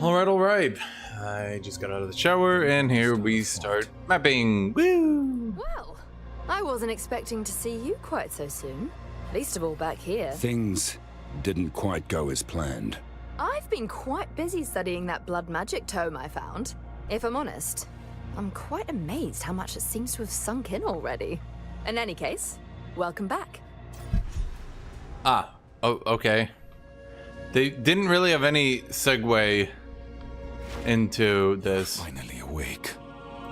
Alright. I just got out of the shower and here we start mapping. Woo! Well, I wasn't expecting to see you quite so soon. Least of all back here. Things didn't quite go as planned. I've been quite busy studying that blood magic tome I found. If I'm honest, I'm quite amazed how much it seems to have sunk in already. In any case, welcome back. Oh, okay. They didn't really have any segue into this. Finally awake.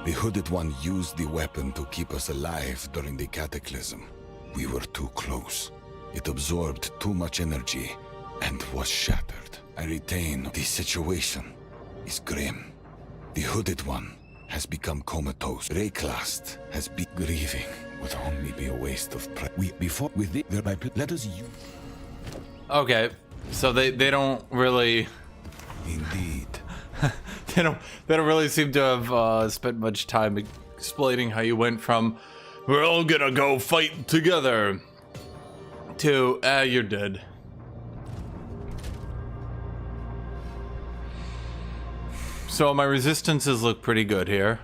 The Hooded One used the weapon to keep us alive during the cataclysm. We were too close. It absorbed too much energy and was shattered. I retain the situation is grim. The Hooded One has become comatose. Rayclast has been grieving. Would only be a waste of let us use. Okay, so they don't really. Indeed. they don't really seem to have spent much time explaining how you went from "we're all gonna go fight together" to "you're dead." So my resistances look pretty good here,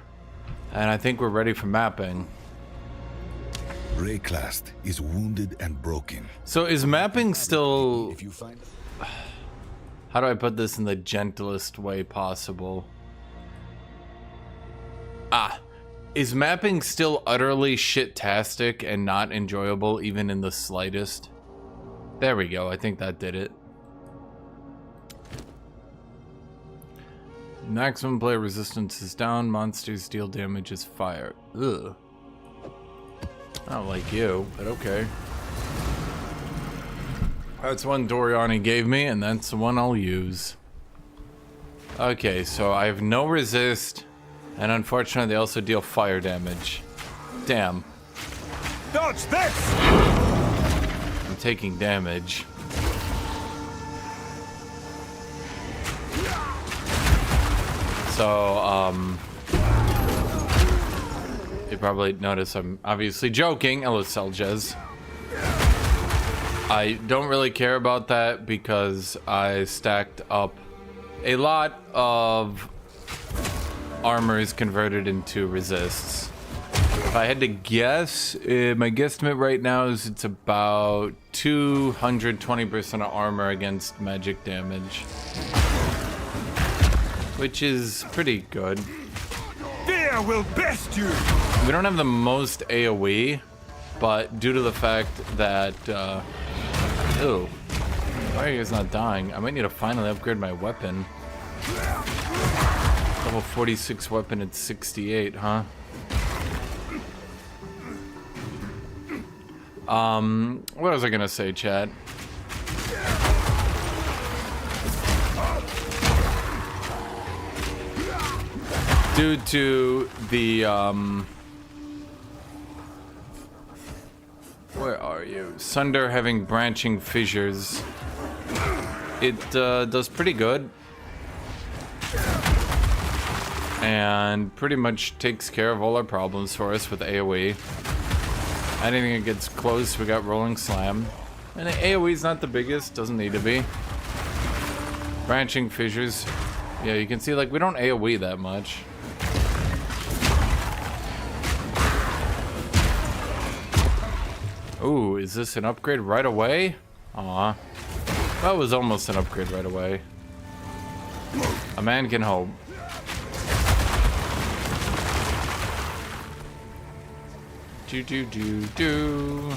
and I think we're ready for mapping. Rayclast is wounded and broken. So is mapping still... If you find... How do I put this in the gentlest way possible? Is mapping still utterly shit-tastic and not enjoyable even in the slightest? There we go, I think that did it. Maximum player resistance is down, monsters deal damage as fire. Ugh. I don't like you, but okay. That's one Doriani gave me, and that's the one I'll use. Okay, so I have no resist, and unfortunately they also deal fire damage. Damn. Dodge this! I'm taking damage. So, you probably notice I'm obviously joking. Hello, Seljez. I don't really care about that because I stacked up a lot of armors converted into resists. If I had to guess, my guesstimate right now is it's about 220% of armor against magic damage, which is pretty good. Fear will best you! We don't have the most AoE, but due to the fact that, ew, why are you guys not dying? I might need to finally upgrade my weapon. Level 46 weapon at 68, huh? What was I gonna say, chat? Due to the, where are you? Sunder having branching fissures. It does pretty good. And pretty much takes care of all our problems for us with AoE. Anything that gets close, we got Rolling Slam. And the AoE is not the biggest, doesn't need to be. Branching fissures. Yeah, you can see, like, we don't AoE that much. Ooh, is this an upgrade right away? Aw. That was almost an upgrade right away. A man can hope. Do.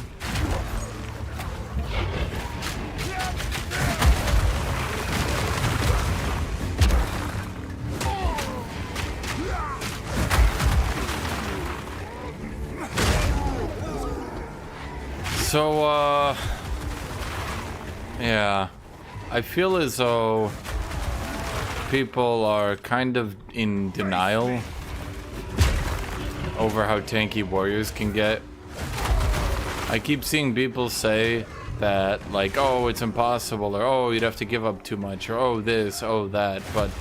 So, yeah, I feel as though people are kind of in denial over how tanky warriors can get. I keep seeing people say that, like, oh, it's impossible, or oh, you'd have to give up too much, or oh, this, oh, that, but,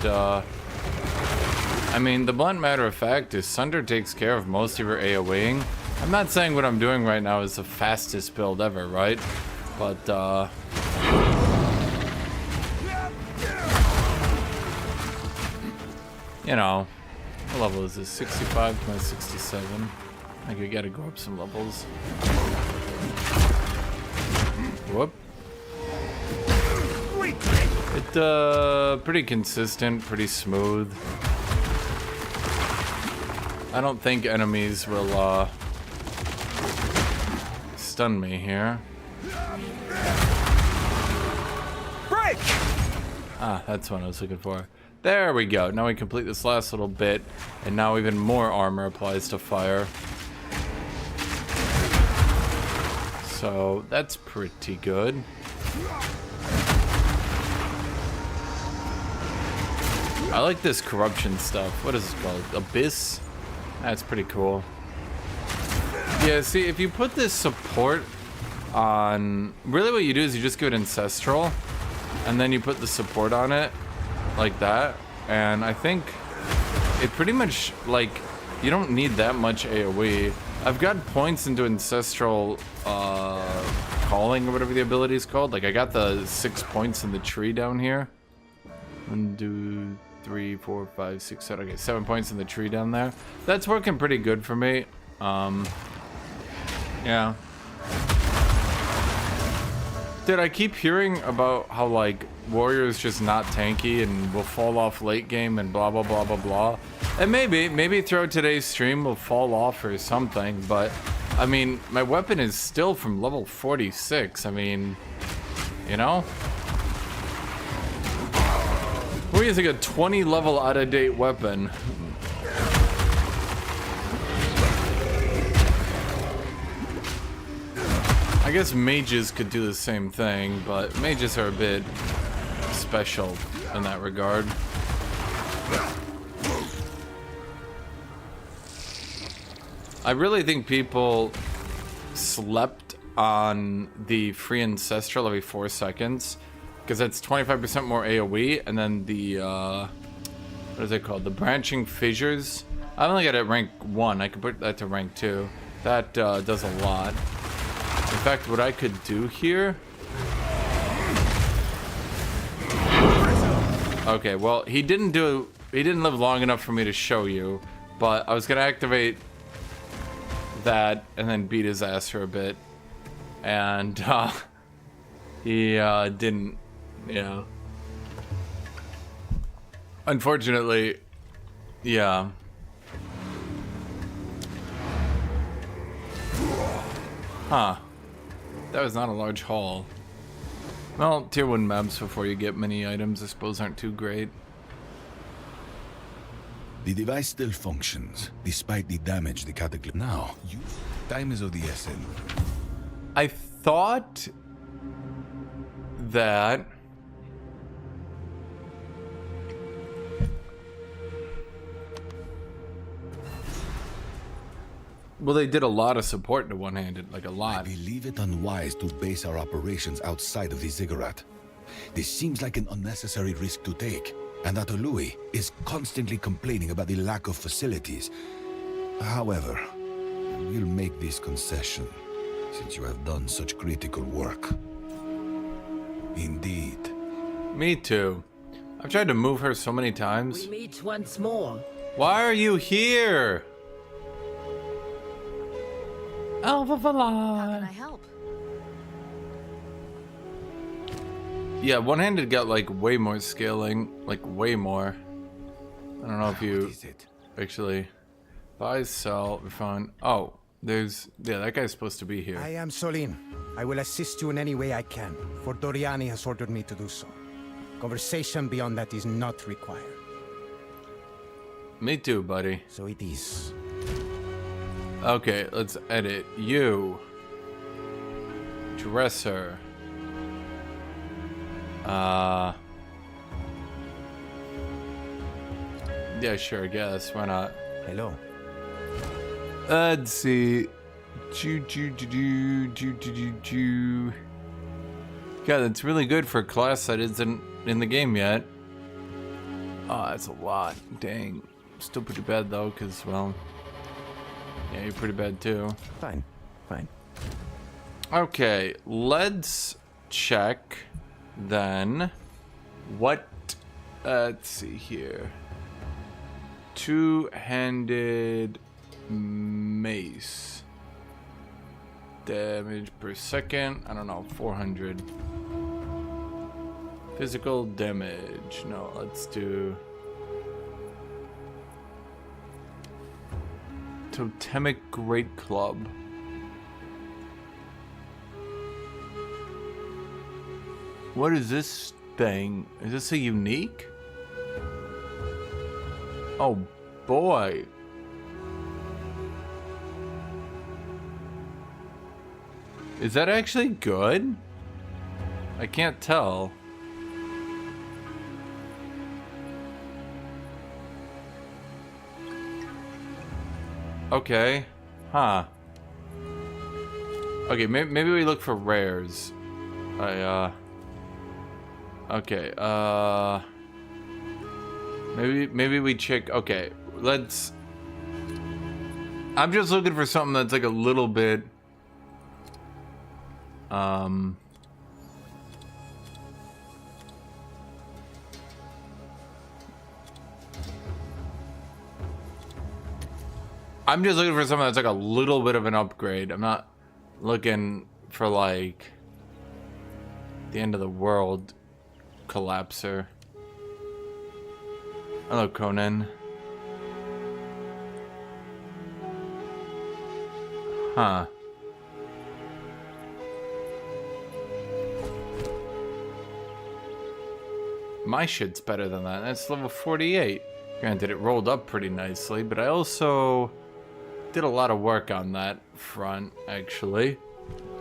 I mean, the blunt matter of fact is Sunder takes care of most of your AoEing. I'm not saying what I'm doing right now is the fastest build ever, right? But, you know, what level is this? 65 to my 67. I could gotta go up some levels. Whoop. It, pretty consistent, pretty smooth. I don't think enemies will, stun me here. Break! Ah, that's what I was looking for. There we go. Now we complete this last little bit, and now even more armor applies to fire. So that's pretty good. I like this corruption stuff. What is it called? Abyss? That's pretty cool. Yeah, see, if you put this support on... Really what you do is you just give it Ancestral, and then you put the support on it, like that. And I think it pretty much, like, you don't need that much AoE. I've got points into Ancestral Calling, or whatever the ability is called. Like, I got the 6 points in the tree down here. 1, 2, 3, 4, 5, 6, 7. Okay, 7 points in the tree down there. That's working pretty good for me. Yeah. Dude, I keep hearing about how, like, Warrior's just not tanky and will fall off late game and blah, blah, blah, blah, blah. And maybe throughout today's stream will fall off or something, but, I mean, my weapon is still from level 46. I mean, you know? We're using a 20 level out-of-date weapon. I guess mages could do the same thing, but mages are a bit special in that regard. I really think people slept on the free ancestral every 4 seconds, because that's 25% more AoE, and then the what is it called? The branching fissures. I only got it at rank 1. I could put that to rank 2. That does a lot. In fact, what I could do here... Okay, well, he didn't live long enough for me to show you, but I was gonna activate that and then beat his ass for a bit. And, he, didn't, yeah. Unfortunately, yeah. Huh. That was not a large haul. Well, tier 1 maps before you get many items I suppose aren't too great. The device still functions, despite the damage the cataclysm. Now, time is of the essence. I thought that... Well, they did a lot of support to one-handed, like a lot. I believe it unwise to base our operations outside of the ziggurat. This seems like an unnecessary risk to take, and that Louis is constantly complaining about the lack of facilities. However, we'll make this concession, since you have done such critical work. Indeed. Me too. I've tried to move her so many times. We meet once more. Why are you here? Alpha How can I help? Yeah, one-handed got like way more scaling, like way more. I don't know if you actually buy, sell, refund. Oh, there's, yeah, that guy's supposed to be here. I am Solin. I will assist you in any way I can, for Doriani has ordered me to do so. Conversation beyond that is not required. Me too, buddy. So it is. Okay, let's edit you. Dresser. Yeah, sure, I guess. Why not? Hello. Let's see. God, that's really good for a class that isn't in the game yet. Oh, that's a lot. Dang. Still pretty bad though, because, well... Yeah, you're pretty bad too. Fine. Fine. Okay, let's check then what... let's see here. Two-handed mace. Damage per second. I don't know. 400. Physical damage. No, let's do... Totemic Great Club. What is this thing? Is this a unique? Oh boy. Is that actually good? I can't tell. Okay. Huh. Okay, maybe we look for rares. Okay, maybe we check. Okay, let's... I'm just looking for something that's like a little bit... I'm just looking for something that's like a little bit of an upgrade. I'm not looking for like the end of the world collapser. Hello, Conan. Huh. My shit's better than that. That's level 48. Granted, it rolled up pretty nicely, but I also did a lot of work on that front, actually.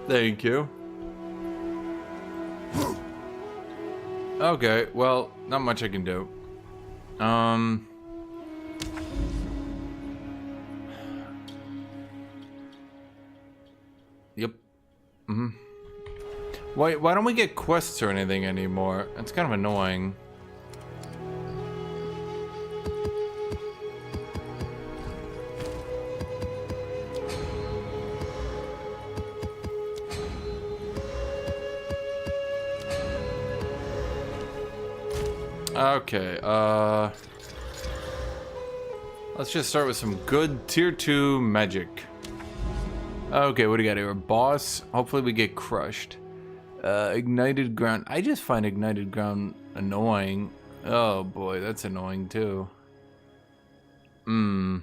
Thank you. Okay, well, not much I can do. Yep. Why don't we get quests or anything anymore? That's kind of annoying. Okay, let's just start with some good tier 2 magic. Okay, what do you got here? Boss. Hopefully we get crushed. Ignited ground. I just find ignited ground annoying. Oh boy, that's annoying too. But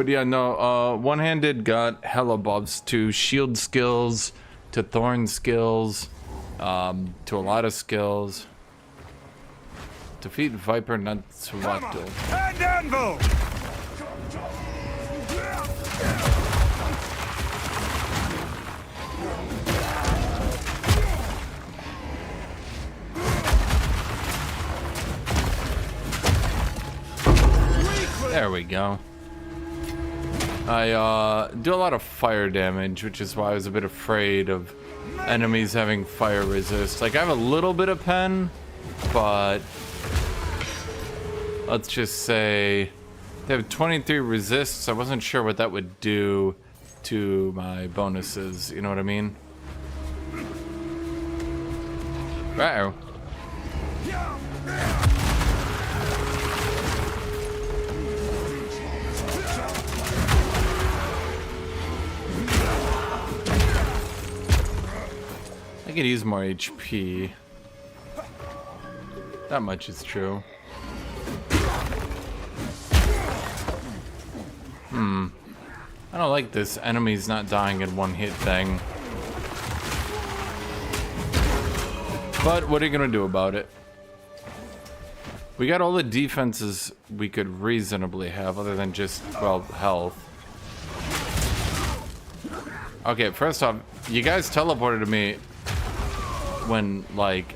yeah, no, one-handed got hella buffs to shield skills, to thorn skills, to a lot of skills. Defeat Viper Natsuwato. And anvil! There we go. I do a lot of fire damage, which is why I was a bit afraid of enemies having fire resist. Like, I have a little bit of pen, but let's just say they have 23 resists. I wasn't sure what that would do to my bonuses, you know what I mean? Uh-oh. I could use more HP. That much is true. I don't like this enemies not dying in one hit thing. But what are you gonna do about it? We got all the defenses we could reasonably have other than just, well, health. Okay, first off, you guys teleported to me when, like,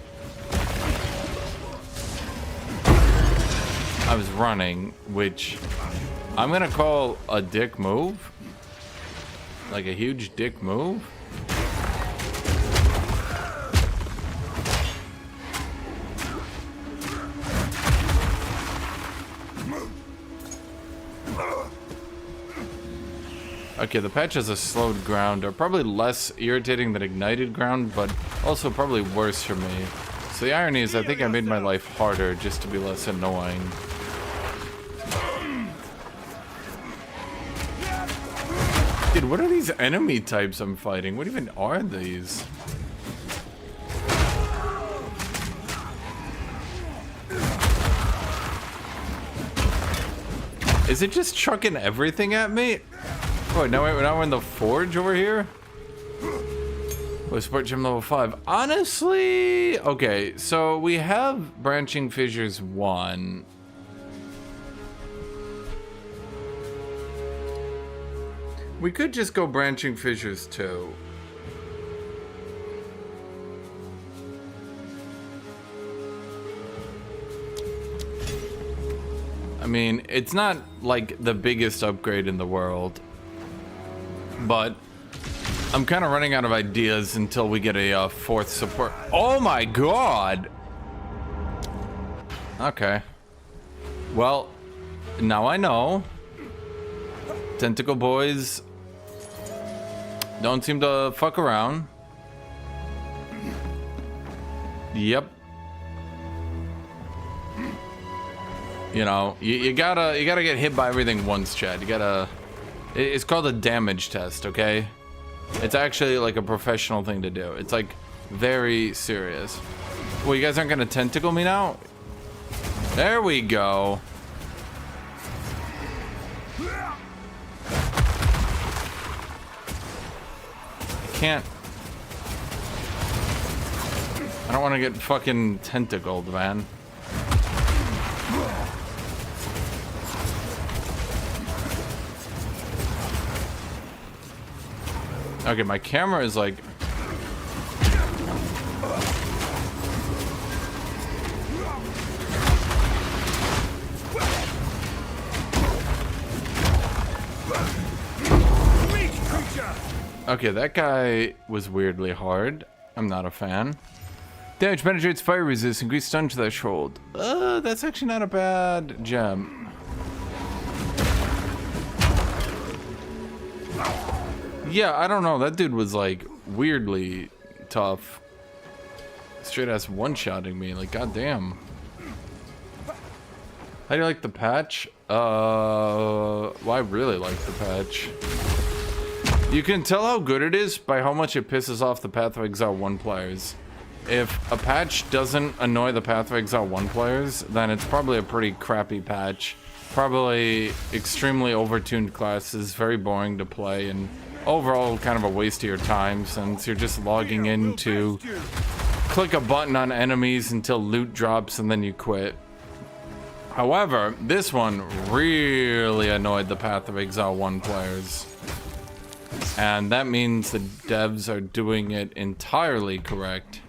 I was running, which I'm gonna call a dick move. Like a huge dick move. Okay, the patches of slowed ground are probably less irritating than ignited ground, but also probably worse for me. So the irony is I think I made my life harder just to be less annoying. Dude, what are these enemy types I'm fighting? What even are these? Is it just chucking everything at me? Oh, now we're in the forge over here? Oh, support gym level 5. Honestly, okay, so we have branching fissures 1. We could just go branching fissures 2. I mean, it's not like the biggest upgrade in the world, but I'm kind of running out of ideas until we get a 4th support. Oh my god! Okay. Well, now I know. Tentacle boys don't seem to fuck around. Yep. You know, you gotta get hit by everything once, Chad. You gotta. It's called a damage test, okay? It's actually like a professional thing to do. It's like very serious. Well, you guys aren't gonna tentacle me now? There we go. I can't. I don't want to get fucking tentacled, man. Okay, my camera is like... Okay, that guy was weirdly hard. I'm not a fan. Damage penetrates fire resist, increased stun threshold. That's actually not a bad gem. Yeah, I don't know. That dude was like weirdly tough. Straight ass one-shotting me. Like, goddamn. How do you like the patch? Well, I really like the patch. You can tell how good it is by how much it pisses off the Path of Exile 1 players. If a patch doesn't annoy the Path of Exile 1 players, then it's probably a pretty crappy patch. Probably extremely overtuned classes, very boring to play, and overall kind of a waste of your time since you're just logging in to click a button on enemies until loot drops and then you quit. However, this one really annoyed the Path of Exile 1 players. And that means the devs are doing it entirely correct.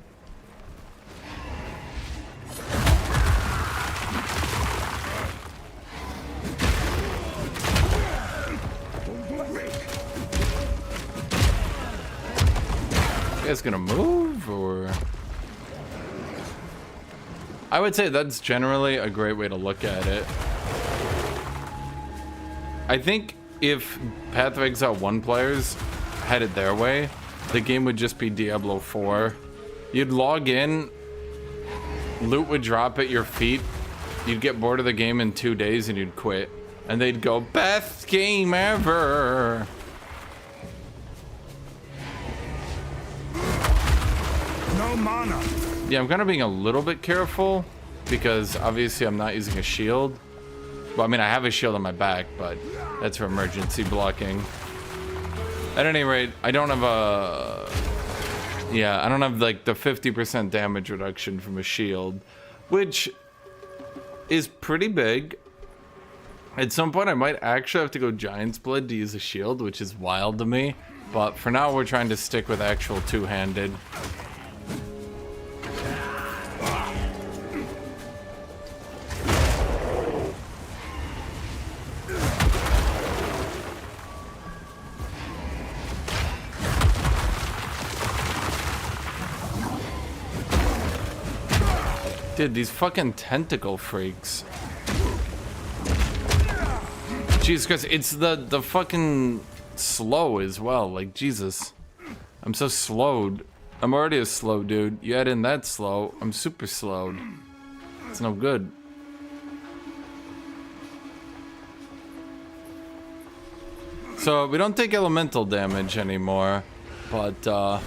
You guys gonna move, or? I would say that's generally a great way to look at it. I think if Path of Exile 1 players had it their way, the game would just be Diablo 4. You'd log in, loot would drop at your feet, you'd get bored of the game in 2 days and you'd quit. And they'd go, best game ever! No mana. Yeah, I'm kind of being a little bit careful because obviously I'm not using a shield. Well, I mean, I have a shield on my back, but that's for emergency blocking. At any rate, I don't have a... Yeah, I don't have like the 50% damage reduction from a shield, which is pretty big. At some point, I might actually have to go Giant's Blood to use a shield, which is wild to me. But for now, we're trying to stick with actual two-handed. Dude, these fucking tentacle freaks. Jesus Christ, it's the fucking slow as well. Like, Jesus. I'm so slowed. I'm already a slow dude. You add in that slow, I'm super slowed. It's no good. So we don't take elemental damage anymore, but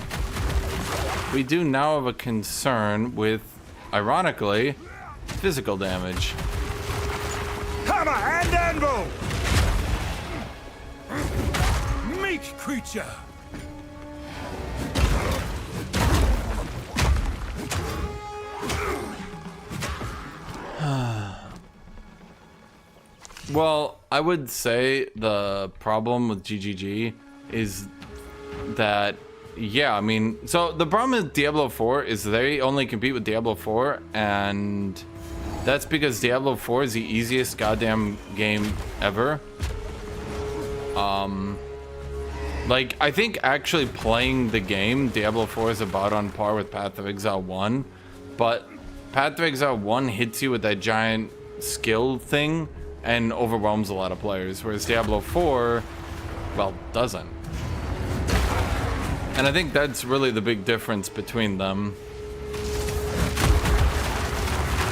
we do now have a concern with, ironically, physical damage. Hammer and anvil! Meek creature! Well, I would say the problem with GGG is that, yeah, I mean, so the problem with Diablo 4 is they only compete with Diablo 4, and that's because Diablo 4 is the easiest goddamn game ever. Like, I think actually playing the game, Diablo 4 is about on par with Path of Exile 1, but Path of Exile 1 hits you with that giant skill thing and overwhelms a lot of players, whereas Diablo 4, well, doesn't. And I think that's really the big difference between them.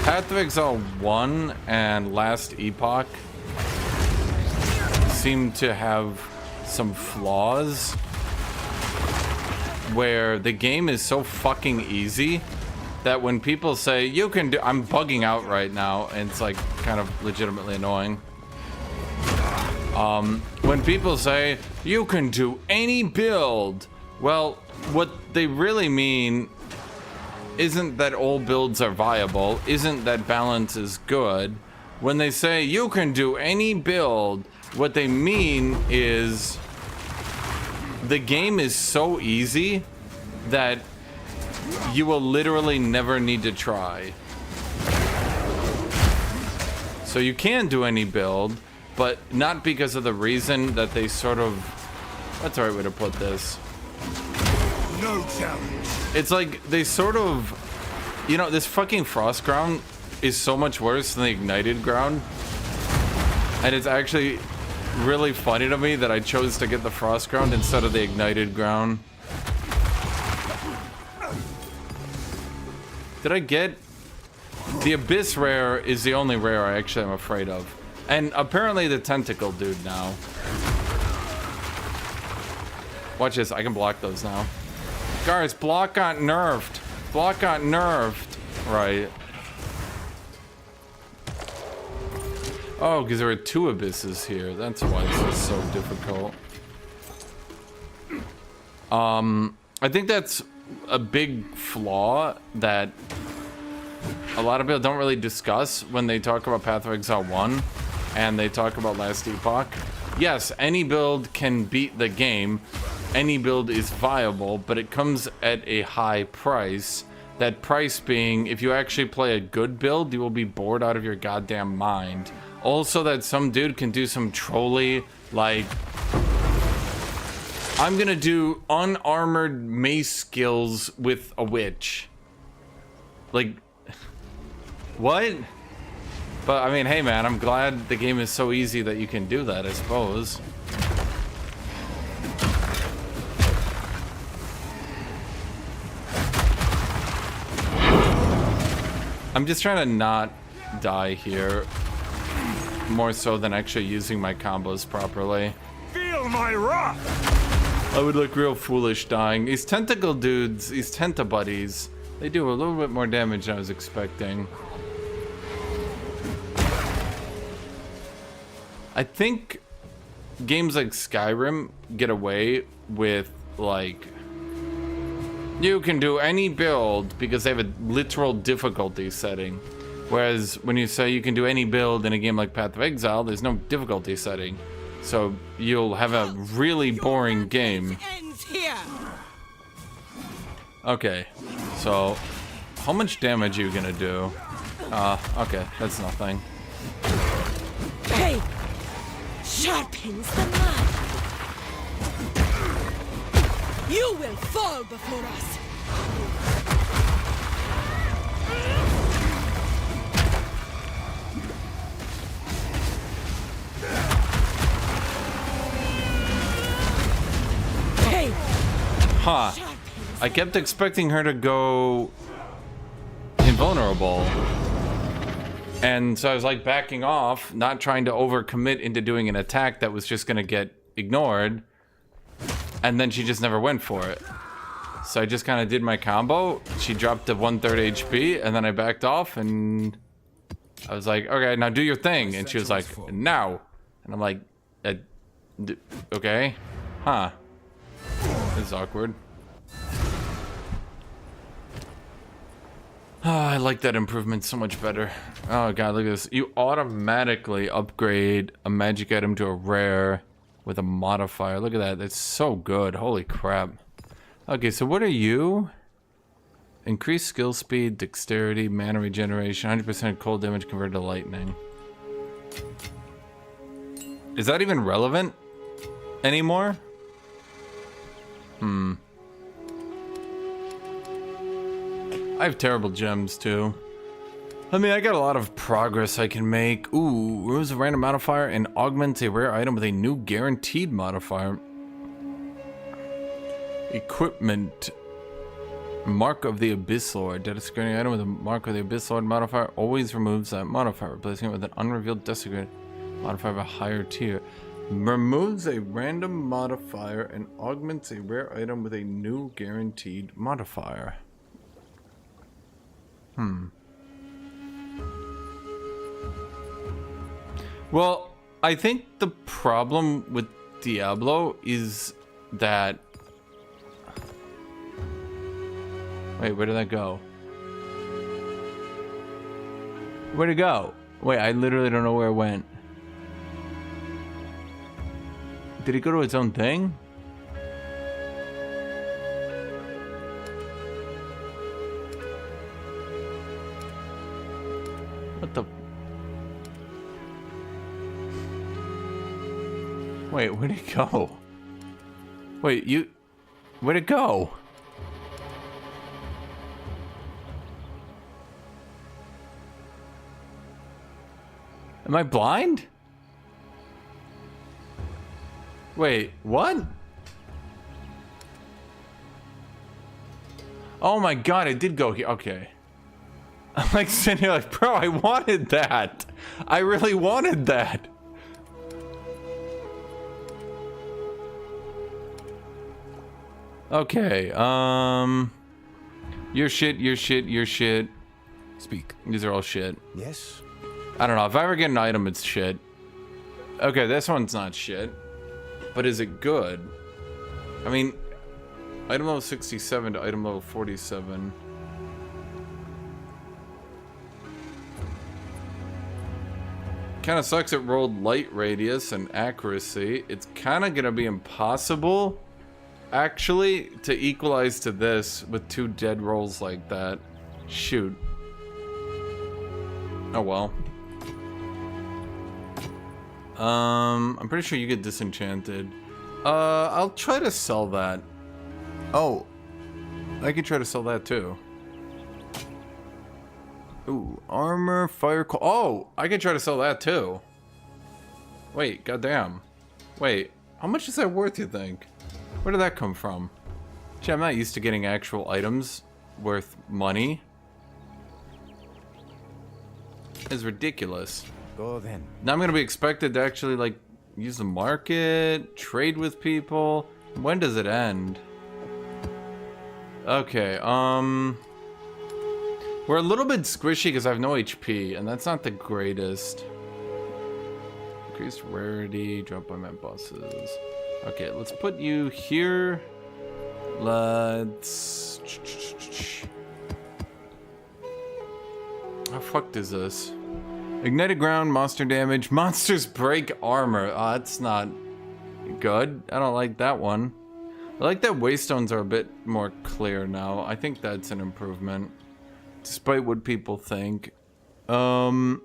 Path of Exile 1 and Last Epoch seem to have some flaws where the game is so fucking easy that when people say you can do, I'm bugging out right now, and it's like kind of legitimately annoying. When people say you can do any build, well, what they really mean isn't that all builds are viable, isn't that balance is good. When they say you can do any build, what they mean is the game is so easy that you will literally never need to try. So you can do any build, but not because of the reason that they sort of... What's the right way to put this? No challenge. It's like they sort of... You know, this fucking Frost ground is so much worse than the Ignited ground. And it's actually really funny to me that I chose to get the Frost ground instead of the Ignited ground. Did I get... The Abyss rare is the only rare I actually am afraid of. And apparently the Tentacle dude now. Watch this, I can block those now. Guys, block got nerfed. Block got nerfed. Right. Oh, because there are two Abysses here. That's why this is so difficult. I think that's a big flaw that a lot of people don't really discuss when they talk about Path of Exile 1 and they talk about Last Epoch. Yes, any build can beat the game. Any build is viable, but it comes at a high price. That price being, if you actually play a good build, you will be bored out of your goddamn mind. Also, that some dude can do some trolly, like, I'm gonna do unarmored mace skills with a witch. Like, what? But, I mean, hey man, I'm glad the game is so easy that you can do that, I suppose. I'm just trying to not die here, more so than actually using my combos properly. Feel my wrath! I would look real foolish dying. These tentacle dudes, these tenta buddies, they do a little bit more damage than I was expecting. I think games like Skyrim get away with, like, you can do any build because they have a literal difficulty setting. Whereas when you say you can do any build in a game like Path of Exile, there's no difficulty setting. So you'll have a really boring game. Okay, so how much damage are you gonna do? Okay, that's nothing. Hey! Sharpens the mud! You will fall before us! Hey! Huh. I kept expecting her to go invulnerable. And so I was like backing off, not trying to overcommit into doing an attack that was just gonna get ignored. And then she just never went for it. So I just kind of did my combo. She dropped to 1/3 HP, and then I backed off, and I was like, okay, now do your thing. And she was like, now. And I'm like, okay. Huh. This is awkward. Oh, I like that improvement so much better. Oh god, look at this. You automatically upgrade a magic item to a rare with a modifier. Look at that. That's so good. Holy crap. Okay, so what are you? Increased skill speed, dexterity, mana regeneration, 100% cold damage converted to lightning. Is that even relevant anymore? I have terrible gems too. I mean, I got a lot of progress I can make. Ooh, removes a random modifier and augments a rare item with a new guaranteed modifier. Equipment. Mark of the Abyss Lord. Desecrating item with a Mark of the Abyss Lord modifier always removes that modifier, replacing it with an unrevealed desecrated modifier of a higher tier. Removes a random modifier and augments a rare item with a new guaranteed modifier. Well, I think the problem with Diablo is that... Wait, where did that go? Where'd it go? Wait, I literally don't know where it went. Did it go to its own thing? What the... Wait, where'd it go? Wait, you... Where'd it go? Am I blind? Wait, what? Oh my god, it did go here. Okay. I'm like sitting here like, bro, I wanted that. I really wanted that. Okay, your shit, your shit, your shit. Speak. These are all shit. Yes? I don't know, if I ever get an item, it's shit. Okay, this one's not shit. But is it good? I mean, item level 67 to item level 47. Kind of sucks it rolled light radius and accuracy. It's kind of going to be impossible, actually, to equalize to this with two dead rolls like that. Shoot. Oh well. I'm pretty sure you get disenchanted. I'll try to sell that. Oh, I could try to sell that too. Ooh, armor, fire call. Oh, I could try to sell that too. Wait, goddamn. Wait, how much is that worth, you think? Where did that come from? Gee, I'm not used to getting actual items worth money. It's ridiculous. Go then. Now I'm gonna be expected to actually like use the market, trade with people. When does it end? Okay, we're a little bit squishy because I have no HP, and that's not the greatest. Increased rarity, drop by map bosses. Okay, let's put you here. Let's... How fucked is this? Ignited ground, monster damage, monsters break armor. Oh, that's not good. I don't like that one. I like that waystones are a bit more clear now. I think that's an improvement, despite what people think. That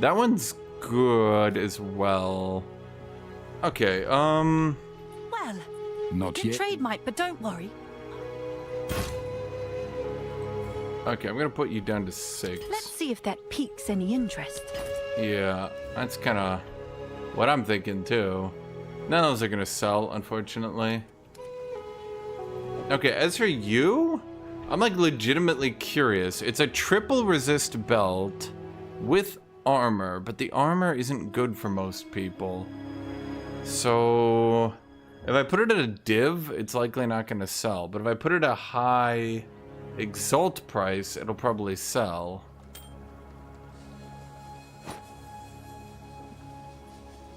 one's good as well. Okay, Well, Not good yet. trade, mate, but don't worry. okay, I'm gonna put you down to 6. Let's see if that piques any interest. Yeah, that's kind of what I'm thinking too. None of those are gonna sell, unfortunately. Okay, as for you, I'm like legitimately curious. It's a triple resist belt with armor, but the armor isn't good for most people. So if I put it at a div, it's likely not going to sell. But if I put it at a high exalt price, it'll probably sell.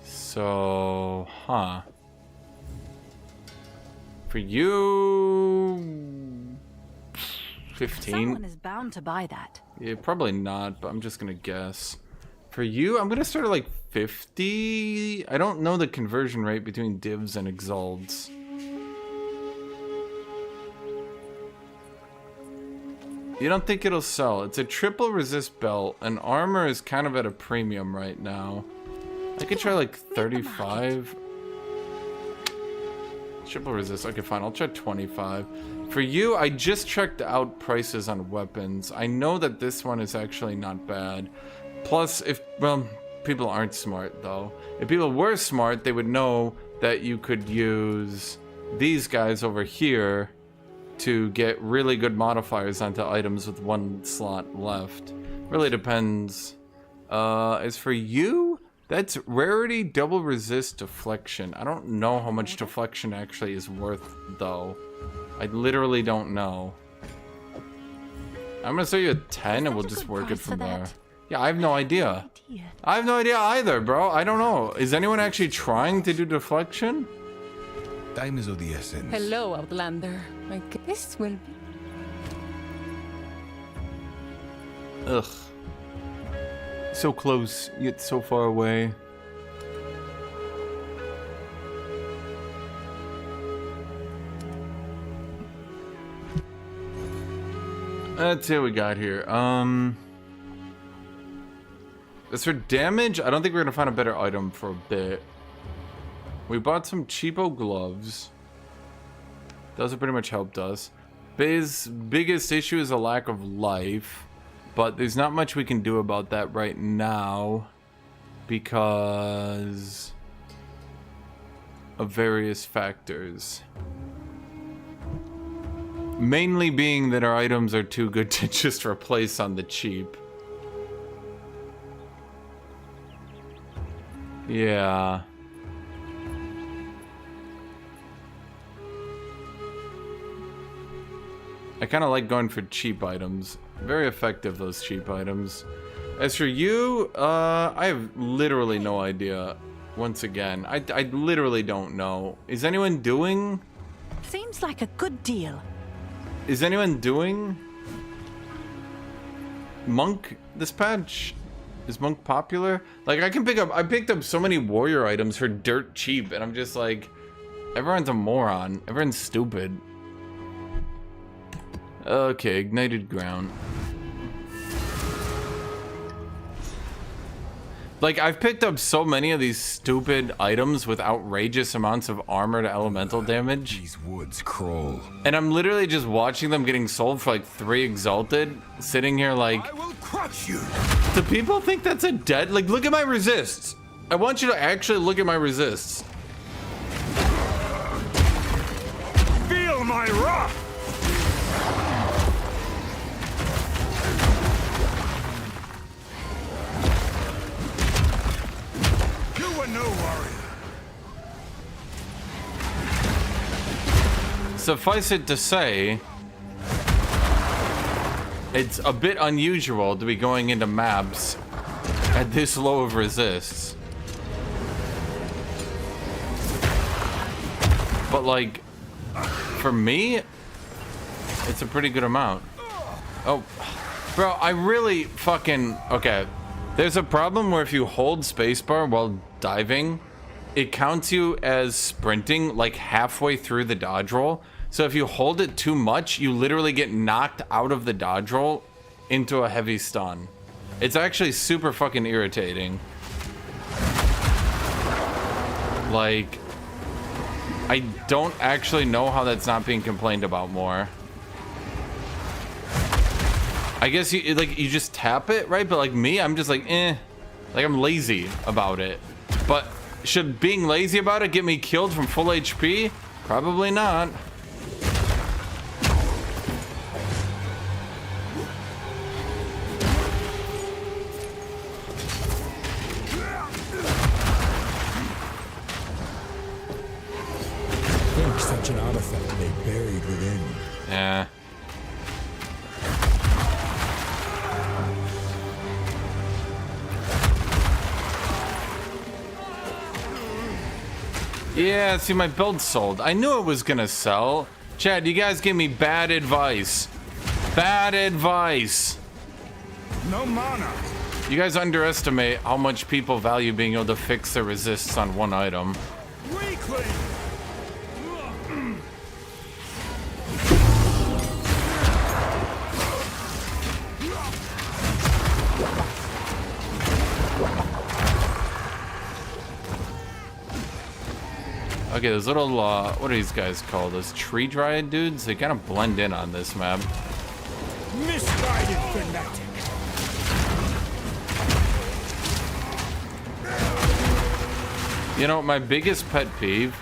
So, huh. For you, 15. Someone is bound to buy that. Yeah, probably not, but I'm just gonna guess. For you, I'm gonna start at like 50. I don't know the conversion rate between divs and exalts. You don't think it'll sell? It's a triple resist belt, and armor is kind of at a premium right now. I could try like 35. Triple resist. Okay, fine. I'll try 25. For you, I just checked out prices on weapons. I know that this one is actually not bad. Plus, well, people aren't smart though. If people were smart, they would know that you could use these guys over here to get really good modifiers onto items with one slot left. Really depends. As for you, that's rarity, double resist, deflection. I don't know how much deflection actually is worth, though. I literally don't know. I'm gonna say you a 10 and we'll just work it from there. Yeah, I have no idea. I have no idea either, bro. I don't know. Is anyone actually trying to do deflection? Time is of the essence. Hello, Outlander. This will be... Ugh. So close, yet so far away. Let's see what we got here. As for damage, I don't think we're gonna find a better item for a bit. We bought some cheapo gloves. Those have pretty much helped us. His biggest issue is a lack of life. But there's not much we can do about that right now because of various factors. Mainly being that our items are too good to just replace on the cheap. Yeah. I kind of like going for cheap items. Very effective, those cheap items. As for you, I have literally no idea. Once again, I literally don't know. Is anyone doing? Seems like a good deal. Is anyone doing Monk dispatch? Is Monk popular? Like I picked up so many warrior items for dirt cheap, and I'm just like, everyone's a moron. Everyone's stupid. Okay, ignited ground. Like, I've picked up so many of these stupid items with outrageous amounts of armor to elemental damage. These woods crawl. And I'm literally just watching them getting sold for like 3 exalted, sitting here like, I will crush you. do people think that's a dead? Like, look at my resists. I want you to actually look at my resists. Feel my wrath. No warrior. Suffice it to say, it's a bit unusual to be going into maps at this low of resists. But like, for me, it's a pretty good amount. Oh, bro, I really fucking, okay. There's a problem where if you hold spacebar while diving, it counts you as sprinting like halfway through the dodge roll. So if you hold it too much, you literally get knocked out of the dodge roll into a heavy stun. It's actually super fucking irritating. Like, I don't actually know how that's not being complained about more. I guess you just tap it, right? But like me, I'm just like, eh. Like I'm lazy about it. But should being lazy about it get me killed from full HP? Probably not. Yeah, see, my build sold. I knew it was gonna sell. Chad, you guys give me bad advice. Bad advice. No mana. You guys underestimate how much people value being able to fix their resists on one item. Weakling. Okay, those little, what are these guys called? Those tree dryad dudes? They kind of blend in on this map. Misguided fanatic. You know, my biggest pet peeve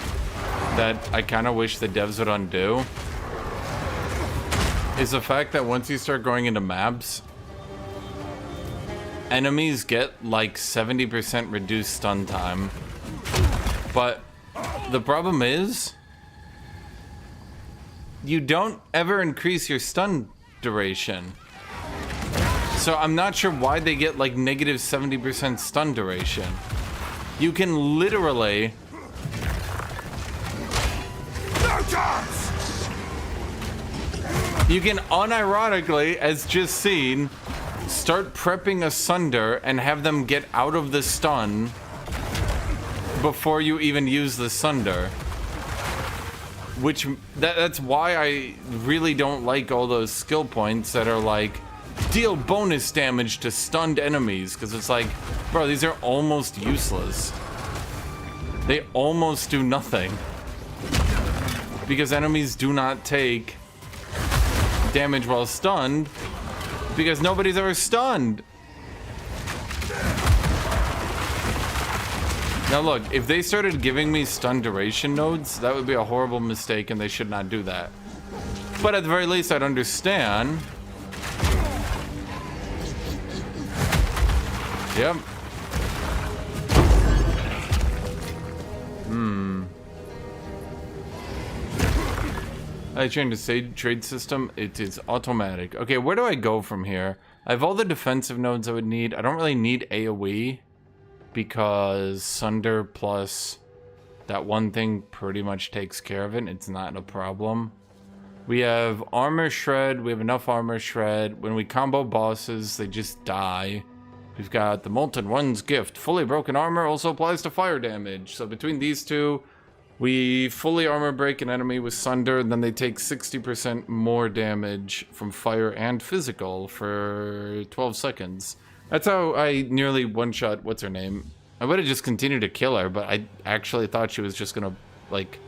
that I kind of wish the devs would undo is the fact that once you start going into maps, enemies get like 70% reduced stun time. But the problem is, you don't ever increase your stun duration. So I'm not sure why they get like negative 70% stun duration. You can literally... No chance! You can unironically, as just seen, start prepping Asunder and have them get out of the stun before you even use the Sunder. Which, that's why I really don't like all those skill points that are like, deal bonus damage to stunned enemies, because it's like, bro, these are almost useless. They almost do nothing. Because enemies do not take damage while stunned, because nobody's ever stunned. Now look, if they started giving me stun duration nodes, that would be a horrible mistake and they should not do that. But at the very least, I'd understand. Yep. I changed the trade system. It is automatic. Okay, where do I go from here? I have all the defensive nodes I would need. I don't really need AoE because Sunder plus that one thing pretty much takes care of it. It's not a problem. We have armor shred. We have enough armor shred. When we combo bosses, they just die. We've got the Molten One's Gift. Fully broken armor also applies to fire damage. So between these two, we fully armor break an enemy with Sunder, and then they take 60% more damage from fire and physical for 12 seconds. That's how I nearly one-shot, what's her name? I would have just continued to kill her, but I actually thought she was just gonna, like,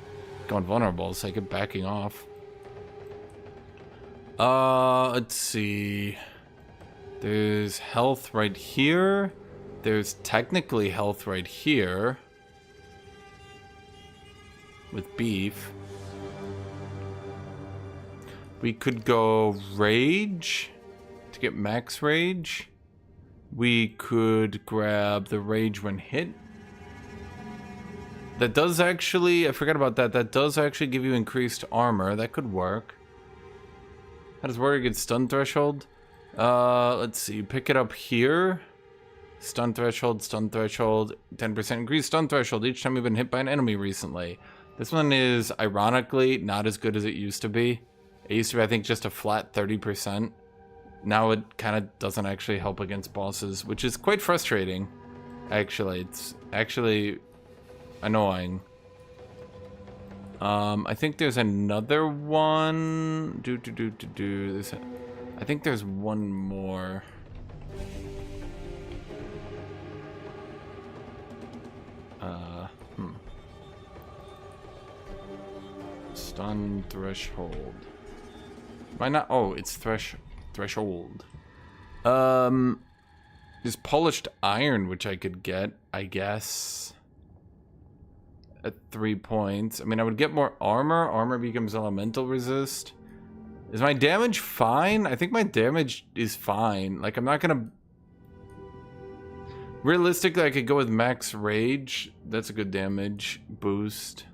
go invulnerable, so I kept backing off. Let's see. There's health right here. There's technically health right here. With beef. We could go rage to get max rage. We could grab the rage when hit. That does actually, I forgot about that. That does actually give you increased armor. That could work. How does work against stun threshold? Let's see. Pick it up here. Stun threshold, 10% increased stun threshold each time you've been hit by an enemy recently. This one is, ironically, not as good as it used to be. It used to be, I think, just a flat 30%. Now it kind of doesn't actually help against bosses, which is quite frustrating, actually. It's actually annoying. I think there's another one. This, I think there's one more. Stun threshold. Why not? Oh, it's threshold. There's polished iron, which I could get, I guess, at 3 points. I mean, I would get more armor. Armor becomes elemental resist. Is my damage fine? I think my damage is fine. Like, I'm not gonna... Realistically, I could go with max rage. That's a good damage boost.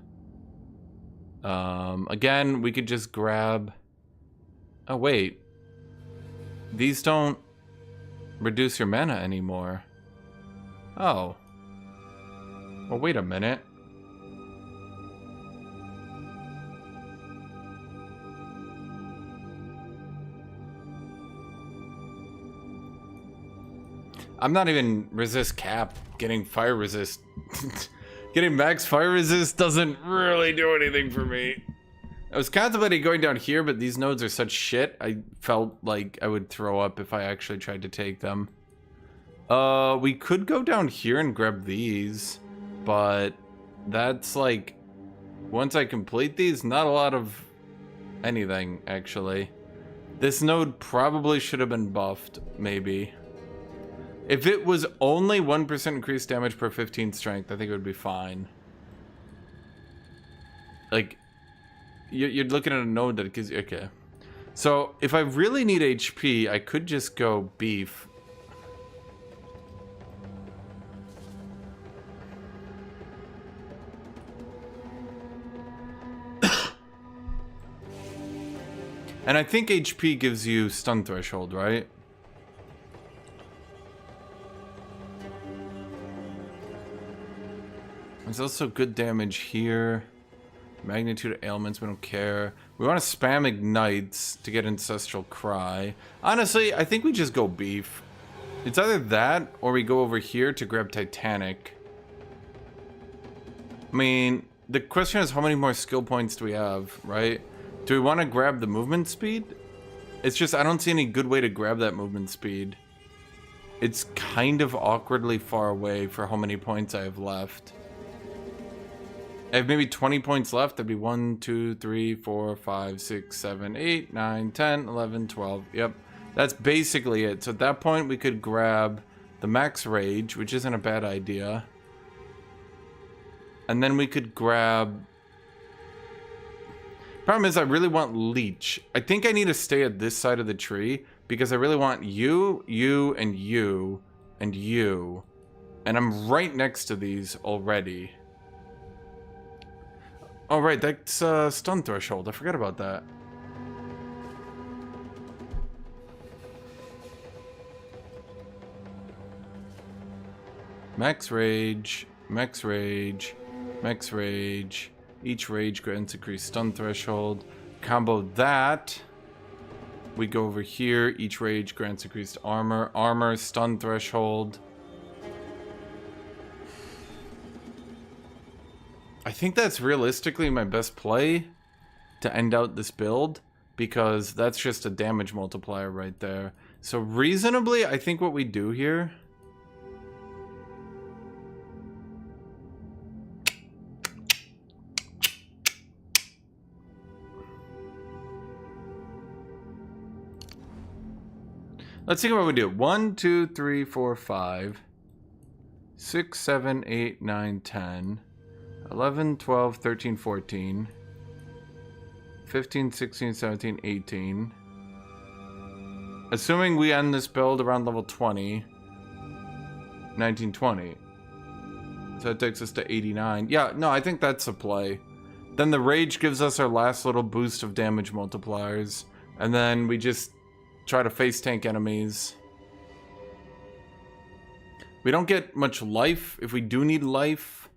Again, we could just grab... Oh, wait. These don't reduce your mana anymore. Oh. Well, wait a minute. I'm not even resist cap. Getting fire resist. Getting max fire resist doesn't really do anything for me. I was contemplating going down here, but these nodes are such shit. I felt like I would throw up if I actually tried to take them. We could go down here and grab these, but that's like, once I complete these, not a lot of anything, actually. This node probably should have been buffed, maybe. If it was only 1% increased damage per 15 strength, I think it would be fine. Like, you're looking at a node that gives you... Okay. So, if I really need HP, I could just go beef. And I think HP gives you stun threshold, right? There's also good damage here. Magnitude of ailments, we don't care. We want to spam ignites to get Ancestral Cry. Honestly, I think we just go beef. It's either that or we go over here to grab Titanic. I mean, the question is how many more skill points do we have, right? Do we want to grab the movement speed? It's just I don't see any good way to grab that movement speed. It's kind of awkwardly far away for how many points I have left. I have maybe 20 points left. That'd be 1, 2, 3, 4, 5, 6, 7, 8, 9, 10, 11, 12. Yep. That's basically it. So at that point, we could grab the max rage, which isn't a bad idea. And then we could grab... Problem is, I really want leech. I think I need to stay at this side of the tree because I really want you, you, and you, and you. And I'm right next to these already. Oh, right, that's stun threshold. I forgot about that. Max rage, max rage, max rage. Each rage grants increased stun threshold. Combo that. We go over here. Each rage grants increased armor. Armor, stun threshold. I think that's realistically my best play to end out this build, because that's just a damage multiplier right there. So reasonably, I think what we do here... Let's see what we do. 1, 2, 3, 4, 5, 6, 7, 8, 9, 10, 11, 12, 13, 14, 15, 16, 17, 18. Assuming we end this build around level 20, 19, 20. So that takes us to 89. Yeah, no, I think that's a play. Then the rage gives us our last little boost of damage multipliers. And then we just try to face tank enemies. We don't get much life. If we do need life,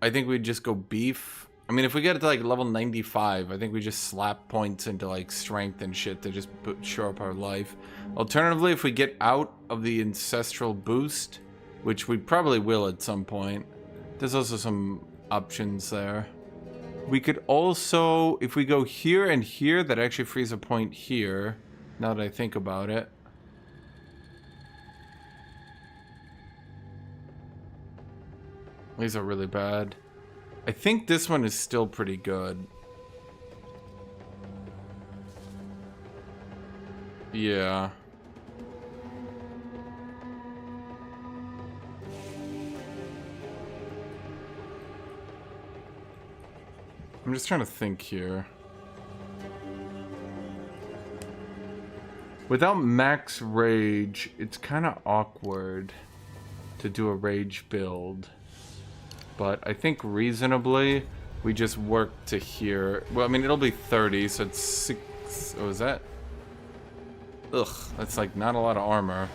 I think we'd just go beef. I mean, if we get it to like level 95, I think we just slap points into like strength and shit to just show up our life. Alternatively, if we get out of the ancestral boost, which we probably will at some point, there's also some options there. We could also, if we go here and here, that actually frees a point here. Now that I think about it. These are really bad. I think this one is still pretty good. Yeah. I'm just trying to think here. Without max rage, it's kind of awkward to do a rage build. But I think reasonably, we just work to here. Well, I mean, it'll be 30, so it's 6... Oh, is that? Ugh, that's like not a lot of armor.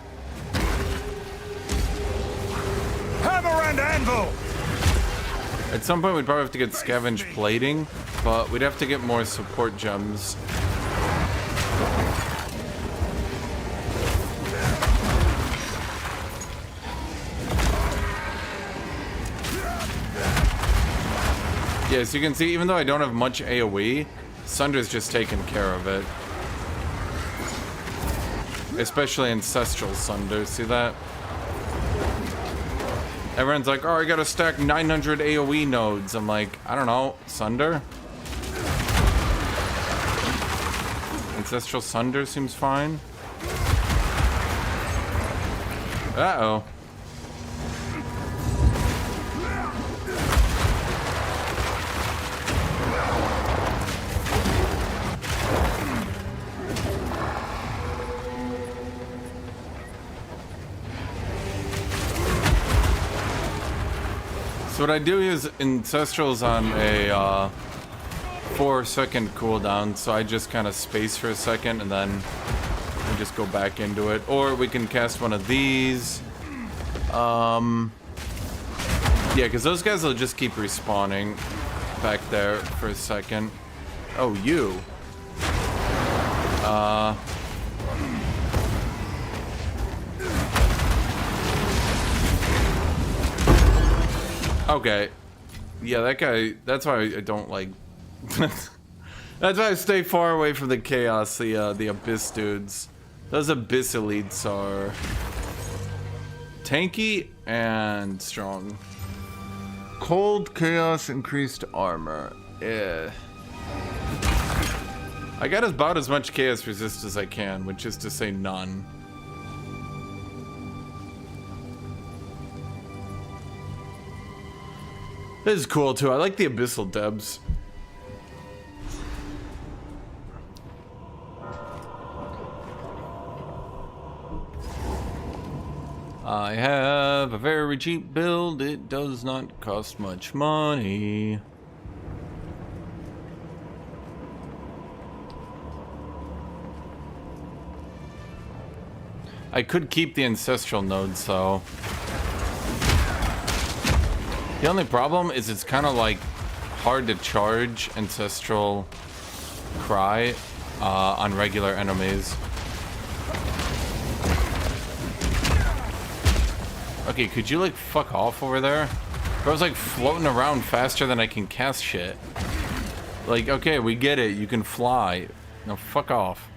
Hammer and anvil! At some point, we'd probably have to get scavenge plating, but we'd have to get more support gems. Yeah, so you can see, even though I don't have much AoE, Sunder's just taking care of it. Especially Ancestral Sunder, see that? Everyone's like, oh, I gotta stack 900 AoE nodes. I'm like, I don't know, Sunder? Ancestral Sunder seems fine. Uh-oh. So what I do is Ancestral's on a 4-second cooldown, so I just kind of space for a second and then we just go back into it. Or we can cast one of these. Yeah, because those guys will just keep respawning back there for a second. Oh, you. Okay. Yeah, that guy, that's why I don't like... that's why I stay far away from the Chaos, the Abyss dudes. Those Abyss elites are... tanky and strong. Cold Chaos increased armor. Yeah. I got about as much Chaos resist as I can, which is to say none. This is cool too. I like the Abyssal Debs. I have a very cheap build. It does not cost much money. I could keep the Ancestral nodes though. The only problem is it's kind of like hard to charge Ancestral Cry on regular enemies. Okay, could you like fuck off over there? Bro's like floating around faster than I can cast shit. Like, okay, we get it, you can fly. No, fuck off.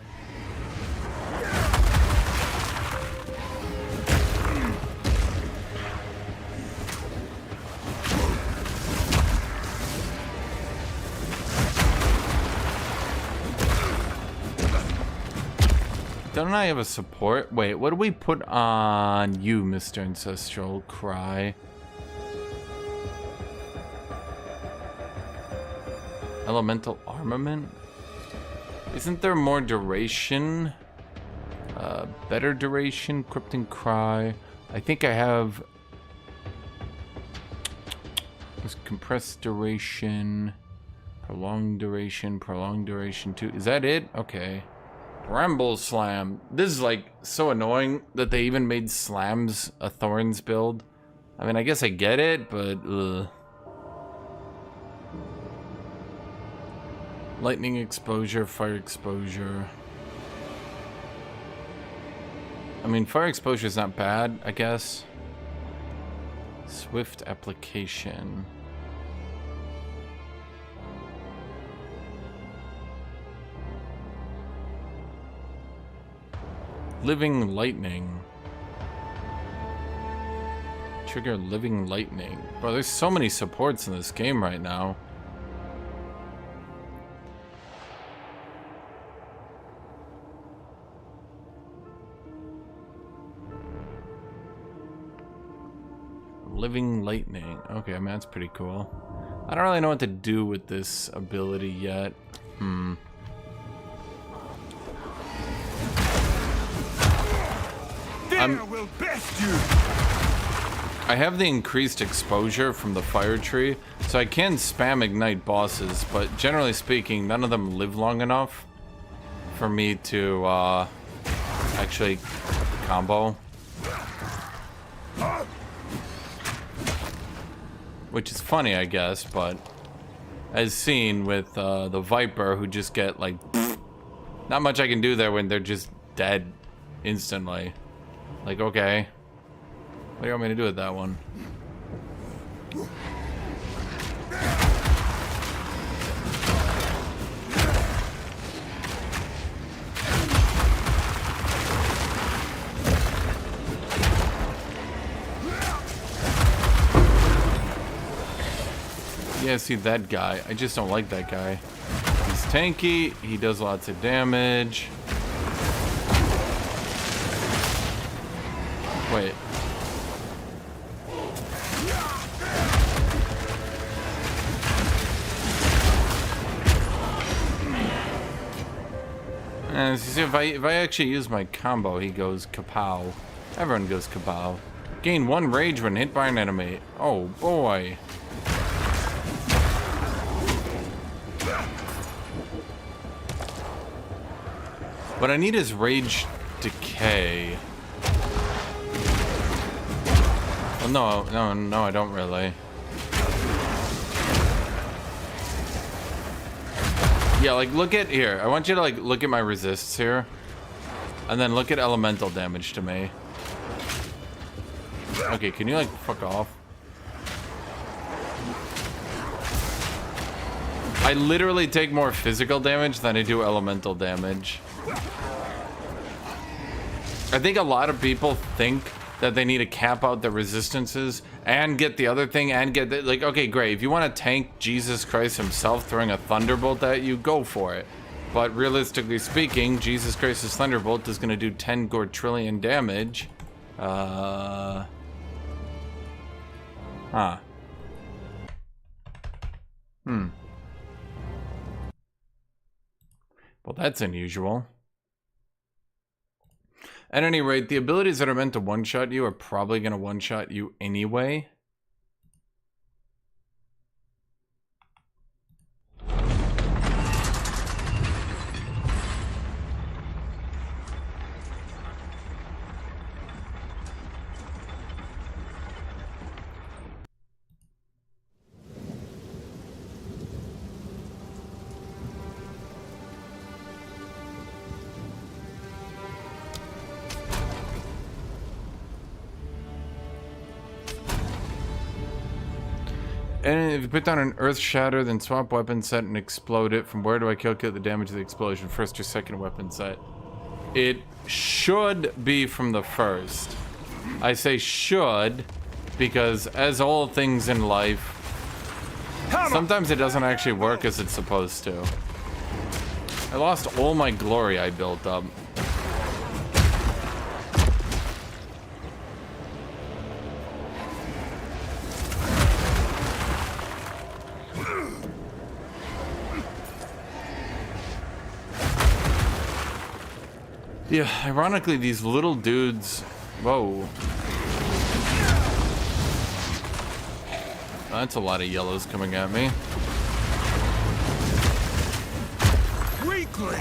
Don't I have a support? Wait, what do we put on you, Mr. Ancestral Cry? Elemental armament? Isn't there more duration? Better duration? Cryptic Cry? I think I have... There's compressed duration, prolonged duration too. Is that it? Okay. Bramble Slam. This is like so annoying that they even made slams a Thorns build. I mean, I guess I get it, but ugh. Lightning exposure, fire exposure. I mean, fire exposure is not bad, I guess. Swift application. Living Lightning. Trigger Living Lightning. Bro, there's so many supports in this game right now. Living Lightning. Okay, I mean, that's pretty cool. I don't really know what to do with this ability yet. Will best you. I have the increased exposure from the fire tree, so I can spam ignite bosses, but generally speaking, none of them live long enough for me to actually combo. Which is funny, I guess, but as seen with the Viper, who just get like, not much I can do there when they're just dead instantly. Like, okay. What do you want me to do with that one? Yeah, see that guy. I just don't like that guy. He's tanky. He does lots of damage. Wait. See, if I actually use my combo, he goes kapow. Everyone goes kapow. Gain 1 rage when hit by an enemy. Oh boy. What I need is rage decay. Well, no, I don't really. Yeah, like, look at here. I want you to, like, look at my resists here. And then look at elemental damage to me. Okay, can you, like, fuck off? I literally take more physical damage than I do elemental damage. I think a lot of people think that they need to cap out the resistances and get the other thing and get the, like, okay, great. If you want to tank Jesus Christ himself throwing a thunderbolt at you, go for it. But realistically speaking, Jesus Christ's thunderbolt is going to do 10 quadrillion damage. Huh. Well, that's unusual. At any rate, the abilities that are meant to one-shot you are probably going to one-shot you anyway. And if you put down an Earth Shatter, then swap weapon set and explode it. From where do I calculate the damage of the explosion? First or second weapon set? It should be from the first. I say should because, as all things in life, sometimes it doesn't actually work as it's supposed to. I lost all my glory I built up. Yeah, ironically, these little dudes... Whoa. That's a lot of yellows coming at me. Weakling!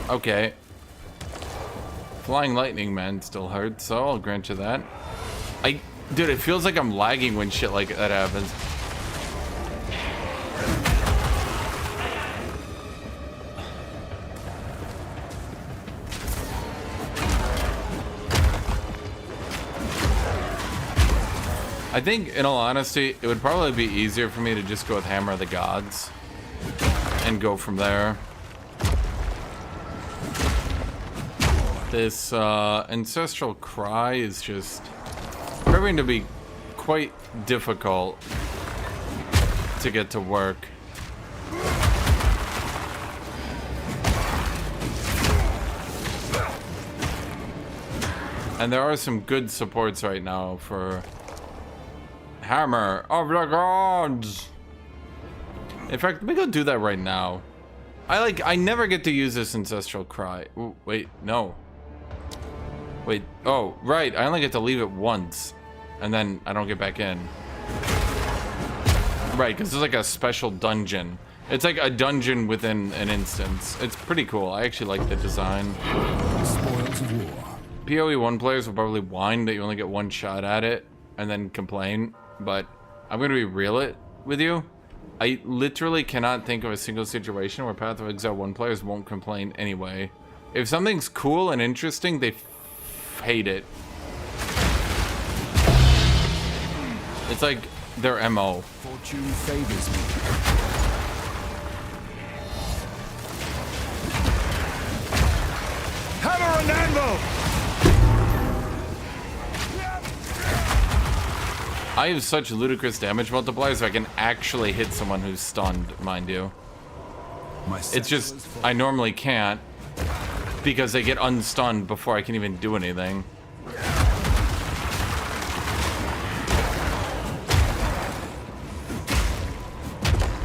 Okay. Flying lightning, man, still hurts, so I'll grant you that. Dude, it feels like I'm lagging when shit like that happens. I think, in all honesty, it would probably be easier for me to just go with Hammer of the Gods and go from there. This Ancestral Cry is just proving to be quite difficult to get to work. And there are some good supports right now for Hammer of the Gods. In fact, let me go do that right now. I never get to use this Ancestral Cry. Ooh, wait, no. Wait, oh, right, I only get to leave it once, and then I don't get back in. Right, because it's like a special dungeon. It's like a dungeon within an instance. It's pretty cool. I actually like the design. Spoils of war. PoE 1 players will probably whine that you only get one shot at it, and then complain, but I'm going to be real with you. I literally cannot think of a single situation where Path of Exile 1 players won't complain anyway. If something's cool and interesting, they hate it. It's like their MO. Fortune favors me. stunned anvil! I have such ludicrous damage multipliers, I can actually hit someone who's stunned, mind you. It's just, I normally can't, because they get unstunned before I can even do anything.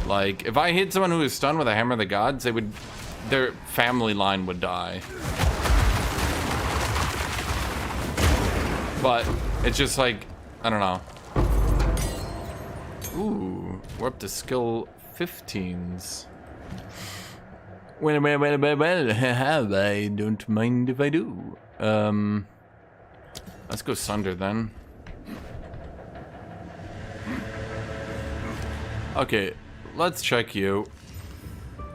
Like, if I hit someone who is stunned with a Hammer of the Gods, they would, their family line would die. But it's just like, I don't know. Ooh, we're up to skill 15s. Well, I don't mind if I do. Let's go Sunder then. Okay, let's check you.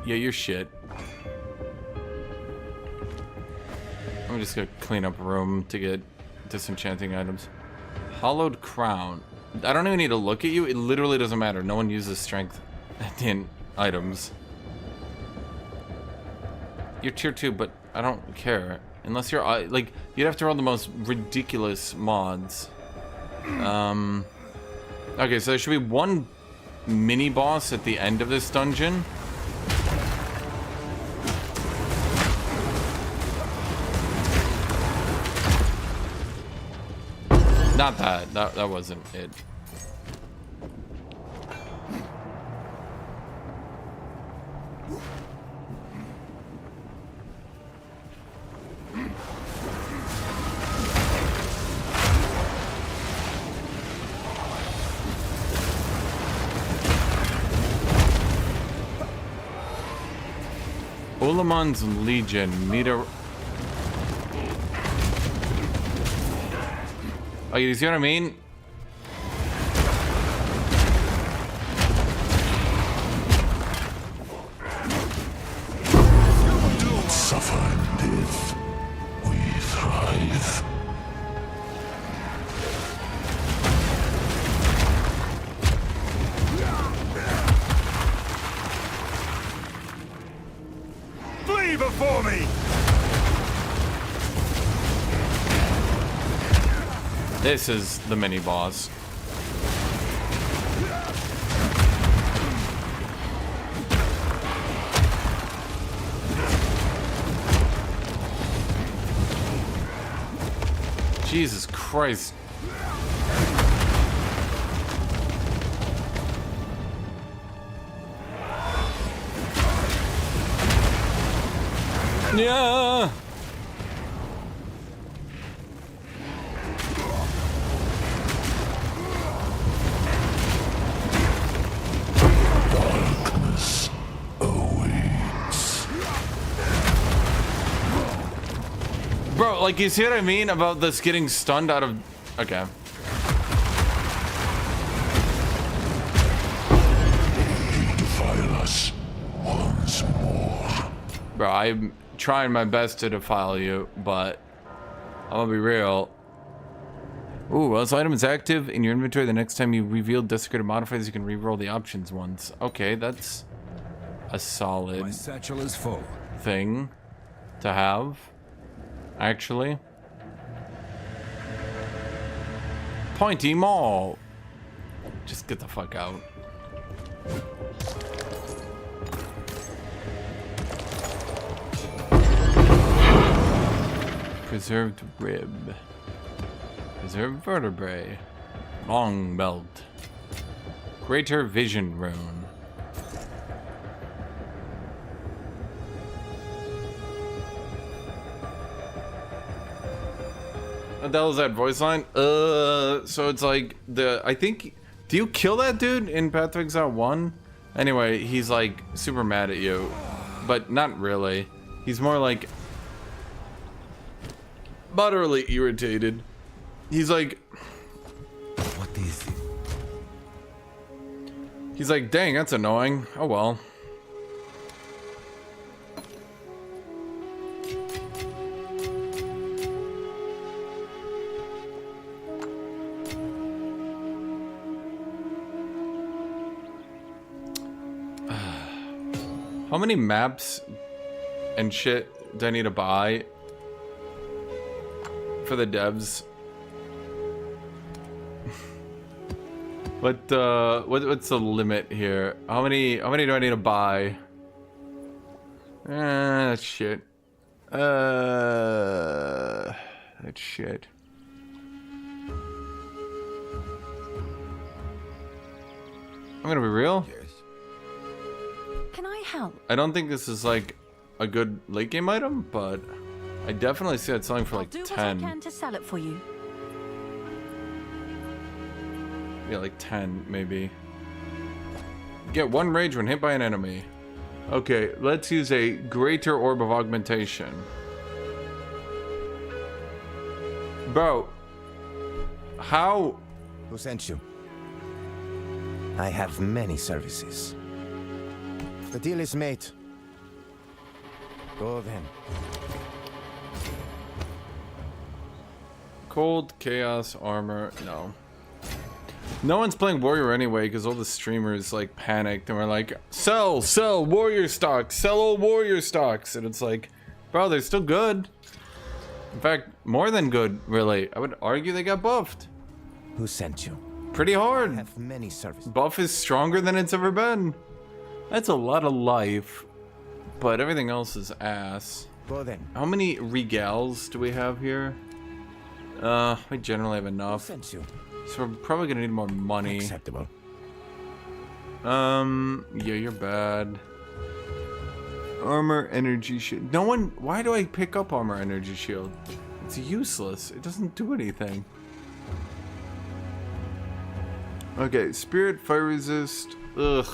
Yeah, you're shit. I'm just gonna clean up a room to get disenchanting items. Hollowed Crown. I don't even need to look at you. It literally doesn't matter. No one uses strength in items. You're tier 2, but I don't care. Unless you're, like, you'd have to roll the most ridiculous mods. Okay, so there should be one mini-boss at the end of this dungeon. Not that. That wasn't it. Olamon's Legion. Need a... Oh, you see what I mean? Don't suffer in death. We thrive. Flee before me! This is the mini boss. Jesus Christ. Yeah. Darkness awaits. Bro, like, you see what I mean about this getting stunned out of... Okay. Defile us once more. Bro, I'm trying my best to defile you, but I'm gonna be real. Ooh, well, this item is active in your inventory. The next time you reveal desecrated modifiers, you can re-roll the options once. Okay, that's a solid My satchel is full. thing to have, actually. Pointy Mall. Just get the fuck out. Preserved rib. Preserved vertebrae. Long belt. Greater vision rune. What the hell is that voice line? So it's like I think, do you kill that dude in Path of Exile 1? Anyway, he's like super mad at you, but not really. He's more like utterly irritated. He's like, What is it? he's like, dang, that's annoying. Oh well. How many maps and shit do I need to buy for the devs. What's the limit here? How many do I need to buy? That's shit. That's shit. I'm gonna be real. Yes. Can I help? I don't think this is like a good late game item, but I definitely see it selling for like I'll do 10. what I can to sell it for you. Yeah, like 10 maybe. Get 1 rage when hit by an enemy. Okay, let's use a greater orb of augmentation. Bro, how? Who sent you? I have many services. The deal is made. Go then. Cold, chaos, armor, no. No one's playing warrior anyway because all the streamers like panicked and were like, sell warrior stocks, sell all warrior stocks. And it's like, bro, they're still good. In fact, more than good, really. I would argue they got buffed. Who sent you? Pretty I hard. have many services. Buff is stronger than it's ever been. That's a lot of life, but everything else is ass. Go then. How many regals do we have here? We generally have Who enough. sent you? So we're probably gonna need more money. Acceptable. Yeah, you're bad. Armor, energy shield. No one. Why do I pick up armor, energy shield? It's useless. It doesn't do anything. Okay, spirit, fire resist. Ugh.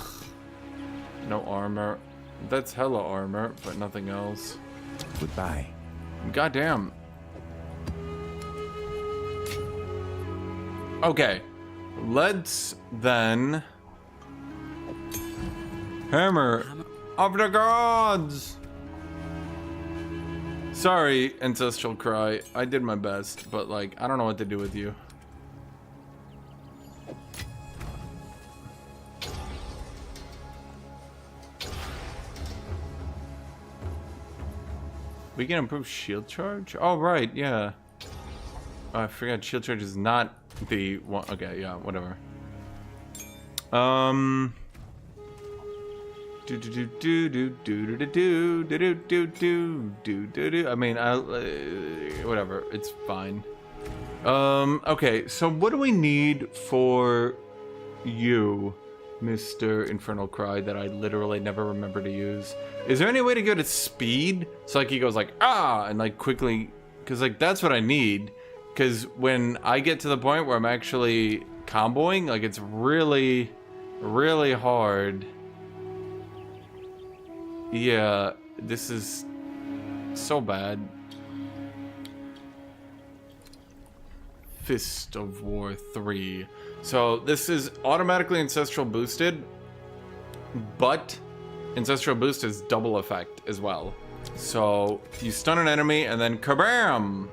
No armor. That's hella armor, but nothing else. Goodbye. Goddamn. Okay, let's then hammer of the gods. Sorry, ancestral cry. I did my best, but like I don't know what to do with you. We can improve shield charge? Oh right, yeah. Oh, I forgot shield charge is not the one. Okay, yeah, whatever. I mean, whatever. It's fine. Okay. So what do we need for you, Mr. Infernal Cry, that I literally never remember to use? Is there any way to go to speed? So like he goes like ah and like quickly, because like that's what I need. Because when I get to the point where I'm actually comboing, like it's really, really hard. Yeah, this is so bad. Fist of War 3. So this is automatically ancestral boosted, but ancestral boost is double effect as well. So you stun an enemy and then kabam!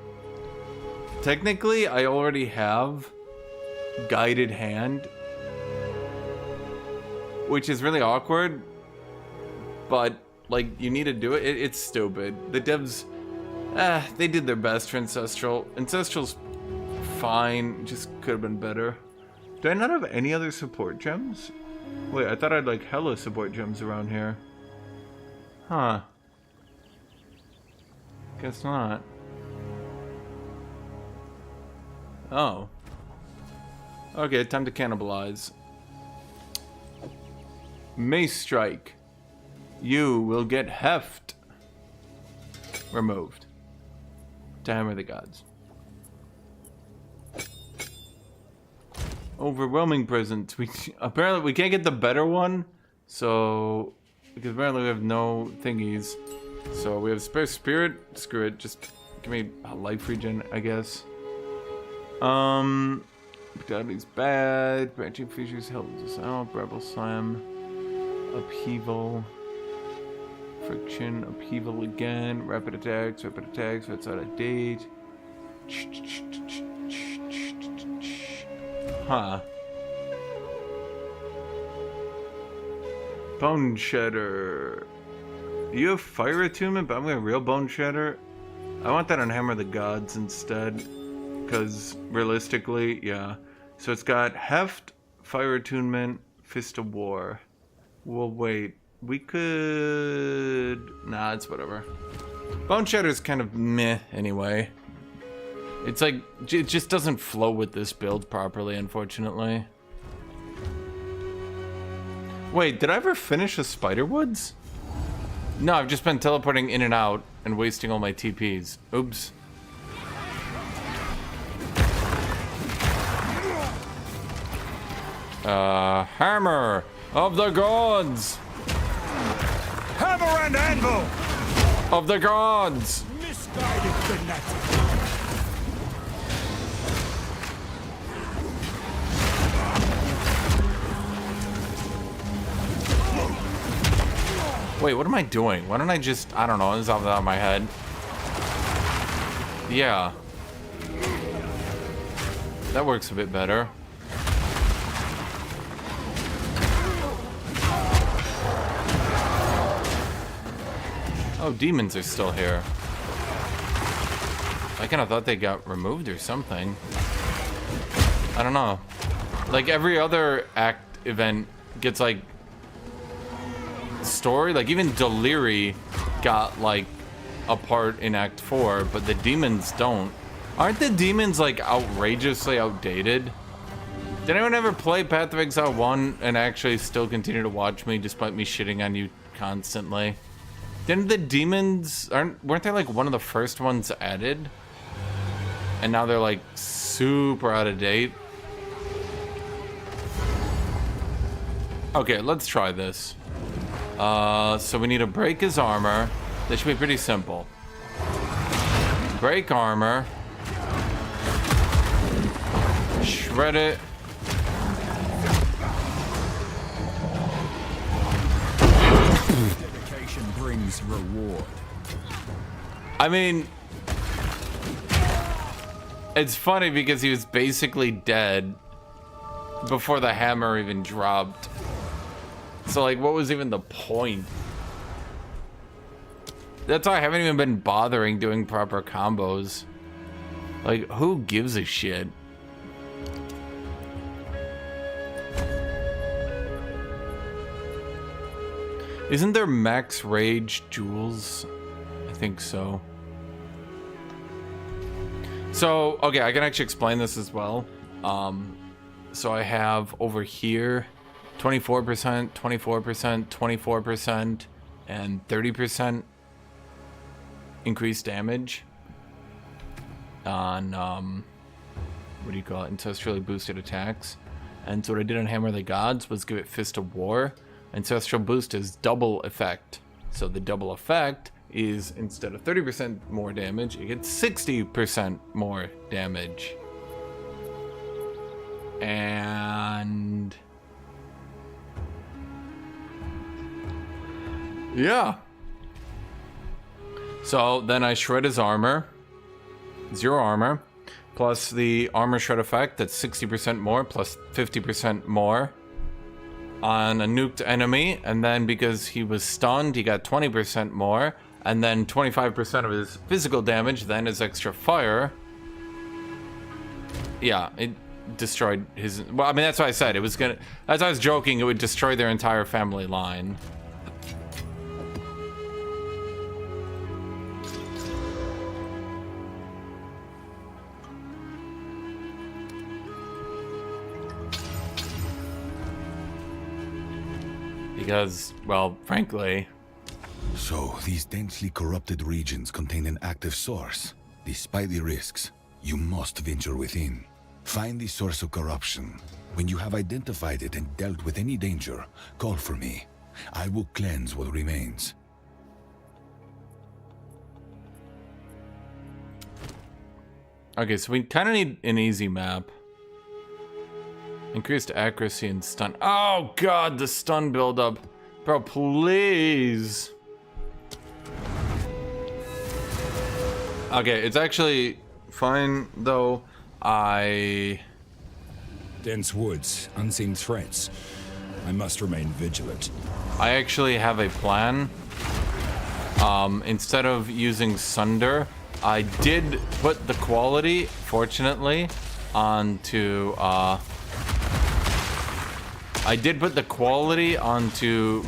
Technically, I already have guided hand, which is really awkward, but like you need to do it. It's stupid. The devs, they did their best for Ancestral. Ancestral's fine, just could have been better. Do I not have any other support gems? Wait, I thought I'd like hella support gems around here. Huh. Guess not. Oh. Okay, time to cannibalize. Mace Strike. You will get heft removed. To hammer the gods. Overwhelming presence. We apparently we can't get the better one, so because apparently we have no thingies. So we have spare spirit. Screw it. Just give me a life regen, I guess. Brutality's bad. Branching features help us out. Rebel slam. Upheaval. Friction. Upheaval again. Rapid attacks. That's out of date. Huh. Bone Shedder. You have Fire Attunement, but I'm going to real Bone Shedder. I want that on Hammer of the Gods instead. Because realistically, yeah. So it's got Heft, Fire Attunement, Fist of War. Well, wait. We could... Nah, it's whatever. Bone Shatter's kind of meh anyway. It's like, it just doesn't flow with this build properly, unfortunately. Wait, did I ever finish the Spiderwoods? No, I've just been teleporting in and out and wasting all my TPs. Oops. Hammer of the Gods! Hammer and anvil! Of the Gods! Misguided fanatic! Wait, what am I doing? Why don't I just... I don't know, it's off the top of my head. Yeah. That works a bit better. Oh, demons are still here. I kind of thought they got removed or something. I don't know. Like, every other act event gets, like, story. Like, even Deliri got, like, a part in Act 4, but the demons don't. Aren't the demons, like, outrageously outdated? Did anyone ever play Path of Exile 1 and actually still continue to watch me despite me shitting on you constantly? Didn't the demons... weren't they, like, one of the first ones added? And now they're, like, super out of date? Okay, let's try this. So we need to break his armor. This should be pretty simple. Break armor. Shred it. Dedication brings reward. I mean... It's funny because he was basically dead before the hammer even dropped. So, like, what was even the point? That's why I haven't even been bothering doing proper combos. Like, who gives a shit? Isn't there max rage jewels? I think so. So, okay, I can actually explain this as well. So I have over here 24%, 24%, 24%, and 30% increased damage on, what do you call it, ancestrally boosted attacks. And so what I did on Hammer of the Gods was give it Fist of War. Ancestral boost is double effect. So the double effect is, instead of 30% more damage, it gets 60% more damage. And... yeah. So then I shred his armor. 0 armor. Plus the armor shred effect, that's 60% more, plus 50% more on a nuked enemy. And then because he was stunned, he got 20% more. And then 25% of his physical damage, then his extra fire. Yeah, it destroyed his... well, I mean, that's what I said. It was gonna... as I was joking, it would destroy their entire family line. Because, well, frankly... So, these densely corrupted regions contain an active source. Despite the risks, you must venture within. Find the source of corruption. When you have identified it and dealt with any danger, call for me. I will cleanse what remains. Okay, so we kind of need an easy map. Increased accuracy and stun. Oh god, the stun buildup. Bro, please. Okay, it's actually fine, though. Dense woods, unseen threats. I must remain vigilant. I actually have a plan. Instead of using Sunder, I did put the quality, fortunately, onto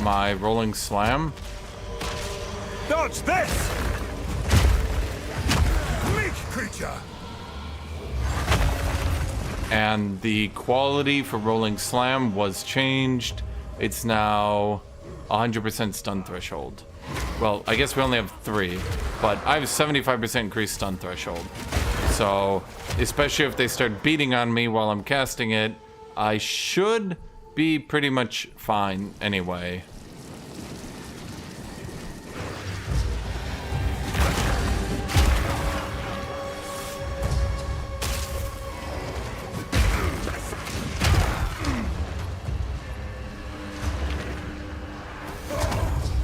my rolling slam. Dodge this! Meat creature! And the quality for rolling slam was changed. It's now 100% stun threshold. Well, I guess we only have 3, but I have 75% increased stun threshold. So, especially if they start beating on me while I'm casting it, I should be pretty much fine anyway.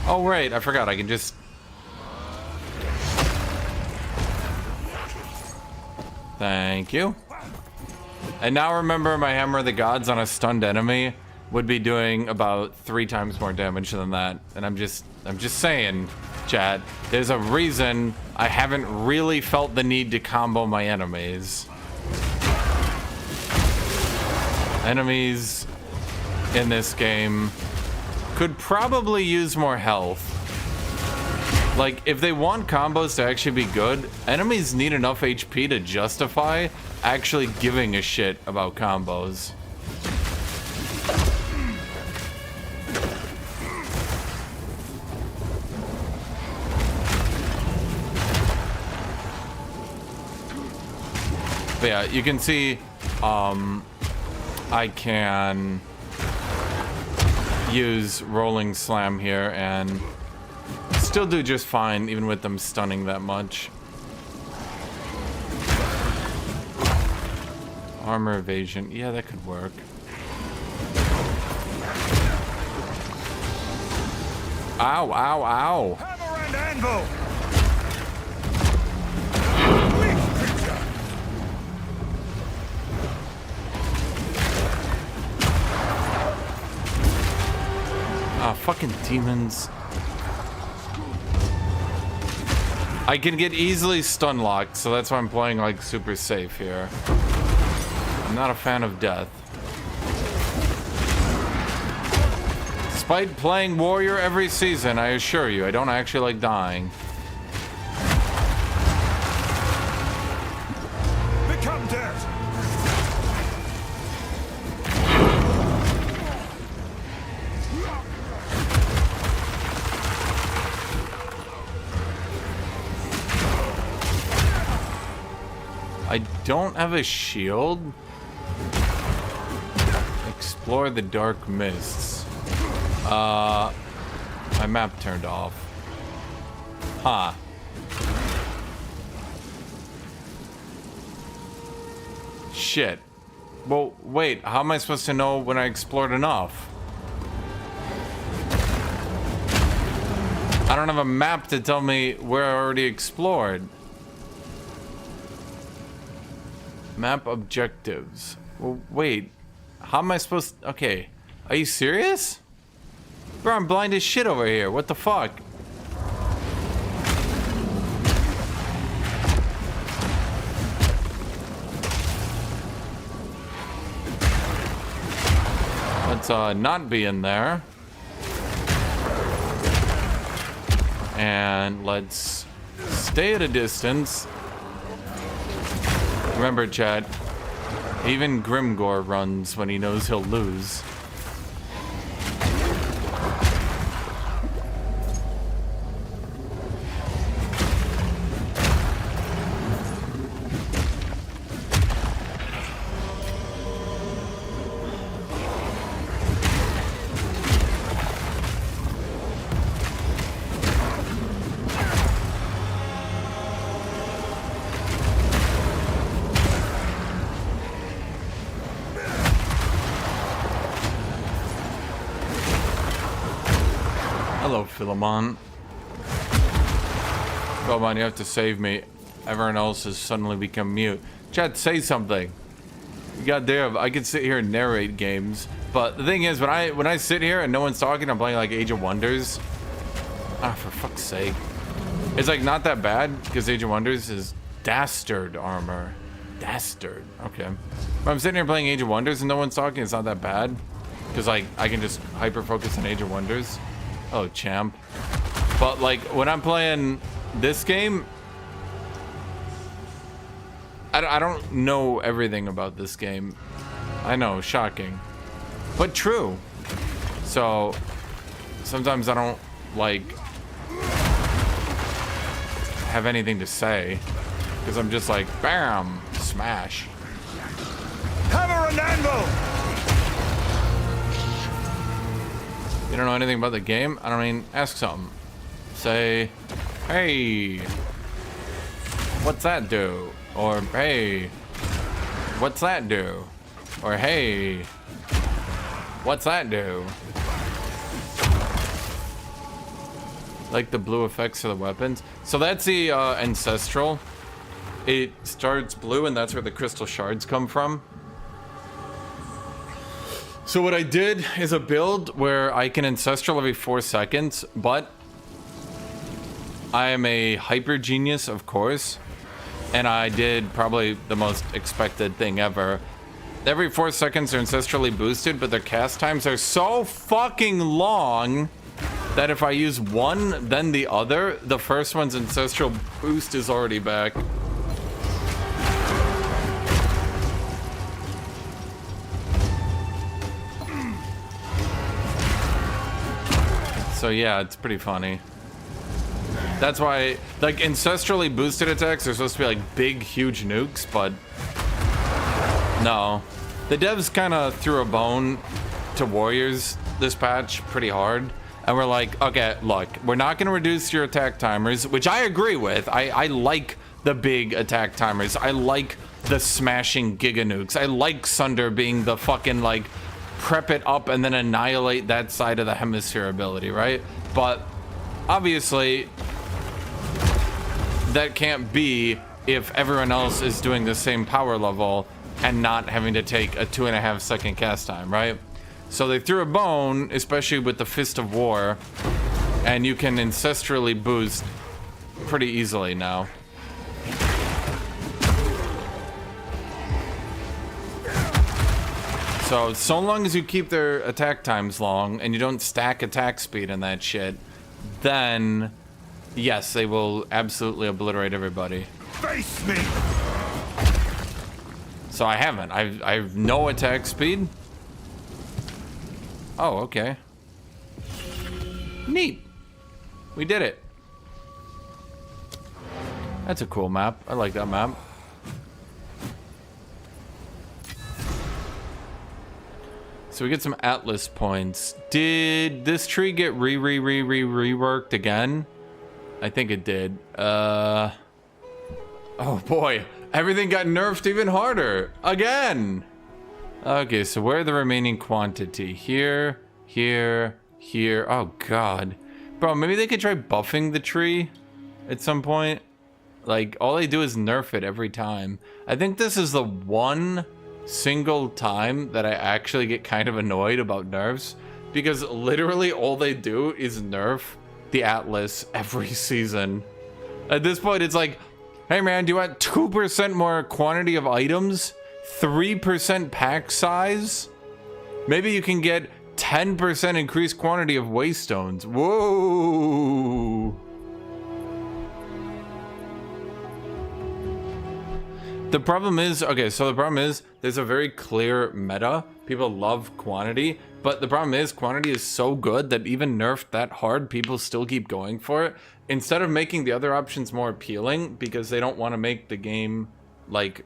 Oh, right, I forgot. I can just... Thank you. And now remember, my Hammer of the Gods on a stunned enemy would be doing about 3 times more damage than that. And I'm just saying, chat, there's a reason I haven't really felt the need to combo my enemies. Enemies in this game could probably use more health. Like, if they want combos to actually be good, enemies need enough HP to justify actually giving a shit about combos. But yeah, you can see, I can use rolling slam here and still do just fine even with them stunning that much. Armor evasion, yeah, that could work. Ow, ow, ow. Hammer and anvil! Ah, fucking demons. I can get easily stun locked, so that's why I'm playing like super safe here. I'm not a fan of death. Despite playing warrior every season, I assure you, I don't actually like dying. Become dirt! I don't have a shield. Explore the dark mists. My map turned off. Huh. Shit. Well, wait, how am I supposed to know when I explored enough? I don't have a map to tell me where I already explored. Map objectives. Well, wait. How am I supposed to... Okay. Are you serious? Bro, I'm blind as shit over here. What the fuck? Let's not be in there. And let's stay at a distance. Remember, chat, even Grimgor runs when he knows he'll lose. Philemon. Philemon, you have to save me. Everyone else has suddenly become mute. Chat, say something. Goddamn, I could sit here and narrate games, but the thing is, when I sit here and no one's talking, I'm playing like Age of Wonders. Ah, for fuck's sake. It's like not that bad because Age of Wonders is dastard armor. Dastard. Okay. But I'm sitting here playing Age of Wonders and no one's talking. It's not that bad because like I can just hyper focus on Age of Wonders. Oh, champ. But like when I'm playing this game, I don't know everything about this game. I know, shocking, but true. So sometimes I don't like have anything to say because I'm just like, bam, smash. Hammer and anvil! You don't know anything about the game? I don't mean, ask something. Say, hey, what's that do? Or, hey, what's that do? Or, hey, what's that do? Like the blue effects of the weapons. So that's the ancestral. It starts blue and that's where the crystal shards come from. So what I did is a build where I can ancestral every 4 seconds, but I am a hyper genius, of course. And I did probably the most expected thing ever. Every 4 seconds they're ancestrally boosted, but their cast times are so fucking long that if I use one, then the other, the first one's ancestral boost is already back. So yeah, it's pretty funny. That's why, like, ancestrally boosted attacks are supposed to be like big, huge nukes, but no. The devs kind of threw a bone to warriors this patch pretty hard. And we're like, okay, look, we're not going to reduce your attack timers, which I agree with. I like the big attack timers. I like the smashing giga nukes. I like Sunder being the fucking, like, prep it up and then annihilate that side of the hemisphere ability, right? But obviously that can't be if everyone else is doing the same power level and not having to take a 2.5 second cast time, right? So they threw a bone, especially with the Fist of War, and you can ancestrally boost pretty easily now. So long as you keep their attack times long and you don't stack attack speed and that shit, then yes, they will absolutely obliterate everybody. Face me! So I haven't. I have no attack speed. Oh, okay. Neat. We did it. That's a cool map. I like that map. So we get some Atlas points. Did this tree get reworked again? I think it did. Oh boy. Everything got nerfed even harder. Again. Okay, so where are the remaining quantity? Here, here, here. Oh god. Bro, maybe they could try buffing the tree at some point. Like, all they do is nerf it every time. I think this is the one single time that I actually get kind of annoyed about nerfs, because literally all they do is nerf the Atlas every season. At this point, it's like, hey man, do you want 2% more quantity of items? 3% pack size? Maybe you can get 10% increased quantity of waystones. Whoa! The problem is, okay, so the problem is there's a very clear meta. People love quantity, but the problem is quantity is so good that even nerfed that hard, people still keep going for it. Instead of making the other options more appealing, because they don't want to make the game, like,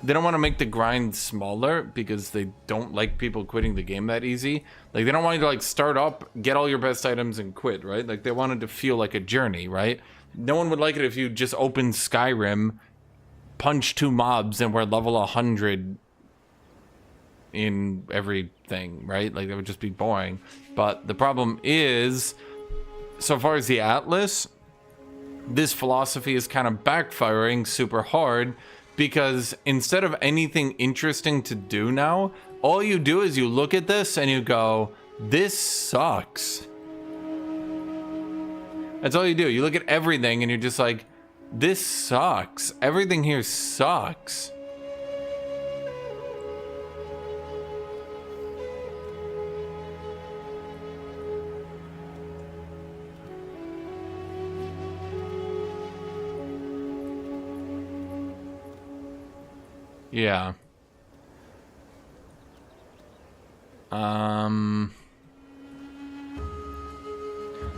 they don't want to make the grind smaller because they don't like people quitting the game that easy. Like, they don't want you to, like, start up, get all your best items and quit, right? Like, they want it to feel like a journey, right? No one would like it if you just opened Skyrim, punch 2 mobs and we're level 100 in everything, right? Like, that would just be boring. But the problem is, so far as the Atlas, this philosophy is kind of backfiring super hard, because instead of anything interesting to do now, all you do is you look at this and you go, this sucks. That's all you do. You look at everything and you're just like, this sucks. Everything here sucks. Yeah.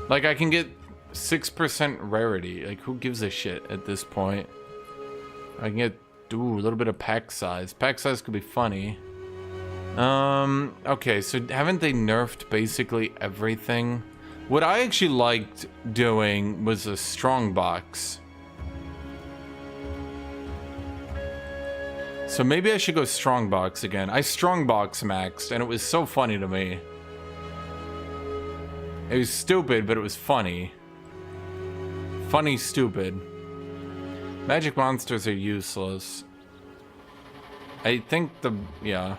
Like I can get 6% rarity. Like who gives a shit at this point? I can get a little bit of pack size. Pack size could be funny. Okay, so haven't they nerfed basically everything? What I actually liked doing was a strong box. So maybe I should go strongbox again. I strongbox maxed, and it was so funny to me. It was stupid, but it was funny. Funny, stupid. Magic monsters are useless. I think yeah.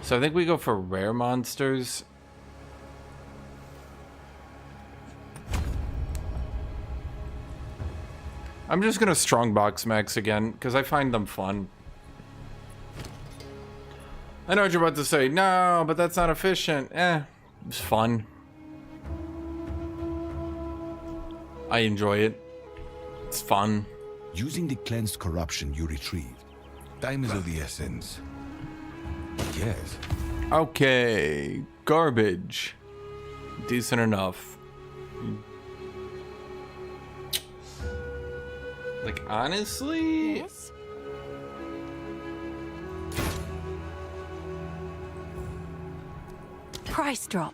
So I think we go for rare monsters. I'm just gonna strongbox max again, because I find them fun. I know what you're about to say. No, but that's not efficient. It's fun. I enjoy it. It's fun. Using the cleansed corruption you retrieved. Time is of the essence. Yes. Okay. Garbage. Decent enough. Like, honestly? Yes? Price drop.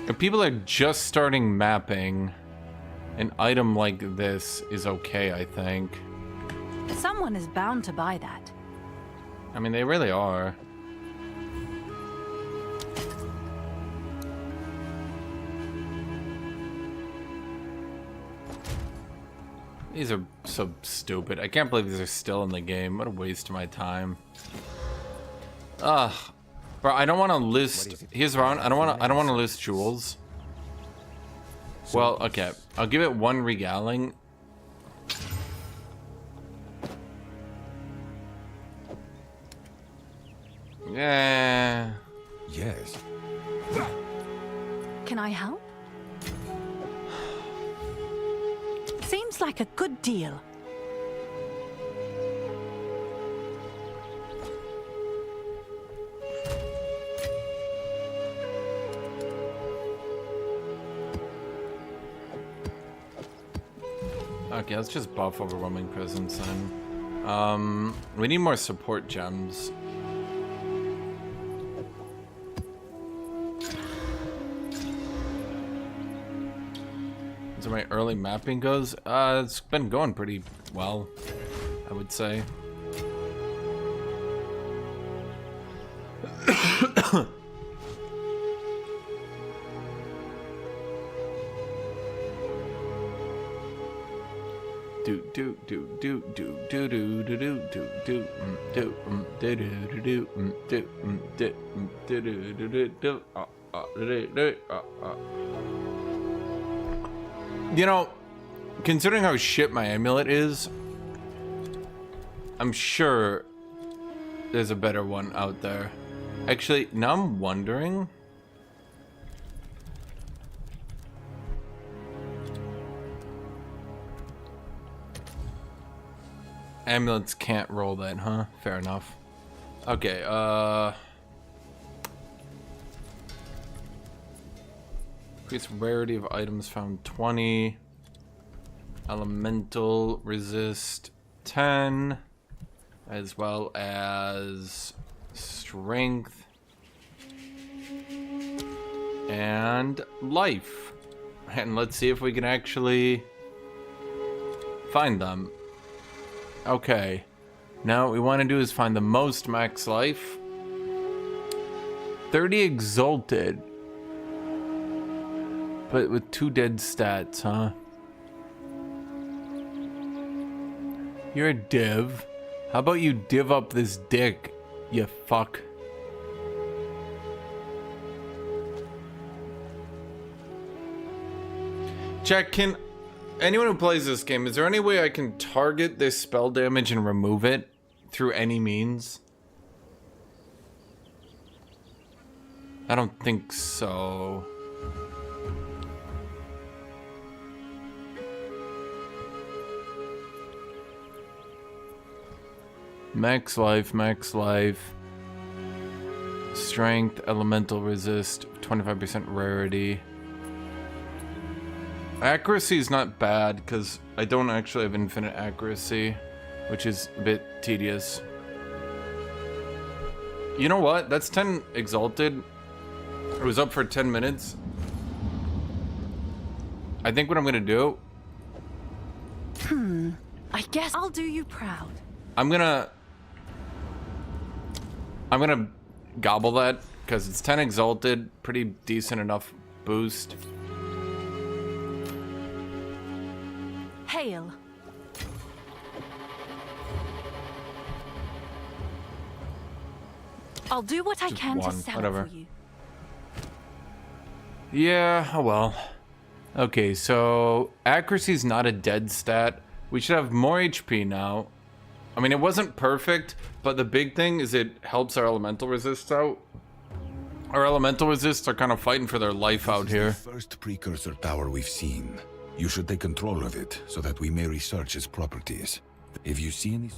If people are just starting mapping, an item like this is okay, I think. Someone is bound to buy that. I mean, they really are. These are so stupid. I can't believe these are still in the game. What a waste of my time. Ugh. Bro, I don't want to list. Here's around. I don't want to list jewels. Well, okay. I'll give it one regaling. Yeah. Yes. Can I help? Seems like a good deal. Okay, let's just buff overwhelming presence then. We need more support gems. So my early mapping goes, it's been going pretty well, I would say. You know, considering how shit my amulet is, I'm sure there's a better one out there. Actually, now I'm wondering. Amulets can't roll that, huh? Fair enough. Okay, increase rarity of items found 20. Elemental resist 10. As well as strength. And life. And let's see if we can actually find them. Okay. Now what we want to do is find the most max life. 30 exalted. But with 2 dead stats, huh? You're a div. How about you div up this dick, you fuck? Jack, can anyone who plays this game, is there any way I can target this spell damage and remove it through any means? I don't think so. Max life, strength, elemental resist, 25% rarity. Accuracy is not bad because I don't actually have infinite accuracy, which is a bit tedious. You know what? That's 10 exalted. It was up for 10 minutes. I think what I'm gonna do, I guess I'll do you proud. I'm gonna gobble that because it's 10 exalted, pretty decent enough boost. Hail. I'll do what I can to one, sell whatever. for you. Yeah, oh well. Okay, so accuracy is not a dead stat. We should have more HP now. I mean, it wasn't perfect, but the big thing is it helps our elemental resists out. Our elemental resists are kind of fighting for their life out here. This is the first precursor tower we've seen. You should take control of it so that we may research its properties. If you see any...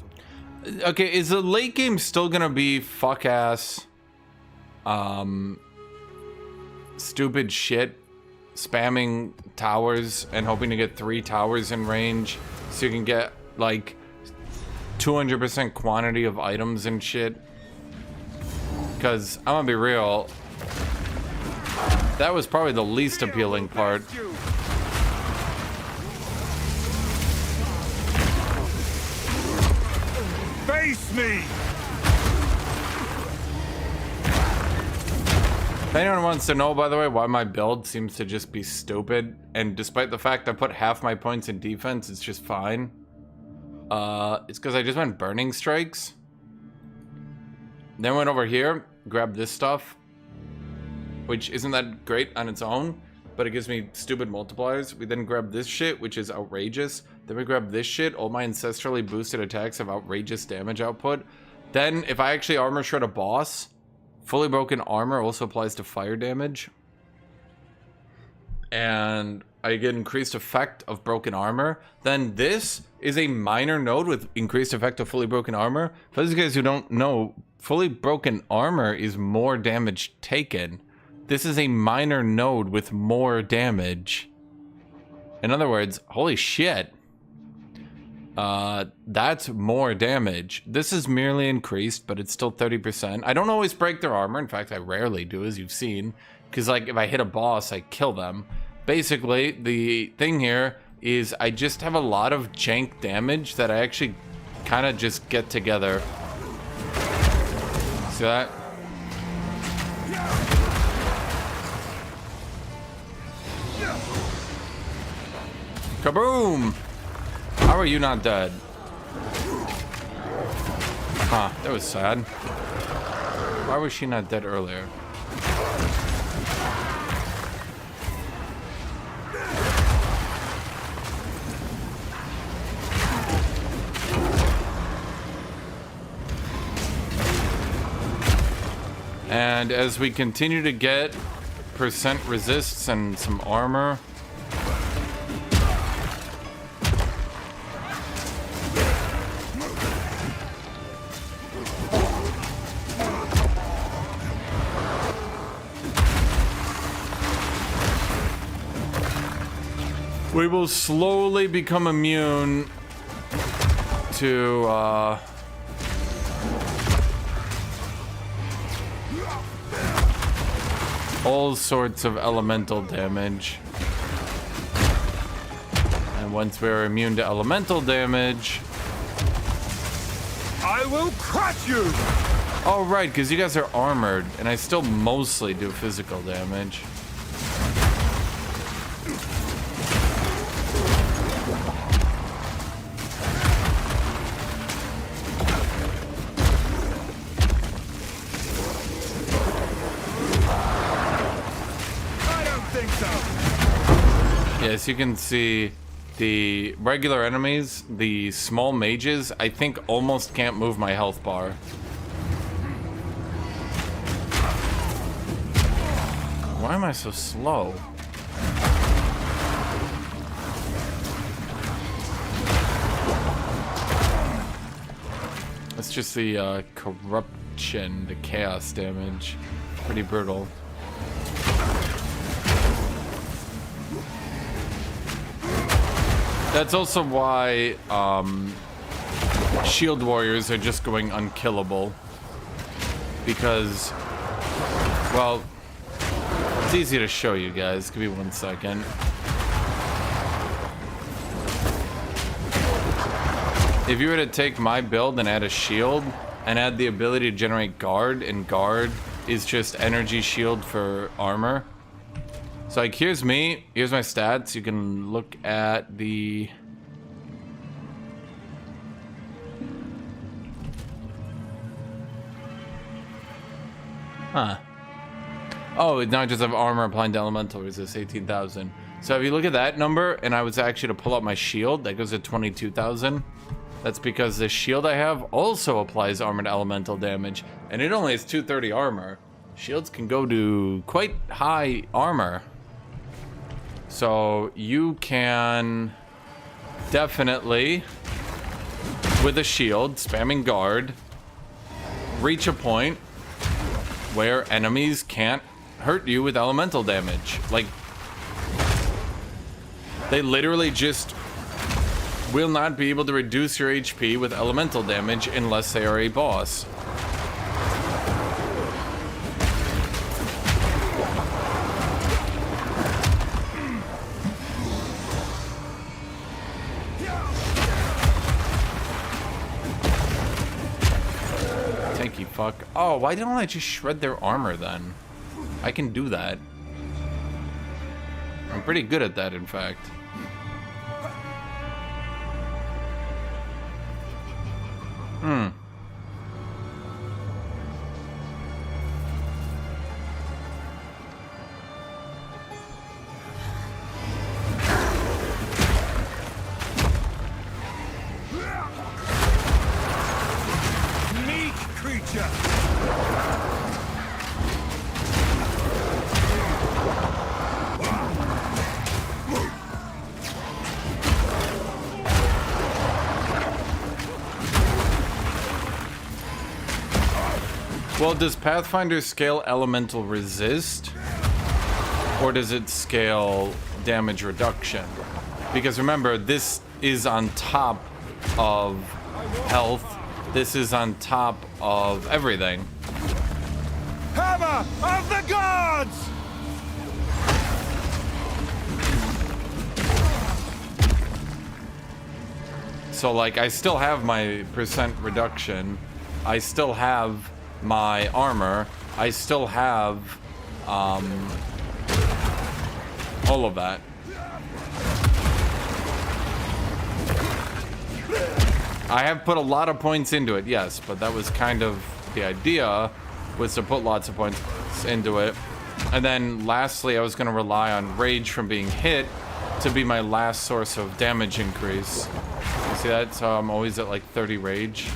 Okay, is the late game still gonna be fuck ass, stupid shit, spamming towers and hoping to get 3 towers in range so you can get like 200% quantity of items and shit? Because I'm gonna be real, that was probably the least appealing part. Face me! If anyone wants to know, by the way, why my build seems to just be stupid, and despite the fact I put half my points in defense, it's just fine. It's because I just went Burning Strikes. Then went over here, grabbed this stuff, which isn't that great on its own, but it gives me stupid multipliers. We then grab this shit, which is outrageous. Then we grab this shit. All my ancestrally boosted attacks have outrageous damage output. Then, if I actually armor shred a boss, fully broken armor also applies to fire damage. And I get increased effect of broken armor. Then this is a minor node with increased effect of fully broken armor. For those guys who don't know, fully broken armor is more damage taken. This is a minor node with more damage. In other words, holy shit. That's more damage. This is merely increased, but it's still 30%. I don't always break their armor. In fact, I rarely do, as you've seen. Because, like, if I hit a boss, I kill them. Basically, the thing here is I just have a lot of jank damage that I actually kind of just get together. See that? Kaboom! How are you not dead? Huh, that was sad. Why was she not dead earlier? And as we continue to get percent resists and some armor, we will slowly become immune to all sorts of elemental damage. And once we're immune to elemental damage, I will crush you! oh right, because you guys are armored, and I still mostly do physical damage. Yes, you can see the regular enemies, the small mages, I think almost can't move my health bar. Why am I so slow? That's just the corruption, the chaos damage. Pretty brutal. That's also why shield warriors are just going unkillable. Because, well, it's easy to show you guys. Give me 1 second. If you were to take my build and add a shield and add the ability to generate guard, and guard is just energy shield for armor. So like here's me, here's my stats. You can look at the oh, now I just have armor applying to elemental resist 18,000. So if you look at that number and I was actually to pull up my shield, that goes to 22,000. That's because the shield I have also applies armor to elemental damage, and it only has 230 armor. Shields can go to quite high armor. So you can definitely, with a shield, spamming guard, reach a point where enemies can't hurt you with elemental damage. Like, they literally just will not be able to reduce your HP with elemental damage unless they are a boss. Tanky fuck. Oh, why don't I just shred their armor then? I can do that. I'm pretty good at that, in fact. Meek creature! Well, does Pathfinder scale elemental resist? Or does it scale damage reduction? Because remember, this is on top of health. This is on top of everything. Hammer of the gods! So, like, I still have my percent reduction. I still have my armor. I still have, all of that. I have put a lot of points into it, yes, but that was kind of the idea, was to put lots of points into it. And then lastly, I was going to rely on rage from being hit to be my last source of damage increase. You see that? So I'm always at like 30 rage.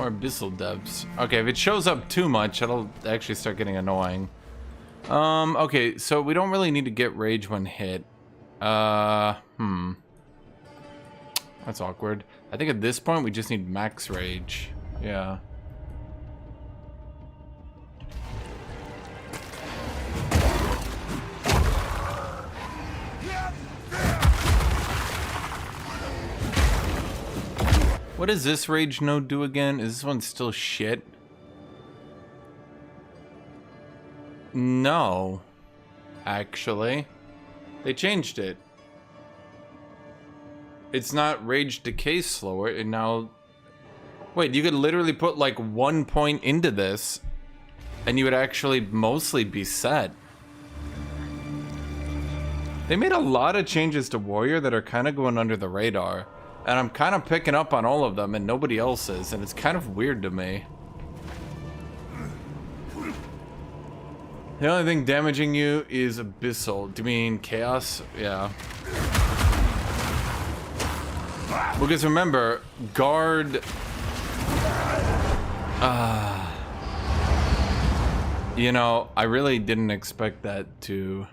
Abyssal depths. Okay, if it shows up too much, it'll actually start getting annoying. Okay, so we don't really need to get rage when hit. That's awkward. I think at this point we just need max rage. Yeah. What does this rage node do again? Is this one still shit? No. Actually. They changed it. it's not rage decay slower, and now... Wait, you could literally put like 1 point into this, and you would actually mostly be set. They made a lot of changes to Warrior that are kind of going under the radar, and I'm kind of picking up on all of them, and nobody else is, and it's kind of weird to me. The only thing damaging you is Abyssal. Do you mean Chaos? Yeah. Because remember, Guard... you know, I really didn't expect that to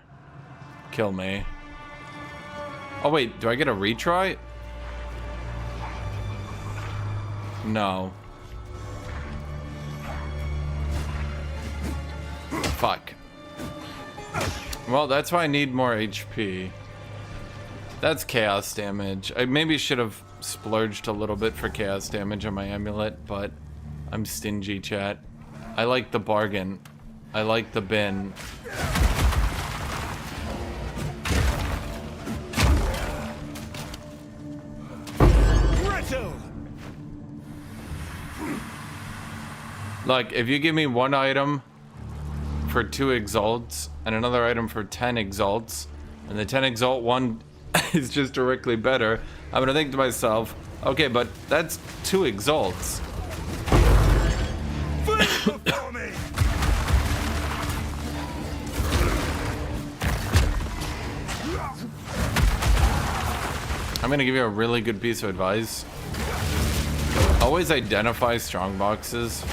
kill me. Oh wait, do I get a retry? No. Fuck. Well, that's why I need more HP. That's chaos damage. I maybe should have splurged a little bit for chaos damage on my amulet, but I'm stingy, chat. I like the bargain. I like the bin. Look, if you give me one item for 2 exalts and another item for 10 exalts, and the 10 exalt one is just directly better, I'm gonna think to myself, okay, but that's 2 exalts. I'm gonna give you a really good piece of advice. Always identify strong boxes.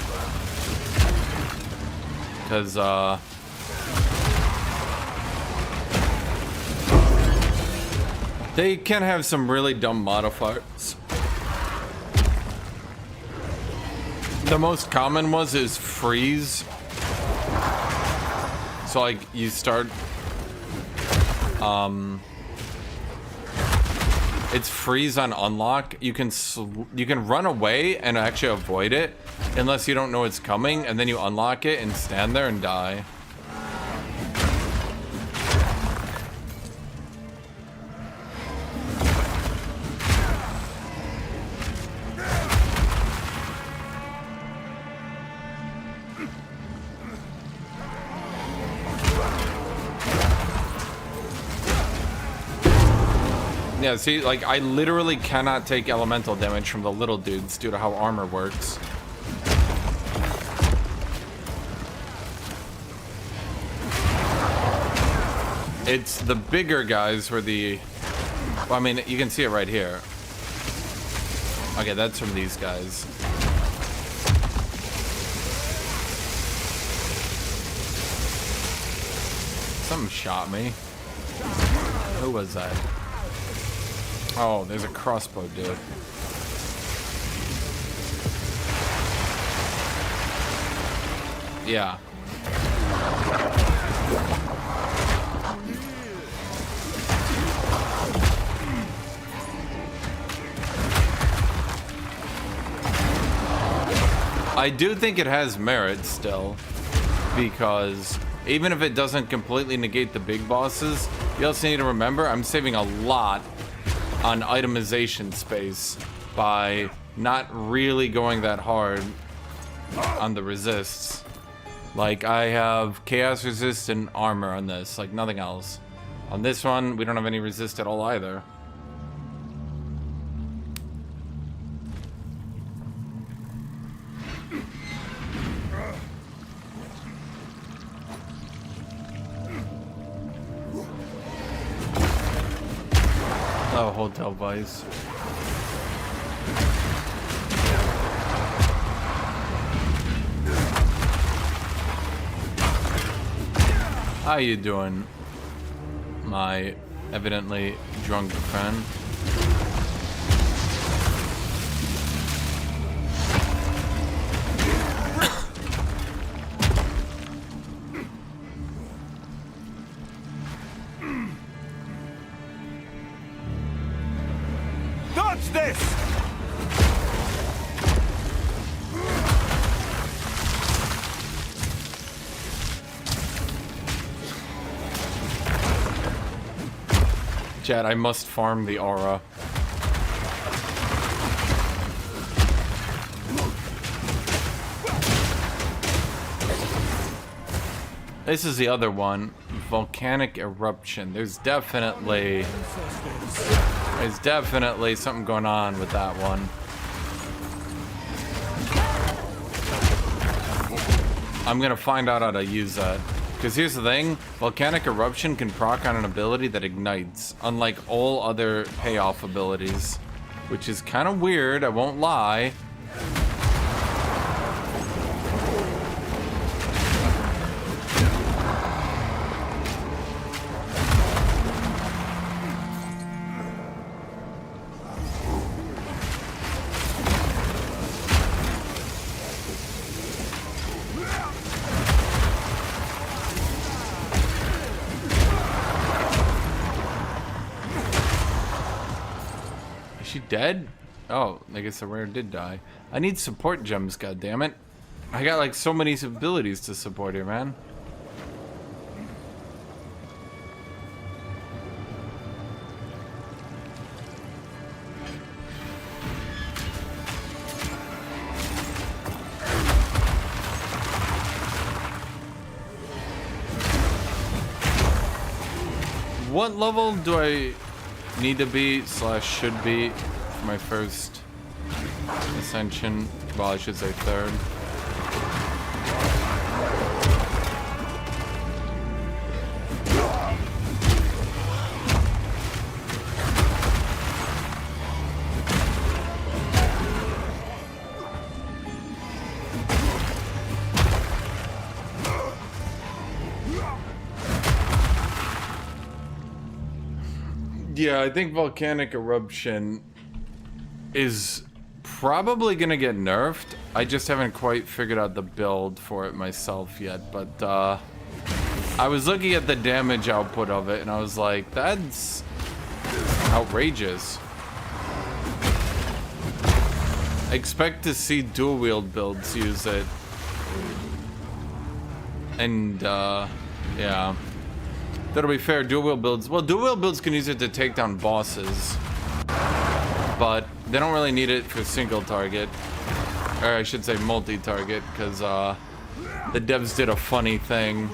Because, they can have some really dumb modifiers. The most common is freeze. So like you start, it's freeze on unlock. You can run away and actually avoid it unless you don't know it's coming, and then you unlock it and stand there and die. Yeah, see, like, I literally cannot take elemental damage from the little dudes due to how armor works. It's the bigger guys where the... Well, I mean, you can see it right here. Okay, that's from these guys. Something shot me. Who was that? Oh, there's a crossbow dude. Yeah. I do think it has merit still, because even if it doesn't completely negate the big bosses, you also need to remember I'm saving a lot on itemization space by not really going that hard on the resists. Like, I have chaos resist and armor on this, like nothing else. On this one, we don't have any resist at all either. Oh, Hotel Vice. How you doing, my evidently drunk friend? Dodge this! Chad, I must farm the aura. This is the other one. Volcanic eruption. There's definitely something going on with that one. I'm gonna find out how to use that. Because here's the thing, volcanic eruption can proc on an ability that ignites, unlike all other payoff abilities. Which is kind of weird, I won't lie. Dead? Oh, I guess the rare did die. I need support gems, goddammit. I got like so many abilities to support here, man. What level do I need to be / should be for my first ascension? Well, I should say third. Yeah, I think volcanic eruption is probably gonna get nerfed. I just haven't quite figured out the build for it myself yet, but I was looking at the damage output of it and I was like, that's outrageous. I expect to see dual wield builds use it. And yeah. That'll be fair, dual wield builds. Well, dual wield builds can use it to take down bosses, but they don't really need it for single target, or I should say multi-target, because the devs did a funny thing.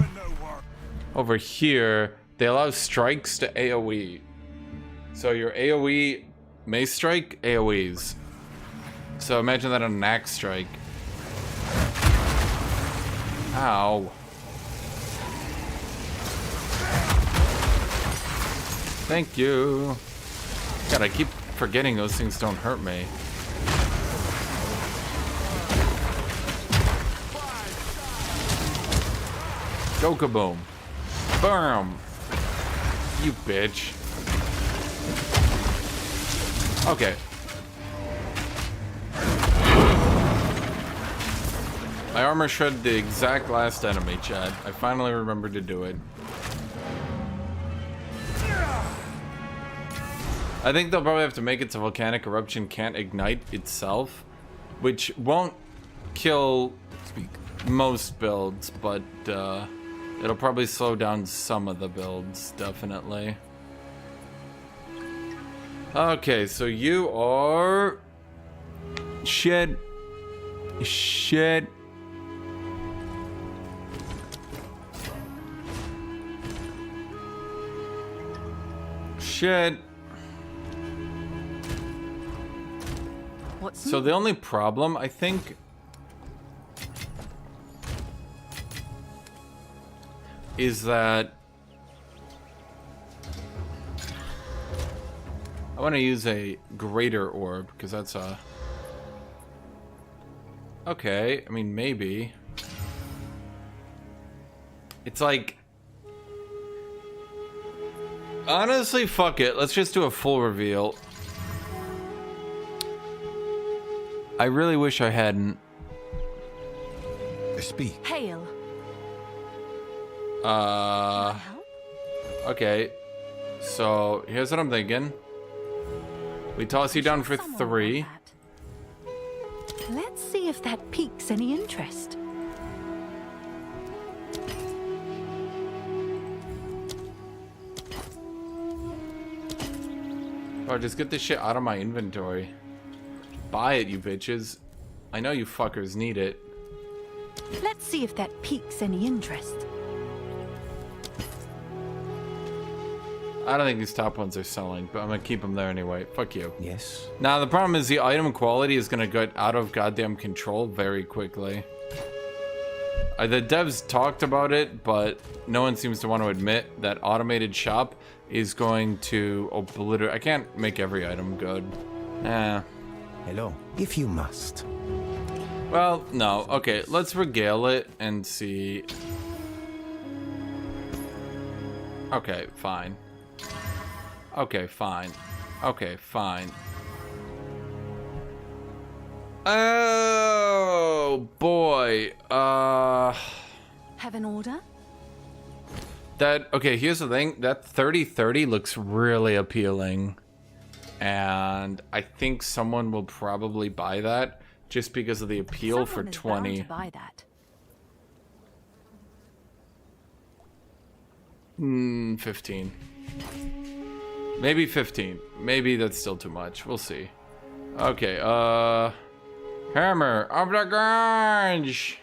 Over here, they allow strikes to AoE. So your AoE mace strike, AoEs. So imagine that on an axe strike. Ow. Thank you. God, I keep forgetting those things don't hurt me. Go kaboom. Boom. You bitch. Okay. My armor shredded the exact last enemy, Chad. I finally remembered to do it. I think they'll probably have to make it so volcanic eruption can't ignite itself, which won't kill most builds, but it'll probably slow down some of the builds, definitely. Okay, so you are... Shit. Shit. Shit. So the only problem, I think, is that I want to use a greater orb, because that's a... Okay, I mean, maybe. It's like... Honestly, fuck it. Let's just do a full reveal. I really wish I hadn't. Speak. Hail. Okay. So, here's what I'm thinking. We toss you down for 3. Let's see if that piques any interest. Oh, just get this shit out of my inventory. Buy it, you bitches. I know you fuckers need it. Let's see if that piques any interest. I don't think these top ones are selling, but I'm gonna keep them there anyway. Fuck you. Yes? Now, the problem is the item quality is gonna get out of goddamn control very quickly. The devs talked about it, but no one seems to want to admit that automated shop is going to obliterate. I can't make every item good. Hello, if you must. Well, no. Okay, let's regale it and see. Okay, fine. Okay, fine. Okay, fine. Oh, boy. Have an order? Okay, here's the thing. That 30/30 looks really appealing. And I think someone will probably buy that just because of the appeal for Someone is bound 20. to buy that. 15. Maybe 15. Maybe that's still too much. We'll see. Okay, Hammer of the Grunge!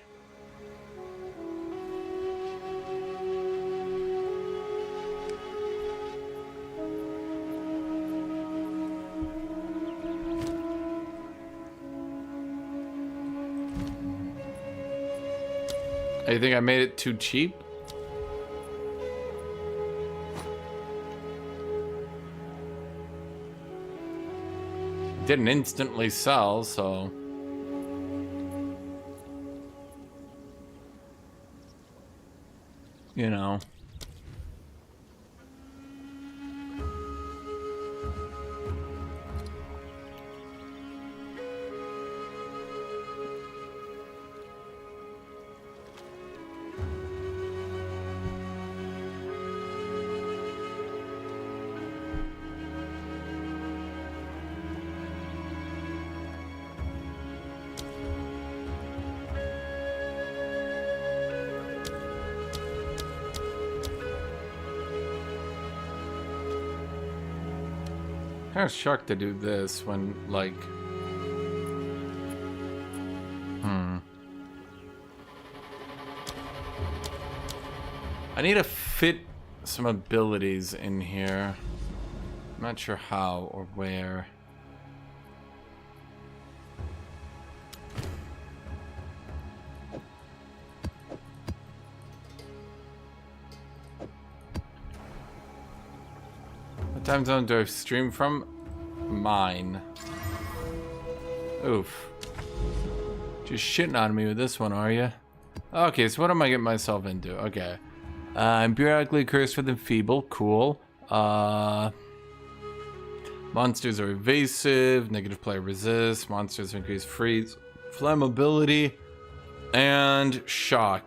You think I made it too cheap? Didn't instantly sell, so... You know. Kind of shocked to do this when, like... I need to fit some abilities in here. I'm not sure how or where. What time zone do I stream from? Mine. Oof. Just shitting on me with this one, are you? Okay, so what am I getting myself into? Okay. I'm periodically cursed with enfeeble. Cool. Monsters are evasive. Negative player resist. Monsters increase freeze. Flammability. And shock.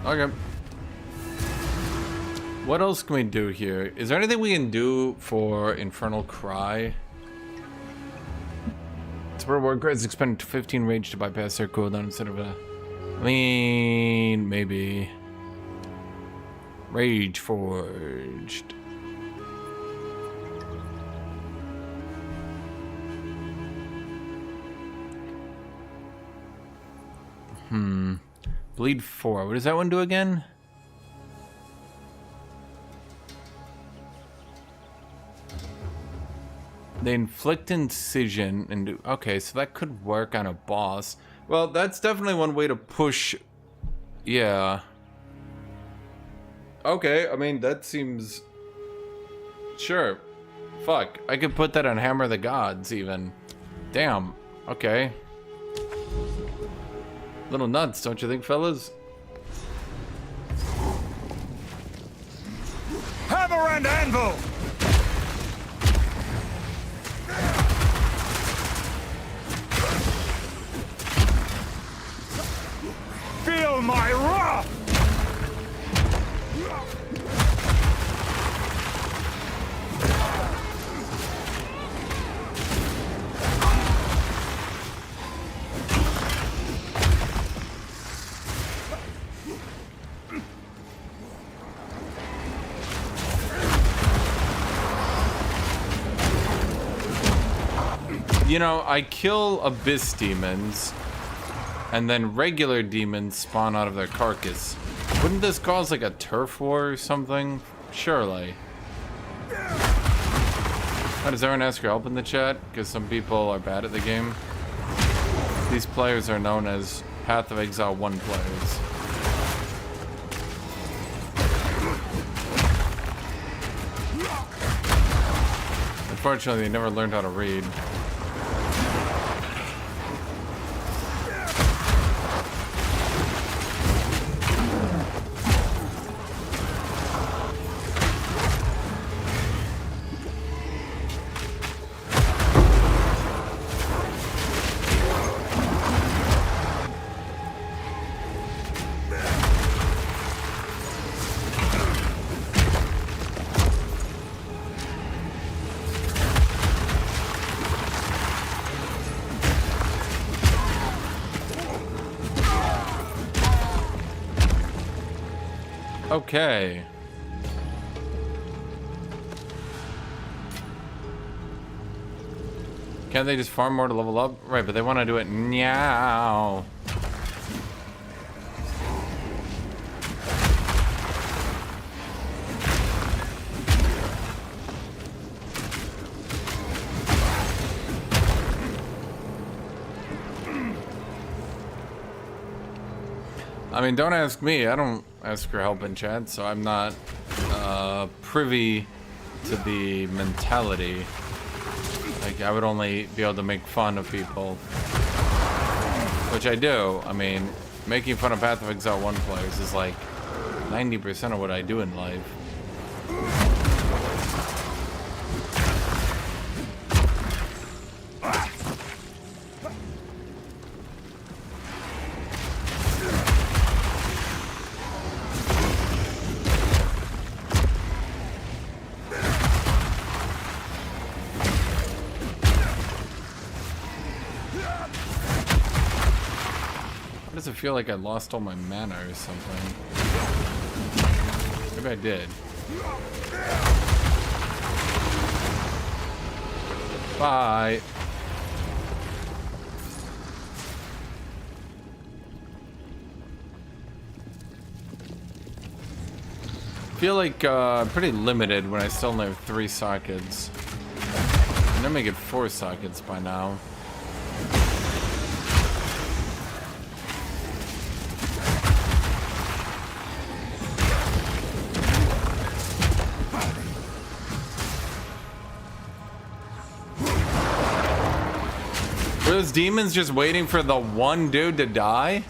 Okay. What else can we do here? Is there anything we can do for Infernal Cry? Super War Cards expend 15 rage to bypass their cooldown instead of a... I mean, maybe... Rage Forged. Bleed 4. What does that one do again? They inflict incision and do... Okay, so that could work on a boss. Well, that's definitely one way to push... Yeah. Okay, I mean, that seems... Sure. Fuck. I could put that on Hammer of the Gods, even. Damn. Okay. Little nuts, don't you think, fellas? Hammer and anvil! Feel my wrath! You know, I kill Abyss Demons, and then regular demons spawn out of their carcass. Wouldn't this cause like a turf war or something? Surely. How does everyone ask for help in the chat? Because some people are bad at the game. These players are known as Path of Exile 1 players. Unfortunately, they never learned how to read. Okay. Can't they just farm more to level up? Right, but they want to do it now. I mean, don't ask me. I don't ask for help in chat, so I'm not privy to the mentality. Like, I would only be able to make fun of people. Which I do. I mean, making fun of Path of Exile 1 players is like 90% of what I do in life. I feel like I lost all my mana or something. Maybe I did. Bye. I feel like pretty limited when I still only have 3 sockets. I'm gonna make it 4 sockets by now. Were those demons just waiting for the one dude to die?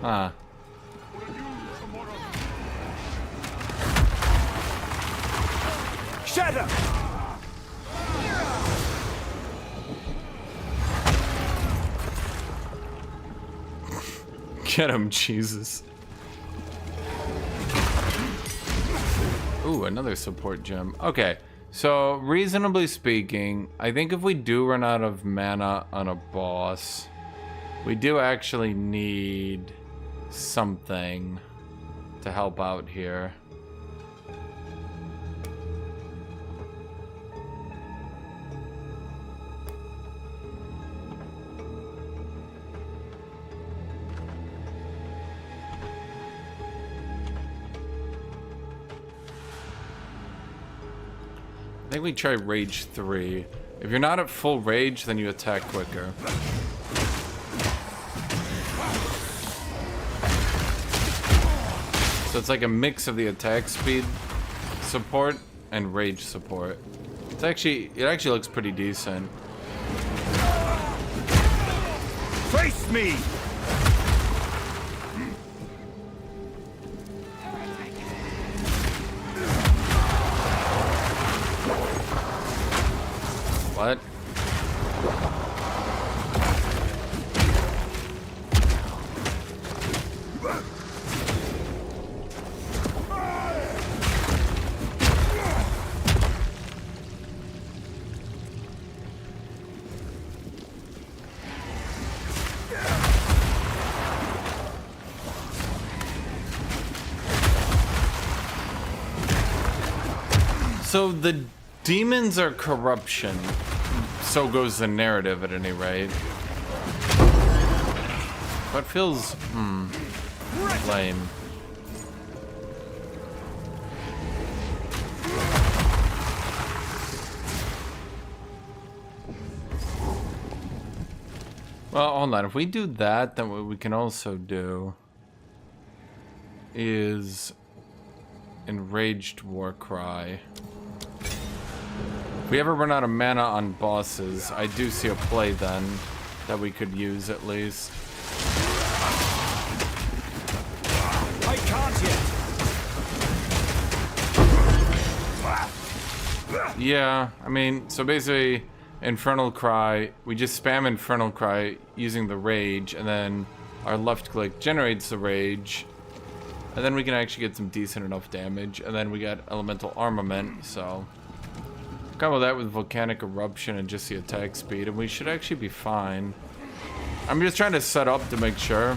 Huh. Shadow! Get him, Jesus. Ooh, another support gem. Okay. So, reasonably speaking, I think if we do run out of mana on a boss, we do actually need something to help out here. I think we try Rage 3. If you're not at full Rage, then you attack quicker. So it's like a mix of the attack speed support and Rage support. It actually looks pretty decent. Face me! What? So the demons are corruption. so goes the narrative at any rate. But feels lame. Well, hold on. If we do that, then what we can also do is Enraged Warcry. If we ever run out of mana on bosses, I do see a play then that we could use at least. I can't yet. Yeah, I mean, so basically, Infernal Cry, we just spam Infernal Cry using the Rage, and then our left click generates the Rage, and then we can actually get some decent enough damage, and then we got Elemental Armament, so couple that with Volcanic Eruption and just the attack speed, and we should actually be fine. I'm just trying to set up to make sure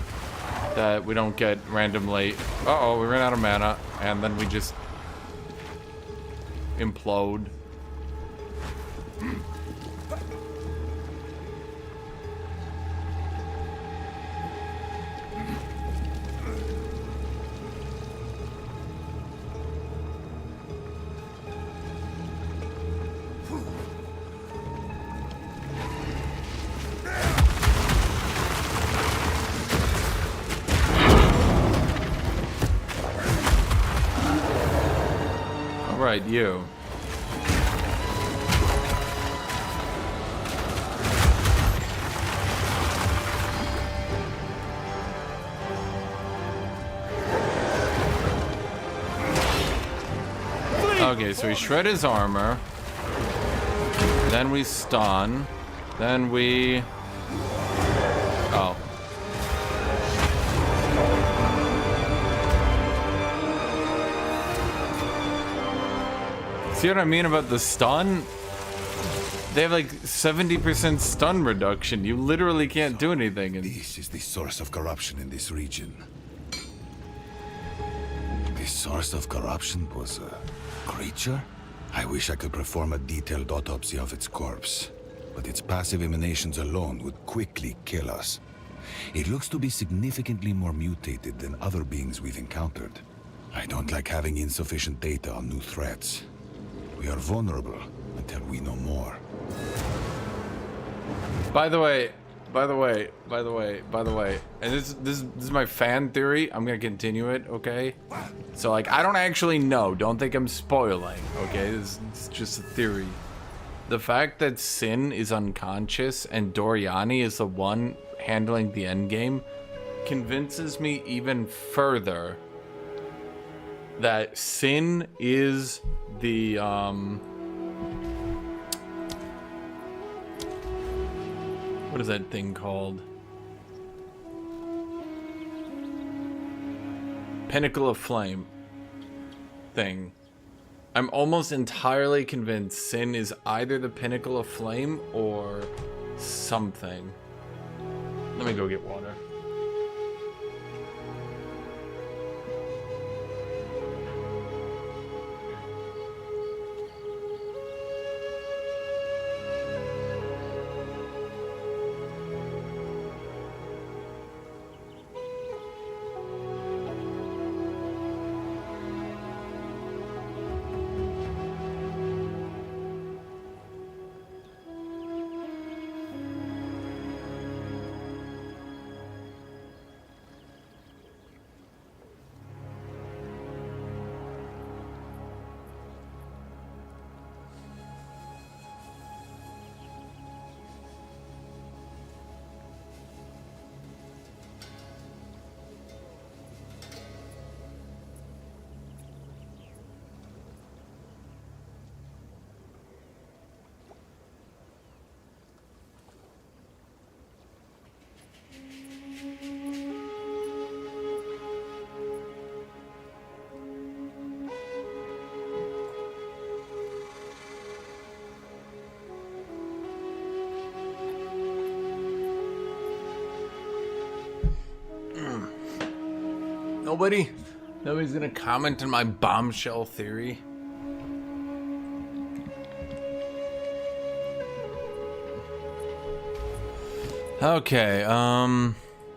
that we don't get randomly, uh-oh, we ran out of mana, and then we just implode. Alright, you. Okay, so we shred his armor. Then we stun. Then we... Oh. See what I mean about the stun? They have like 70% stun reduction. You literally can't do anything. This is the source of corruption in this region. The source of corruption was a creature? I wish I could perform a detailed autopsy of its corpse, but its passive emanations alone would quickly kill us. It looks to be significantly more mutated than other beings we've encountered. I don't like having insufficient data on new threats. We are vulnerable until we know more. By the way, and this is my fan theory. I'm gonna continue it, okay? So like, I don't actually know. Don't think I'm spoiling, okay? This is just a theory. The fact that Sin is unconscious and Doriani is the one handling the endgame convinces me even further that Sin is the what is that thing called? Pinnacle of Flame thing. I'm almost entirely convinced Sin is either the Pinnacle of Flame or something. Let me go get water. Nobody's gonna comment on my bombshell theory. Okay,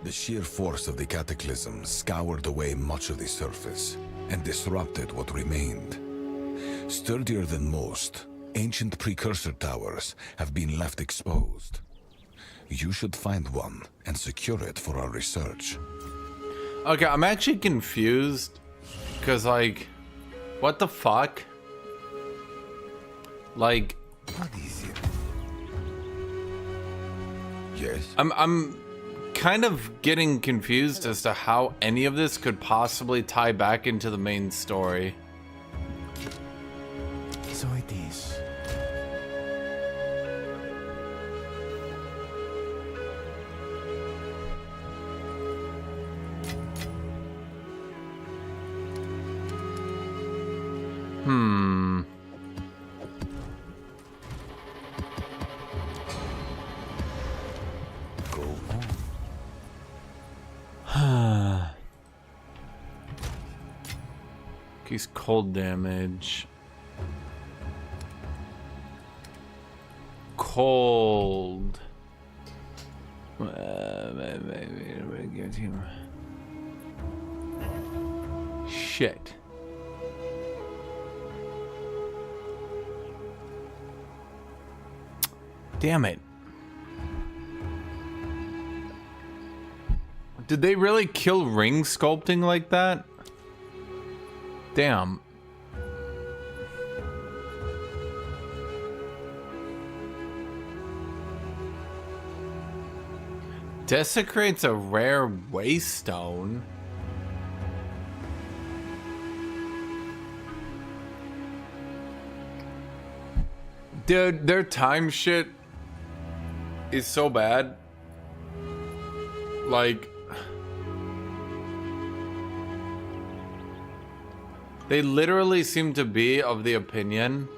The sheer force of the cataclysm scoured away much of the surface and disrupted what remained. Sturdier than most, ancient precursor towers have been left exposed. You should find one and secure it for our research. Okay, I'm actually confused. Because, like, what the fuck? Like... What is it? Yes? I'm kind of getting confused as to how any of this could possibly tie back into the main story. So it is. Go on. Increase cold damage. Cold. Shit. Damn it. Did they really kill ring sculpting like that? Damn. Desecrates a rare waystone. Dude, their time shit is so bad. Like, they literally seem to be of the opinion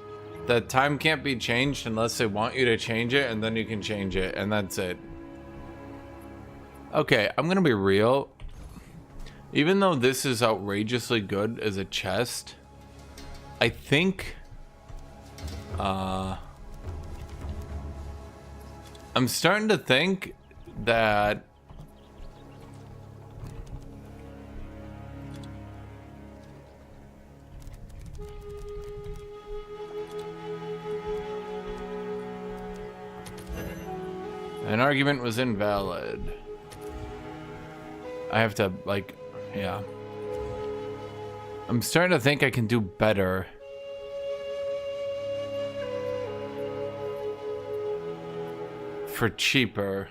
that time can't be changed unless they want you to change it, and then you can change it, and that's it. Okay, I'm gonna be real. Even though this is outrageously good as a chest, I think I'm starting to think that an argument was invalid. I have to, like, yeah. I'm starting to think I can do better. For cheaper.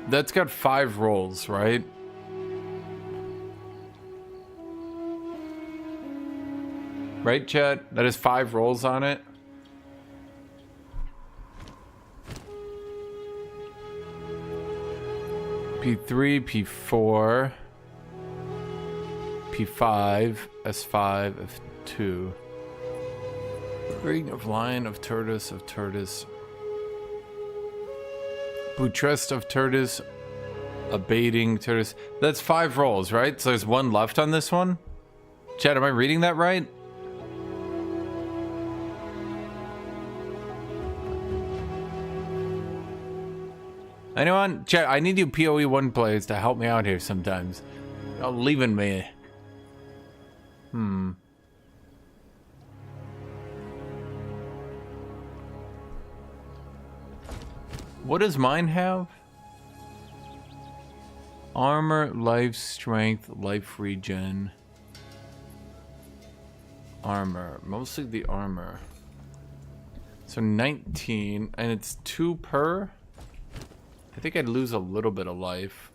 That's got 5 rolls, right? Right, chat? That has 5 rolls on it. P3, P4, P5, S5, F2. Ring of Lion of Turtus of Turtus. Buttressed of Turtus. Abating Turtus. That's 5 rolls, right? So there's 1 left on this one? Chad, am I reading that right? Anyone? Chad, I need you PoE 1 players to help me out here sometimes. You're leaving me. What does mine have? Armor, life, strength, life regen. Armor. Mostly the armor. So 19, and it's 2 per? I think I'd lose a little bit of life.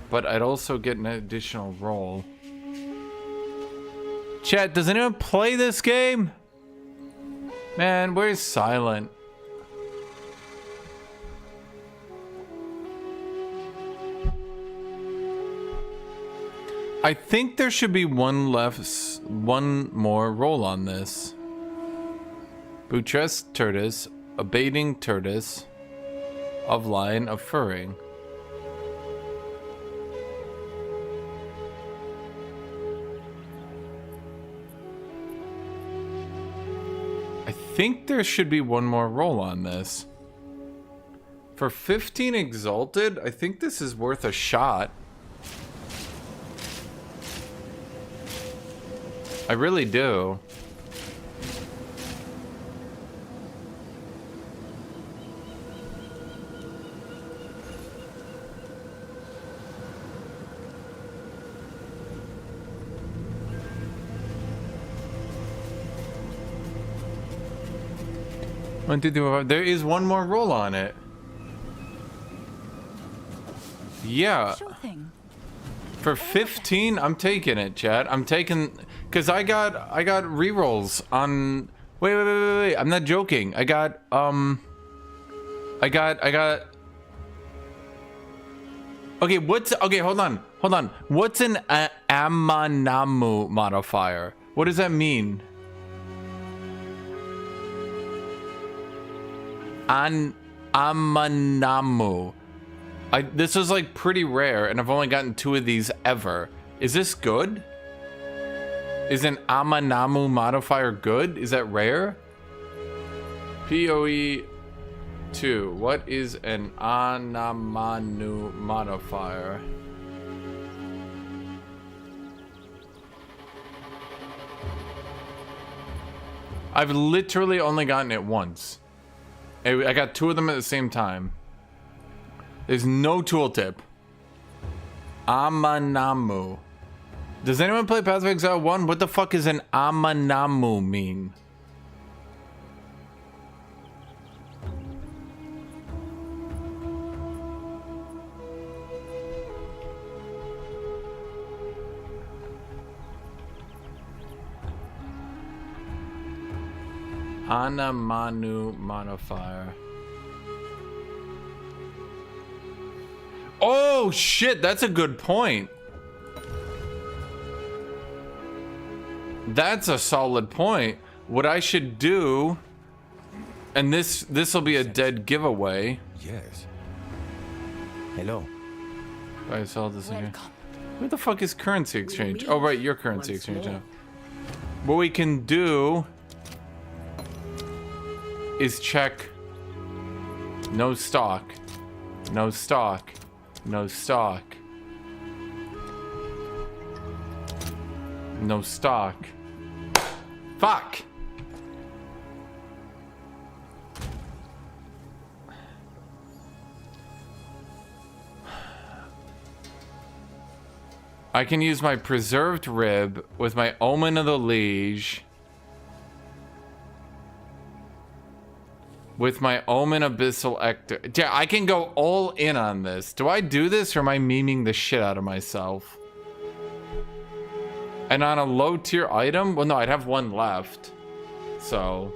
But I'd also get an additional roll. Chat, does anyone play this game? Man, where's Silent? I think there should be one more roll on this. Buttressed Turtus, Abating Turtus, of Lion of Furring. I think there should be one more roll on this. For 15 Exalted, I think this is worth a shot. I really do. One, two, three, four, five. There is one more roll on it. Yeah. Sure thing. For 15, I'm taking it, Chad. I'm taking, cause I got rerolls on. Wait. I'm not joking. I got. Okay, hold on. What's an Amanamu modifier? What does that mean? Amanamu. This is like pretty rare, and I've only gotten 2 of these ever. Is this good? Is an Amanamu modifier good? Is that rare? PoE 2. What is an Anamanu modifier? I've literally only gotten it once. I got 2 of them at the same time. There's no tooltip. Amanamu. Does anyone play Path of Exile 1? What the fuck does an Amanamu mean? Anamanu modifier. Oh shit, that's a good point. That's a solid point. What I should do, and this will be a dead giveaway. Yes. Hello. I saw this again. Where the fuck is currency exchange? Oh right, your currency exchange now. What we can do is check no stock, no stock, no stock, no stock. Fuck! I can use my preserved rib with my Omen of the Liege. With my Omen Abyssal Ector. Yeah, I can go all in on this. Do I do this or am I memeing the shit out of myself? And on a low tier item? Well, no, I'd have 1 left. So.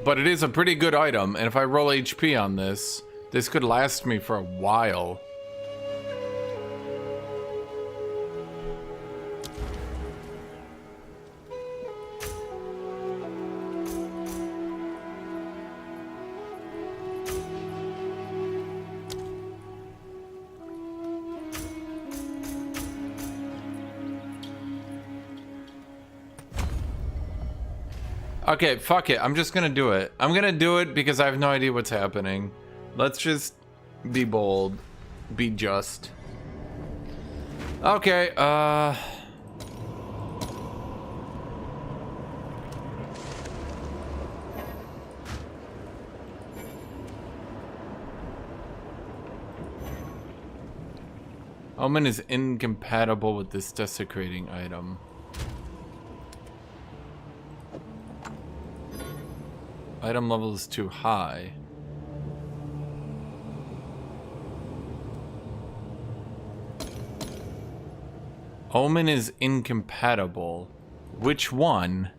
But it is a pretty good item. And if I roll HP on this, this could last me for a while. Okay, fuck it. I'm just gonna do it. I'm gonna do it because I have no idea what's happening. Let's just be bold. Be just. Okay, Omen is incompatible with this desecrating item. Item level is too high. Omen is incompatible. Which one?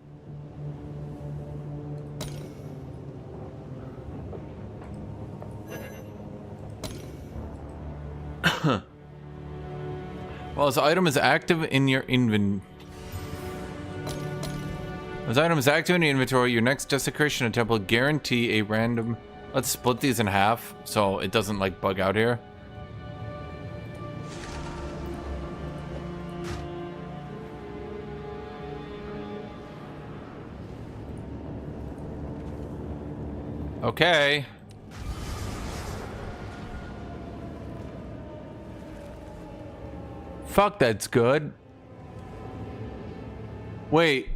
Well, this item is active in your inventory. This item is active in your inventory. Your next desecration attempt will guarantee a random... Let's split these in half so it doesn't like bug out here. Okay. Fuck, that's good. Wait.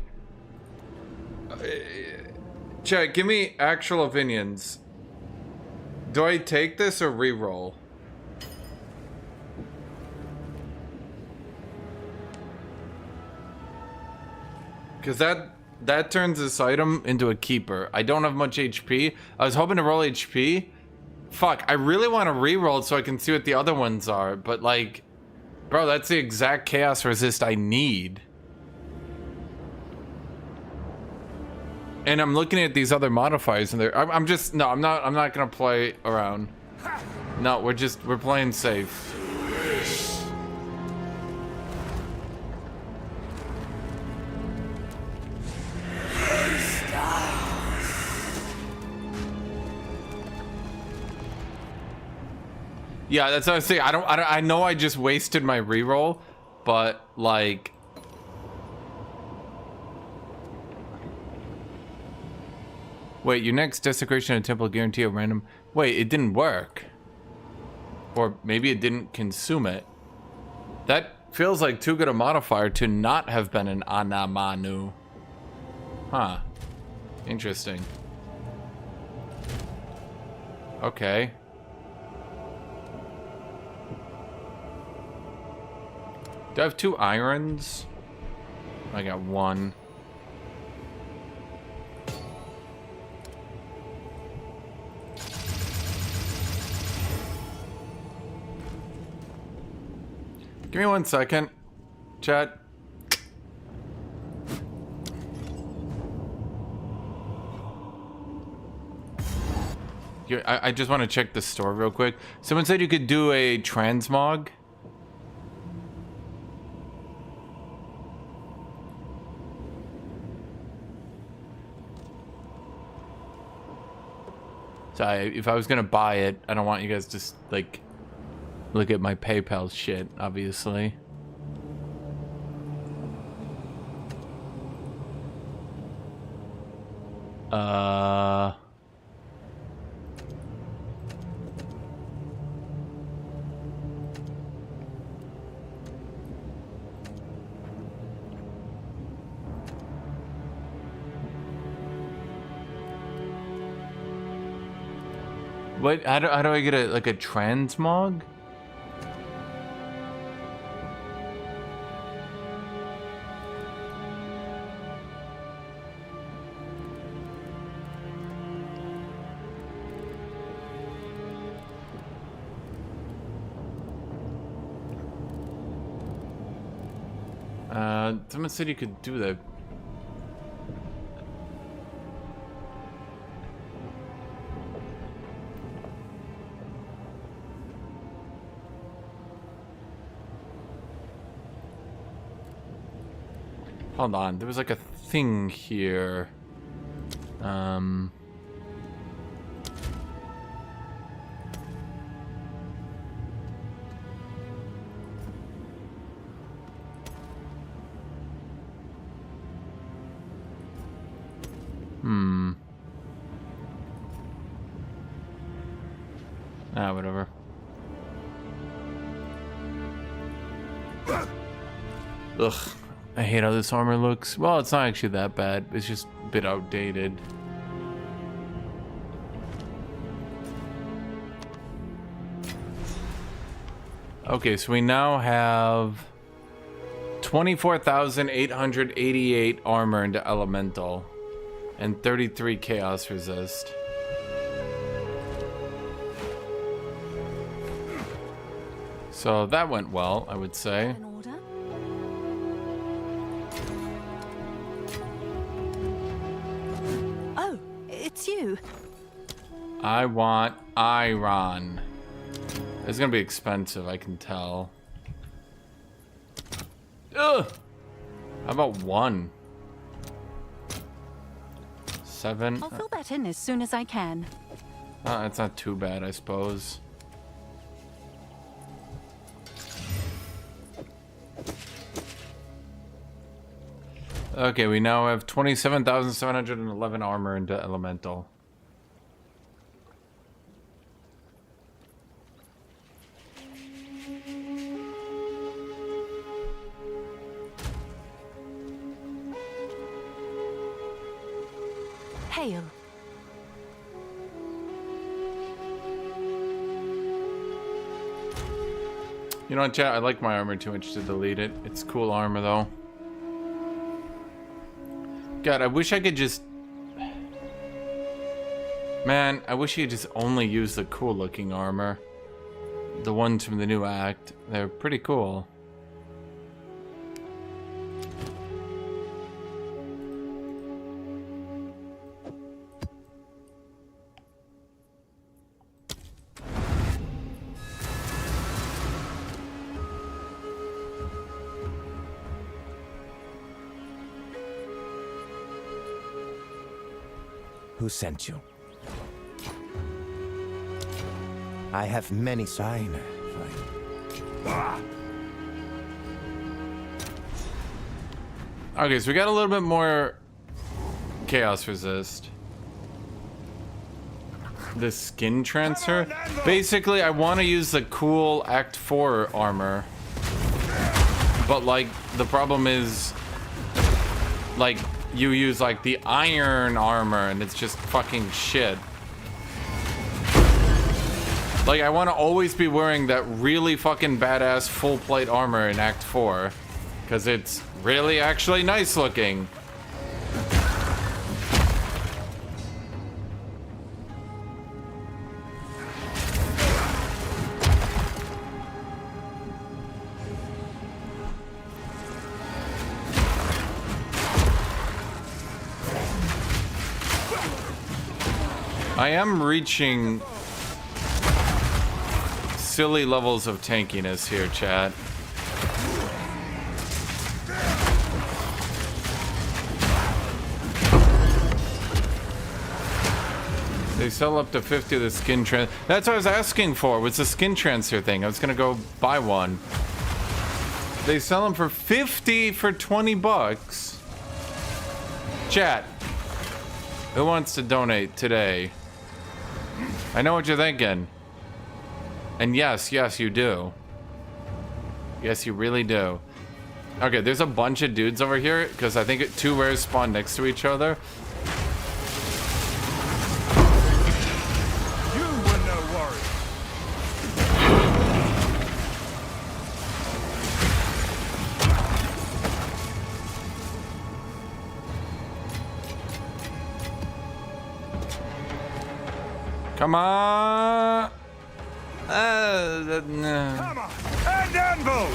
Chat, give me actual opinions. Do I take this or reroll? Because that turns this item into a keeper. I don't have much HP. I was hoping to roll HP. Fuck, I really want to reroll it so I can see what the other ones are. But like, bro, that's the exact chaos resist I need. And I'm looking at these other modifiers and I'm not gonna play around. No, we're playing safe. Yeah, that's what I was saying. I know I just wasted my reroll, but like, wait, your next desecration of temple guarantee a random. Wait, it didn't work. Or maybe it didn't consume it. That feels like too good a modifier to not have been an Anamanu. Huh. Interesting. Okay. Do I have 2 irons? I got 1. Give me 1 second, chat. I just want to check the store real quick. Someone said you could do a transmog. So if I was gonna buy it, I don't want you guys to like look at my PayPal shit, obviously. What? How do I get a like a transmog? Someone said you could do that. Hold on, there was like a thing here. Whatever. Ugh. I hate how this armor looks. Well, it's not actually that bad. It's just a bit outdated. Okay, so we now have 24,888 armor into elemental and 33 chaos resist. So that went well, I would say. An order? Oh, it's you. I want iron. It's gonna be expensive, I can tell. Ugh! How about 1? 7? I'll fill that in as soon as I can. That's not too bad, I suppose. Okay, we now have 27,711 armor into elemental. Hail. You know what, chat? I like my armor too much to delete it. It's cool armor, though. God, I wish I could just... Man, I wish you could just only use the cool-looking armor. The ones from the new act. They're pretty cool. Who sent you? I have many signs. Okay, so we got a little bit more chaos resist. The skin transfer. Basically, I want to use the cool Act 4 armor. But, like, the problem is... Like, you use, like, the iron armor, and it's just fucking shit. Like, I want to always be wearing that really fucking badass full plate armor in Act 4. Because it's really actually nice looking. I am reaching silly levels of tankiness here, chat. They sell up to 50 of the skin trans. That's what I was asking for, was the skin transfer thing. I was gonna go buy one. They sell them for 50 for 20 bucks. Chat, who wants to donate today? I know what you're thinking. And yes, yes, you do. Yes, you really do. Okay, there's a bunch of dudes over here because I think two rares spawn next to each other. You were no worry. Come on. No. Come on, and anvil.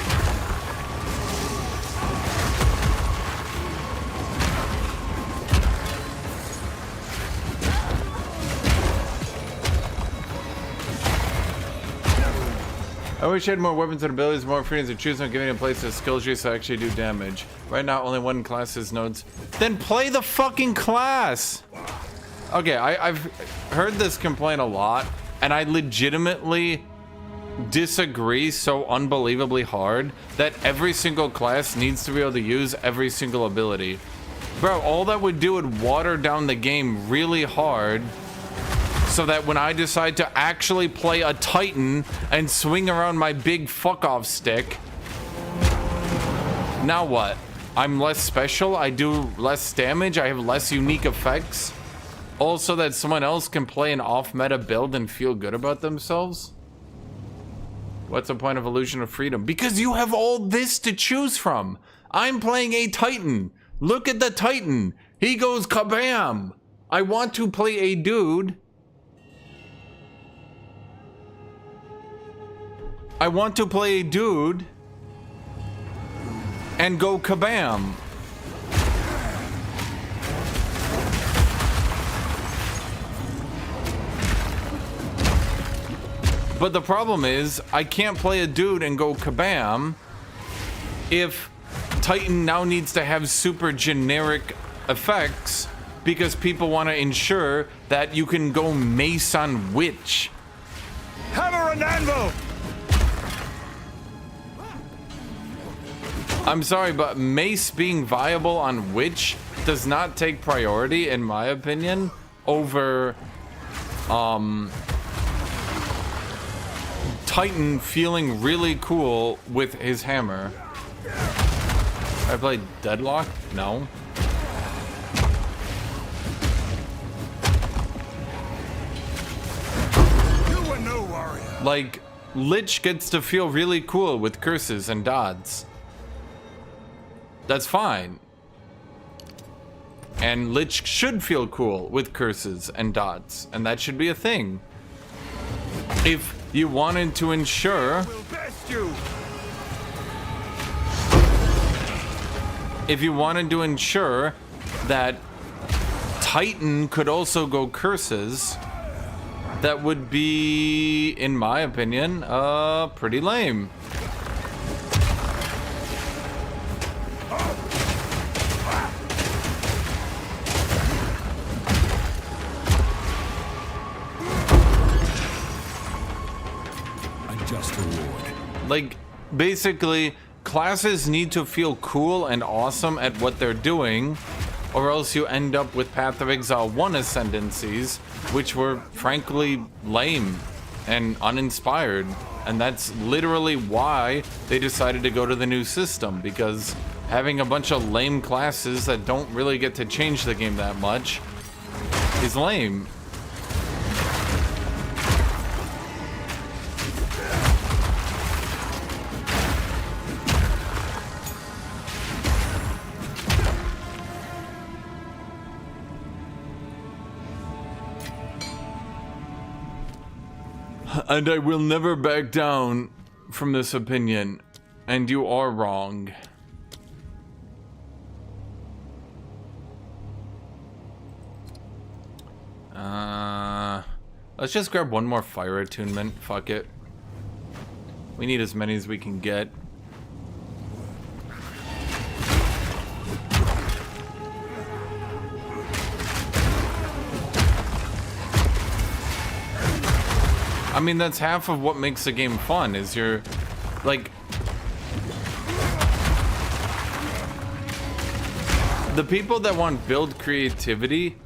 I wish I had more weapons and abilities, more freedom to choose on giving a place to skill trees to actually do damage. Right now, only one class has nodes. Then play the fucking class! Okay, I've heard this complaint a lot, and I legitimately disagree so unbelievably hard that every single class needs to be able to use every single ability. Bro, all that would do would water down the game really hard so that when I decide to actually play a Titan and swing around my big fuck-off stick, now what? I'm less special, I do less damage, I have less unique effects. Also that someone else can play an off-meta build and feel good about themselves? What's the point of Illusion of Freedom? Because you have all this to choose from. I'm playing a Titan. Look at the Titan. He goes kabam. I want to play a dude. I want to play a dude and go kabam. But the problem is, I can't play a dude and go kabam if Titan now needs to have super generic effects because people want to ensure that you can go mace on witch. Hammer and anvil. I'm sorry, but mace being viable on witch does not take priority, in my opinion, over Titan feeling really cool with his hammer. I played Deadlock? No. Like, Lich gets to feel really cool with curses and dodds. That's fine. And Lich should feel cool with curses and dots, and that should be a thing. If you wanted to ensure... We'll best you. If you wanted to ensure that Titan could also go curses, that would be, in my opinion, pretty lame. Just reward. Like, basically, classes need to feel cool and awesome at what they're doing, or else you end up with Path of Exile 1 ascendancies, which were frankly lame and uninspired. And that's literally why they decided to go to the new system, because having a bunch of lame classes that don't really get to change the game that much is lame. And I will never back down from this opinion. And you are wrong. Let's just grab one more fire attunement. Fuck it. We need as many as we can get. I mean, that's half of what makes the game fun, is you're, like... The people that want build creativity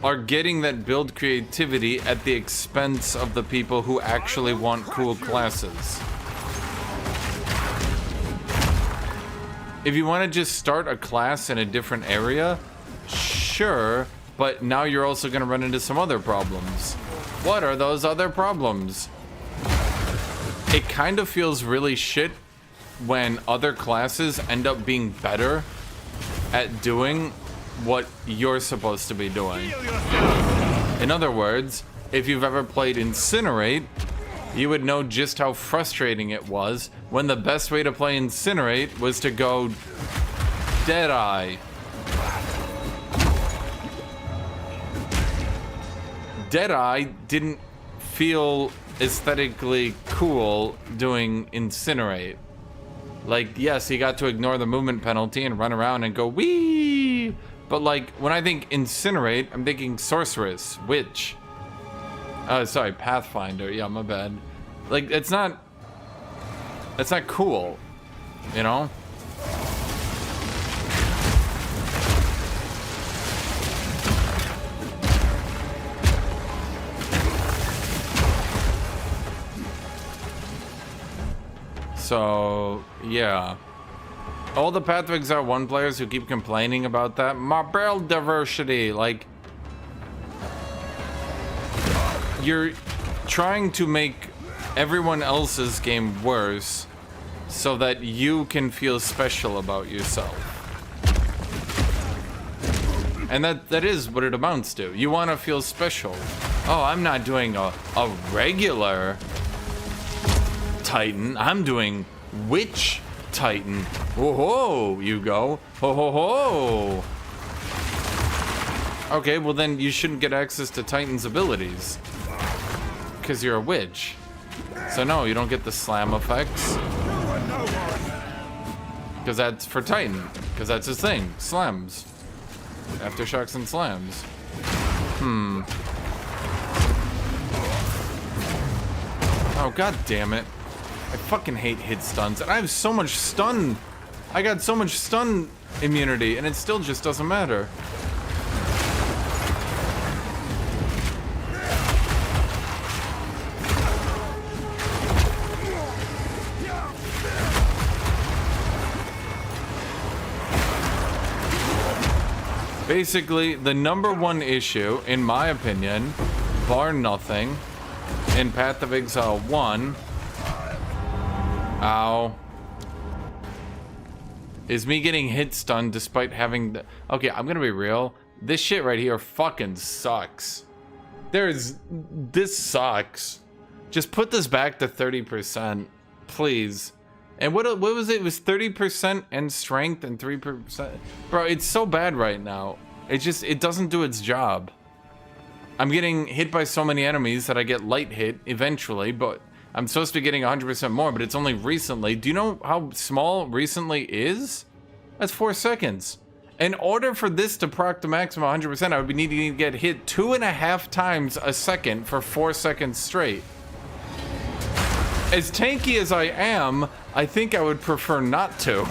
are getting that build creativity at the expense of the people who actually want cool classes. If you want to just start a class in a different area, sure, but now you're also going to run into some other problems. What are those other problems? It kind of feels really shit when other classes end up being better at doing what you're supposed to be doing. In other words, if you've ever played Incinerate, you would know just how frustrating it was when the best way to play Incinerate was to go Deadeye. Deadeye didn't feel aesthetically cool doing Incinerate. Like, yes, he got to ignore the movement penalty and run around and go wee. But like, when I think Incinerate, I'm thinking Sorceress, Witch. Sorry, Pathfinder. Yeah, my bad. Like, it's not cool, you know? So, yeah. All the Path of Exile 1 players who keep complaining about that, my build diversity, like, you're trying to make everyone else's game worse so that you can feel special about yourself. And that is what it amounts to. You want to feel special. Oh, I'm not doing a regular Titan. I'm doing Witch Titan. Whoa, ho, you go. Ho, ho, ho. Okay, well then you shouldn't get access to Titan's abilities. Because you're a witch. So no, you don't get the slam effects. Because that's for Titan. Because that's his thing. Slams. Aftershocks and slams. Oh, god damn it. I fucking hate hit stuns. And I have so much stun. I got so much stun immunity, and it still just doesn't matter. Basically, the #1 issue, in my opinion, bar nothing, in Path of Exile 1. Ow. Is me getting hit stun despite having the... Okay, I'm gonna be real. This shit right here fucking sucks. This sucks. Just put this back to 30%, please. And what was it? It was 30% and strength and 3%. Bro, it's so bad right now. It doesn't do its job. I'm getting hit by so many enemies that I get light hit eventually, but I'm supposed to be getting 100% more, but it's only recently. Do you know how small recently is? That's 4 seconds. In order for this to proc the maximum 100%, I would be needing to get hit 2.5 times a second for 4 seconds straight. As tanky as I am, I think I would prefer not to.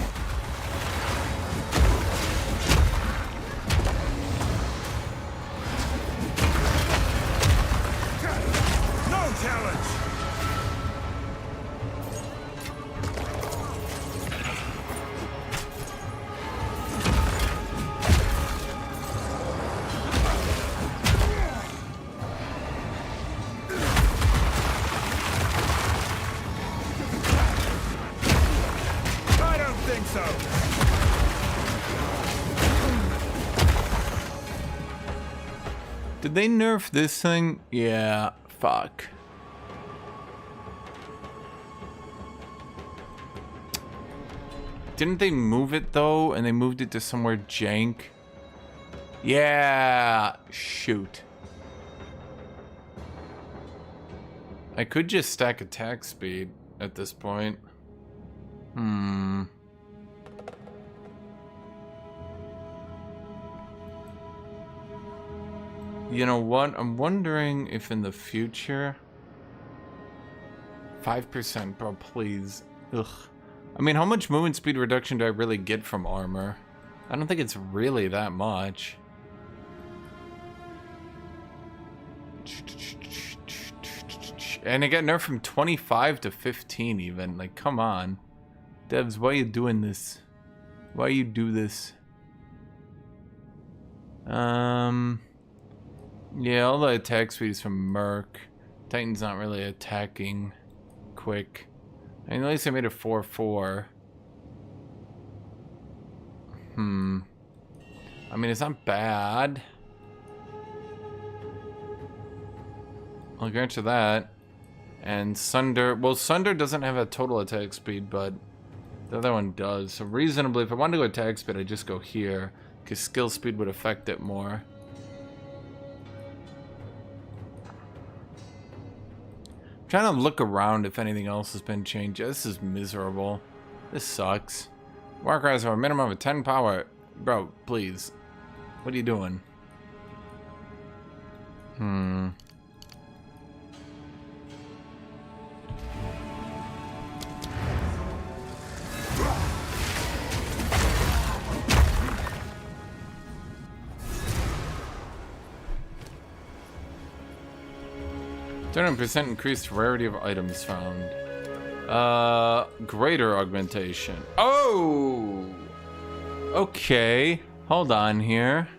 No challenge! Did they nerf this thing? Yeah, fuck. Didn't they move it though? And they moved it to somewhere jank? Yeah, shoot. I could just stack attack speed at this point. You know what? I'm wondering if in the future... 5%, bro, please. Ugh. I mean, how much movement speed reduction do I really get from armor? I don't think it's really that much. And I got nerfed from 25 to 15 even. Like, come on. Devs, why are you doing this? Why you do this? Yeah, all the attack speed is from Merc. Titan's not really attacking quick. I mean, at least I made it 4-4. I mean, it's not bad. I'll grant you that. And Sunder... Well, Sunder doesn't have a total attack speed, but the other one does. So reasonably, if I wanted to go attack speed, I'd just go here. Because skill speed would affect it more. Trying to look around if anything else has been changed. This is miserable. This sucks. Warcries have a minimum of 10 power. Bro, please. What are you doing? 200% increased rarity of items found. Greater augmentation. Oh! Okay. Hold on here.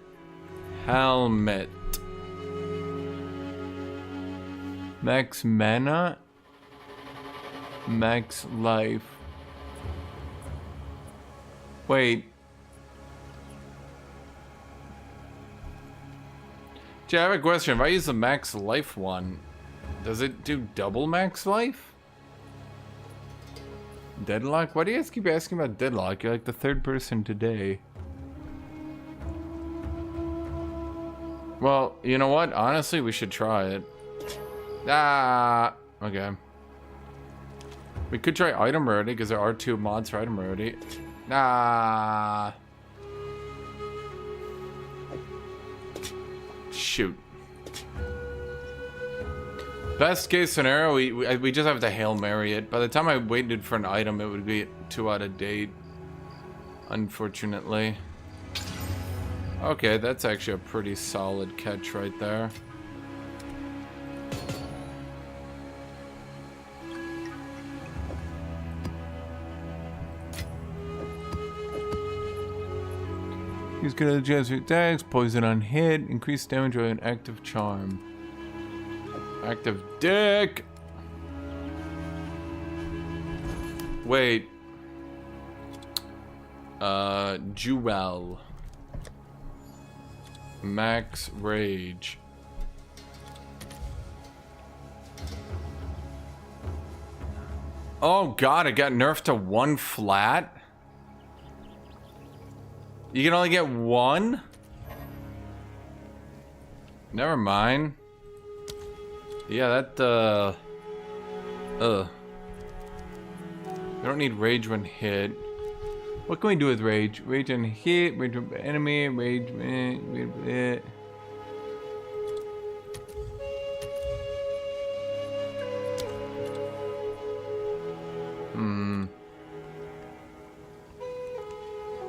Helmet. Max mana. Max life. Wait. Gee, I have a question. If I use the max life one, does it do double max life? Deadlock? Why do you guys keep asking about Deadlock? You're like the third person today. Well, you know what? Honestly, we should try it. Ah, okay. We could try item rarity because there are 2 mods for item rarity. Ah. Shoot. Best case scenario, we just have to Hail Mary it. By the time I waited for an item, it would be 2 out of date. Unfortunately. Okay, that's actually a pretty solid catch right there. He's gonna adjust your attacks, poison on hit, increase damage with an active charm. Active dick. Wait. Jewel. Max rage. Oh god, it got nerfed to 1 flat? You can only get 1? Never mind. Yeah, that, I don't need rage when hit. What can we do with rage? Rage and hit, rage with enemy, rage.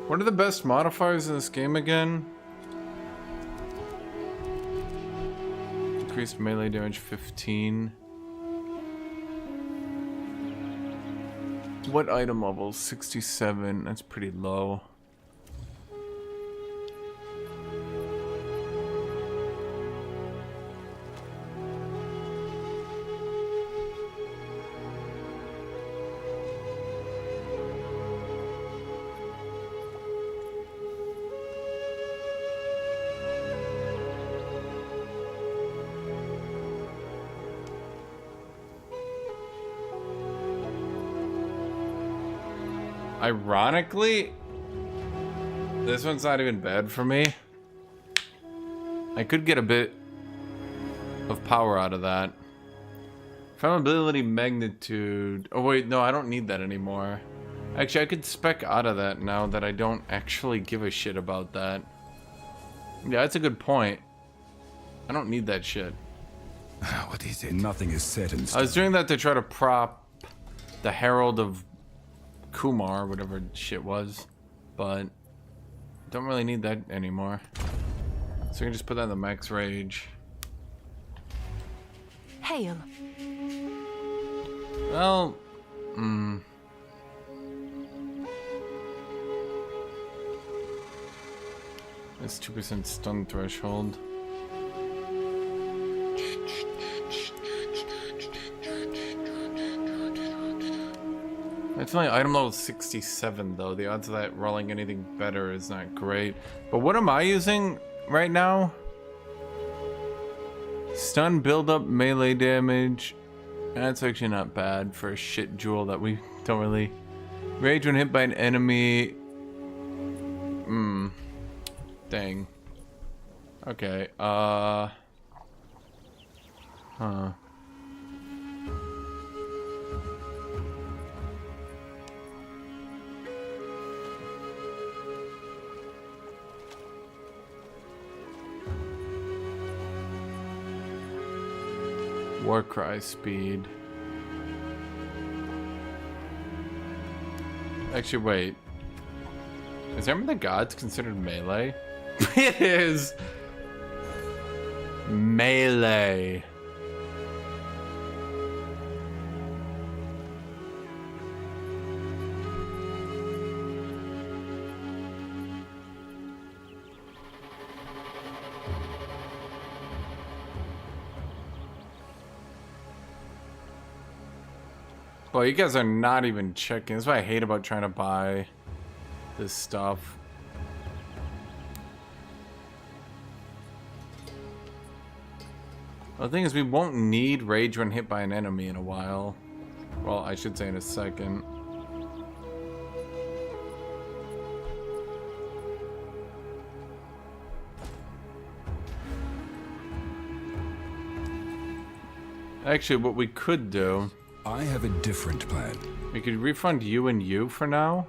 What are the best modifiers in this game again? Increased melee damage 15. What item level? 67. That's pretty low. Ironically, this one's not even bad for me. I could get a bit of power out of that. Flammability magnitude. Oh wait, no, I don't need that anymore. Actually, I could spec out of that now that I don't actually give a shit about that. Yeah, that's a good point. I don't need that shit. What is it? Nothing is set in stone. I was doing that to try to prop the Herald of Kumar, whatever shit was, but don't really need that anymore. So I can just put that in the max rage. Hail. Well, it's 2% stun threshold. It's only item level 67 though. The odds of that rolling anything better is not great. But what am I using right now? Stun build up melee damage. That's actually not bad for a shit jewel that we don't really... Rage when hit by an enemy. Dang. Okay, huh. Warcry speed. Actually, wait. Is Armor of the Gods considered melee? It is! Melee. Well, you guys are not even checking. That's what I hate about trying to buy this stuff. Well, the thing is, we won't need rage when hit by an enemy in a while. Well, I should say in a second. Actually, what we could do... I have a different plan. We could refund you and you for now.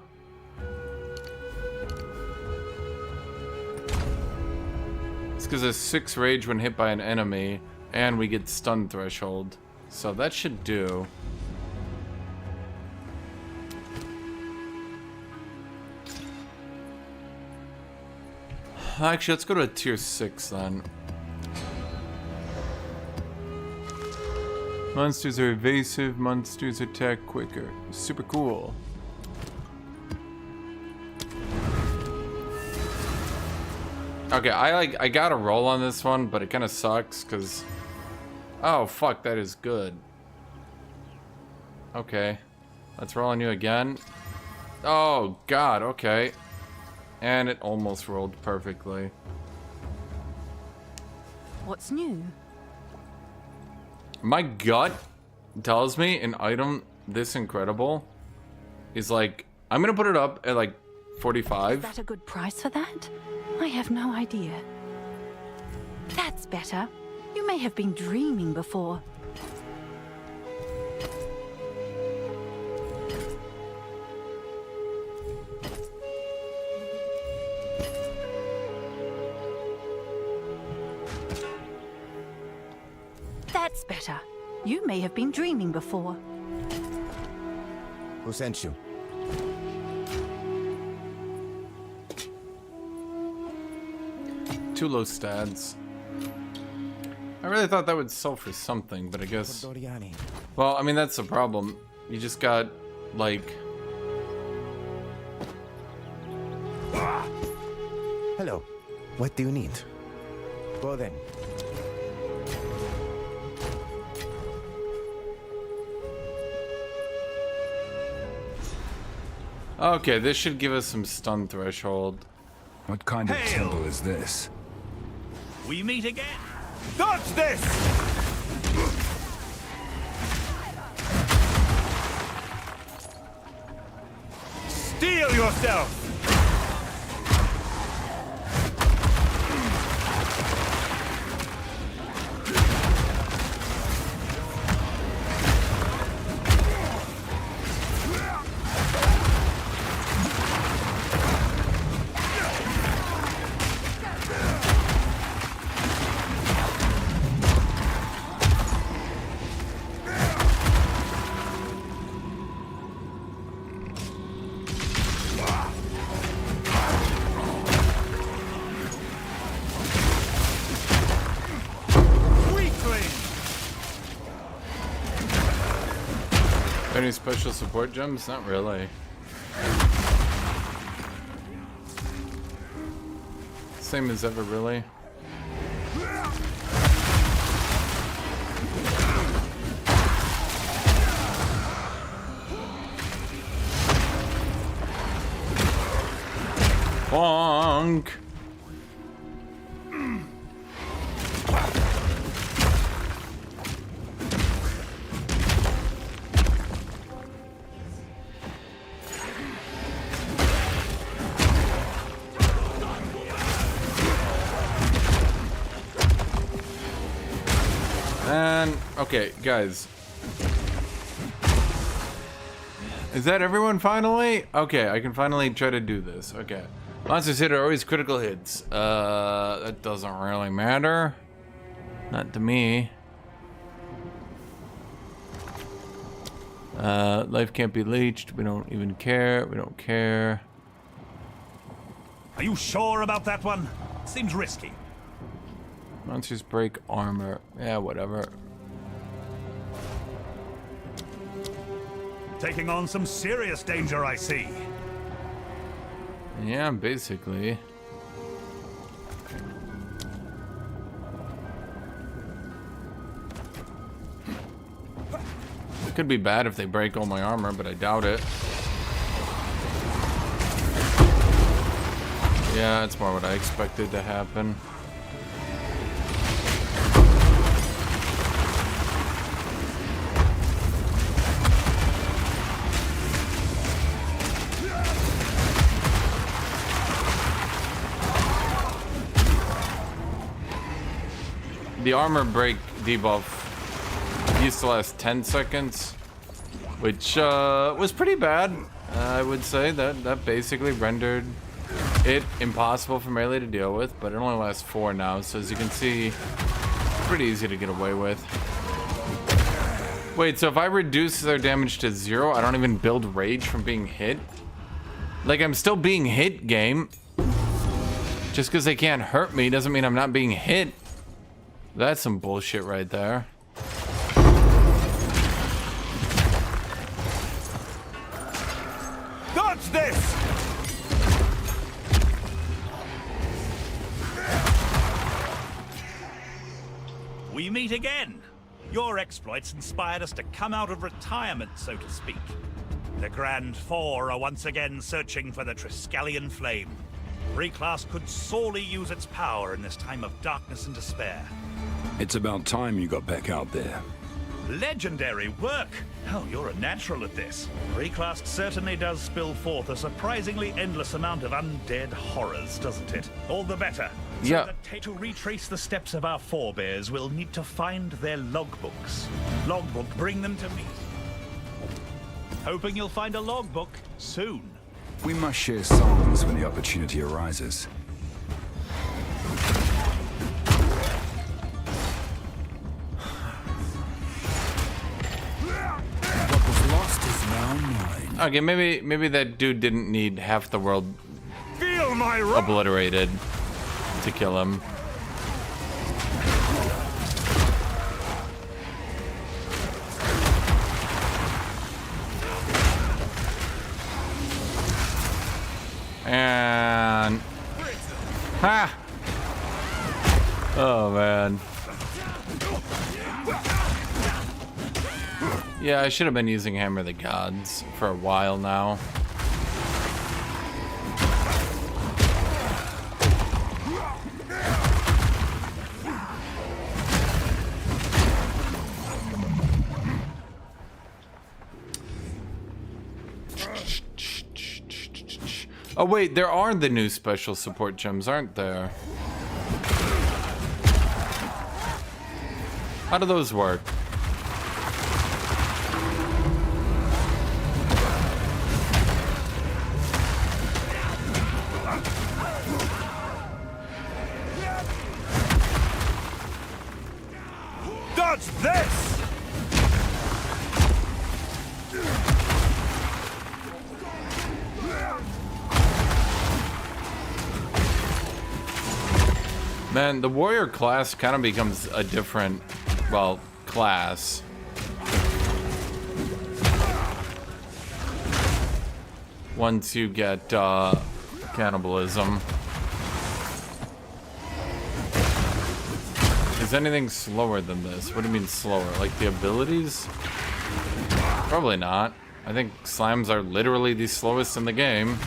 It's because there's 6 rage when hit by an enemy, and we get stun threshold. So that should do. Actually, let's go to a tier 6 then. Monsters are evasive, monsters attack quicker. Super cool. Okay, I got a roll on this one, but it kind of sucks because Oh, fuck, that is good. Okay. Let's roll on you again. Oh, God, okay. And it almost rolled perfectly. What's new? My gut tells me an item this incredible is like, I'm gonna put it up at like 45. Is that a good price for that? I have no idea. That's better. You may have been dreaming before. That's better. You may have been dreaming before. Who sent you? Too low stats. I really thought that would sell for something, but I guess... Doriani. Well, I mean, that's the problem. You just got, like... Hello. What do you need? Go then. Okay, this should give us some stun threshold. What kind of Hail! temple is this? We meet again. Dodge this! Steel yourself! Any special support gems? Not really. Same as ever, really. Bonk! And, okay, guys. Is that everyone finally? Okay, I can finally try to do this. Okay. Monsters hit are always critical hits. That doesn't really matter. Not to me. Life can't be leached. We don't even care. We don't care. Are you sure about that one? Seems risky. Monsters break armor. Yeah, whatever. Taking on some serious danger, I see. Yeah, basically. It could be bad if they break all my armor, but I doubt it. Yeah, that's more what I expected to happen. The armor break debuff used to last 10 seconds, which was pretty bad. I would say that basically rendered it impossible for melee to deal with, but it only lasts 4 now, so as you can see, pretty easy to get away with. Wait, so if I reduce their damage to 0, I don't even build rage from being hit? Like, I'm still being hit, game. Just because they can't hurt me doesn't mean I'm not being hit. That's some bullshit right there. Dodge this! We meet again. Your exploits inspired us to come out of retirement, so to speak. The Grand Four are once again searching for the Triskelion Flame. Reclass could sorely use its power in this time of darkness and despair. It's about time you got back out there. Legendary work! Oh, you're a natural at this. Reclass certainly does spill forth a surprisingly endless amount of undead horrors, doesn't it? All the better. So Yeah. that to retrace the steps of our forebears, we'll need to find their logbooks. Logbook, bring them to me. Hoping you'll find a logbook soon. We must share songs when the opportunity arises. What was lost is now mine. Okay, maybe that dude didn't need half the world Feel my wrath! obliterated to kill him. And ha! Oh man. Yeah, I should have been using Hammer of the Gods for a while now. Oh wait, there are the new special support gems, aren't there? How do those work? Dodge this! Man, the warrior class kind of becomes a different, well, class. Once you get cannibalism. Is anything slower than this? What do you mean slower? Like the abilities? Probably not. I think slams are literally the slowest in the game.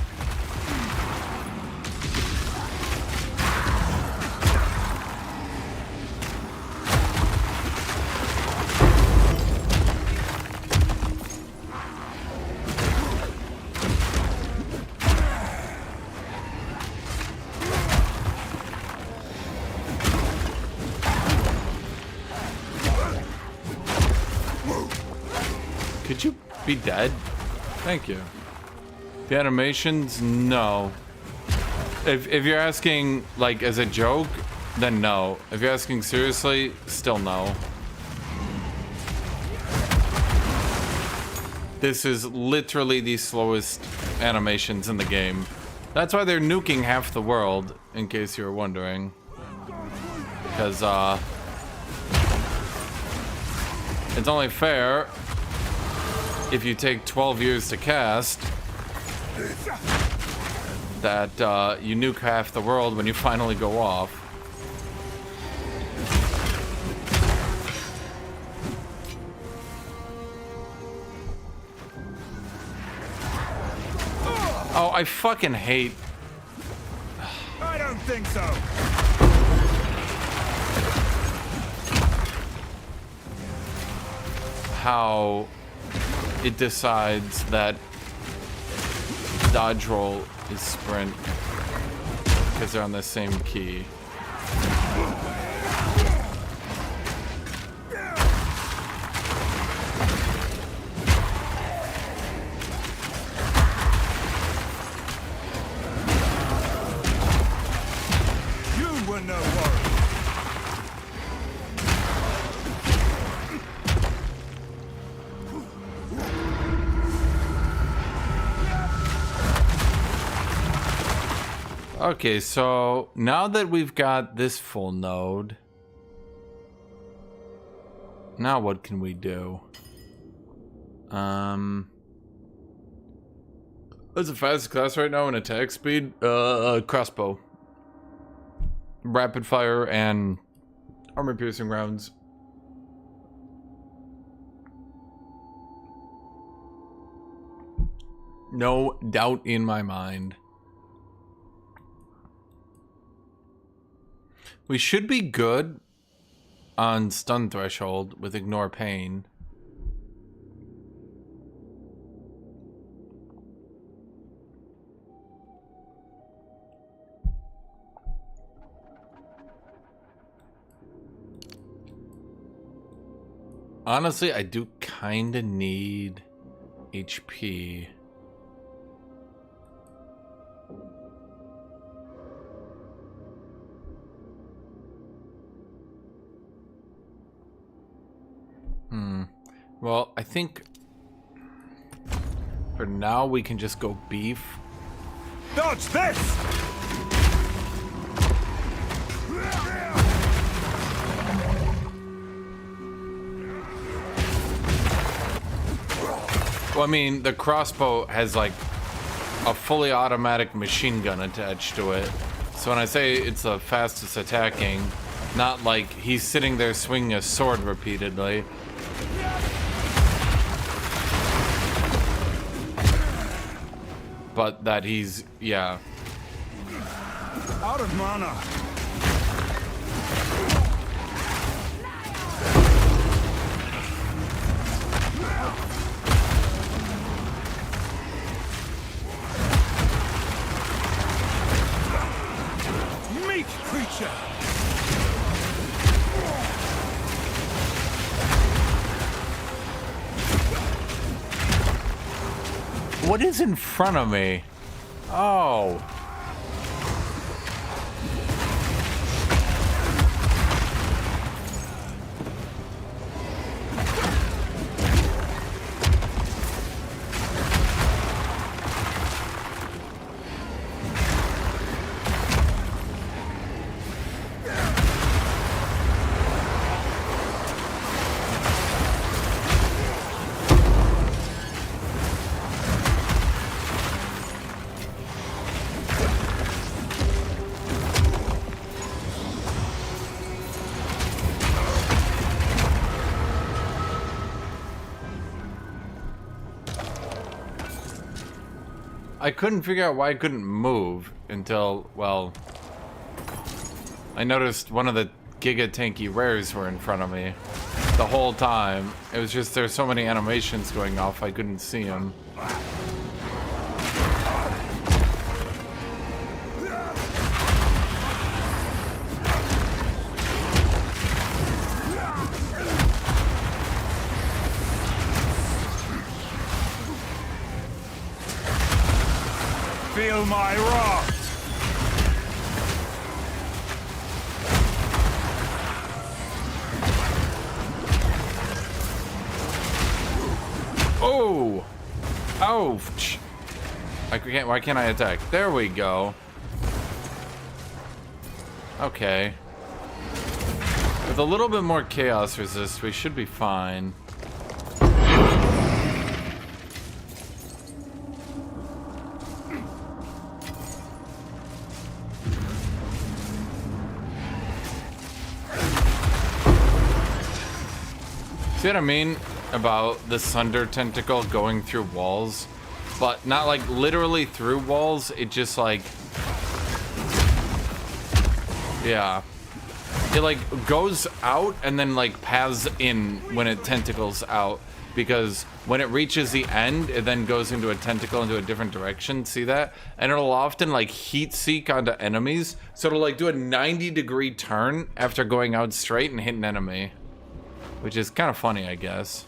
Could you be dead? Thank you. The animations, no. If you're asking like as a joke, then no. If you're asking seriously, still no. This is literally the slowest animations in the game. That's why they're nuking half the world, in case you were wondering. Because it's only fair if you take 12 years to cast, that you nuke half the world when you finally go off. Oh, I fucking hate... I don't think so. how it decides that dodge roll is sprint because they're on the same key. You were no worry. Okay, so now that we've got this full node, now what can we do? What's the fastest class right now in attack speed? Crossbow. Rapid fire and armor piercing rounds. No doubt in my mind. We should be good on stun threshold with ignore pain. Honestly, I do kind of need HP. Well, I think for now we can just go beef. Dodge this! Well, I mean, the crossbow has like a fully automatic machine gun attached to it. So when I say it's the fastest attacking, not like he's sitting there swinging a sword repeatedly. But that he's, yeah. Out of mana. Meat creature. What is in front of me? Oh. I couldn't figure out why I couldn't move until, well, I noticed one of the Giga Tanky rares were in front of me the whole time. It was just there's so many animations going off I couldn't see them. Feel my wrath! Oh! Ouch! Why can't I attack? There we go. Okay. With a little bit more chaos resist, we should be fine. See what I mean about the Sunder Tentacle going through walls? But not like literally through walls, it just like... Yeah. It like goes out and then like paths in when it tentacles out. Because when it reaches the end, it then goes into a tentacle into a different direction. See that? And it'll often like heat seek onto enemies. So it'll like do a 90-degree turn after going out straight and hit an enemy. Which is kind of funny, I guess.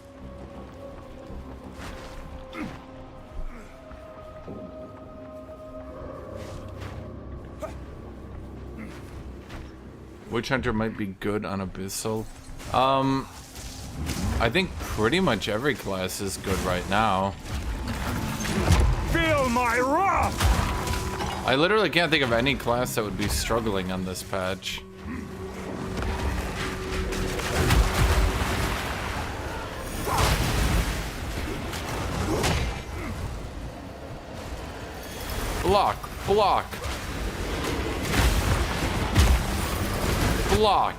Witch Hunter might be good on Abyssal. I think pretty much every class is good right now. Feel my wrath! I literally can't think of any class that would be struggling on this patch. Block, block, block.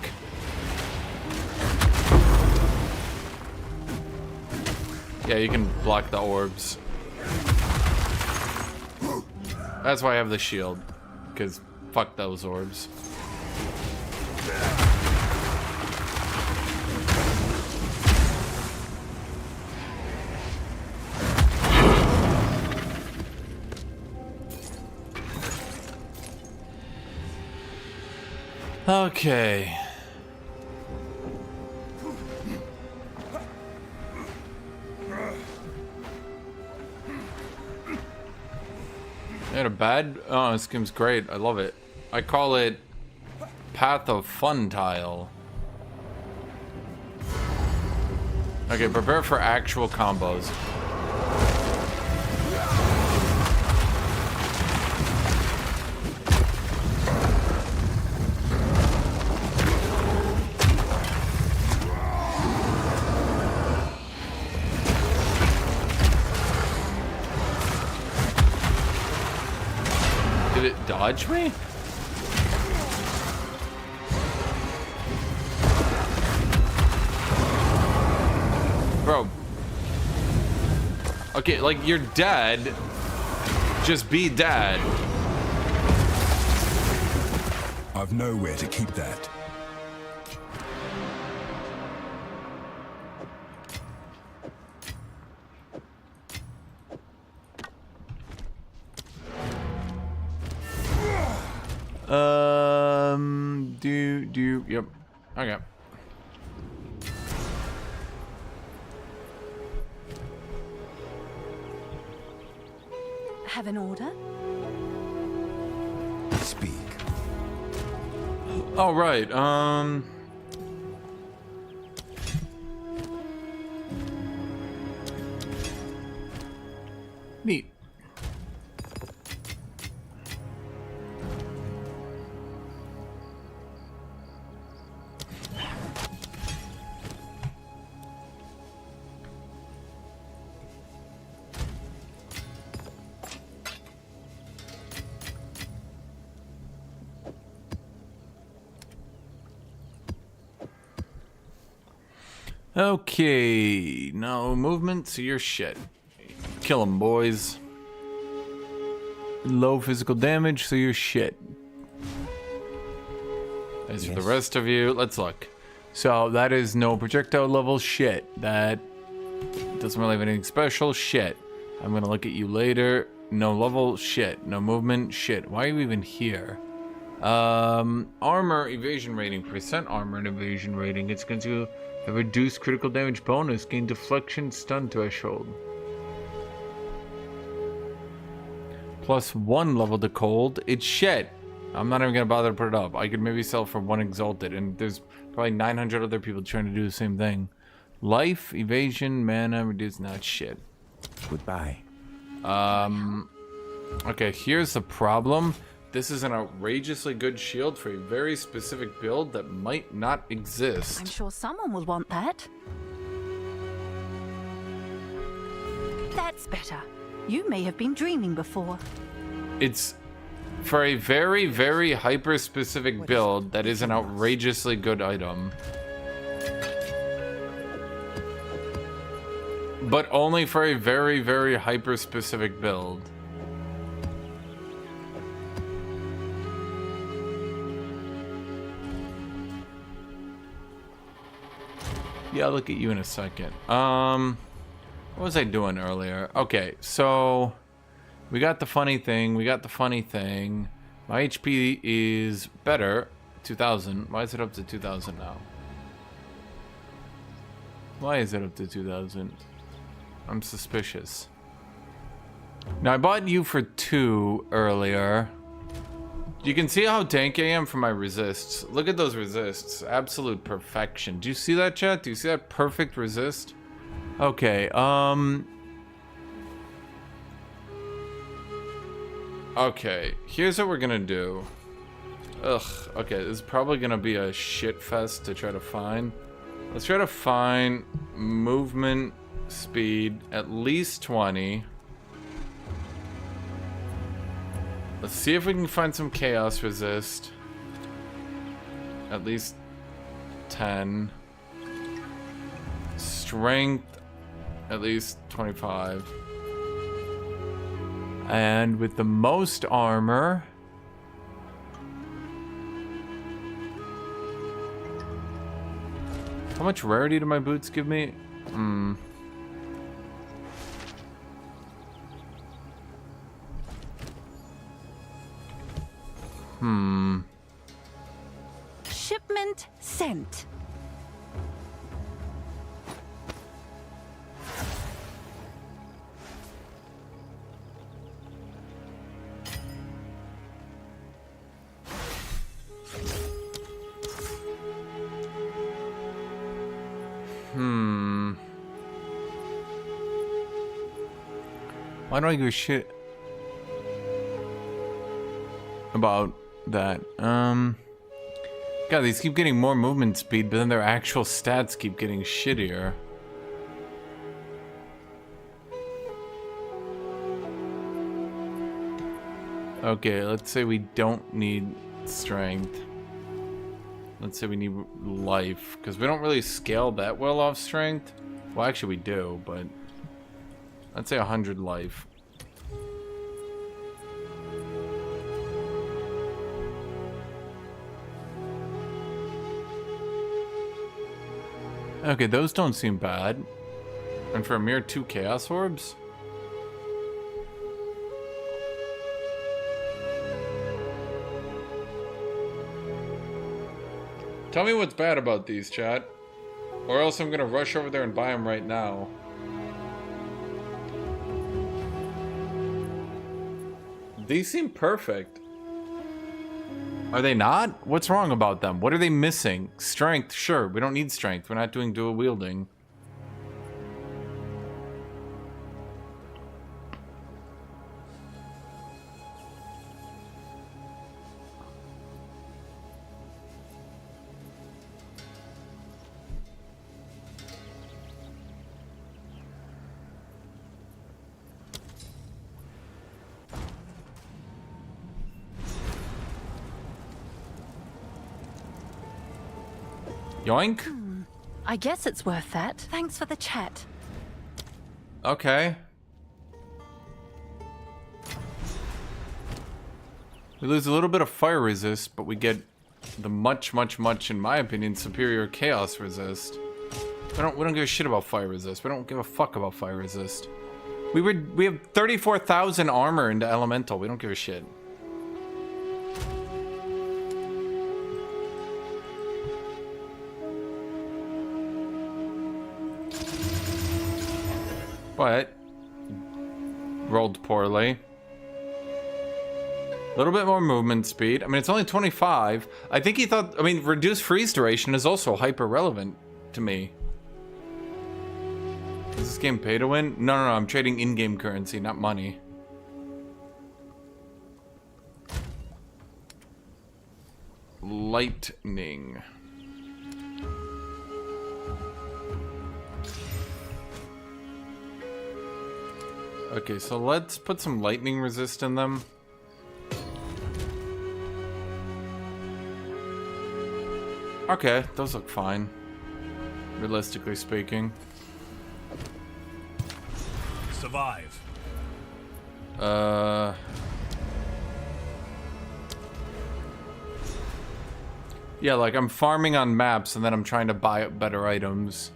Yeah, you can block the orbs. That's why I have the shield. Because fuck those orbs. Okay. Ain't a bad. Oh, this game's great. I love it. I call it Path of Fun Tile. Okay, prepare for actual combos. Did it dodge me? Bro. Okay, like, you're dead. Just be dead. I've nowhere to keep that. Yep. Okay. Have an order? Speak. All right. Neat. Okay, no movement, so you're shit. Kill 'em, boys. Low physical damage, so you're shit. As for the rest of you, let's look. So that is no projectile level shit. That doesn't really have anything special shit. I'm gonna look at you later. No level shit. No movement shit. Why are you even here? Armor evasion rating. Percent armor and evasion rating. It's going to have reduced critical damage bonus. Gain deflection stun threshold. +1 level to cold. It's shit. I'm not even gonna bother to put it up. I could maybe sell for 1 exalted, and there's probably 900 other people trying to do the same thing. Life, evasion, mana, reduce, not shit. Goodbye. Okay, here's the problem. This is an outrageously good shield for a very specific build that might not exist. I'm sure someone will want that. That's better. You may have been dreaming before. It's for a very, very hyper-specific build that is an outrageously good item. But only for a very, very hyper-specific build. Yeah, I'll look at you in a second. What was I doing earlier? Okay, so we got the funny thing. My HP is better. 2,000. Why is it up to 2,000 now? Why is it up to 2,000? I'm suspicious. Now, I bought you for 2 earlier. You can see how tanky I am for my resists. Look at those resists. Absolute perfection. Do you see that, chat? Do you see that perfect resist? Okay, okay, here's what we're gonna do. Ugh, okay, this is probably gonna be a shit fest to try to find. Let's try to find movement speed at least 20. Let's see if we can find some chaos resist. At least 10. Strength, at least 25. And with the most armor... How much rarity do my boots give me? Shipment sent. Why don't I give a shit about that? God, these keep getting more movement speed, but then their actual stats keep getting shittier. Okay, let's say we don't need strength. Let's say we need life, because we don't really scale that well off strength. Well, actually we do, but let's say 100 life. Okay, those don't seem bad. And for a mere 2 chaos orbs? Tell me what's bad about these, chat. Or else I'm gonna rush over there and buy them right now. These seem perfect. Are they not? What's wrong about them? What are they missing? Strength, sure. We don't need strength. We're not doing dual wielding. Yoink? I guess it's worth that. Thanks for the chat. Okay. We lose a little bit of fire resist, but we get the much, in my opinion, superior chaos resist. We don't give a shit about fire resist. We don't give a fuck about fire resist. We have 34,000 armor into elemental. We don't give a shit. But rolled poorly. A little bit more movement speed. I mean, it's only 25. I think he thought, I mean, reduced freeze duration is also hyper relevant to me. Is this game pay to win? No, I'm trading in-game currency, not money. Lightning. Okay, so let's put some lightning resist in them. Okay, those look fine. Realistically speaking. Survive. Yeah, like I'm farming on maps and then I'm trying to buy up better items.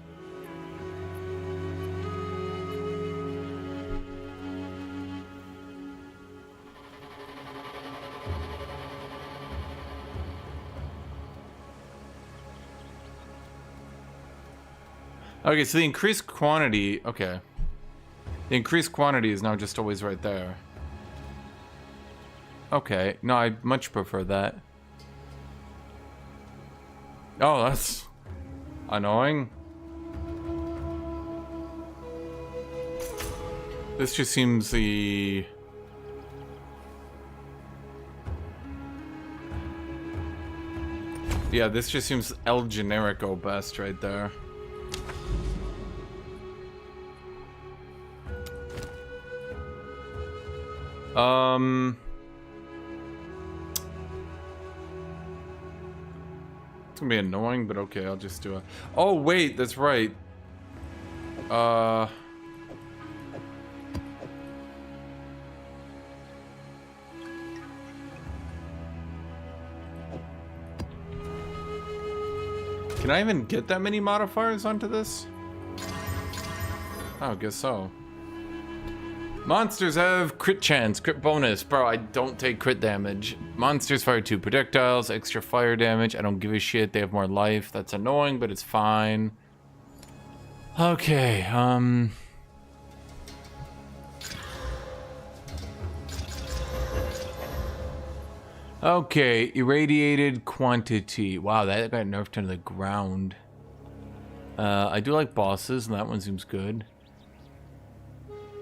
Okay, so the increased quantity, okay. The increased quantity is now just always right there. Okay, no, I much prefer that. Oh, that's annoying. This just seems the... Yeah, this just seems El Generico best right there. It's gonna be annoying, but okay, I'll just do it. Oh, wait, that's right. Can I even get that many modifiers onto this? Oh, I guess so. Monsters have crit chance, crit bonus. Bro, I don't take crit damage. Monsters fire 2 projectiles, extra fire damage. I don't give a shit. They have more life. That's annoying, but it's fine. Okay, okay, irradiated quantity. Wow, that got nerfed to the ground. I do like bosses, and that one seems good.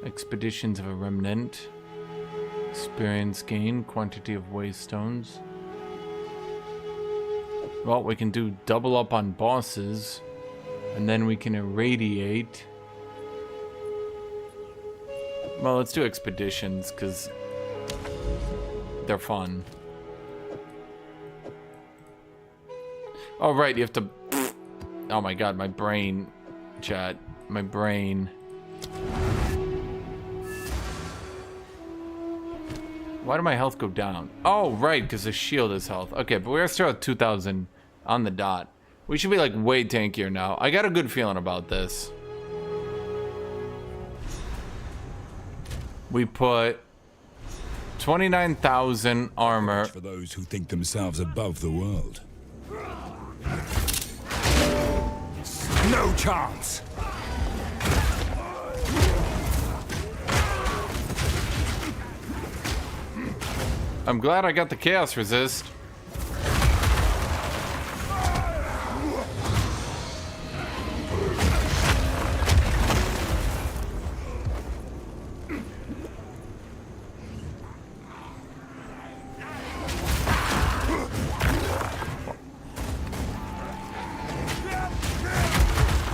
Expeditions of a remnant. Experience gain, quantity of waystones. Well, we can do double up on bosses, and then we can irradiate. Well, let's do expeditions, because they're fun. Oh, right, you have to... Oh my god, my brain, chat. My brain. Why did my health go down? Oh, right, because the shield is health. Okay, but we're still at 2,000 on the dot. We should be, like, way tankier now. I got a good feeling about this. We put 29,000 armor. For those who think themselves above the world. No chance! I'm glad I got the chaos resist.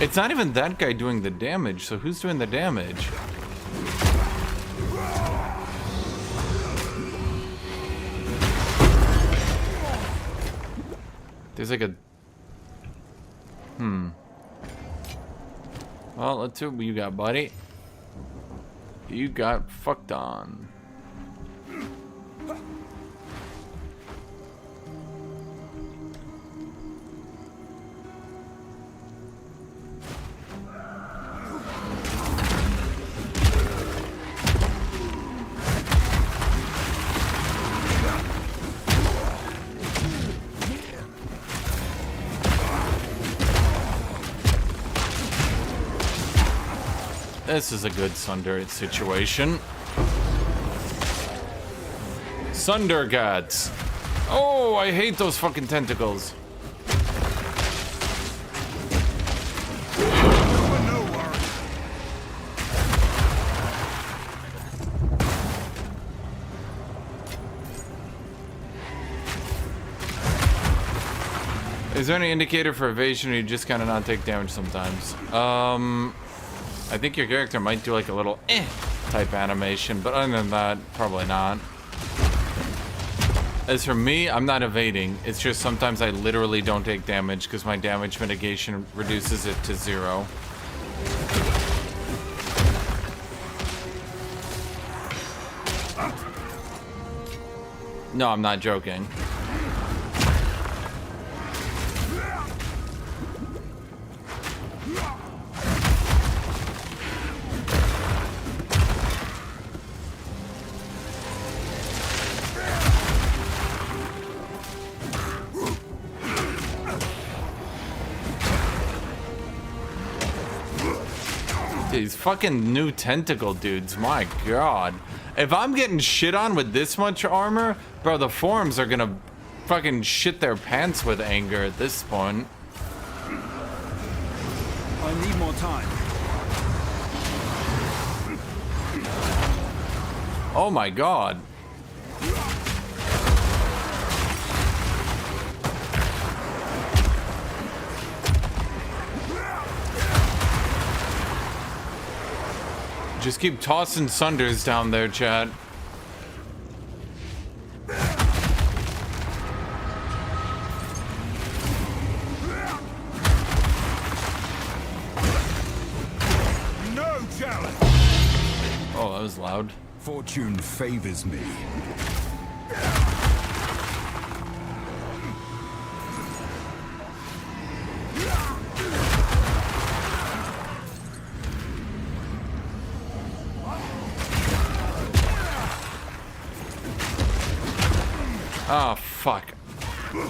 It's not even that guy doing the damage, so who's doing the damage? There's like a... Well, let's see what you got, buddy. You got fucked on. This is a good Sunder situation. Sunder gods. Oh, I hate those fucking tentacles. Is there any indicator for evasion, or you just kind of not take damage sometimes? I think your character might do like a little type animation, but other than that, probably not. As for me, I'm not evading. It's just sometimes I literally don't take damage because my damage mitigation reduces it to 0. No, I'm not joking. These fucking new tentacle dudes, my god. If I'm getting shit on with this much armor, bro, the forums are gonna fucking shit their pants with anger at this point. I need more time. Oh my god. Just keep tossing Sunders down there, chat. No challenge. Oh, that was loud. Fortune favors me. Oh, fuck.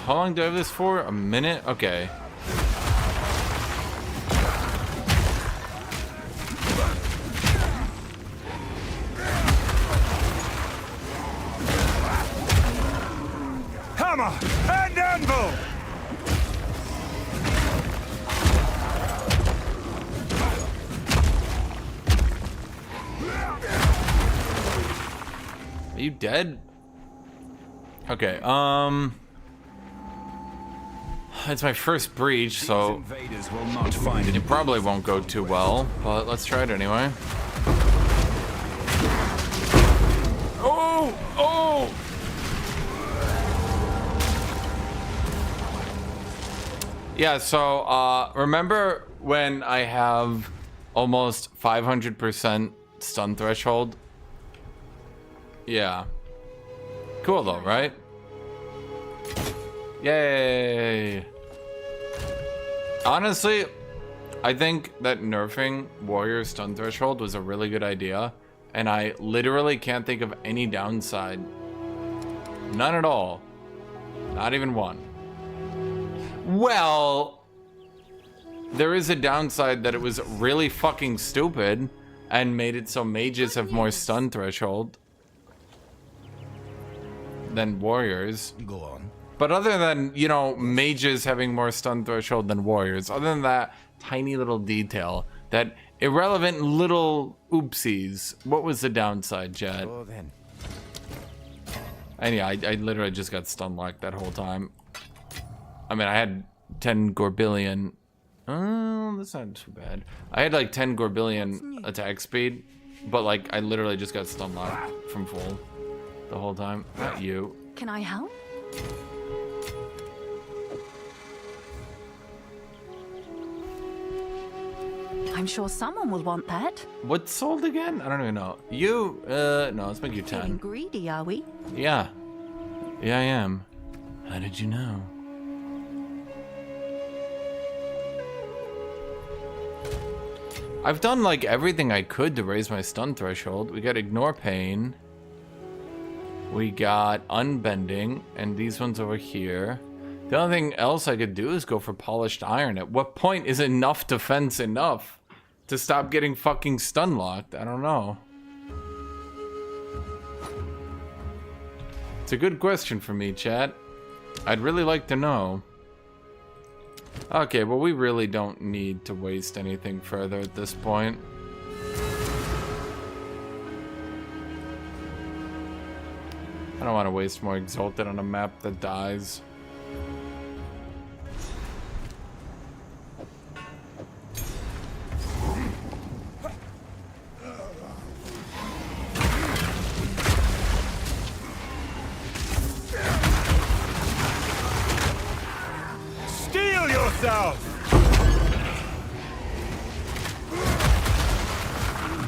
How long do I have this for? A minute? Okay. Hammer and anvil! Are you dead? Okay, it's my first breach, so Invaders will not find it probably won't go too well, but let's try it anyway. Oh! Oh! Yeah, so, remember when I have almost 500% stun threshold? Yeah. Cool though, right? Yay! Honestly, I think that nerfing warrior stun threshold was a really good idea, and I literally can't think of any downside. None at all. Not even one. Well, there is a downside that it was really fucking stupid and made it so mages have more stun threshold than warriors. Go on. But other than, you know, mages having more stun threshold than warriors, other than that tiny little detail, that irrelevant little oopsies, what was the downside, Chad? Oh, then. And yeah, I literally just got stun locked that whole time. I mean, I had 10 Gorbillion. Oh, that's not too bad. I had like 10 Gorbillion attack speed, but like I literally just got stun locked from full the whole time. Not you. Can I help? I'm sure someone will want that. What's sold again? I don't even know. You, no, let's make you Feeling 10. greedy, are we? Yeah. Yeah, I am. How did you know? I've done like everything I could to raise my stun threshold. We got Ignore Pain. We got Unbending, and these ones over here. The only thing else I could do is go for Polished Iron. At what point is enough defense enough to stop getting fucking stun locked? I don't know. It's a good question for me, chat. I'd really like to know. Okay, well, we really don't need to waste anything further at this point. I don't want to waste more Exalted on a map that dies. Steel yourself!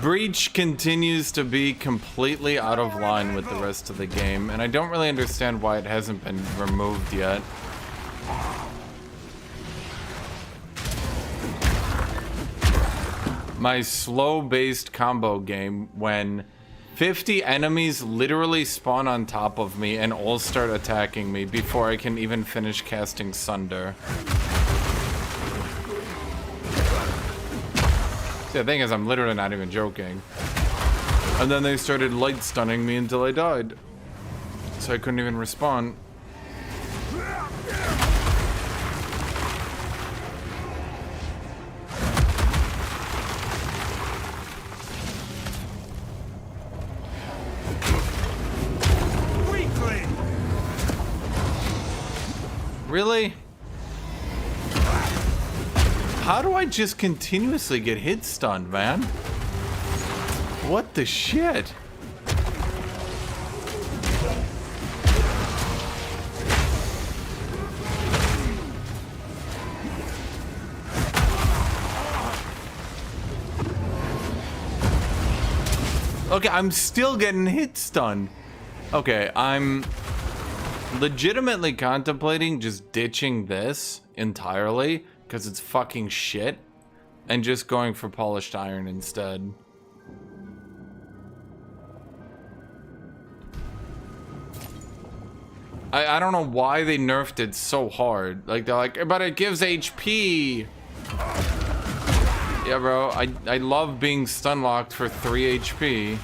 Breach continues to be completely out of line with the rest of the game, and I don't really understand why it hasn't been removed yet. My slow-based combo game, when 50 enemies literally spawn on top of me and all start attacking me before I can even finish casting Sunder. See, the thing is, I'm literally not even joking. And then they started light stunning me until I died. So I couldn't even respawn. Weakling! Really? How do I just continuously get hit stunned, man? What the shit? Okay, I'm still getting hit stunned. Okay, I'm legitimately contemplating just ditching this entirely because it's fucking shit and just going for Polished Iron instead. I don't know why they nerfed it so hard. Like, they're like, but it gives HP. Yeah, bro, I love being stun locked for 3 HP.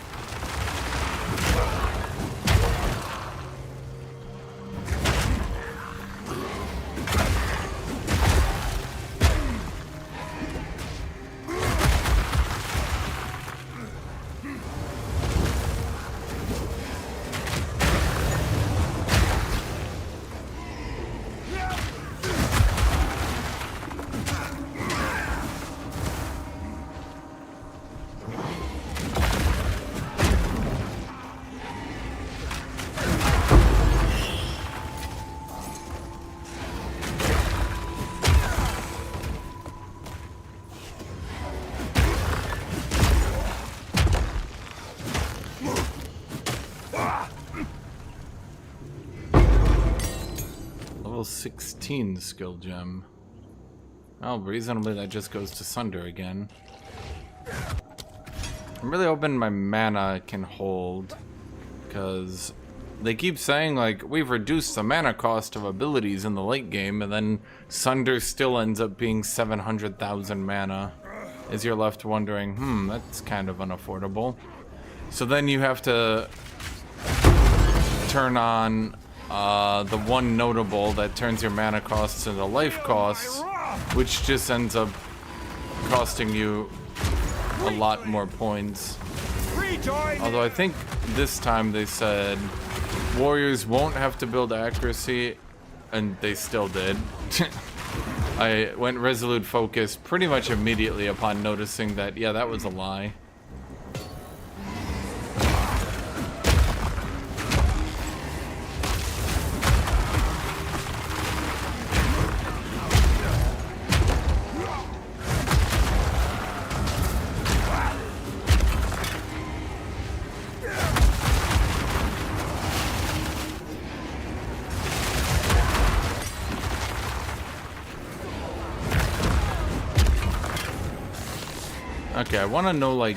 Level 16 skill gem. Oh, reasonably that just goes to Sunder again. I'm really hoping my mana can hold, because they keep saying, like, we've reduced the mana cost of abilities in the late game, and then Sunder still ends up being 700,000 mana. As you're left wondering, that's kind of unaffordable. So then you have to turn on the one notable that turns your mana costs into life costs, which just ends up costing you a lot more points. Although I think this time they said warriors won't have to build accuracy, and they still did. I went resolute focus pretty much immediately upon noticing that, yeah, that was a lie. Okay, I want to know, like...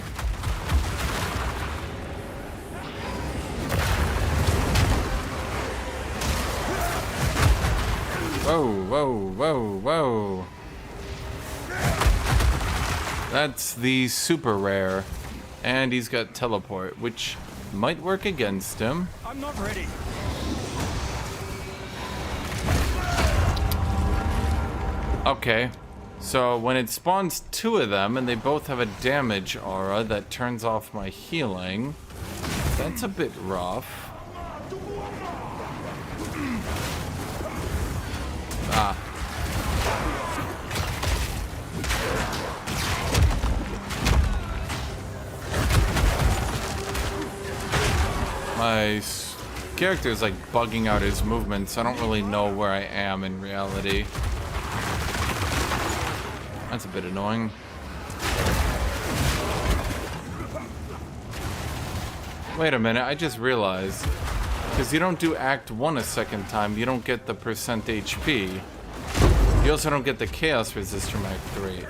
Whoa, whoa, whoa, whoa. That's the super rare. And he's got teleport, which might work against him. I'm not ready. Okay. So when it spawns 2 of them and they both have a damage aura that turns off my healing, that's a bit rough. Ah. My character is like bugging out his movements. I don't really know where I am in reality. That's a bit annoying. Wait a minute, I just realized. Because you don't do Act 1 a second time, you don't get the percent HP. You also don't get the Chaos Resist from Act 3.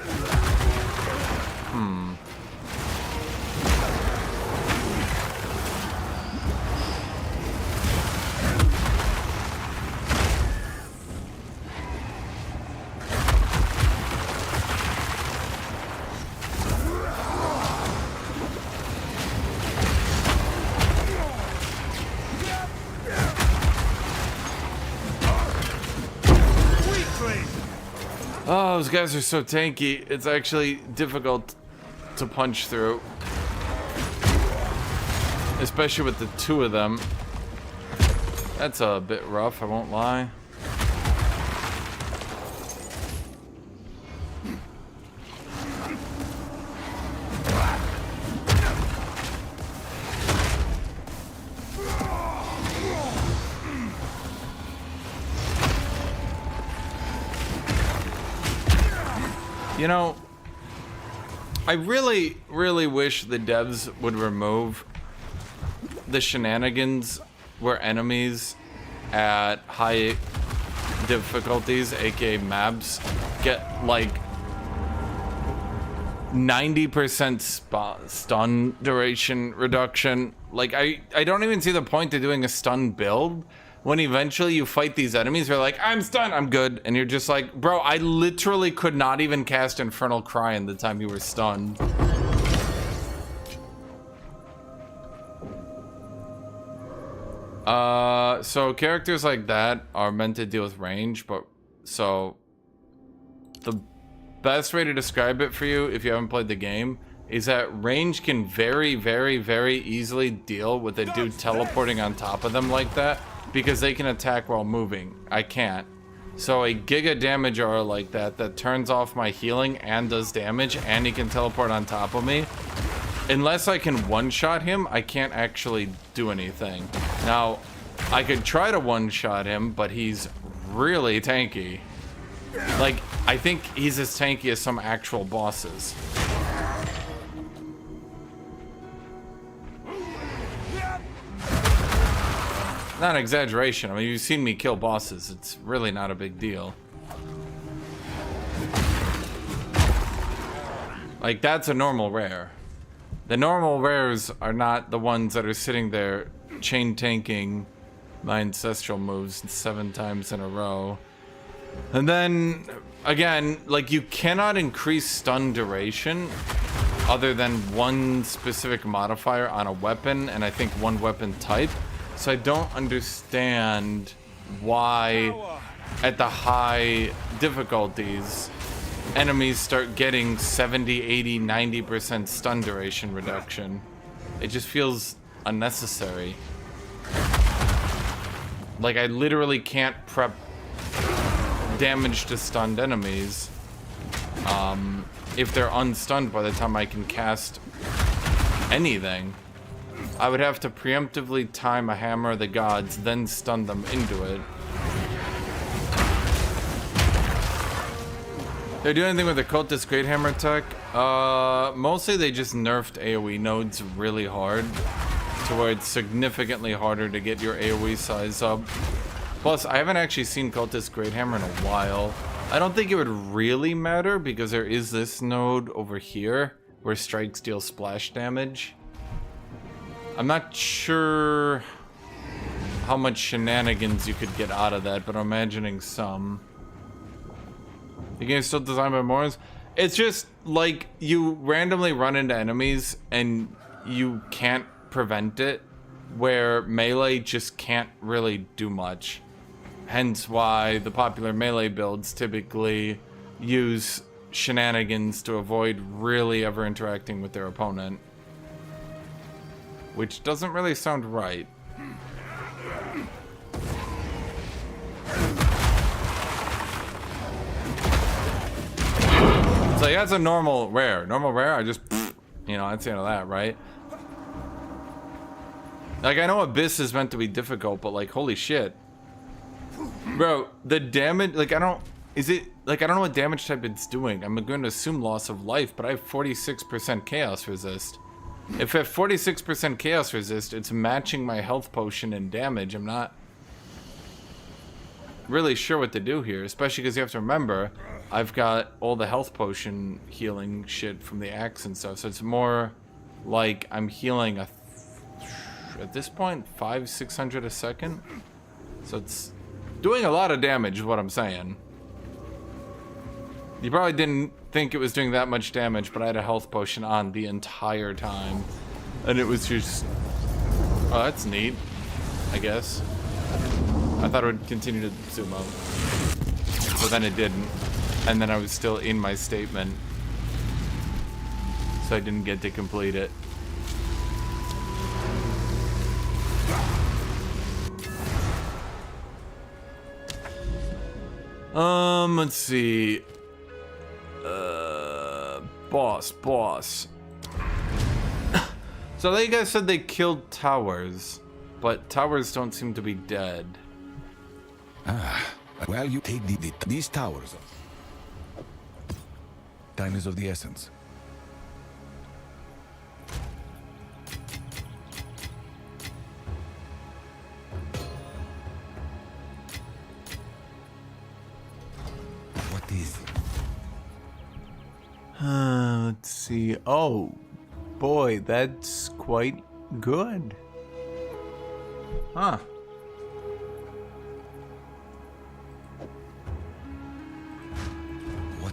Oh, those guys are so tanky. It's actually difficult to punch through. Especially with the 2 of them. That's a bit rough, I won't lie. You know, I really, really wish the devs would remove the shenanigans where enemies at high difficulties, aka maps, get like 90% stun duration reduction. Like, I don't even see the point of doing a stun build. when eventually you fight these enemies, they're like, I'm stunned, I'm good. And you're just like, bro, I literally could not even cast Infernal Cry in the time you were stunned. So characters like that are meant to deal with range, but so the best way to describe it for you, if you haven't played the game, is that range can very, very, very easily deal with a dude teleporting on top of them like that, because they can attack while moving. I can't. So a Giga Damage aura like that turns off my healing and does damage, and he can teleport on top of me. Unless I can one-shot him, I can't actually do anything. Now, I could try to one-shot him, but he's really tanky. Like, I think he's as tanky as some actual bosses. Not an exaggeration. I mean, you've seen me kill bosses. It's really not a big deal. Like, that's a normal rare. The normal rares are not the ones that are sitting there chain tanking my ancestral moves 7 times in a row. And then, again, like, you cannot increase stun duration other than one specific modifier on a weapon, and I think one weapon type. So I don't understand why at the high difficulties enemies start getting 70, 80, 90% stun duration reduction. It just feels unnecessary. Like, I literally can't prep damage to stunned enemies if they're unstunned by the time I can cast anything. I would have to preemptively time a Hammer of the Gods, then stun them into it. They do anything with the Cultist Great Hammer tech? Mostly they just nerfed AoE nodes really hard to where it's significantly harder to get your AoE size up. Plus, I haven't actually seen Cultist Great Hammer in a while. I don't think it would really matter because there is this node over here where strikes deal splash damage. I'm not sure how much shenanigans you could get out of that, but I'm imagining some. The game's still designed by Morons. It's just like you randomly run into enemies and you can't prevent it, where melee just can't really do much. Hence why the popular melee builds typically use shenanigans to avoid really ever interacting with their opponent. Which doesn't really sound right. So yeah, that's a normal rare. Normal rare, I just, you know, that's the end of that, right? Like, I know Abyss is meant to be difficult, but like, holy shit. Bro, the damage, like, I don't know what damage type it's doing. I'm going to assume loss of life, but I have 46% chaos resist. If I have 46% chaos resist, it's matching my health potion and damage. I'm not really sure what to do here, especially because you have to remember, I've got all the health potion healing shit from the axe and stuff, so it's more like I'm healing at this point 500-600 a second, so it's doing a lot of damage is what I'm saying. You probably didn't think it was doing that much damage, but I had a health potion on the entire time, and it was just, oh, that's neat, I guess. I thought it would continue to zoom out, but then it didn't. And then I was still in my statement, so I didn't get to complete it. Let's see. Boss. So they guys said they killed towers, but towers don't seem to be dead. Well, you take these towers. Time is of the essence. What is it? Let's see. Oh, boy, that's quite good. Huh.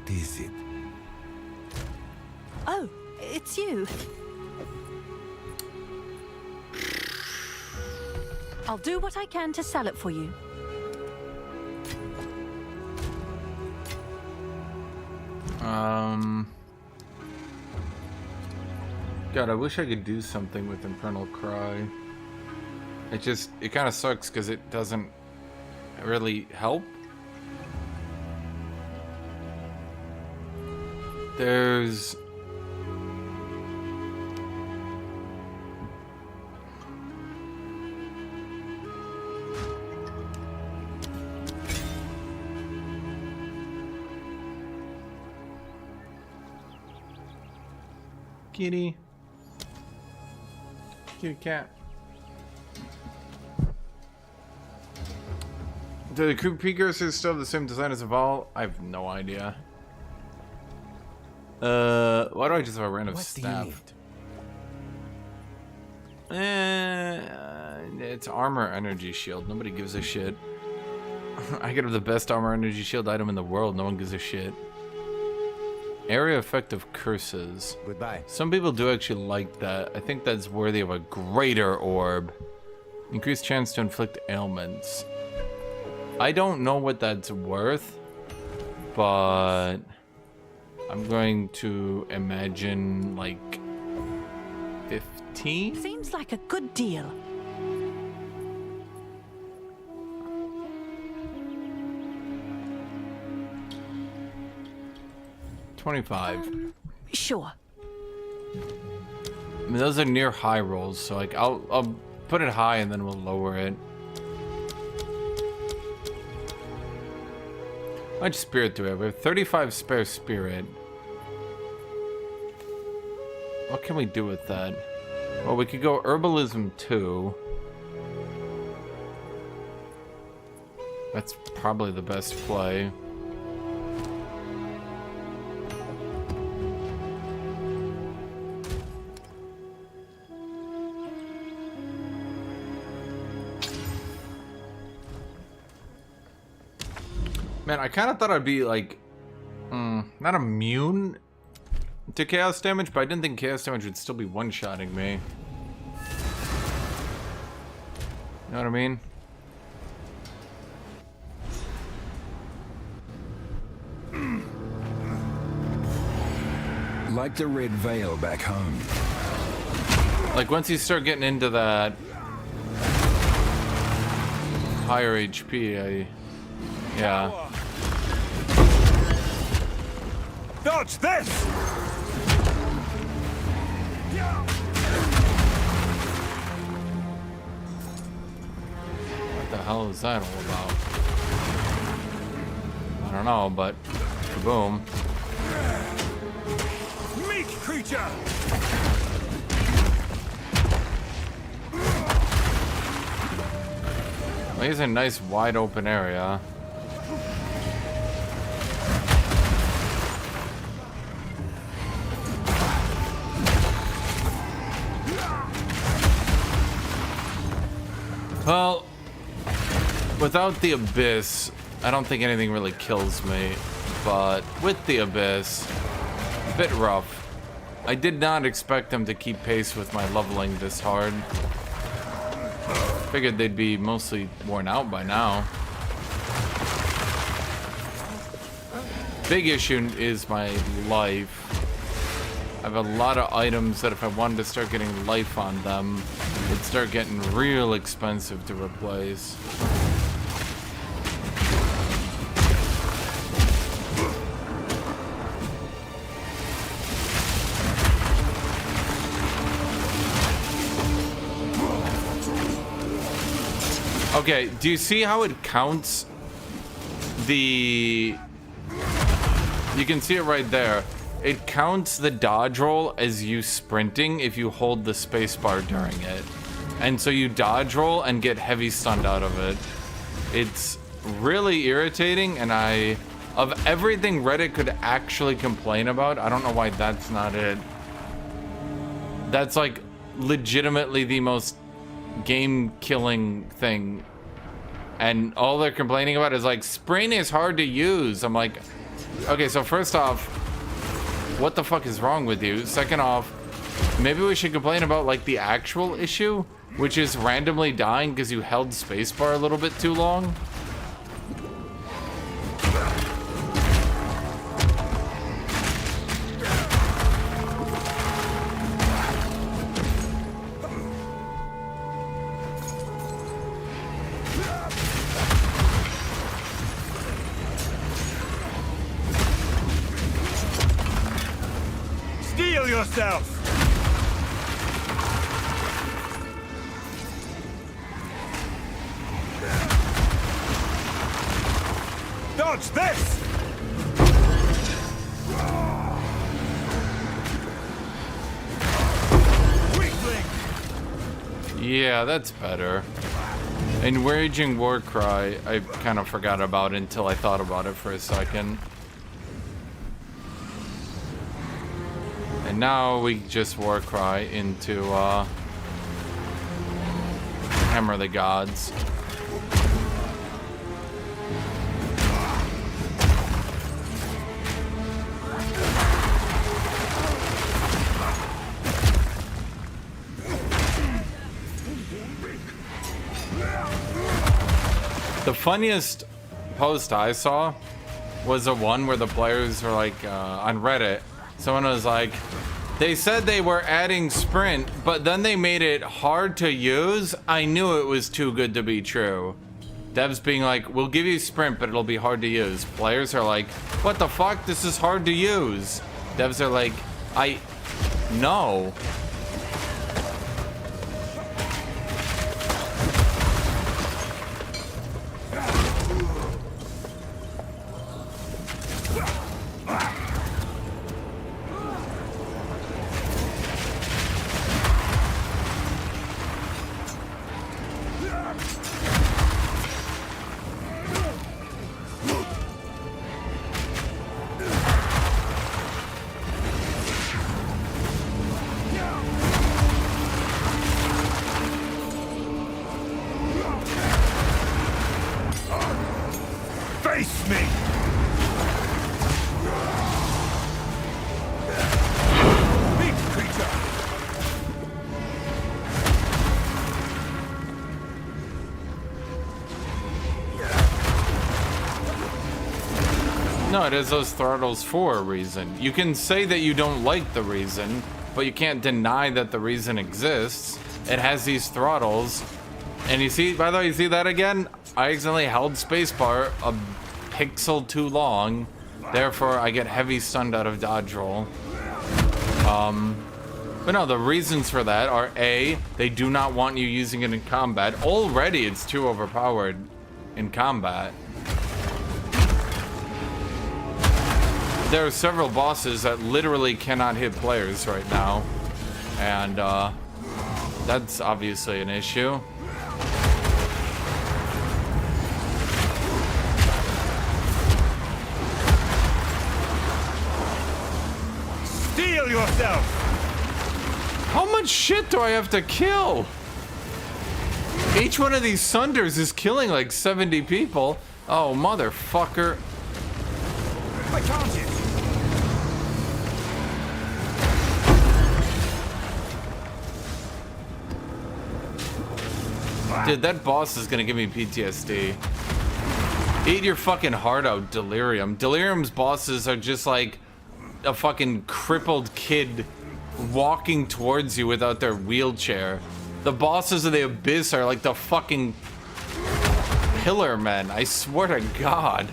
What is it? Oh, it's you. I'll do what I can to sell it for you. God, I wish I could do something with Infernal Cry. It kind of sucks because it doesn't really help. There's... Kitty. Kitty cat. Do the crew precursors still have the same design as Eval? I have no idea. Why do I just have a random staff? It's armor energy shield. Nobody gives a shit. I could have the best armor energy shield item in the world. No one gives a shit. Area effect of curses. Goodbye. Some people do actually like that. I think that's worthy of a greater orb. Increased chance to inflict ailments. I don't know what that's worth, but I'm going to imagine like 15? Seems like a good deal. $25. Sure. I mean, those are near high rolls, so like I'll put it high and then we'll lower it. How much spirit do we have? We have 35 spare spirit. What can we do with that? Well, we could go herbalism 2. That's probably the best play. Man, I kind of thought I'd be like, not immune to chaos damage, but I didn't think chaos damage would still be one-shotting me. You know what I mean? Like the Red Veil back home. Like once you start getting into that higher HP, yeah. Dodge this! What the hell is that all about? I don't know, but boom. Meat creature! Well, here's a nice wide open area. Well, without the Abyss, I don't think anything really kills me, but with the Abyss, a bit rough. I did not expect them to keep pace with my leveling this hard. Figured they'd be mostly worn out by now. Big issue is my life. I have a lot of items that if I wanted to start getting life on them, it'd start getting real expensive to replace. Okay, do you see how it counts the... You can see it right there. It counts the dodge roll as you sprinting if you hold the spacebar during it. And so you dodge roll and get heavy stunned out of it. It's really irritating, and of everything Reddit could actually complain about, I don't know why that's not it. That's like legitimately the most game-killing thing. And all they're complaining about is like, sprint is hard to use. I'm like, Okay, so first off, what the fuck is wrong with you? Second off, maybe we should complain about like the actual issue, which is randomly dying because you held spacebar a little bit too long. Steel yourself! Dodge this! Weakling! Yeah, that's better. And Waging War Cry, I kind of forgot about until I thought about it for a second. And now we just War Cry into Hammer the Gods. The funniest post I saw was the one where the players were like, on Reddit, someone was like, they said they were adding sprint, but then they made it hard to use. I knew it was too good to be true. Devs being like, we'll give you sprint, but it'll be hard to use. Players are like, what the fuck? This is hard to use. Devs are like, no. Face me! Meat creature! No, it has those throttles for a reason. You can say that you don't like the reason, but you can't deny that the reason exists. It has these throttles. And you see, by the way, you see that again? I accidentally held spacebar a pixel too long. Therefore, I get heavy stunned out of dodge roll. But no, the reasons for that are A, they do not want you using it in combat. Already, it's too overpowered in combat. There are several bosses that literally cannot hit players right now. And, that's obviously an issue. Steel yourself! How much shit do I have to kill? Each one of these Sunders is killing like 70 people. Oh, motherfucker. I can't hit! Dude, that boss is gonna give me PTSD. Eat your fucking heart out, Delirium. Delirium's bosses are just like a fucking crippled kid walking towards you without their wheelchair. The bosses of the Abyss are like the fucking Pillar Men. I swear to God.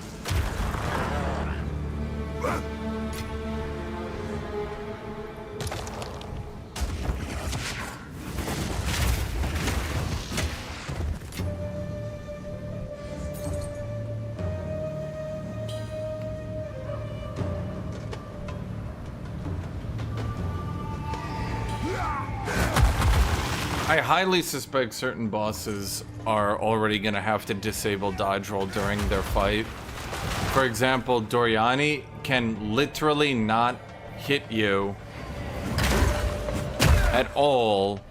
I highly suspect certain bosses are already gonna have to disable dodge roll during their fight. For example, Doriani can literally not hit you at all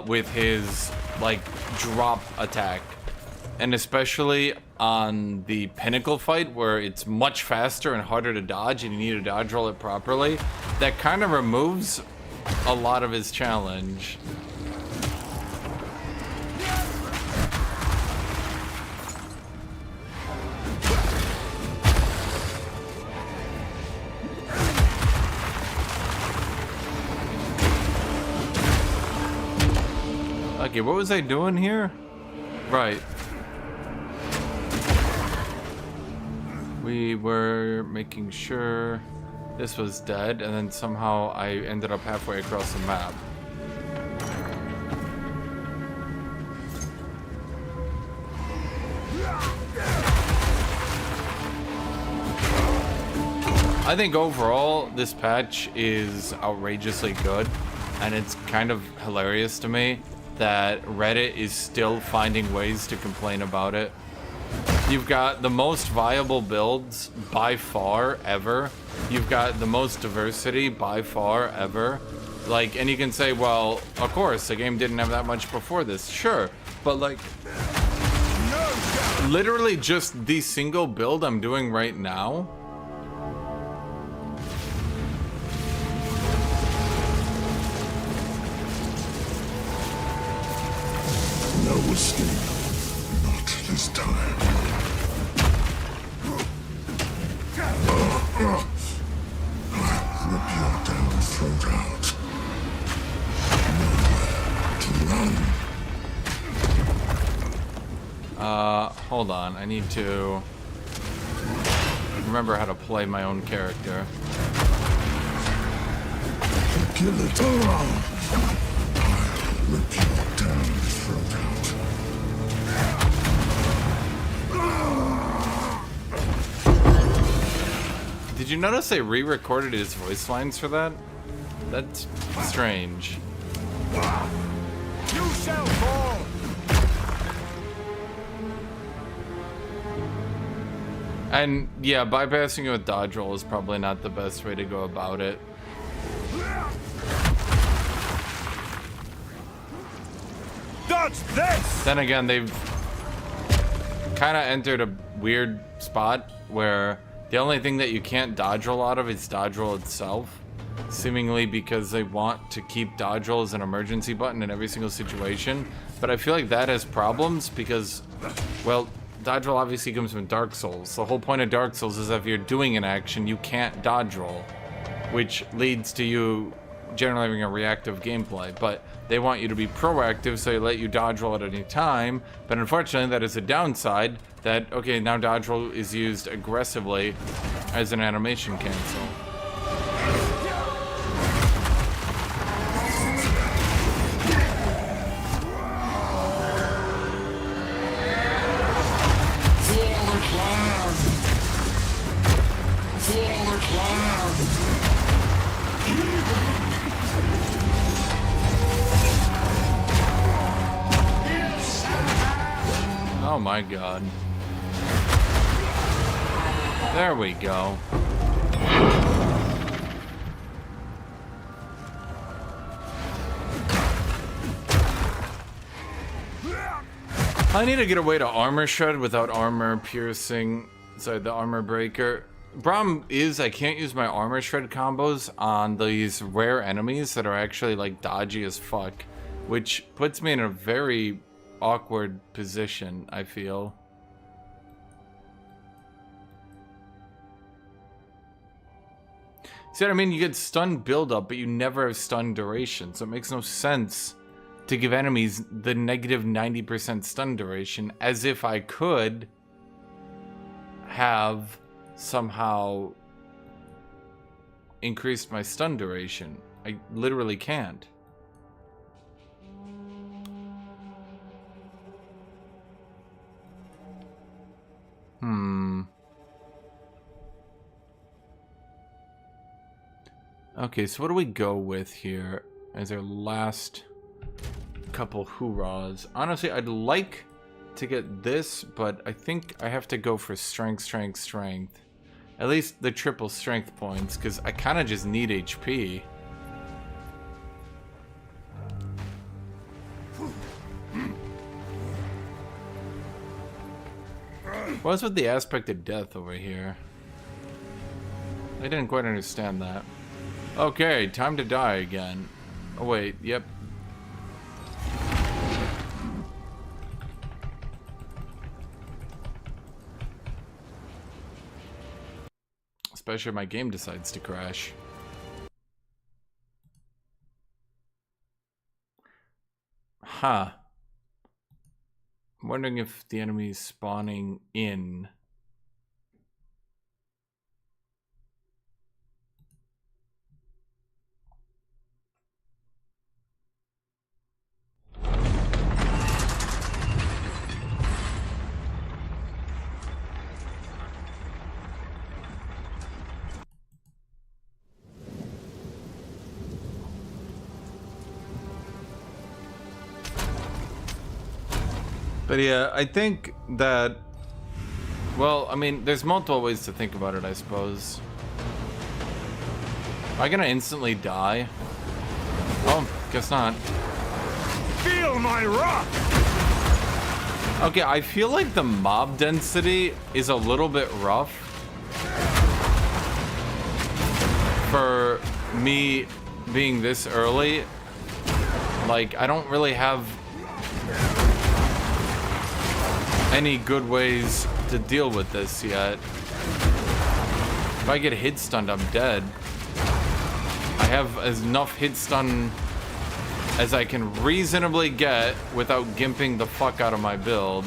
with his like drop attack. And especially on the pinnacle fight where it's much faster and harder to dodge and you need to dodge roll it properly, that kind of removes a lot of his challenge. Okay, what was I doing here? Right. We were making sure this was dead, and then somehow I ended up halfway across the map. I think overall, this patch is outrageously good, and it's kind of hilarious to me that Reddit is still finding ways to complain about it. You've got the most viable builds by far ever. You've got the most diversity by far ever. Like, and you can say, well, of course, the game didn't have that much before this. Sure, but like, literally just the single build I'm doing right now. No escape. Not this time. I'll rip your damn throat out. Nowhere to run. Hold on. I need to remember how to play my own character. Kill it. I'll rip your damn throat out. Did you notice they re-recorded his voice lines for that? That's strange. You shall fall! And yeah, bypassing it with dodge roll is probably not the best way to go about it. Dodge this! Then again, they've kind of entered a weird spot where the only thing that you can't dodge roll out of is dodge roll itself. Seemingly because they want to keep dodge roll as an emergency button in every single situation. But I feel like that has problems because, well, dodge roll obviously comes from Dark Souls. The whole point of Dark Souls is if you're doing an action, you can't dodge roll, which leads to you generally having a reactive gameplay. But they want you to be proactive, so they let you dodge roll at any time. But unfortunately, that is a downside that, okay, now dodge roll is used aggressively as an animation cancel. Oh my god. There we go. I need to get away to armor shred without armor piercing. Sorry, the armor breaker. Problem is, I can't use my armor shred combos on these rare enemies that are actually like dodgy as fuck, which puts me in a very awkward position, I feel. See what I mean? You get stun buildup, but you never have stun duration, so it makes no sense to give enemies the negative 90% stun duration, as if I could have somehow increased my stun duration. I literally can't. Okay, so what do we go with here as our last couple hoorahs? Honestly, I'd like to get this, but I think I have to go for strength, strength, strength. At least the triple strength points, because I kind of just need HP. What's with the aspect of death over here? I didn't quite understand that. Okay, time to die again. Oh wait, yep. Especially if my game decides to crash. Huh. I'm wondering if the enemy's spawning in. But yeah, I think that, well, I mean, there's multiple ways to think about it, I suppose. Am I gonna instantly die? Oh, guess not. Feel my wrath! Okay, I feel like the mob density is a little bit rough for me being this early. Like, I don't really have any good ways to deal with this yet. If I get hit stunned, I'm dead. I have enough hit stun as I can reasonably get without gimping the fuck out of my build.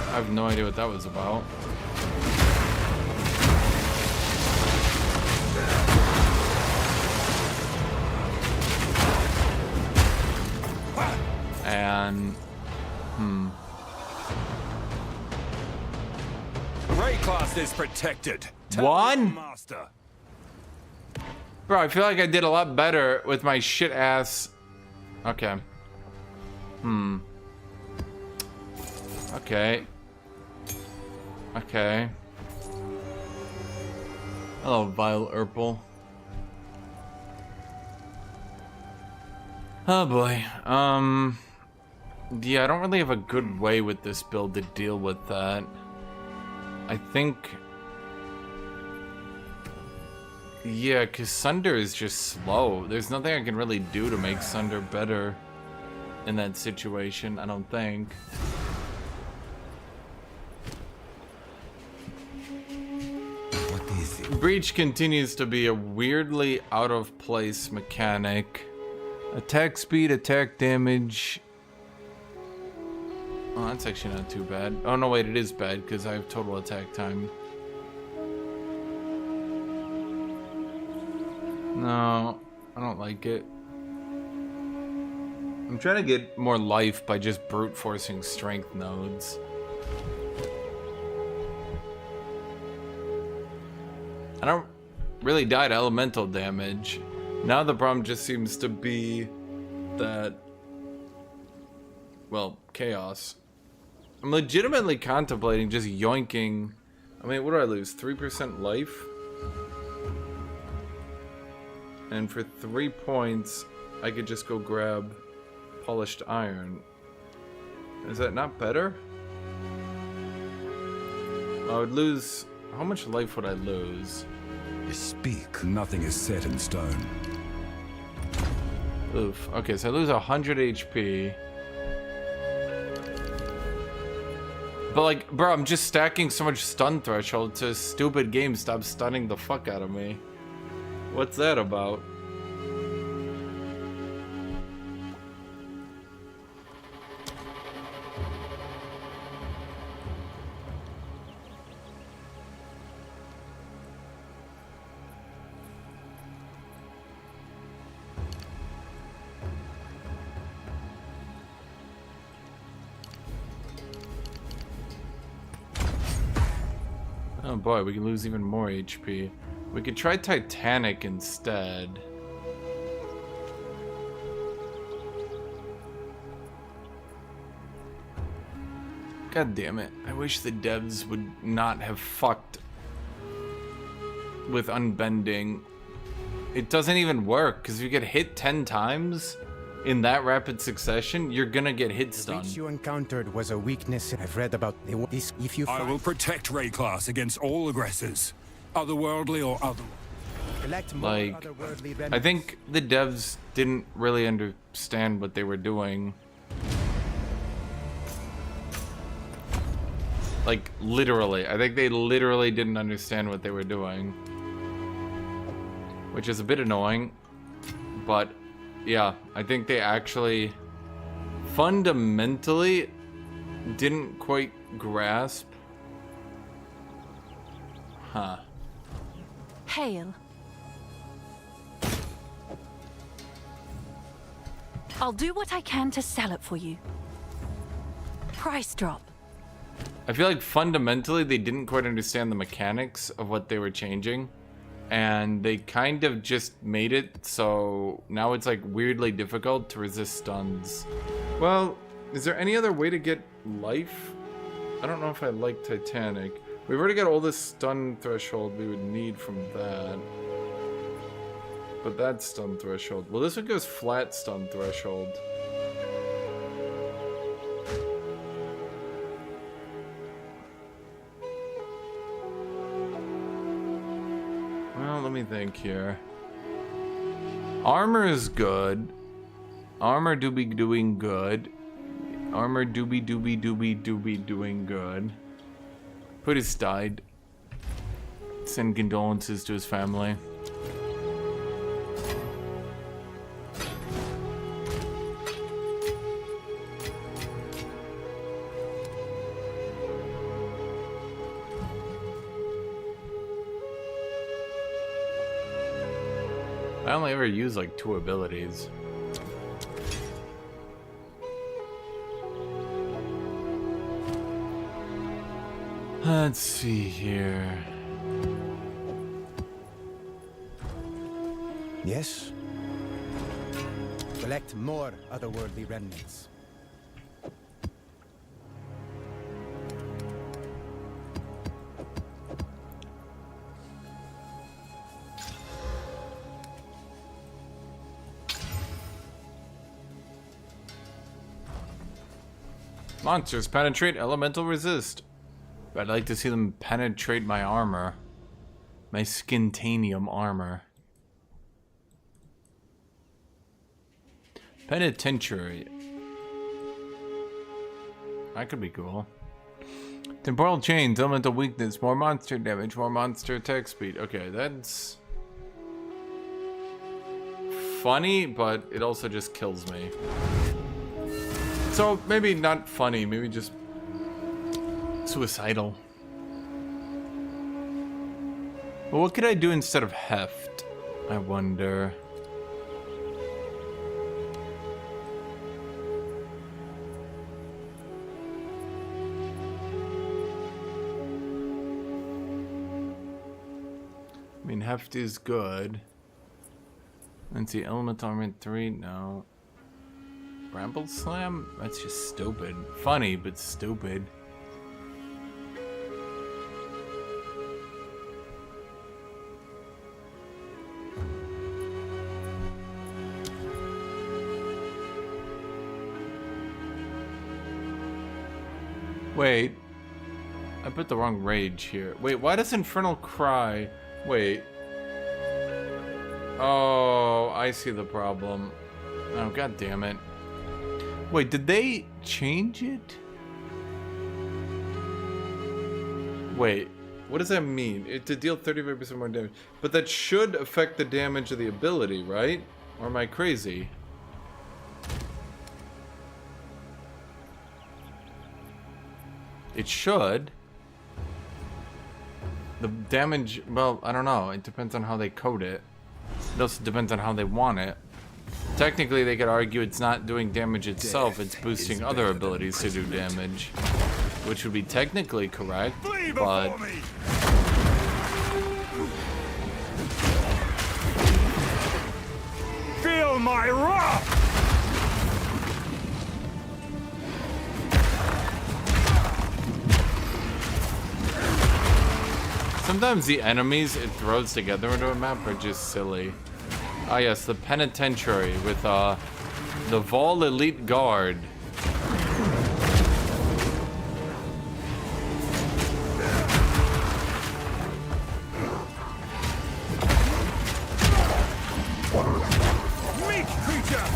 I have no idea what that was about. And Ray class is protected. One? Master. Bro, I feel like I did a lot better with my shit ass. Okay. Okay. Okay. Hello, Vile Urple. Oh boy. Yeah, I don't really have a good way with this build to deal with that. I think... Yeah, because Sunder is just slow. There's nothing I can really do to make Sunder better in that situation, I don't think. What is it? Breach continues to be a weirdly out of place mechanic. Attack speed, attack damage. Oh, that's actually not too bad. Oh no, wait, it is bad because I have total attack time. No, I don't like it. I'm trying to get more life by just brute forcing strength nodes. I don't really die to elemental damage. Now the problem just seems to be that, well, chaos. I'm legitimately contemplating just yoinking. I mean, what do I lose? 3% life? And for 3 points, I could just go grab polished iron. Is that not better? I would lose... How much life would I lose? You speak. Nothing is set in stone. Oof. Okay, so I lose 100 HP. But like, bro, I'm just stacking so much stun threshold to stupid game stop stunning the fuck out of me. What's that about? Oh boy, we can lose even more HP. We could try Titanic instead. God damn it. I wish the devs would not have fucked with unbending. it doesn't even work, because if you get hit 10 times in that rapid succession, you're gonna get hit The stun. breach you encountered was a weakness I've read about. This, if you I will find, protect Ray class against all aggressors, otherworldly or other. collect more Like, otherworldly I remnants. think the devs didn't really understand what they were doing. Like, literally. I think they literally didn't understand what they were doing. Which is a bit annoying. But, yeah, I think they actually fundamentally didn't quite grasp. Huh. Hail. I'll do what I can to sell it for you. Price drop. I feel like fundamentally they didn't quite understand the mechanics of what they were changing, and they kind of just made it so now it's like weirdly difficult to resist stuns. Well, is there any other way to get life? I don't know if I like Titanic. We've already got all this stun threshold we would need from that. But that's stun threshold. Well, this one goes flat stun threshold. Well, let me think here. Armor is good. Armor do be doing good. Armor do be doing good. Puttis died. Send condolences to his family. I only ever use like 2 abilities. Let's see here. Yes? Collect more otherworldly remnants. Monsters penetrate elemental resist. But I'd like to see them penetrate my armor. My skintanium armor. Penitentiary. That could be cool. Temporal chains, elemental weakness, more monster damage, more monster attack speed. Okay, that's funny, but it also just kills me. So maybe not funny, maybe just suicidal. Well, what could I do instead of heft? I wonder. I mean, heft is good. Let's see, element armament 3, no. Bramble slam? That's just stupid. Funny, but stupid. Wait. I put the wrong rage here. Wait, why does Infernal Cry... Wait. Oh, I see the problem. Oh, god damn it. Wait, did they change it? Wait, what does that mean? To deal 35% more damage. But that should affect the damage of the ability, right? Or am I crazy? It should. The damage, well, I don't know. It depends on how they code it. It also depends on how they want it. Technically, they could argue it's not doing damage itself, it's boosting other abilities to do damage. Which would be technically correct, but... Feel my wrath! Sometimes the enemies it throws together into a map are just silly. Ah, yes, the penitentiary with the Vol Elite Guard. Meat creature!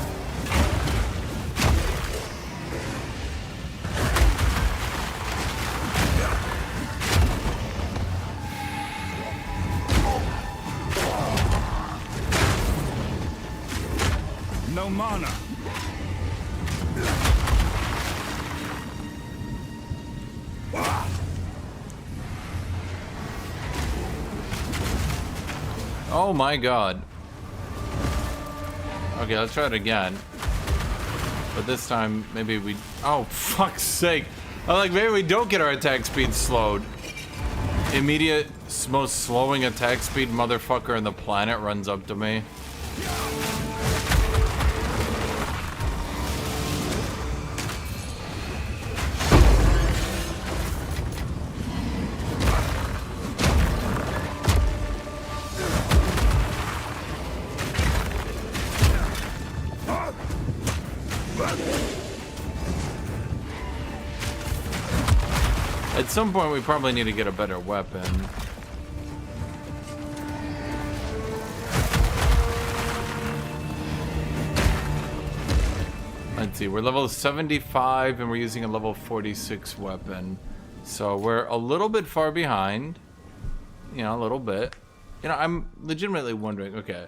No mana. Oh my god. Okay, let's try it again. But this time, maybe we... Oh, fuck's sake. I'm like, maybe we don't get our attack speed slowed. Immediate, most slowing attack speed motherfucker on the planet runs up to me. At some point, we probably need to get a better weapon. Let's see, we're level 75 and we're using a level 46 weapon. So we're a little bit far behind. You know, a little bit. You know, I'm legitimately wondering, okay.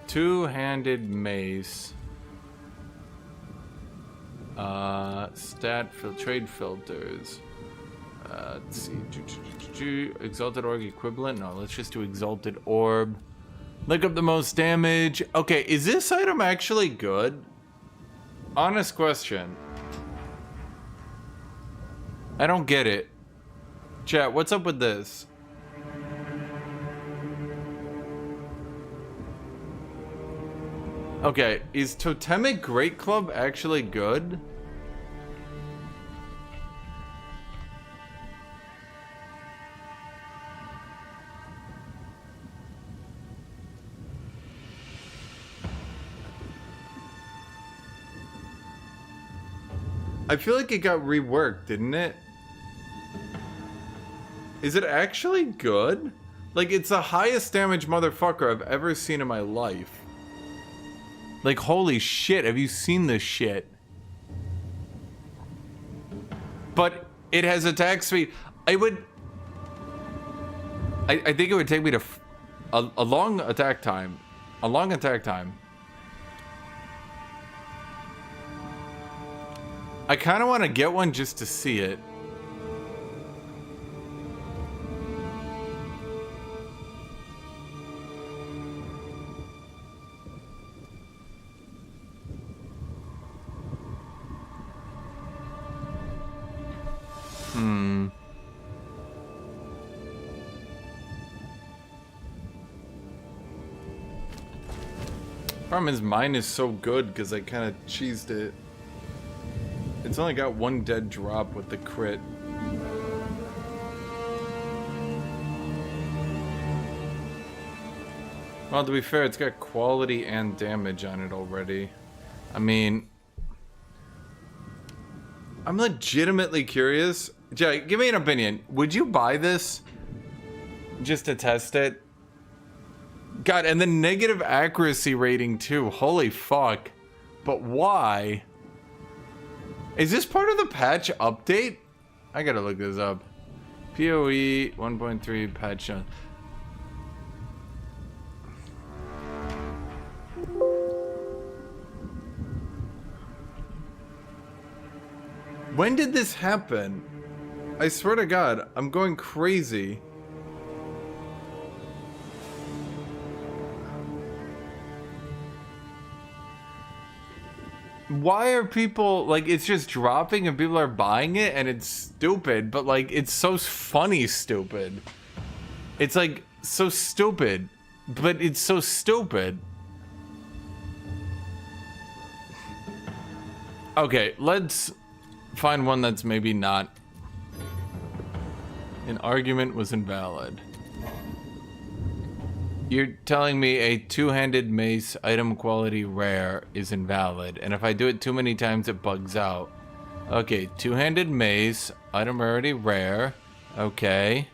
Two-handed mace. Trade filters. Let's see. Exalted Orb equivalent? No, let's just do Exalted Orb. Look up the most damage. Okay, is this item actually good? Honest question. I don't get it. Chat, what's up with this? Okay, is Totemic Great Club actually good? I feel like it got reworked, didn't it? Is it actually good? Like, it's the highest damage motherfucker I've ever seen in my life. Like, holy shit, have you seen this shit? But it has attack speed. I think it would take me to a long attack time. A long attack time. I kind of want to get one just to see it. Problem is, mine is so good because I kind of cheesed it. It's only got one dead drop with the crit. Well, to be fair, it's got quality and damage on it already. I mean, I'm legitimately curious. Jay, give me an opinion. Would you buy this just to test it? God, and the negative accuracy rating too. Holy fuck. But why? Is this part of the patch update? I gotta look this up. PoE 1.3 patch. When did this happen? I swear to God, I'm going crazy. Why are people, like, it's just dropping and people are buying it and it's stupid, but, like, it's so funny stupid. It's, like, so stupid, but it's so stupid. Okay, let's find one that's maybe not. An argument was invalid. You're telling me a two-handed mace item quality rare is invalid, and if I do it too many times it bugs out. Okay, two-handed mace, item rarity rare. Okay.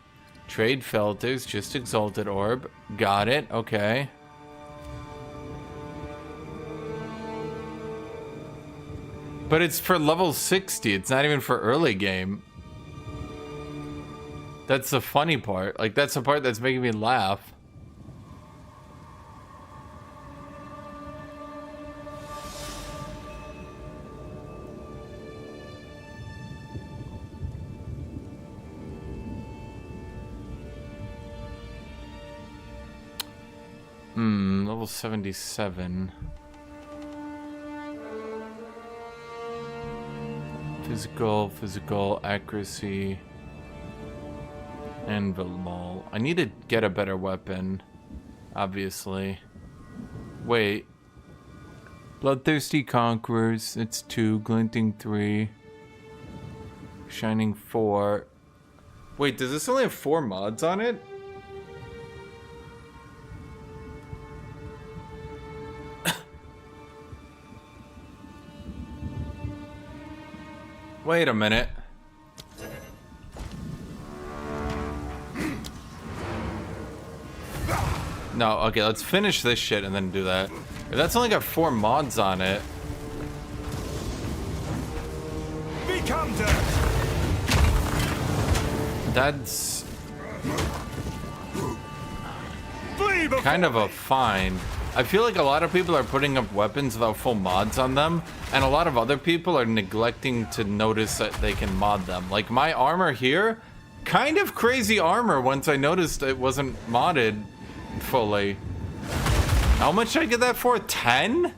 Trade filters, just exalted orb. Got it, okay. But it's for level 60, it's not even for early game. That's the funny part. Like, that's the part that's making me laugh. Level 77. Physical, accuracy, Anvil. I need to get a better weapon, obviously. Wait. Bloodthirsty Conquerors, it's 2. Glinting 3. Shining 4. Wait, does this only have 4 mods on it? Wait a minute. No, okay, let's finish this shit and then do that. If that's only got 4 mods on it. Become dirt. That's kind of a find. I feel like a lot of people are putting up weapons without full mods on them, and a lot of other people are neglecting to notice that they can mod them. Like my armor here, kind of crazy armor once I noticed it wasn't modded fully. How much did I get that for? 10?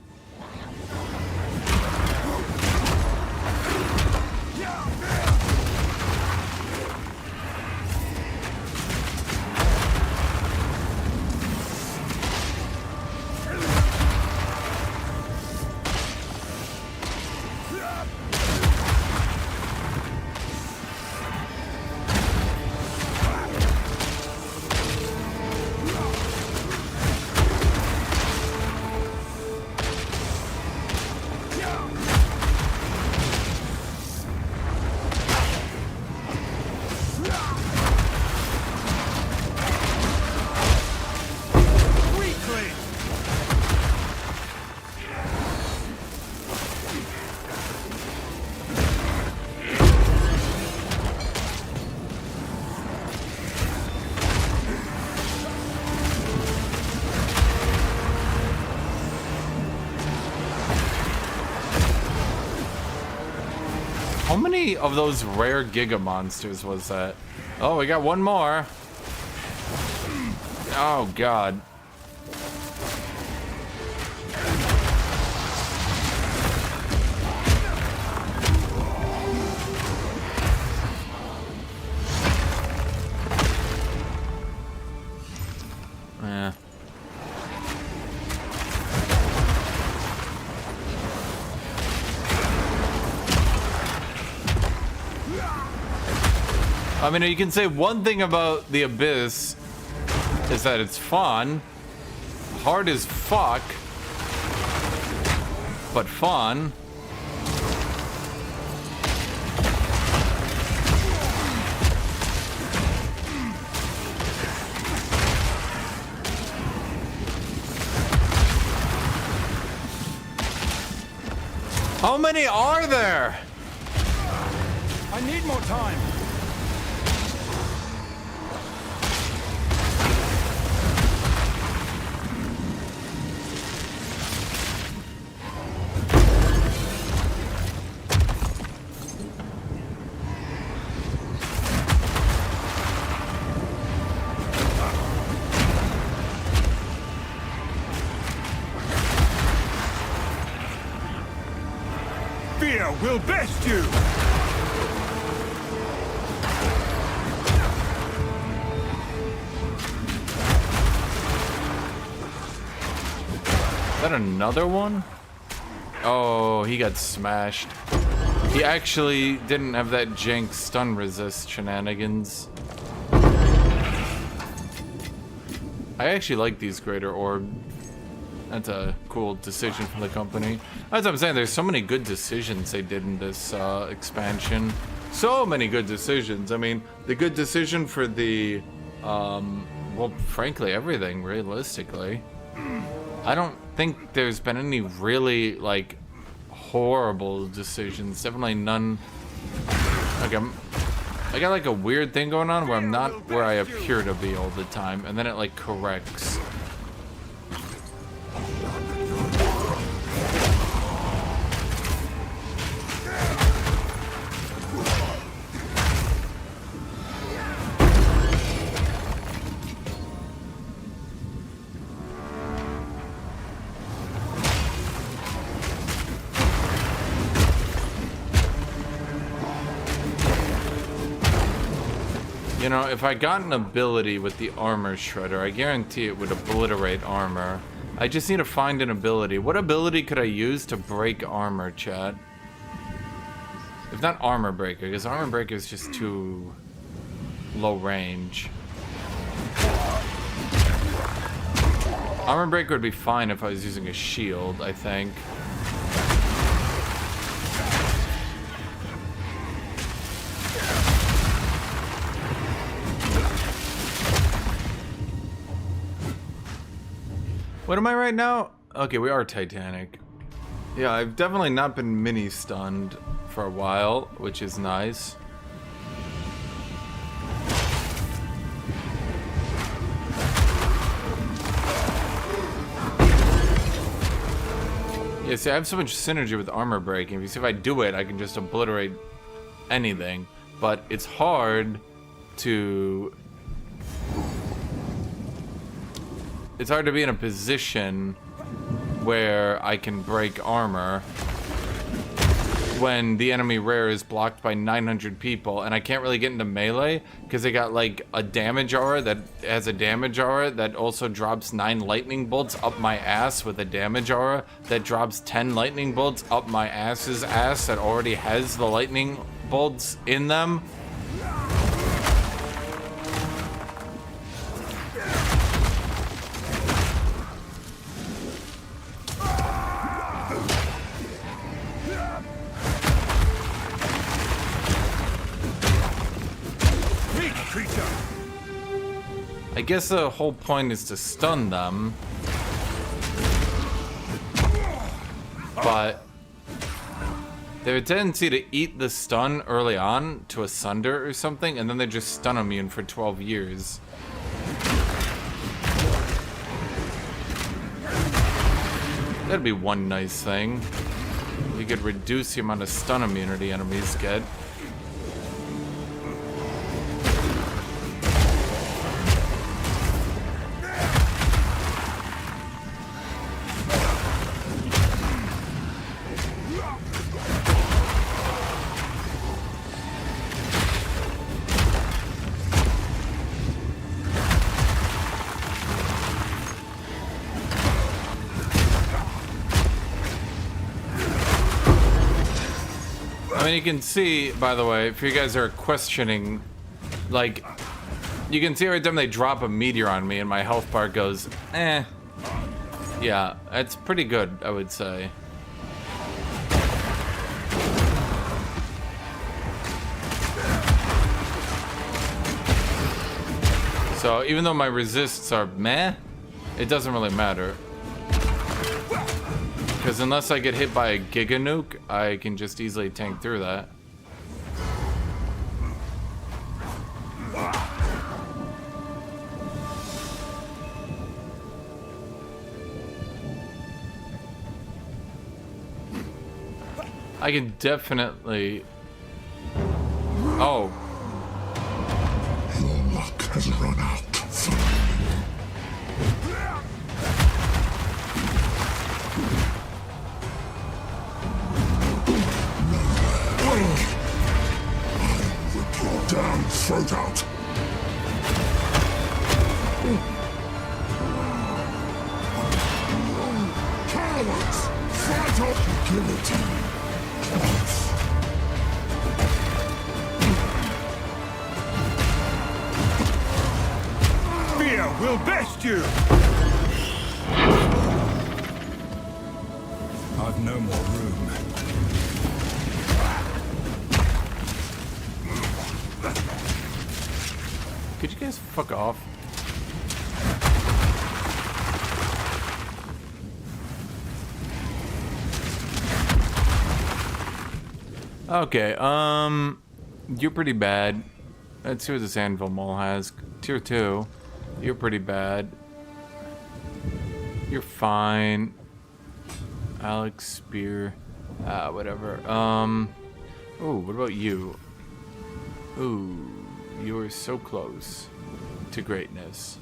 How many of those rare Giga monsters was that? Oh, we got one more. Oh, God. Yeah. I mean, you can say one thing about the Abyss is that it's fun, hard as fuck, but fun. How many are there? I need more time. Fear will best you! Is that another one? Oh, he got smashed. He actually didn't have that jank stun resist shenanigans. I actually like these greater orb. That's a cool decision from the company. As I'm saying, there's so many good decisions they did in this expansion. So many good decisions. I mean, the good decision for the, well, frankly, everything, realistically. I don't think there's been any really, like, horrible decisions. Definitely none. Like, I got, like, a weird thing going on where I'm not where I appear to be all the time, and then it, like, corrects. You know, if I got an ability with the armor shredder, I guarantee it would obliterate armor. I just need to find an ability. What ability could I use to break armor, chat? If not armor breaker, because armor breaker is just too low range. Armor breaker would be fine if I was using a shield, I think. What am I right now? Okay, we are Titanic. Yeah, I've definitely not been mini-stunned for a while, which is nice. Yeah, see, I have so much synergy with armor breaking. If you see, if I do it, I can just obliterate anything. But it's hard to... It's hard to be in a position where I can break armor when the enemy rare is blocked by 900 people, and I can't really get into melee because they got like a damage aura that has a damage aura that also drops 9 lightning bolts up my ass with a damage aura that drops 10 lightning bolts up my ass's ass that already has the lightning bolts in them. I guess the whole point is to stun them, but they have a tendency to eat the stun early on to asunder or something, and then they just stun immune for 12 years. That'd be one nice thing. You could reduce the amount of stun immunity enemies get. I mean, you can see, by the way, if you guys are questioning, like, you can see every time they drop a meteor on me and my health bar goes, eh. Yeah, it's pretty good, I would say. So, even though my resists are meh, it doesn't really matter. Because unless I get hit by a Giga Nuke, I can just easily tank through that. I can definitely... Oh. Your luck has run out. Damn throat out! Cowards! Fight off! Guillotine! Fear will best lost you! I've no more room. Could you guys fuck off? Okay, you're pretty bad. Let's see what this anvil mole has. Tier 2. You're pretty bad. You're fine. Alex, spear. Whatever. Ooh, what about you? Ooh, you are so close to greatness.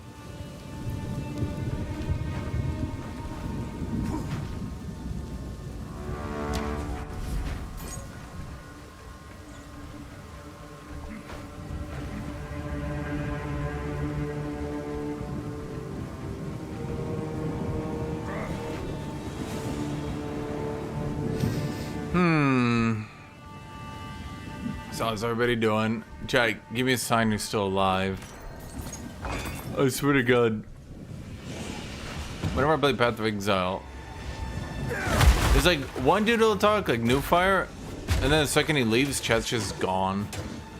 So how's everybody doing? Jack, give me a sign you're still alive. I swear to God. Whenever I play Path of Exile, there's like one dude will talk, like New Fire, and then the second he leaves, chat's just gone.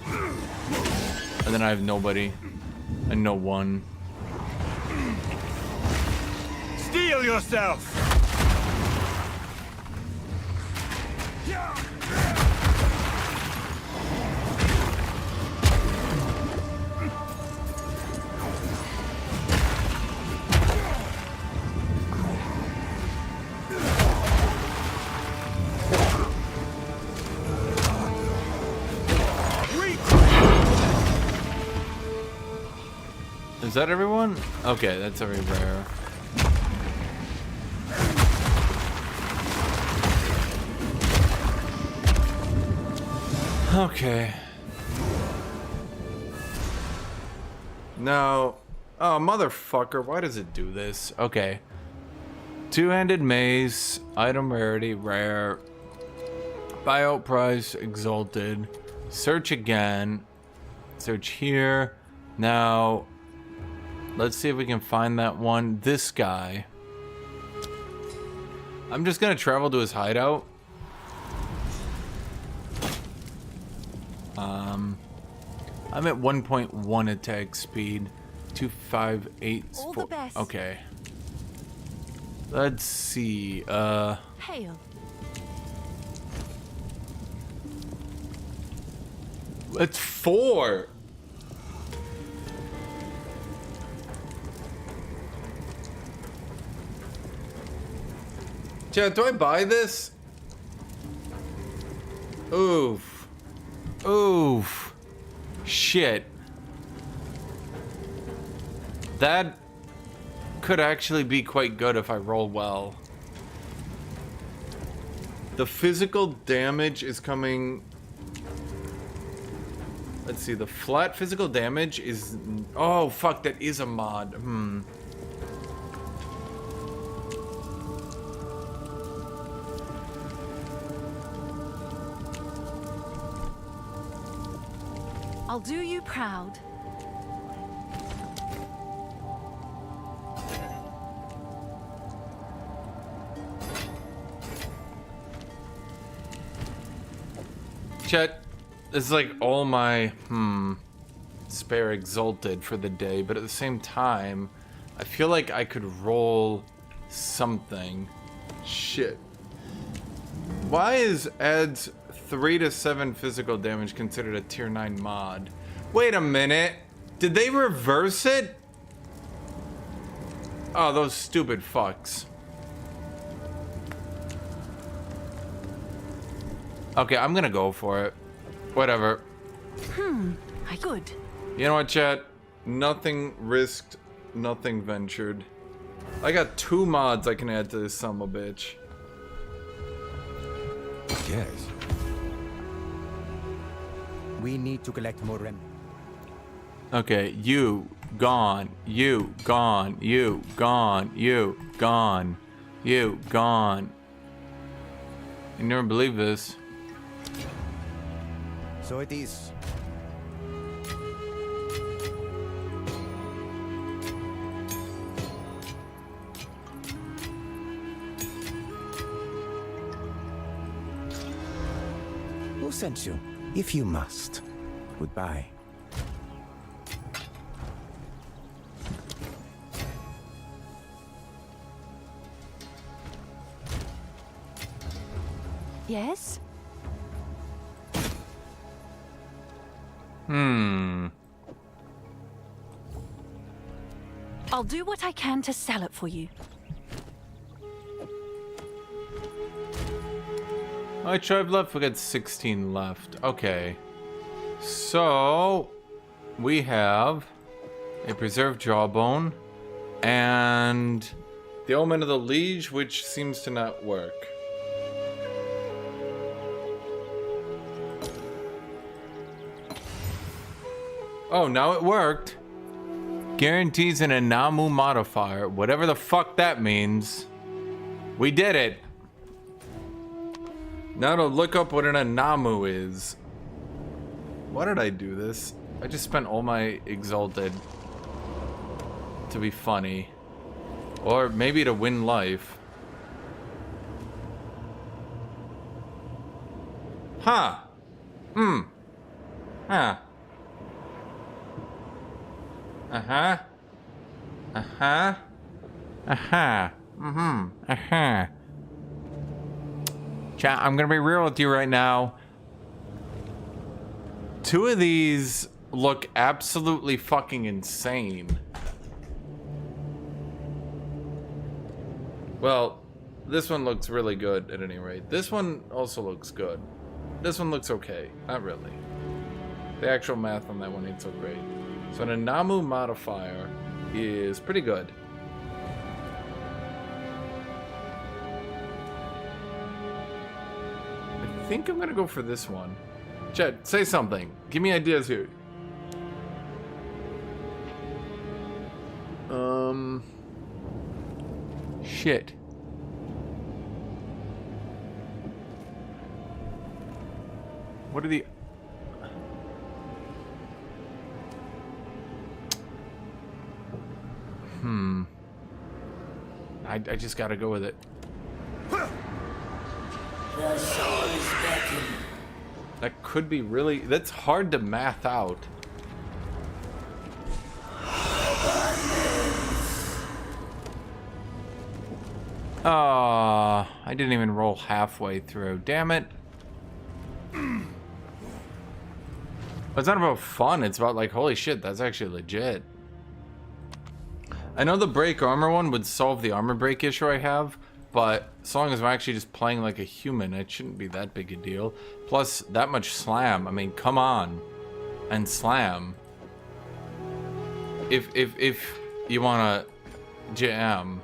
And then I have nobody. And no one. Steel yourself! Is that everyone? Okay, that's very rare. Okay. Now, oh motherfucker, why does it do this? Okay. Two-handed mace, item rarity, rare. Buyout price, exalted. Search again. Search here. Now, let's see if we can find that one. This guy. I'm just gonna travel to his hideout. I'm at 1.1 attack speed. 258. The best. Okay. Let's see. Hail. It's 4. Chad, do I buy this? Oof. Oof. Shit. That could actually be quite good if I roll well. The physical damage is coming... Let's see, the flat physical damage is... Oh, fuck, that is a mod. I'll do you proud. Chet, this is like all my, spare exalted for the day, but at the same time, I feel like I could roll something. Shit. Why is adds 3 to 7 physical damage considered a tier 9 mod? Wait a minute. Did they reverse it? Oh, those stupid fucks. Okay, I'm gonna go for it. Whatever. Good. You know what, chat? Nothing risked, nothing ventured. I got 2 mods I can add to this son of a bitch. Yes. We need to collect more remnants. Okay, you gone, you gone, you gone, you gone, you gone. You never believe this. So it is. Who sent you? If you must. Goodbye. Yes? I'll do what I can to sell it for you. I tried left, we got 16 left. Okay. So we have a preserved jawbone and the omen of the liege, which seems to not work. Oh, now it worked. Guarantees an Anamu modifier, whatever the fuck that means. We did it. Now to look up what an Anamu is. Why did I do this? I just spent all my exalted to be funny. Or maybe to win life. Huh. Huh. Uh-huh. Uh-huh. Uh-huh. Uh-huh. Chat, I'm gonna be real with you right now. Two of these look absolutely fucking insane. Well, this one looks really good at any rate. This one also looks good. This one looks okay. Not really. The actual math on that one ain't so great. So an Anamu modifier is pretty good. I think I'm gonna go for this one. Chet, say something. Give me ideas here. Shit. What are the... I just gotta go with it. That could be really... That's hard to math out. I didn't even roll halfway through. Damn it. It's not about fun. It's about like, holy shit, that's actually legit. I know the break armor one would solve the armor break issue I have, but as long as I'm actually just playing like a human, it shouldn't be that big a deal. Plus, that much slam. I mean, come on. And slam. If you wanna jam.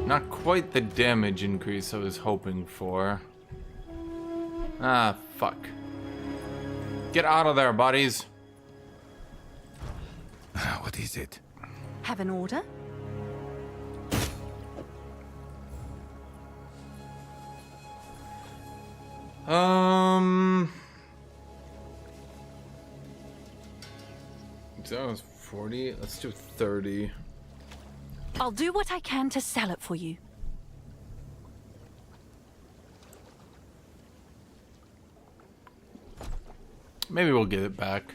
Not quite the damage increase I was hoping for. Ah, fuck. Get out of there, buddies. What is it? Have an order? That was 40. Let's do 30. I'll do what I can to sell it for you. Maybe we'll get it back.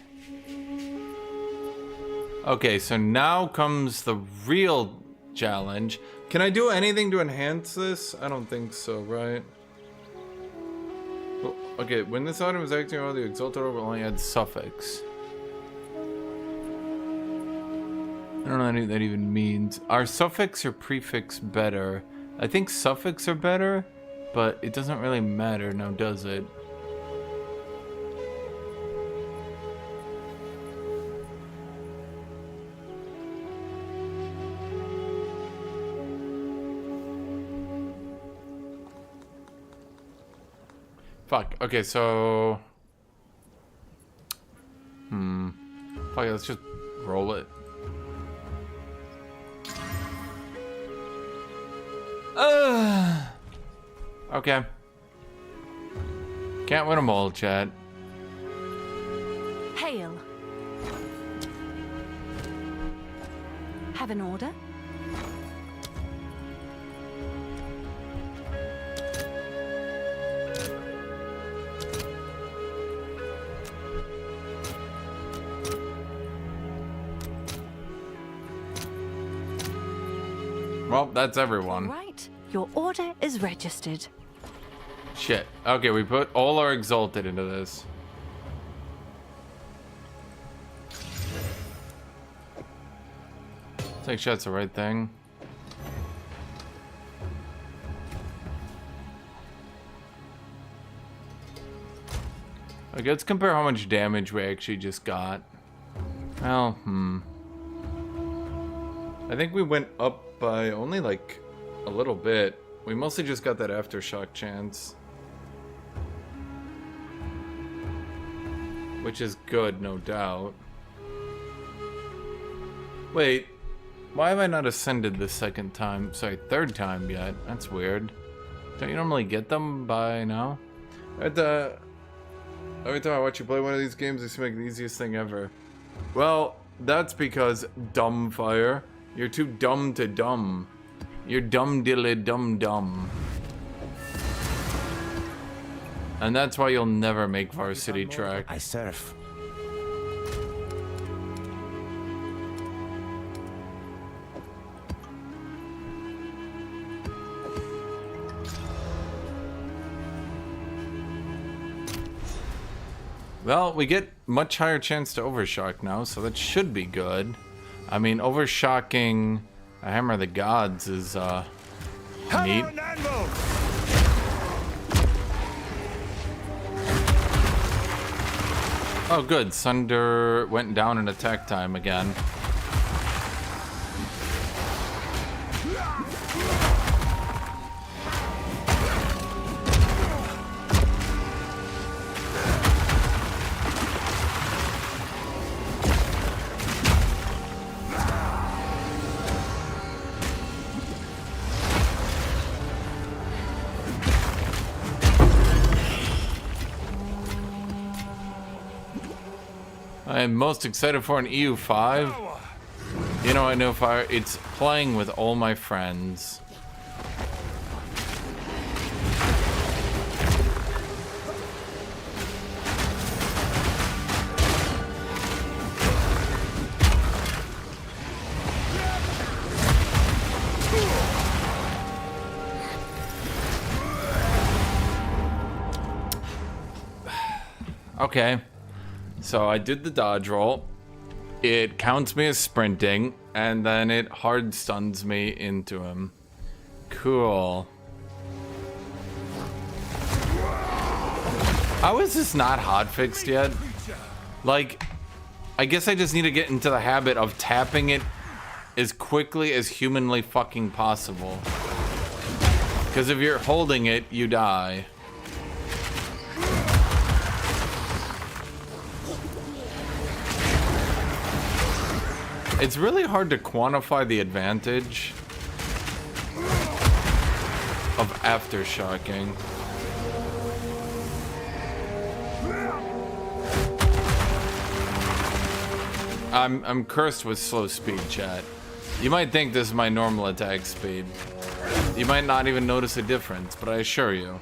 Okay, so now comes the real challenge. Can I do anything to enhance this? I don't think so, right? Well, okay, when this item is acting on the exalted orb, will only add suffix. I don't know what that even means. Are suffix or prefix better? I think suffix are better, but it doesn't really matter now, does it? Fuck. Okay, so... Fuck, let's just roll it. Okay. Can't win them all, chat. Hail. Have an order? Well, that's everyone. Right. Your order is registered. Shit. Okay, we put all our exalted into this. Take shots the right thing. Okay, let's compare how much damage we actually just got. Well, I think we went up by only like a little bit. We mostly just got that aftershock chance. Which is good, no doubt. Wait, why have I not ascended the second time? Sorry, third time yet? That's weird. Don't you normally get them by now? Every time I watch you play one of these games, it seems like the easiest thing ever. Well, that's because, Dumbfire, you're too dumb to dumb. You're dumb dilly dum dum. And that's why you'll never make varsity track. I surf. Well, we get much higher chance to overshock now, so that should be good. I mean, overshocking a Hammer of the Gods is, neat. Oh, good. Sunder went down in attack time again. I am most excited for an EU5. You know, I know fire. It's playing with all my friends. Okay. So I did the dodge roll. It counts me as sprinting, and then it hard stuns me into him. Cool. How is this not hotfixed yet? Like, I guess I just need to get into the habit of tapping it as quickly as humanly fucking possible. Because if you're holding it, you die. It's really hard to quantify the advantage of aftershocking. I'm cursed with slow speed, chat. You might think this is my normal attack speed. You might not even notice a difference, but I assure you.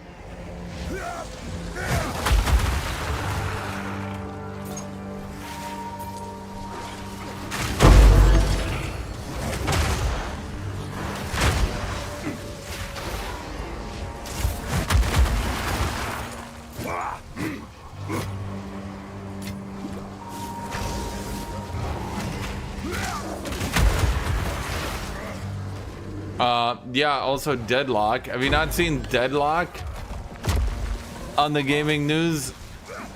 Yeah, also Deadlock. Have you not seen Deadlock on the gaming news?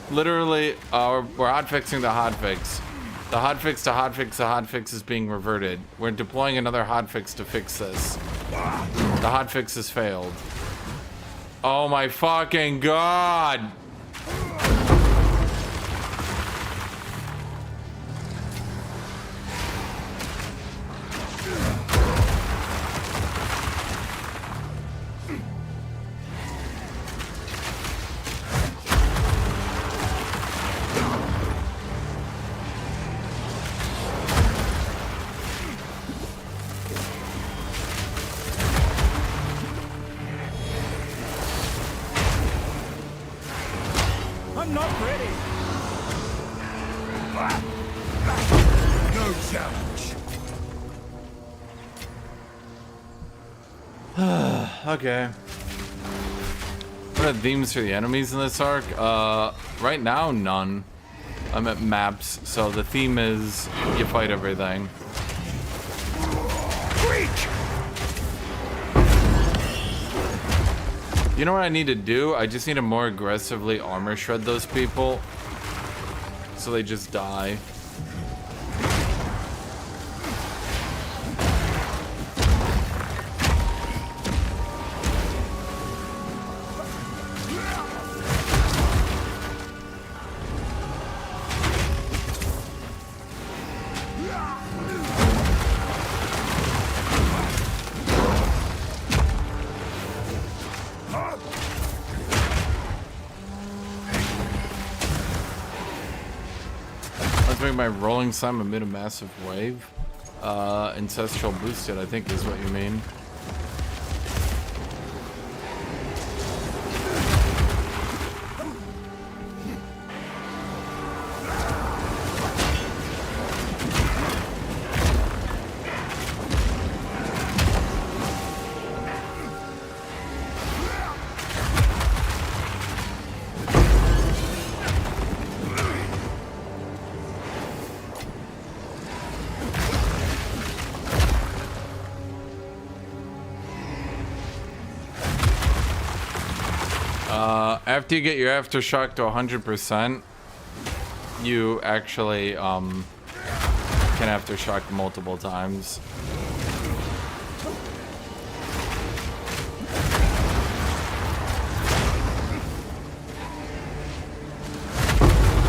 Literally, we're hotfixing the hotfix. The hotfix to hotfix, the hotfix is being reverted. We're deploying another hotfix to fix this. The hotfix has failed. Oh my fucking god! challenge. Okay. What are themes for the enemies in this arc? Right now, none. I'm at maps, so the theme is you fight everything. You know what I need to do? I just need to more aggressively armor shred those people so they just die. My rolling slime amid a massive wave. Ancestral boosted, I think is what you mean. After you get your aftershock to 100%, you actually can aftershock multiple times.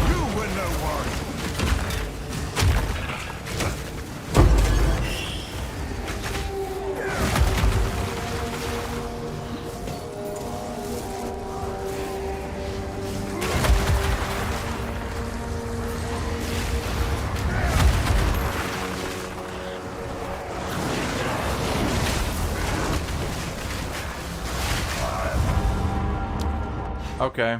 You win no one. Okay.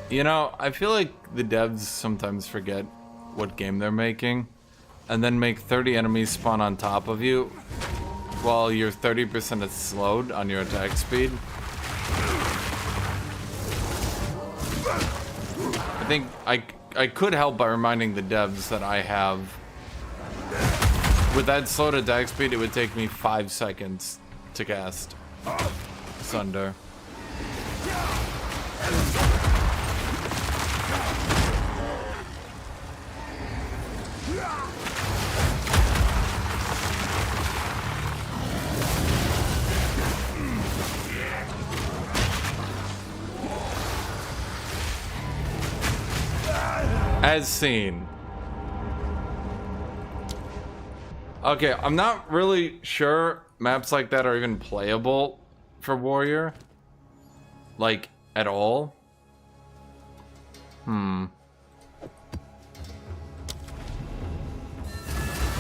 You know, I feel like the devs sometimes forget what game they're making and then make 30 enemies spawn on top of you while you're 30% is slowed on your attack speed. I think I could help by reminding the devs that I have, with that slowed attack speed, it would take me 5 seconds to cast Sunder. As seen. Okay, I'm not really sure maps like that are even playable for Warrior. Like, at all.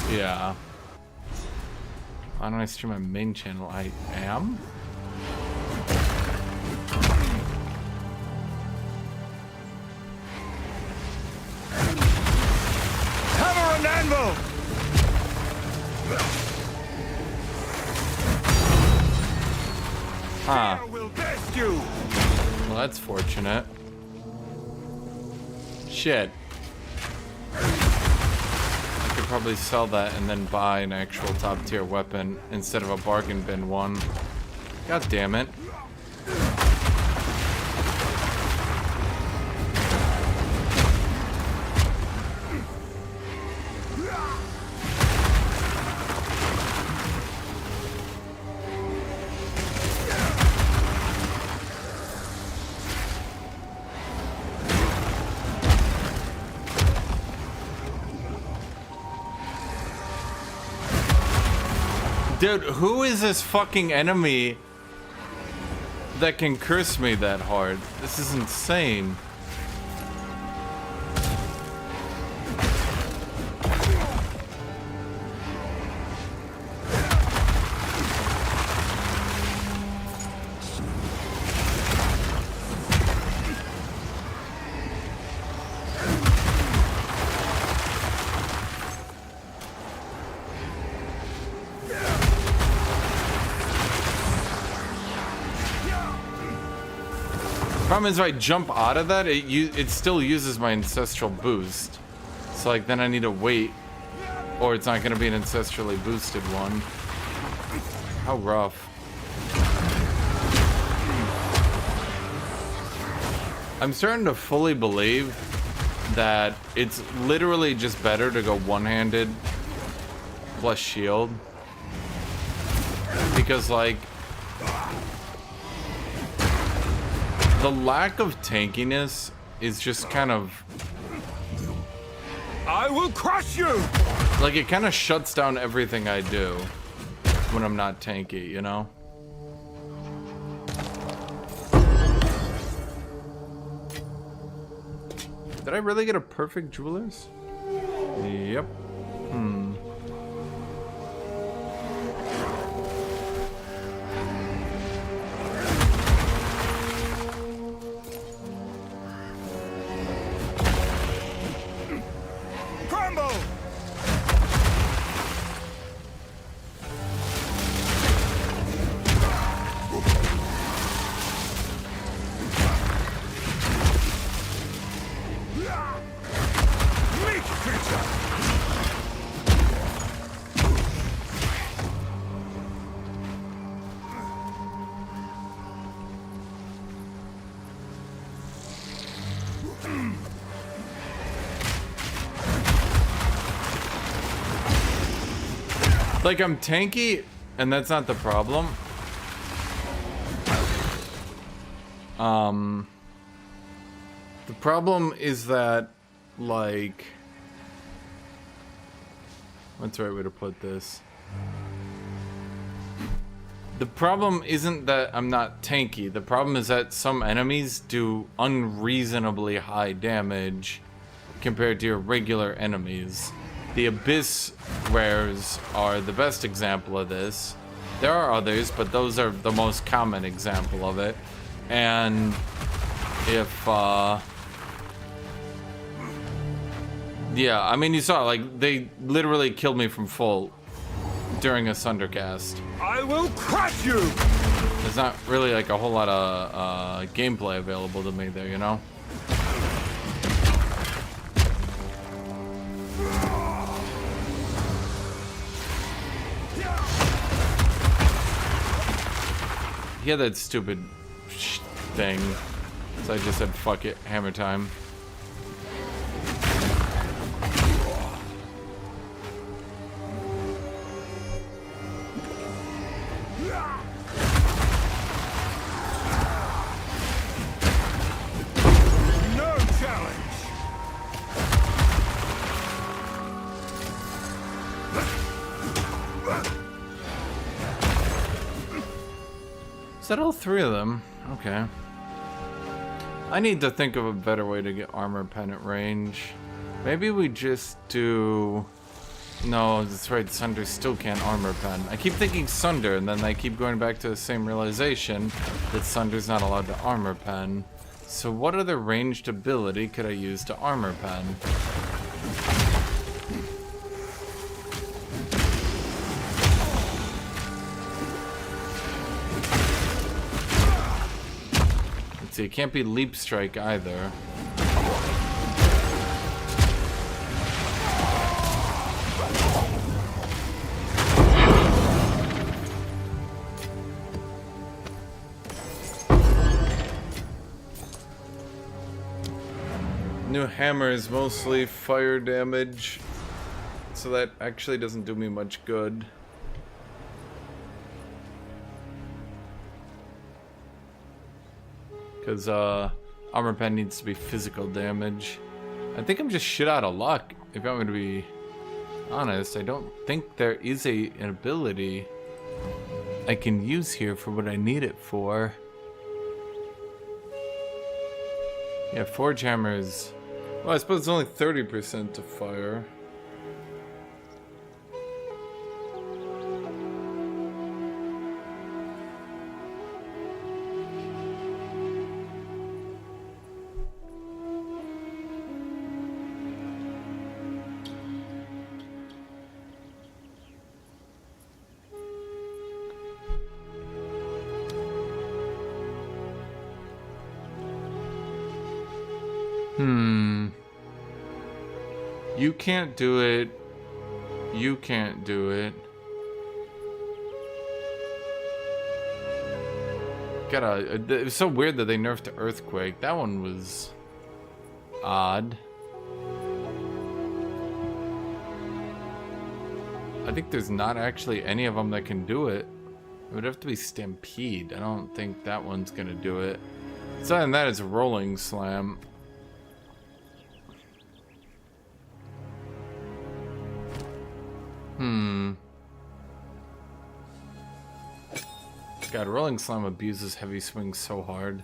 Yeah. Why don't I stream my main channel? I am? Hammer and anvil! Huh. I will test you! Well, that's fortunate. Shit. I could probably sell that and then buy an actual top tier weapon instead of a bargain bin one. God damn it. Dude, who is this fucking enemy that can curse me that hard? This is insane. Problem is, if I jump out of that, it still uses my ancestral boost. So like then I need to wait, or it's not going to be an ancestrally boosted one. How rough. I'm starting to fully believe that it's literally just better to go one-handed plus shield. Because like the lack of tankiness is just kind of... I will crush you! Like it kind of shuts down everything I do when I'm not tanky, you know? Did I really get a perfect jeweler's? Yep. Crumble! Meat creature! Like I'm tanky, and that's not the problem. The problem is that, like, what's the right way to put this? The problem isn't that I'm not tanky. The problem is that some enemies do unreasonably high damage compared to your regular enemies. The Abyss rares are the best example of this. There are others, but those are the most common example of it. And if, yeah, I mean, you saw, like, they literally killed me from full during a Sundercast. I will crush you! There's not really, like, a whole lot of gameplay available to me there, you know? He had that stupid thing, so I just said, fuck it, hammer time. No challenge! Is that all three of them? Okay. I need to think of a better way to get armor pen at range. Maybe we just do... No, that's right, Sunder still can't armor pen. I keep thinking Sunder, and then I keep going back to the same realization that Sunder's not allowed to armor pen. So what other ranged ability could I use to armor pen? Let's see, it can't be Leap Strike either. New hammer is mostly fire damage, so that actually doesn't do me much good. Because armor pen needs to be physical damage. I think I'm just shit out of luck, if I'm going to be honest. I don't think there is an ability I can use here for what I need it for. Yeah, Forge Hammer is... Well, I suppose it's only 30% to fire. You can't do it. You can't do it. It's so weird that they nerfed Earthquake. That one was odd. I think there's not actually any of them that can do it. It would have to be Stampede. I don't think that one's gonna do it. Other than that, it's Rolling Slam. God, Rolling Slam abuses Heavy Swing so hard.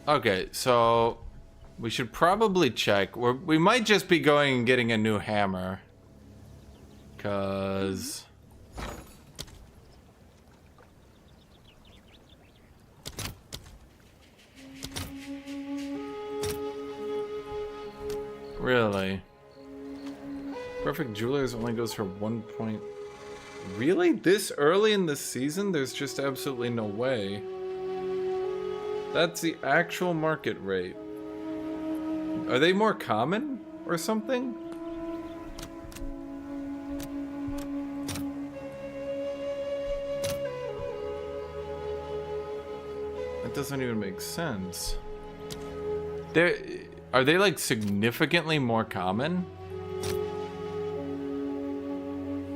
Okay, so we should probably check. We might just be going and getting a new hammer. Cause really? Perfect Jewelers only goes for 1 point. Really? This early in the season? There's just absolutely no way. That's the actual market rate. Are they more common or something? That doesn't even make sense. Are they like significantly more common?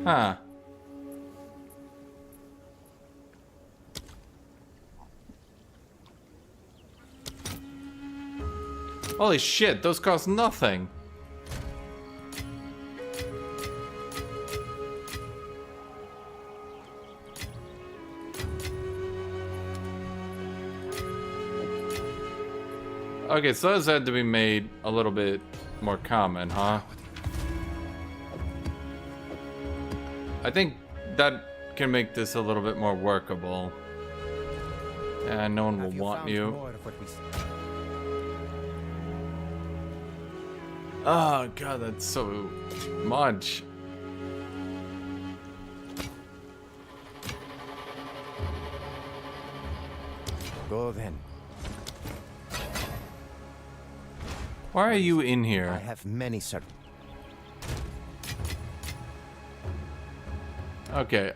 Huh. Holy shit, those cost nothing. Okay, so those had to be made a little bit more common, huh? I think that can make this a little bit more workable. And no one will want you. Oh god, that's so much. Go then. Why are you in here? I have many Okay,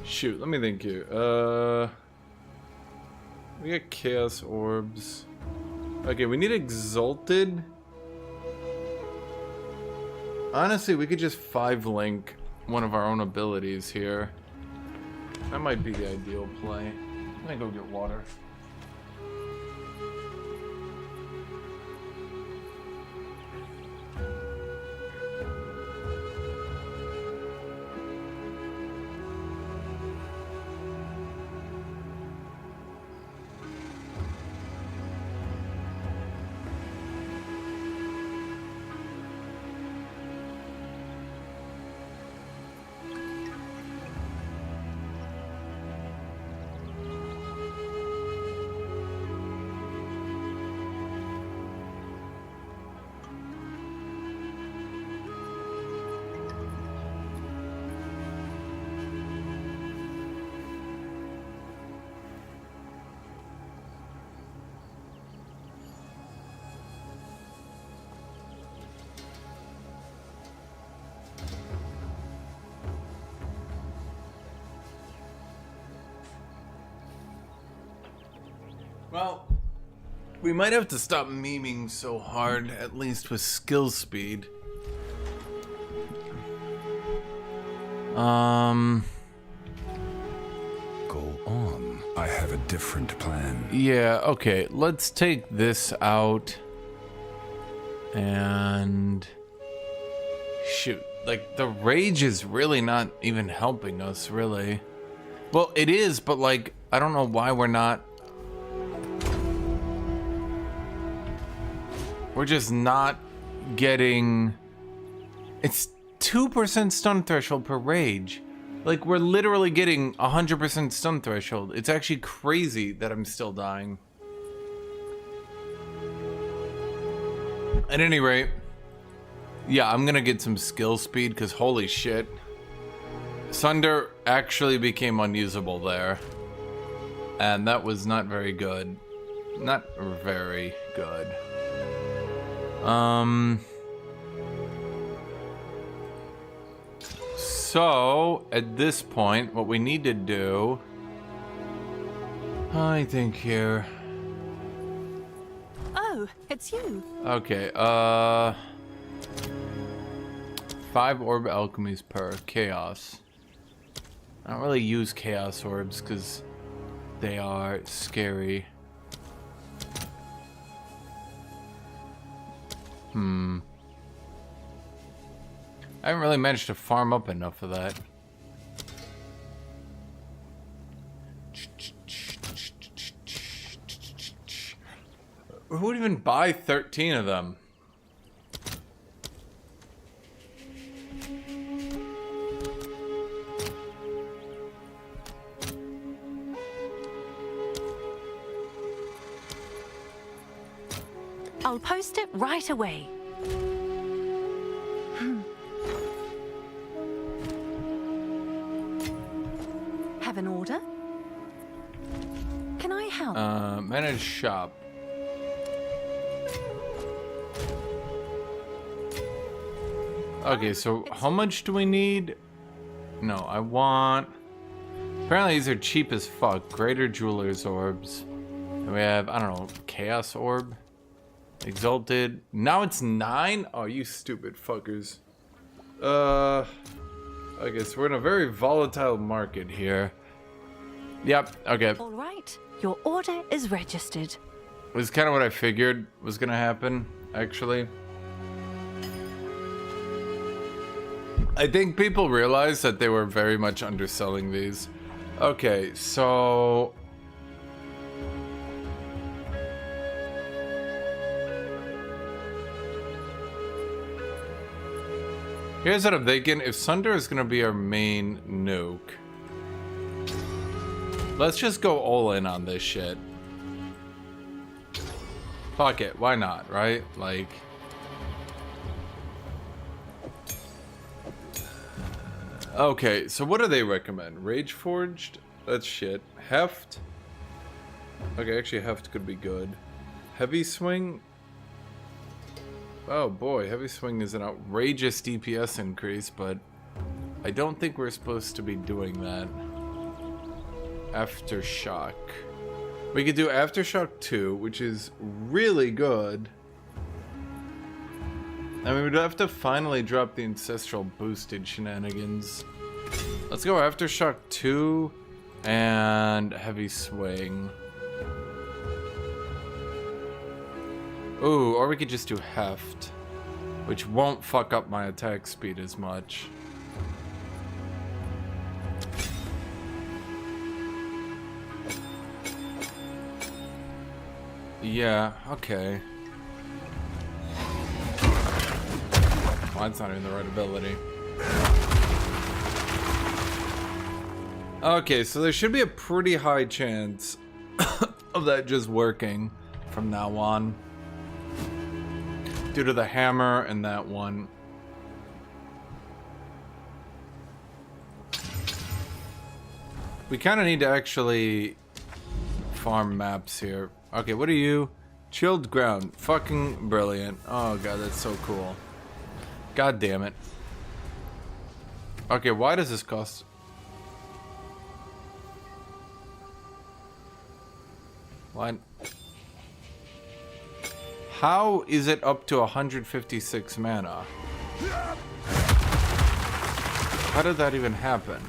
shoot, let me think here. We got Chaos Orbs. Okay, we need Exalted. Honestly, we could just 5-link one of our own abilities here. That might be the ideal play. I'm gonna go get water. Well, we might have to stop memeing so hard, at least with skill speed. Go on. I have a different plan. Yeah, okay, let's take this out. And shoot, like the rage is really not even helping us, really. Well, it is, but like, I don't know why we're just not getting... It's 2% stun threshold per rage. Like, we're literally getting 100% stun threshold. It's actually crazy that I'm still dying. At any rate, yeah, I'm gonna get some skill speed, because holy shit. Sunder actually became unusable there. And that was not very good. Not very good. So, at this point, what we need to do... I think here... Oh, it's you. Okay, 5 orb alchemies per chaos. I don't really use chaos orbs because they are scary. I haven't really managed to farm up enough of that. Who would even buy 13 of them? I'll post it right away. Have an order? Can I help? Manage shop. Okay, so how much do we need? No, I want... Apparently these are cheap as fuck. Greater Jeweler's Orbs. And we have, I don't know, Chaos Orb. Exalted. Now it's 9? Oh, you stupid fuckers. Okay, so we're in a very volatile market here. Yep, okay. All right, your order is registered. It was kind of what I figured was gonna happen, actually. I think people realized that they were very much underselling these. Okay, so... Here's what I'm thinking. If Sunder is gonna be our main nuke, let's just go all in on this shit. Fuck it, why not, right? Like... Okay, so what do they recommend? Rage Forged? That's shit. Heft? Okay, actually Heft could be good. Heavy Swing? Oh boy, Heavy Swing is an outrageous DPS increase, but I don't think we're supposed to be doing that. Aftershock. We could do Aftershock 2, which is really good. I mean, we'd have to finally drop the Ancestral boosted shenanigans. Let's go Aftershock 2 and Heavy Swing. Ooh, or we could just do Heft, which won't fuck up my attack speed as much. Yeah, okay. Well, that's not even the right ability. Okay, so there should be a pretty high chance of that just working from now on. Due to the hammer and that one. We kind of need to actually farm maps here. Okay, what are you? Chilled ground. Fucking brilliant. Oh god, that's so cool. God damn it. Okay, why does this cost? What? How is it up to 156 mana? How did that even happen?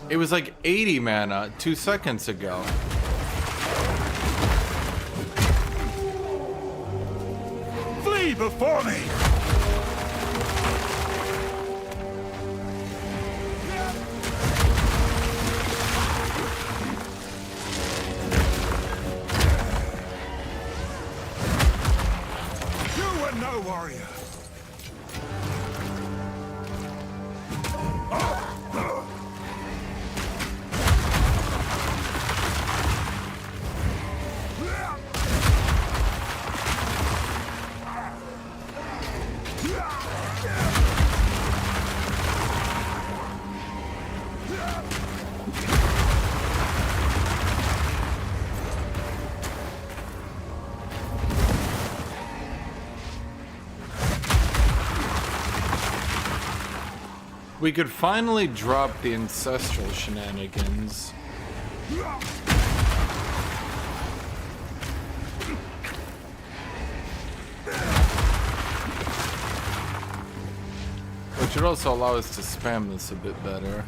It was like 80 mana 2 seconds ago. Flee before me! Warrior. We could finally drop the ancestral shenanigans. Which would also allow us to spam this a bit better.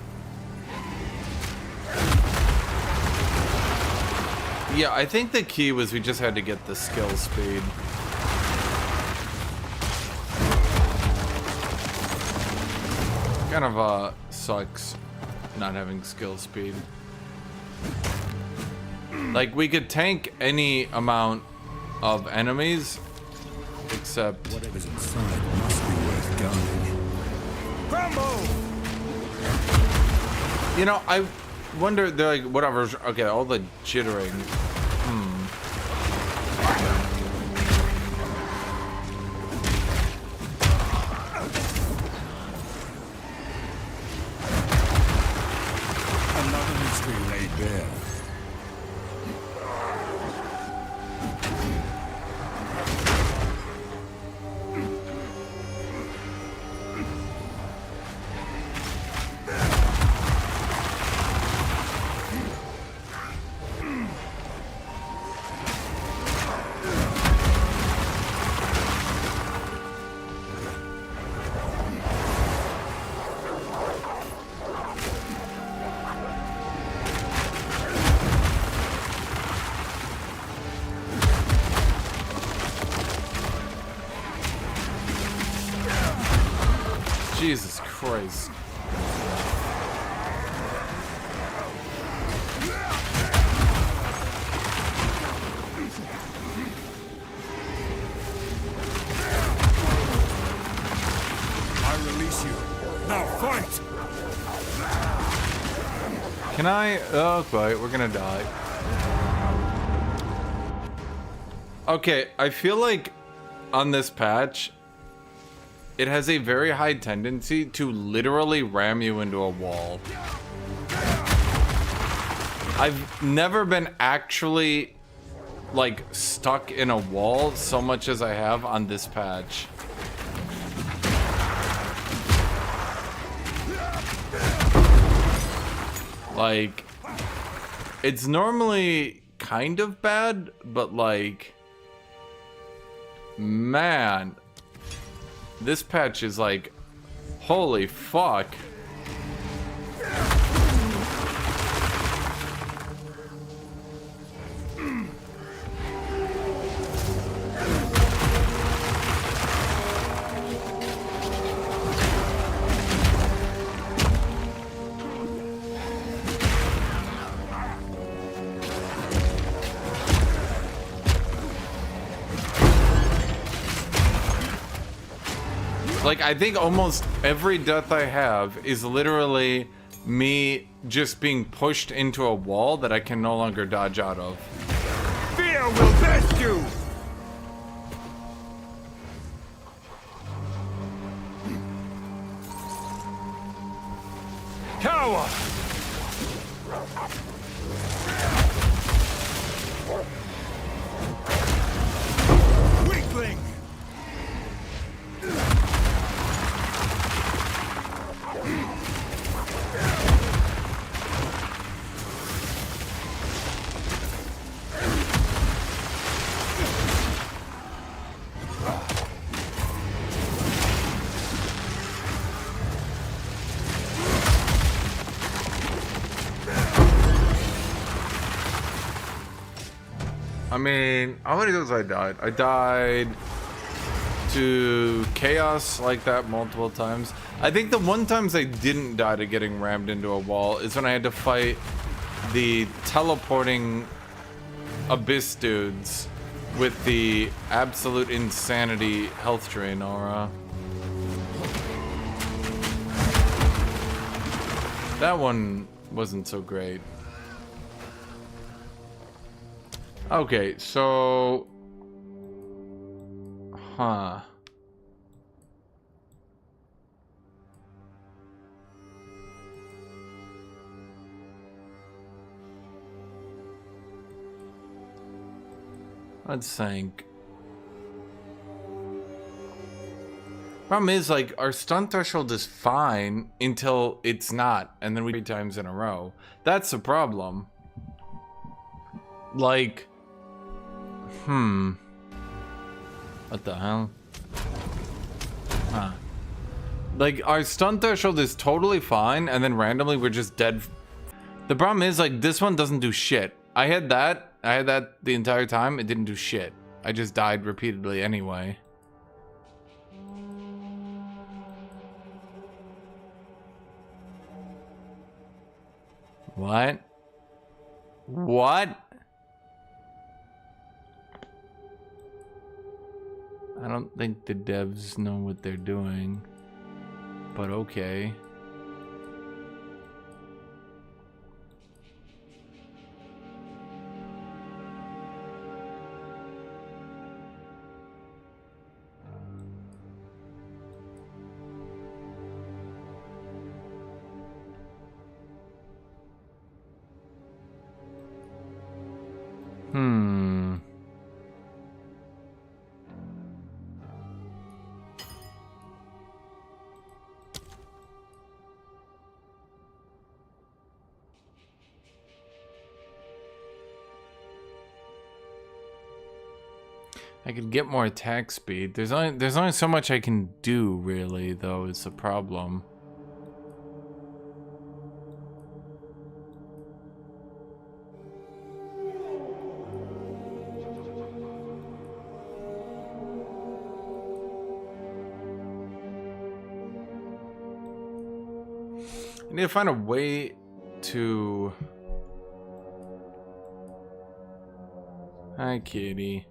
Yeah, I think the key was we just had to get the skill speed. Kind of sucks not having skill speed. Like, we could tank any amount of enemies, except whatever's inside must be worth guarding. Rambo! You know, I wonder, they're like, whatever, okay, all the jittering. Another mystery laid bare. Jesus Christ. I release you. Now fight! Can I? Oh, wait, we're gonna die. Okay, I feel like on this patch, it has a very high tendency to literally ram you into a wall. I've never been actually, like, stuck in a wall so much as I have on this patch. Like, it's normally kind of bad, but like, man, this patch is like, holy fuck. Like, I think almost every death I have is literally me just being pushed into a wall that I can no longer dodge out of. Fear will best you! Coward! Weakling! I mean, how many times I died? I died to chaos like that multiple times. I think the one times I didn't die to getting rammed into a wall is when I had to fight the teleporting abyss dudes with the absolute insanity health drain aura. That one wasn't so great. Okay, so... Huh. Let's think. Problem is, like, our stun threshold is fine until it's not, and then we 3 times in a row. That's the problem. Like, what the hell? Huh. Like, our stun threshold is totally fine, and then randomly we're just dead. The problem is, like, this one doesn't do shit. I had that the entire time. It didn't do shit. I just died repeatedly anyway. What? What? I don't think the devs know what they're doing, but okay. I could get more attack speed. There's only so much I can do, really, though, is the problem. I need to find a way to... Hi, kitty.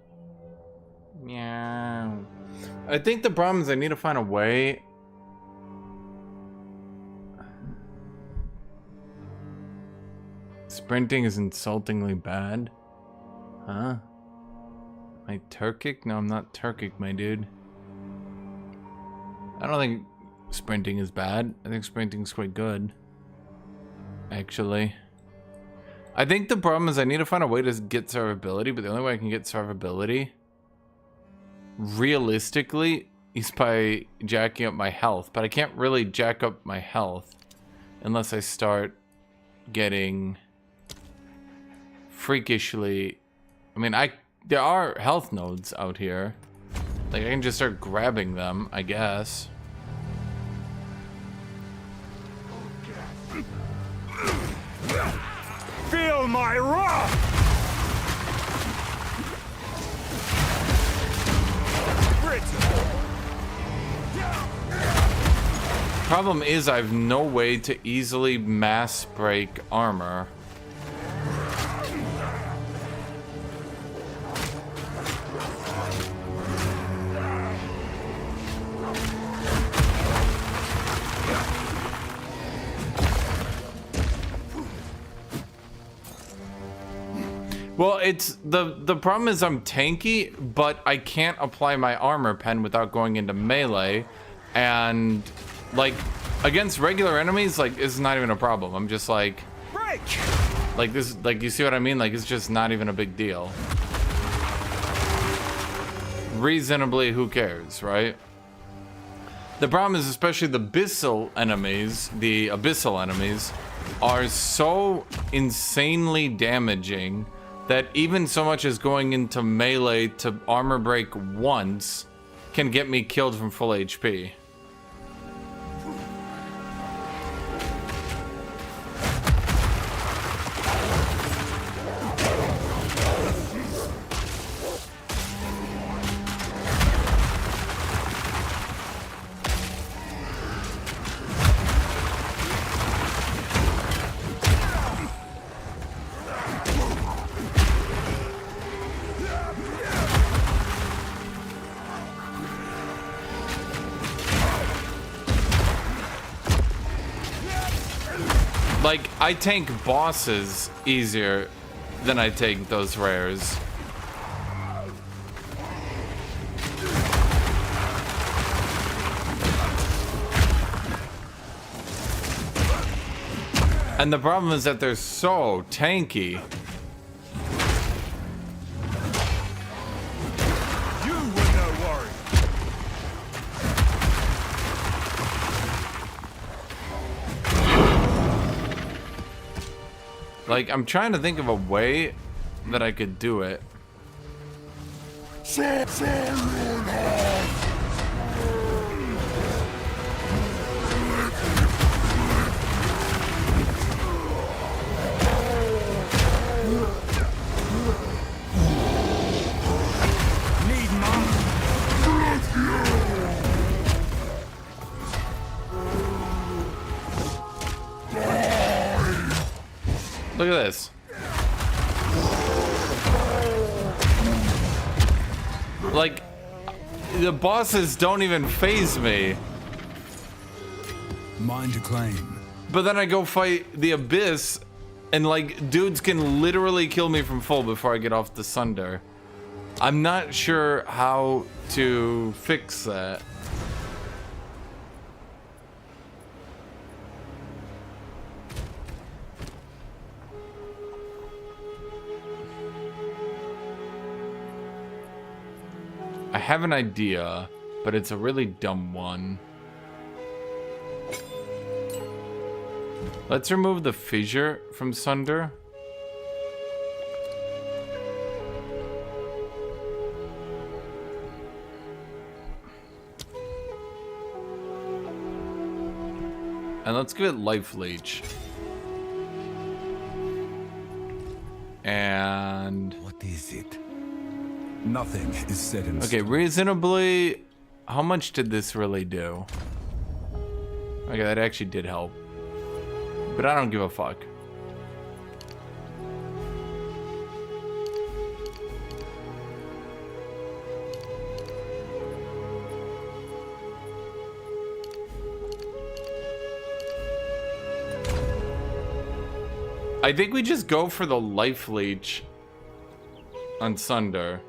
Meow. I think the problem is I need to find a way. Sprinting is insultingly bad. Huh? Am I Turkic? No, I'm not Turkic, my dude. I don't think sprinting is bad. I think sprinting is quite good. Actually. I think the problem is I need to find a way to get survivability, but the only way I can get survivability realistically is by jacking up my health, but I can't really jack up my health unless I start getting freakishly... I mean, there are health nodes out here. Like, I can just start grabbing them, I guess. Feel my wrath! Problem is, I have no way to easily mass break armor. Well, it's the problem is I'm tanky, but I can't apply my armor pen without going into melee, and like against regular enemies, like it's not even a problem. I'm just like this, like, you see what I mean? Like, it's just not even a big deal. Reasonably, who cares, right? The problem is, especially the abyssal enemies are so insanely damaging that even so much as going into melee to armor break once can get me killed from full HP. Like, I tank bosses easier than I tank those rares. And the problem is that they're so tanky. You were no worry. Like, I'm trying to think of a way that I could do it. Look at this. Like, the bosses don't even faze me. Mine to claim. But then I go fight the Abyss, and like, dudes can literally kill me from full before I get off the Sunder. I'm not sure how to fix that. I have an idea, but it's a really dumb one. Let's remove the fissure from Sunder. And let's give it Life Leech. And... What is it? Nothing is set in okay, stone. reasonably, how much did this really do? Okay, that actually did help. But I don't give a fuck. I think we just go for the Life Leech on Sunder.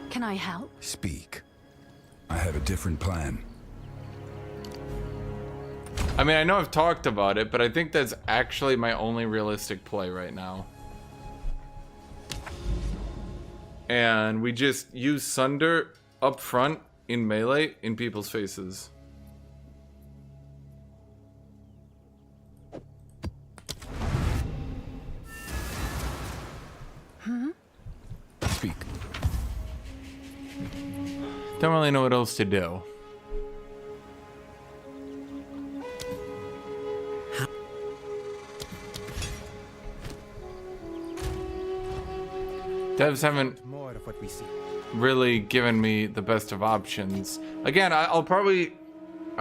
Can I help? Speak. I have a different plan. I mean, I know I've talked about it, but I think that's actually my only realistic play right now. And we just use Sunder up front in melee in people's faces. Speak. Don't really know what else to do. Devs haven't More of what we see. really given me the best of options. Again, I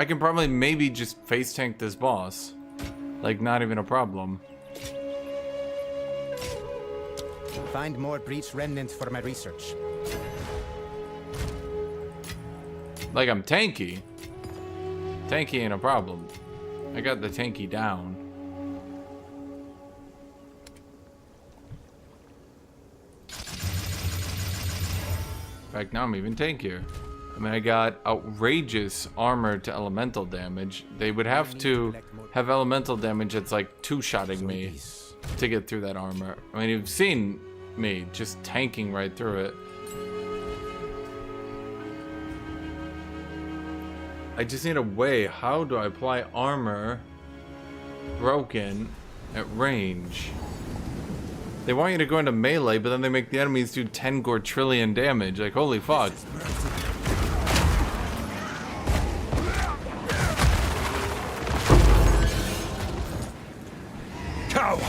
can probably maybe just face tank this boss. Like, not even a problem. Find more breach remnants for my research. Like, I'm tanky. Tanky ain't a problem. I got the tanky down. In fact, now I'm even tankier. I mean, I got outrageous armor to elemental damage. They would have to have elemental damage that's like two-shotting me to get through that armor. I mean, you've seen me just tanking right through it. I just need a way. How do I apply armor broken at range? They want you to go into melee, but then they make the enemies do 10 quadrillion damage. Like, holy fuck. Coward!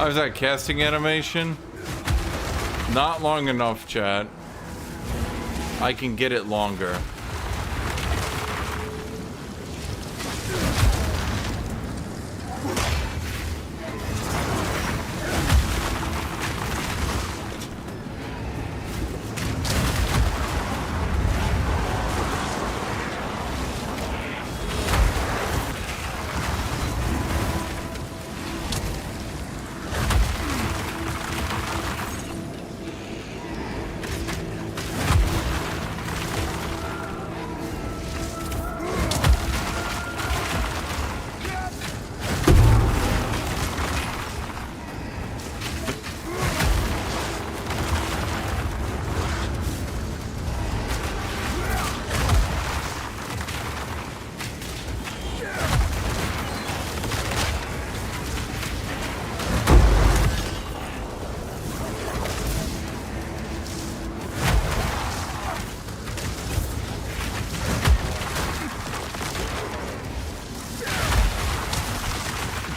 Oh, is that casting animation? Not long enough, chat. I can get it longer.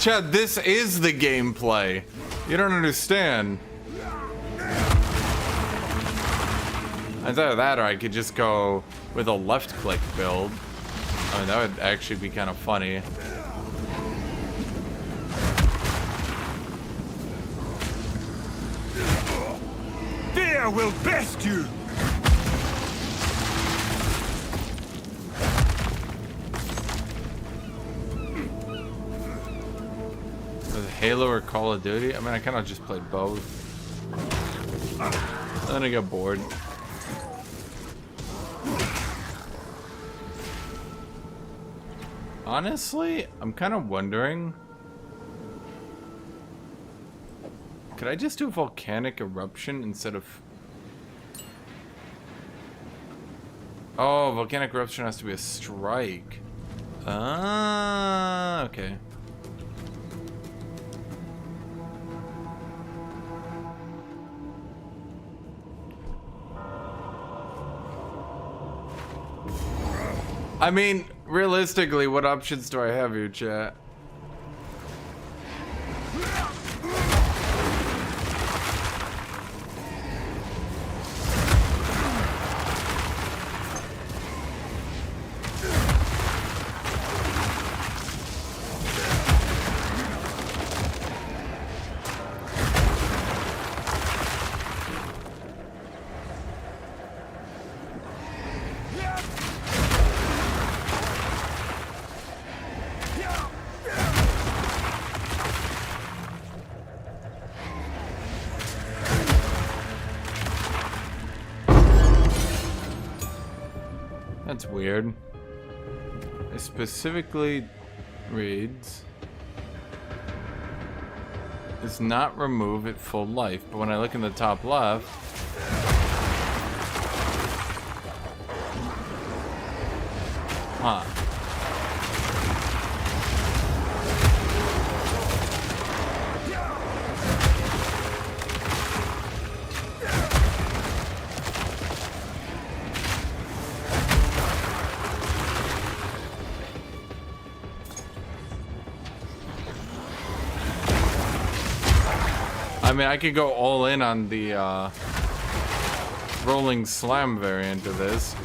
Chad, this is the gameplay. You don't understand. Either that or I could just go with a left click build. I mean, that would actually be kind of funny. Fear will best you! With Halo or Call of Duty? I mean, I kind of just played both. And then I got bored. Honestly, I'm kind of wondering, could I just do volcanic eruption instead of... Oh, volcanic eruption has to be a strike. Ah, okay. I mean, realistically, what options do I have here, chat? That's weird. It specifically reads, does not remove at full life, but when I look in the top left, huh. I mean, I could go all in on the rolling slam variant of this.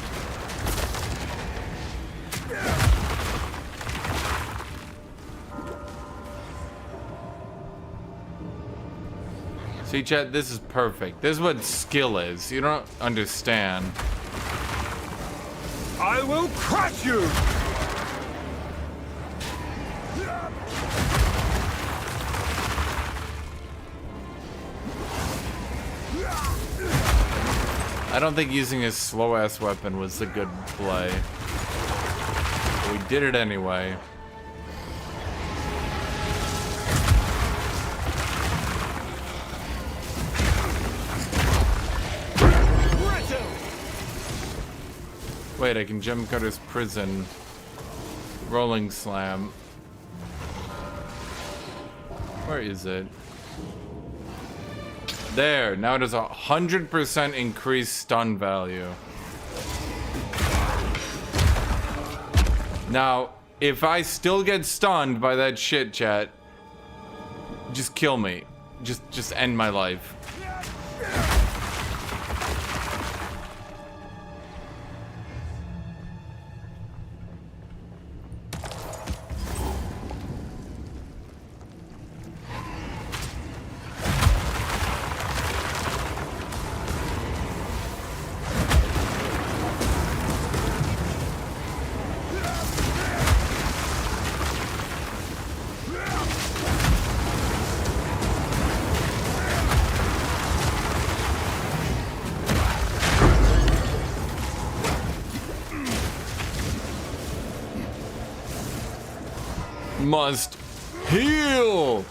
See, chat, this is perfect. This is what skill is. You don't understand. I will crush you! I don't think using his slow-ass weapon was a good play. But we did it anyway. Wait, I can jump cut his prison. Rolling slam. Where is it? There, now it is 100% increased stun value. Now, if I still get stunned by that shit, chat, just kill me. Just end my life. Must heal.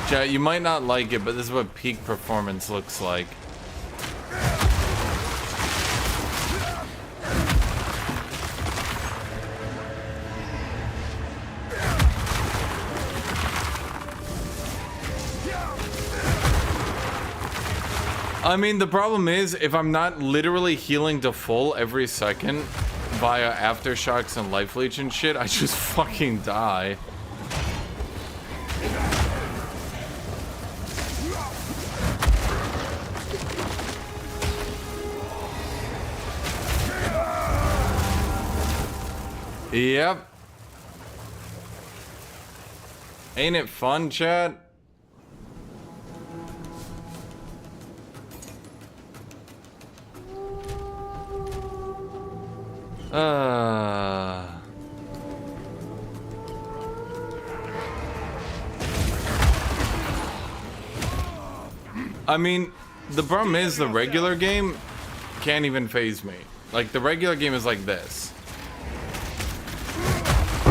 Chat, you might not like it, but this is what peak performance looks like. I mean, the problem is, if I'm not literally healing to full every second, via aftershocks and life leech and shit, I just fucking die. Yep. Ain't it fun, chat? I mean, the problem is the regular game can't even phase me. Like, the regular game is like this.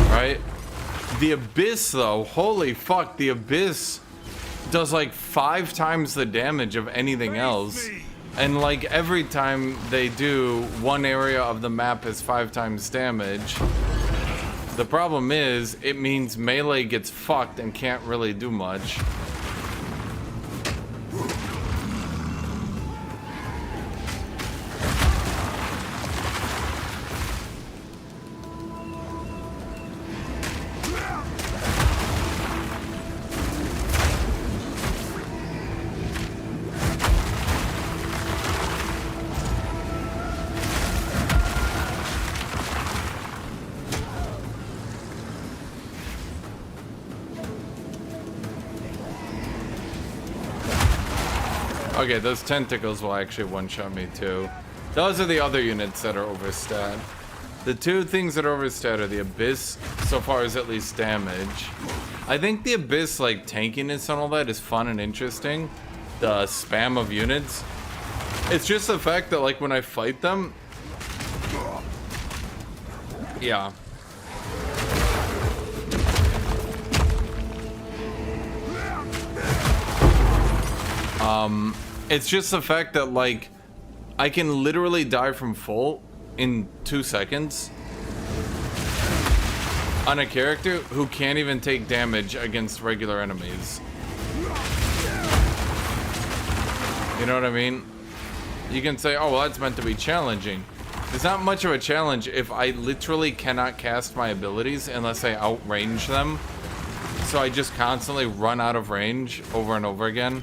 Right? The Abyss, though, holy fuck, the Abyss does like 5 times the damage of anything else. And like every time they do, one area of the map is 5 times damage. The problem is, it means melee gets fucked and can't really do much. Okay, those tentacles will actually one-shot me too. Those are the other units that are overstat. The two things that are overstat are the Abyss, so far as at least damage. I think the Abyss, like, tankiness and all that is fun and interesting. The spam of units. It's just the fact that, like, when I fight them... Yeah. It's just the fact that, like, I can literally die from full in 2 seconds on a character who can't even take damage against regular enemies. You know what I mean? You can say, oh, well, that's meant to be challenging. It's not much of a challenge if I literally cannot cast my abilities unless I outrange them. So I just constantly run out of range over and over again.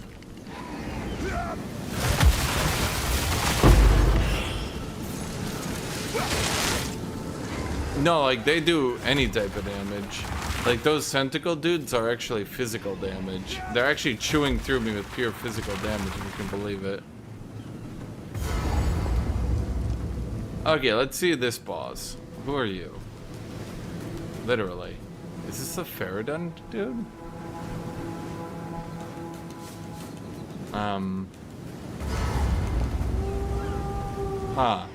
No, like, they do any type of damage. Like, those tentacle dudes are actually physical damage. They're actually chewing through me with pure physical damage, if you can believe it. Okay, let's see this boss. Who are you? Literally. Is this a Faradun dude? Huh.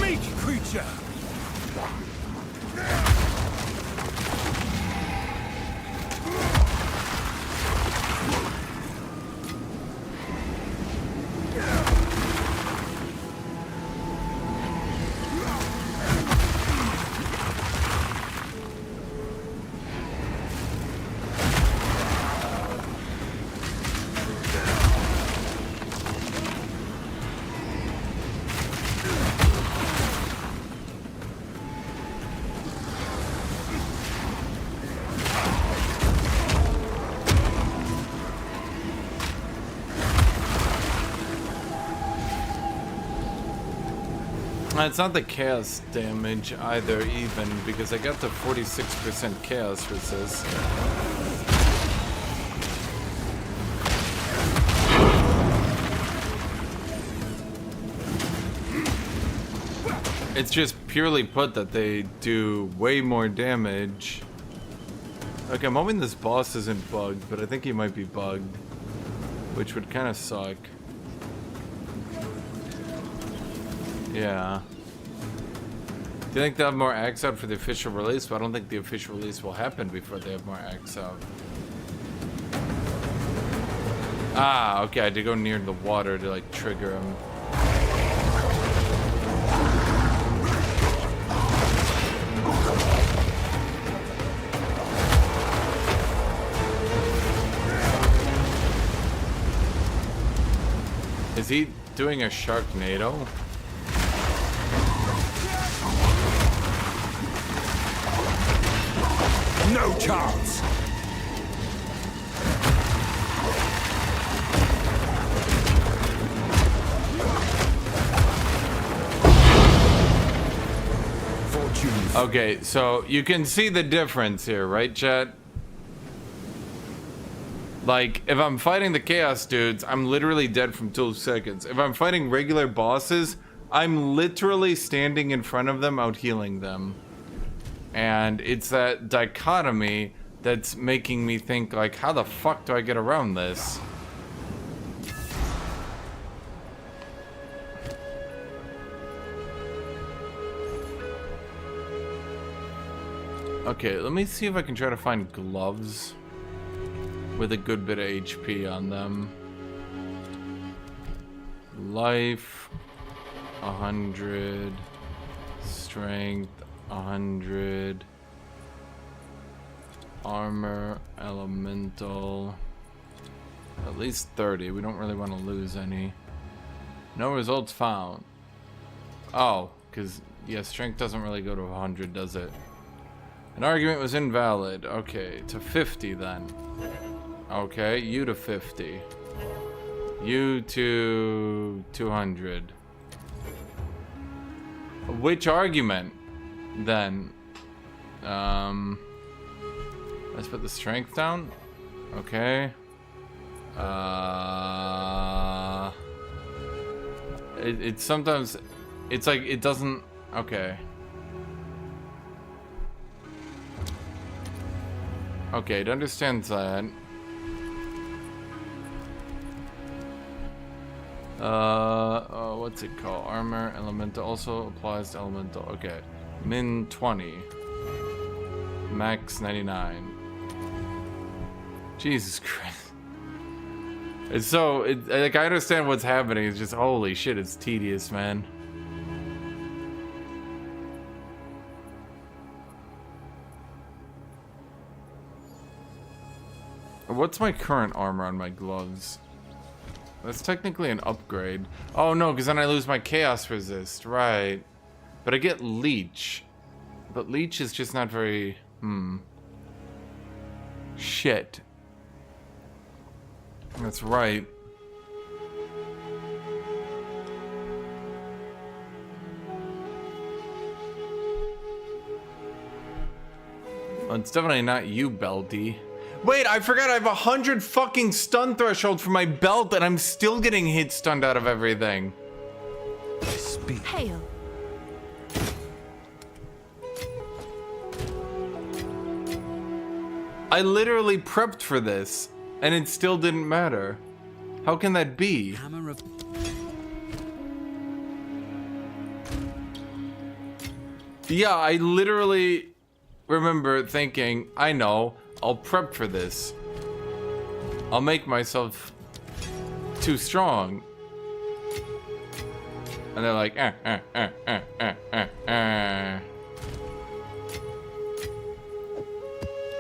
Meat creature! It's not the chaos damage either, even, because I got the 46% chaos resist. It's just purely put that they do way more damage. Okay, I'm hoping this boss isn't bugged, but I think he might be bugged, which would kind of suck. Yeah. Do you think they'll have more acts out for the official release? But I don't think the official release will happen before they have more acts out. Ah, okay, I had to go near the water to, like, trigger him. Is he doing a Sharknado? No chance! Fortune. Okay, so you can see the difference here, right, chat? Like, if I'm fighting the Chaos dudes, I'm literally dead from 2 seconds. If I'm fighting regular bosses, I'm literally standing in front of them, out healing them. And it's that dichotomy that's making me think, like, how the fuck do I get around this? Okay, let me see if I can try to find gloves with a good bit of HP on them. Life, 100. Strength, 100. Armor, elemental. At least 30. We don't really want to lose any. No results found. Oh, because, yeah, strength doesn't really go to 100, does it? An argument was invalid. Okay, to 50 then. Okay, you to 50. You to 200. Which argument then? Let's put the strength down. Okay. It's sometimes, it's like it doesn't. Okay. Okay, it understands that. What's it called? Armor, elemental also applies to elemental. Okay. Min 20. Max 99. Jesus Christ. It's so, like, I understand what's happening. It's just, holy shit, it's tedious, man. What's my current armor on my gloves? That's technically an upgrade. Oh no, because then I lose my chaos resist, right? But I get leech. But leech is just not very, shit. That's right. Well, it's definitely not you, Belty. Wait, I forgot I have 100 fucking stun threshold for my belt and I'm still getting hit stunned out of everything. Hail. I literally prepped for this and it still didn't matter. How can that be? Hammer of Yeah, I literally remember thinking, I know, I'll prep for this. I'll make myself too strong. And they're like,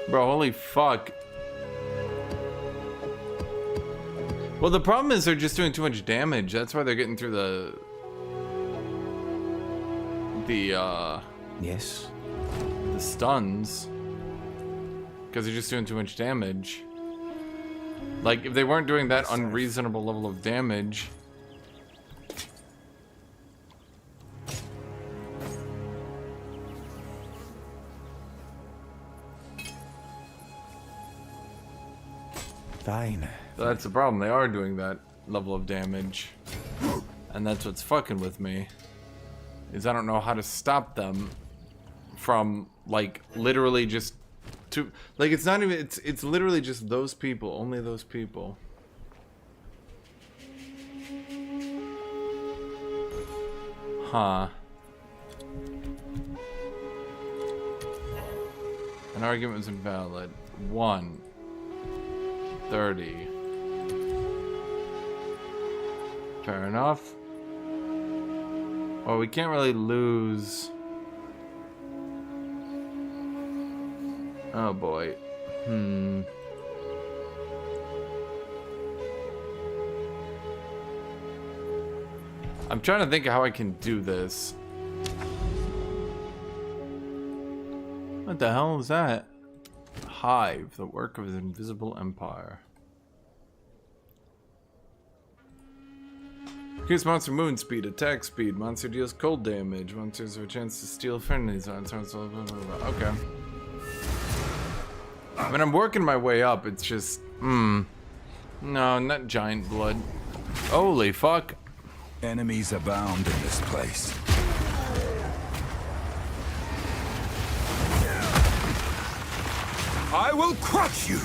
Bro, holy fuck. Well, the problem is they're just doing too much damage. That's why they're getting through Yes? the stuns. Because they're just doing too much damage. Like, if they weren't doing that unreasonable level of damage... Fine. That's the problem, they are doing that level of damage. And that's what's fucking with me. Is I don't know how to stop them from, like, literally just... like, it's not even... It's literally just those people. Only those people. Huh. An argument was invalid. 1:30. Fair enough. Well, we can't really lose... Oh boy. I'm trying to think of how I can do this. What the hell is that? Hive, the work of the invisible empire. Increase monster movement speed, attack speed, monster deals cold damage, monsters have a chance to steal friendlies on turns. Okay. I mean, I'm working my way up, it's just, no, not giant blood. Holy fuck. Enemies abound in this place. I will crush you!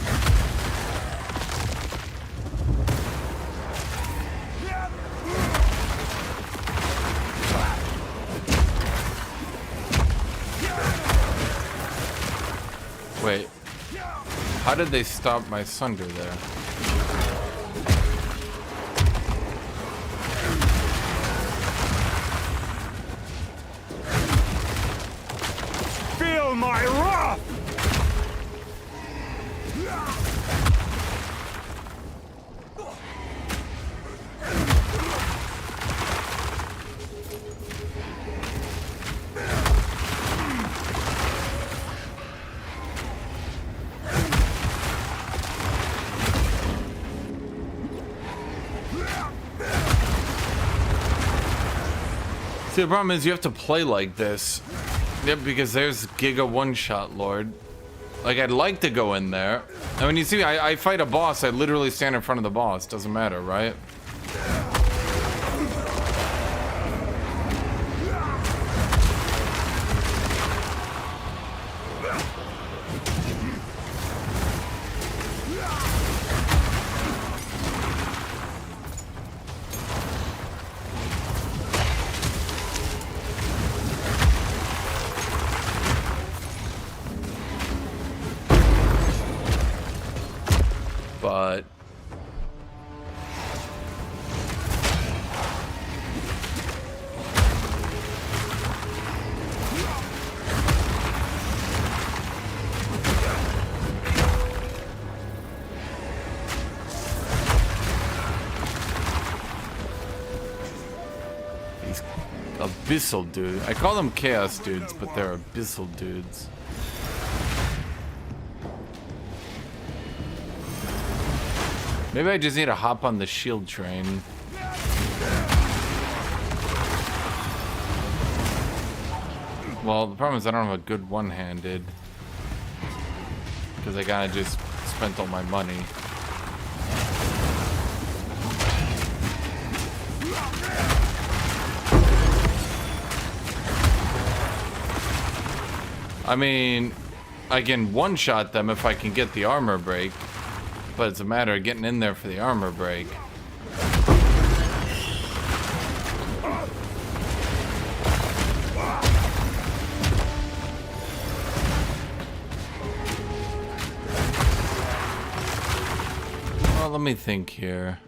Wait. How did they stop my sunder there? Feel my wrath! See, the problem is you have to play like this. Yep, because there's Giga One-Shot Lord. Like, I'd like to go in there. And when you see me, I fight a boss, I literally stand in front of the boss. Doesn't matter, right? But these abyssal dudes. I call them chaos dudes, but they're abyssal dudes. Maybe I just need to hop on the shield train. Well, the problem is I don't have a good one-handed. Because I kinda just spent all my money. I mean, I can one-shot them if I can get the armor break. But it's a matter of getting in there for the armor break. Well, let me think here.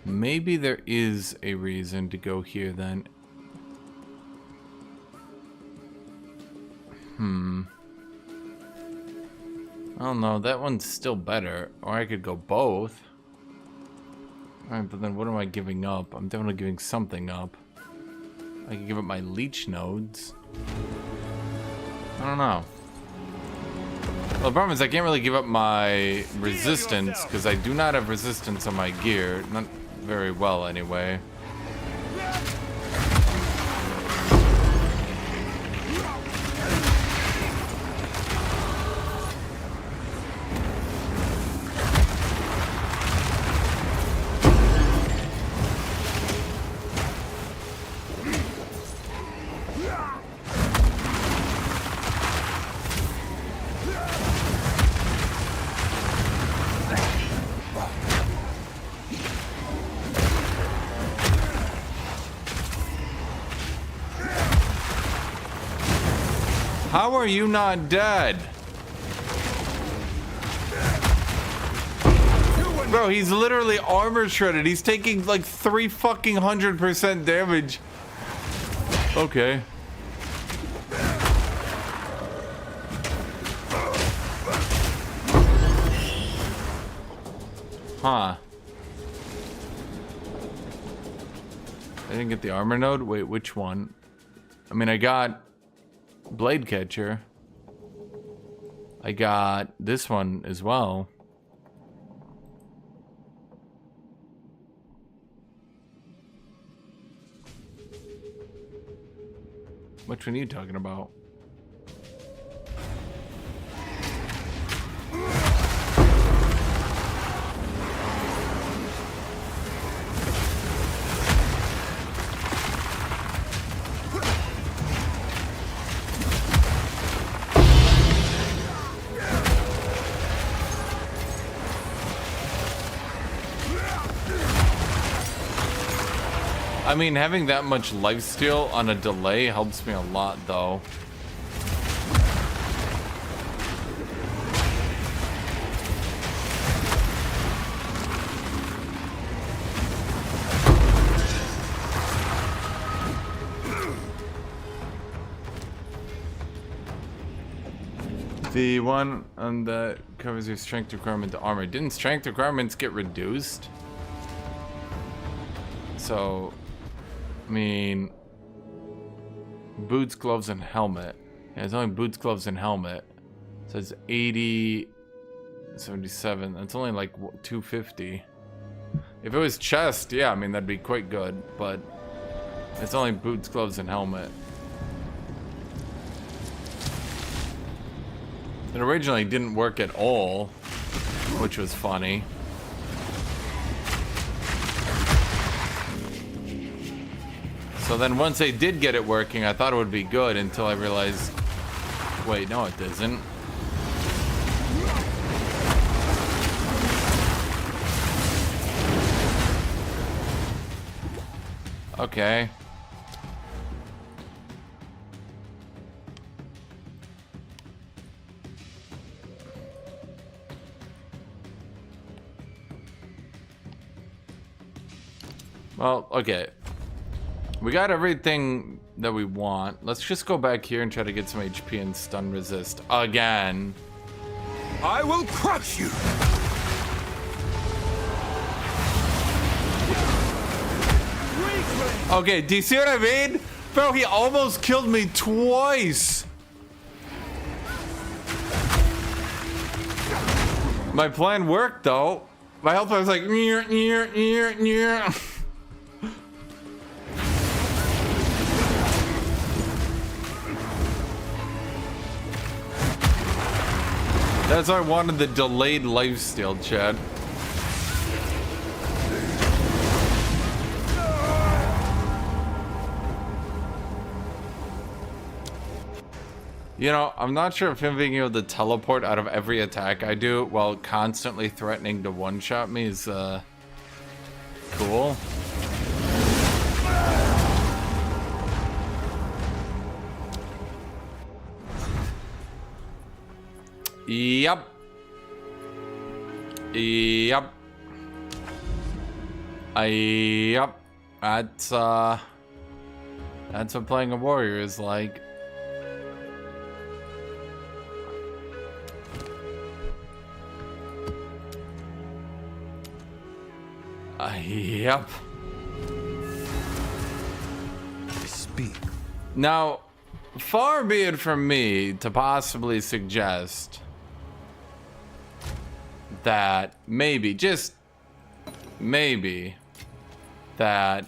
Maybe there is a reason to go here then. I don't know, that one's still better. Or I could go both. Alright, but then what am I giving up? I'm definitely giving something up. I can give up my leech nodes. I don't know. Well, the problem is I can't really give up my resistance, because I do not have resistance on my gear. Not very well, anyway. How are you not dead? Bro, he's literally armor shredded. He's taking like 300% damage. Okay. Huh. I didn't get the armor node. Wait, which one? I mean, I got Blade Catcher. I got this one as well. Which one are you talking about? I mean, having that much lifesteal on a delay helps me a lot, though. The one on that covers your strength requirement to armor. Didn't strength requirements get reduced? So, I mean, boots, gloves, and helmet. Yeah, it's only boots, gloves, and helmet. It says 80, 77. That's only like 250. If it was chest, yeah, I mean, that'd be quite good. But it's only boots, gloves, and helmet. It originally didn't work at all, which was funny. So then once they did get it working, I thought it would be good until I realized, wait, no it doesn't. Okay. Well, okay. We got everything that we want. Let's just go back here and try to get some HP and stun resist again. I will crush you! Okay, do you see what I mean? Bro, he almost killed me twice. My plan worked though. My health bar was like near. That's why I wanted the delayed lifesteal, Chad. You know, I'm not sure if him being able to teleport out of every attack I do while constantly threatening to one-shot me is, cool. Yep. Yep. Yep. That's what playing a warrior is like. Yep. Speak. Now, far be it from me to possibly suggest that maybe, just maybe, that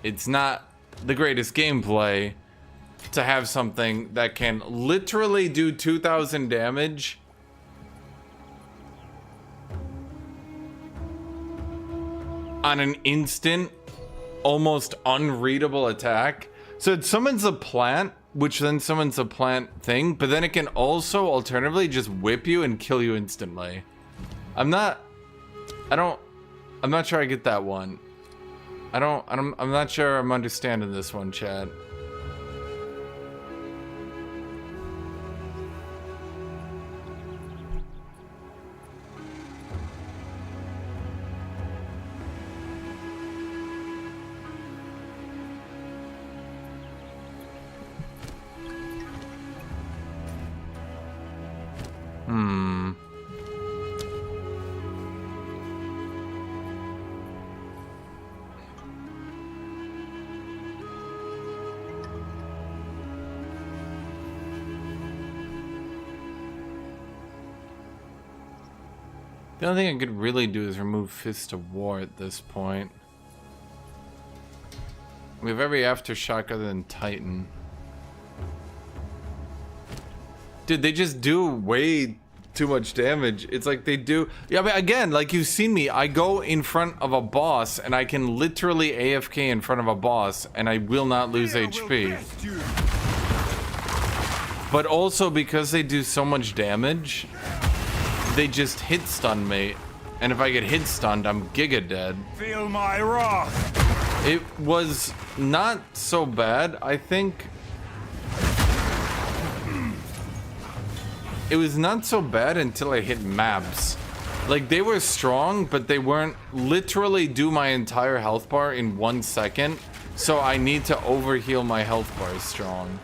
it's not the greatest gameplay to have something that can literally do 2,000 damage on an instant, almost unreadable attack. So it summons a plant, which then summons a plant thing, but then it can also alternatively just whip you and kill you instantly. I'm not sure I get that one. I'm not sure I'm understanding this one, Chad. The only thing I could really do is remove Fist of War at this point. We have every aftershock other than Titan. Dude, they just do way too much damage. It's like they do. Yeah, but again, like you've seen me, I go in front of a boss and I can literally AFK in front of a boss and I will not lose HP. But also because they do so much damage, they just hit stun me. And if I get hit stunned, I'm giga dead. Feel my wrath. It was not so bad, I think. It was not so bad until I hit maps. Like, they were strong, but they weren't literally do my entire health bar in 1 second. So I need to overheal my health bar strong.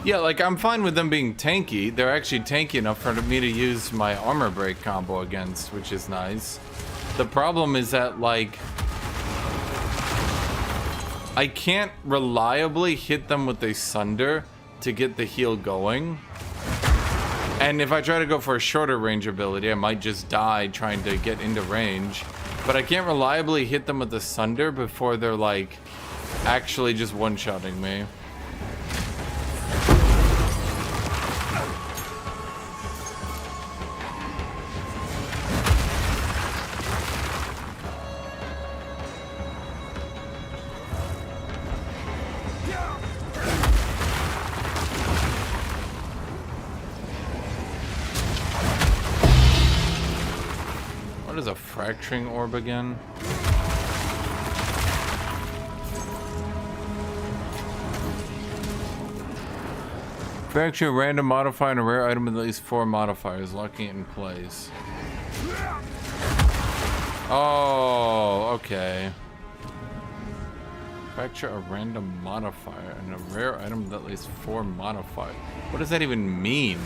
Yeah, like, I'm fine with them being tanky. They're actually tanky enough for me to use my armor break combo against, which is nice. The problem is that, like, I can't reliably hit them with a Sunder to get the heal going. And if I try to go for a shorter range ability, I might just die trying to get into range. But I can't reliably hit them with the Sunder before they're, like, actually just one-shotting me. What is a fracturing orb again? Fracture a random modifier and a rare item with at least 4 modifiers, locking it in place. Oh, okay. Fracture a random modifier and a rare item with at least 4 modifiers. What does that even mean?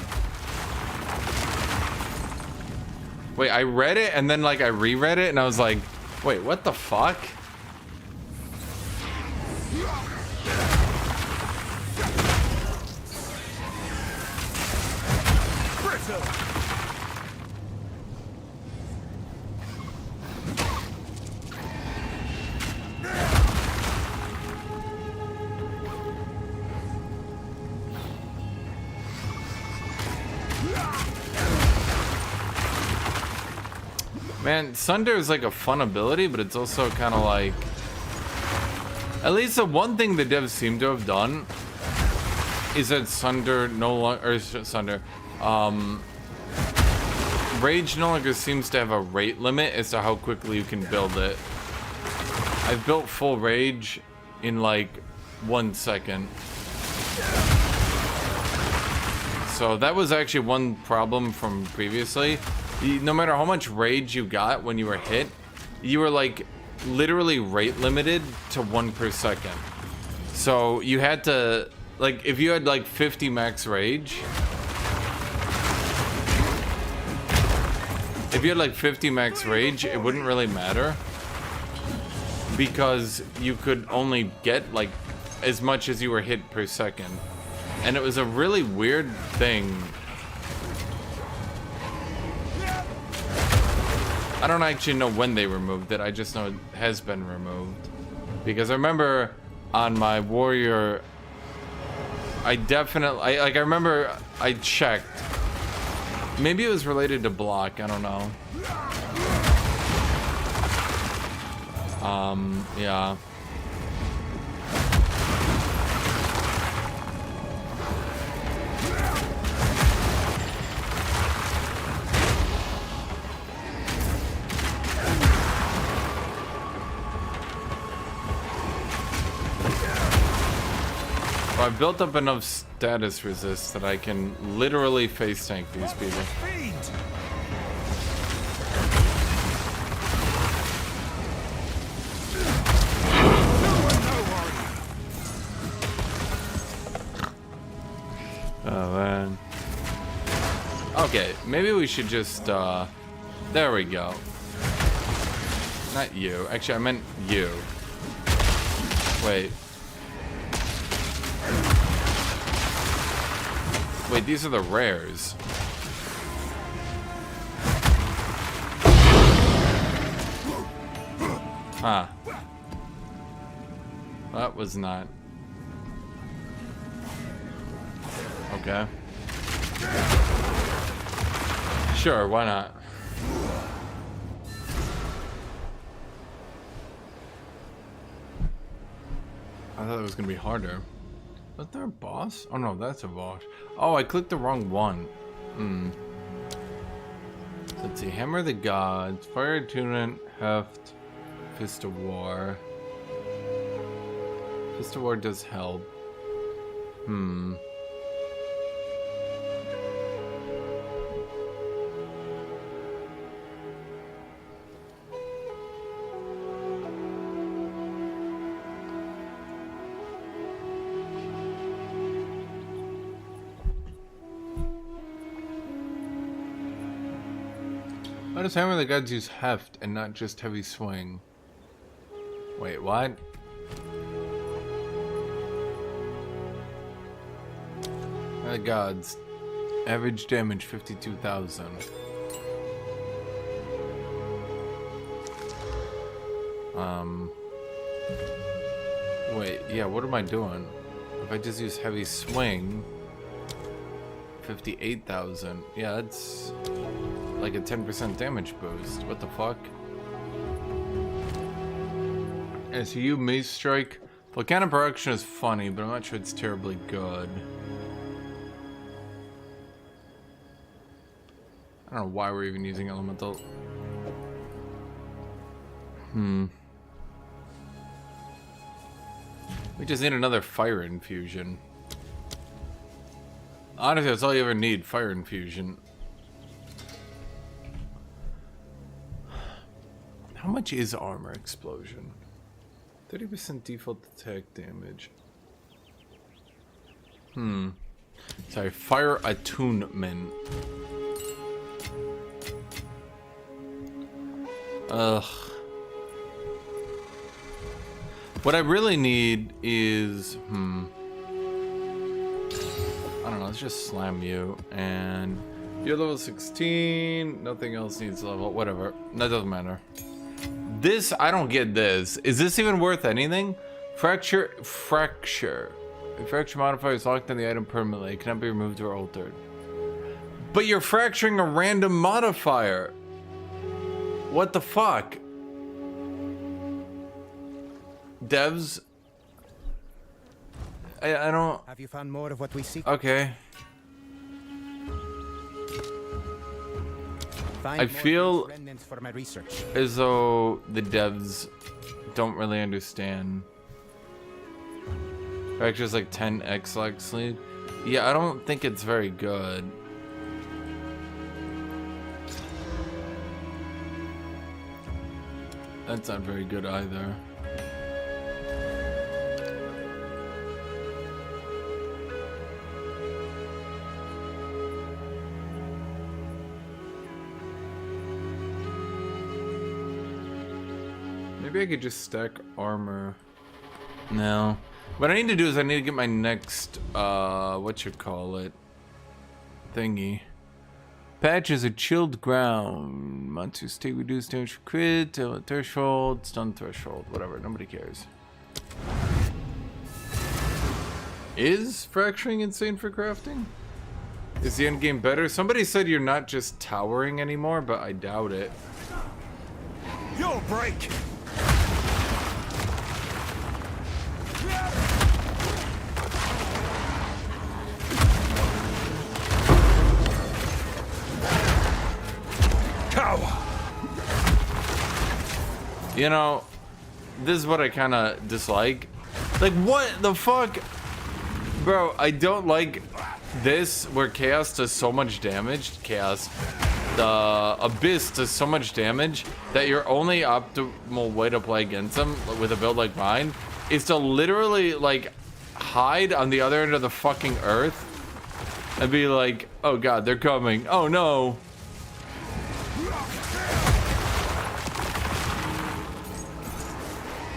Wait, I read it and then like I reread it and I was like, wait, what the fuck? Man, Sunder is like a fun ability, but it's also kind of like... At least the one thing the devs seem to have done is that Sunder no longer... Or Sunder... Rage no longer seems to have a rate limit as to how quickly you can build it. I've built full Rage in like 1 second. So that was actually one problem from previously. No matter how much rage you got when you were hit, you were like literally rate limited to 1 per second. So you had to, like, if you had like 50 max rage, if you had like 50 max rage, it wouldn't really matter because you could only get like as much as you were hit per second. And it was a really weird thing. I don't actually know when they removed it. I just know it has been removed. Because I remember on my warrior, I remember I checked. Maybe it was related to block, I don't know. Yeah. I've built up enough status resist that I can literally face tank these people. Oh man. Okay, maybe we should just there we go. Not you. Actually, I meant you. Wait. Wait, these are the rares. Huh. That was not. Okay. Sure, why not? I thought it was gonna be harder. Was there a boss? Oh no, that's a boss. Oh, I clicked the wrong one. So let's see. Hammer of the Gods, Fire Attunement, Heft, Fist of War. Fist of War does help. Why does Hammer of the Gods use Heft and not just Heavy Swing? Wait, what? Hammer of the Gods. Average damage 52,000. Wait, yeah, what am I doing? If I just use Heavy Swing, 58,000. Yeah, that's like a 10% damage boost. What the fuck? SU Mace Strike. Volcanic Production is funny, but I'm not sure it's terribly good. I don't know why we're even using Elemental. We just need another Fire Infusion. Honestly, that's all you ever need, Fire Infusion. How much is Armor Explosion? 30% default attack damage. Sorry, Fire Attunement. Ugh. What I really need is, I don't know, let's just slam you, and you're level 16, nothing else needs level, whatever, that doesn't matter. This, I don't get this. Is this even worth anything? Fracture. A fracture modifier is locked on the item permanently. It cannot be removed or altered. But you're fracturing a random modifier. What the fuck? Devs? I don't... Have you found more of what we seek? Okay. Find I more feel remnants for my research. as though the devs don't really understand. Fracture's like 10x like sleep. Yeah, I don't think it's very good. That's not very good either. Maybe I could just stack armor. No. What I need to do is I need to get my next, whatchamacallit, thingy. Patch is a chilled ground. Monsters take reduced damage for crit, threshold, stun threshold, whatever. Nobody cares. Is fracturing insane for crafting? Is the end game better? Somebody said you're not just towering anymore, but I doubt it. You'll break! You know, this is what I kind of dislike. Like, what the fuck? Bro, I don't like this where Chaos does so much damage. Chaos. The Abyss does so much damage that your only optimal way to play against them with a build like mine is to literally, like, hide on the other end of the fucking earth and be like, oh god, they're coming. Oh no.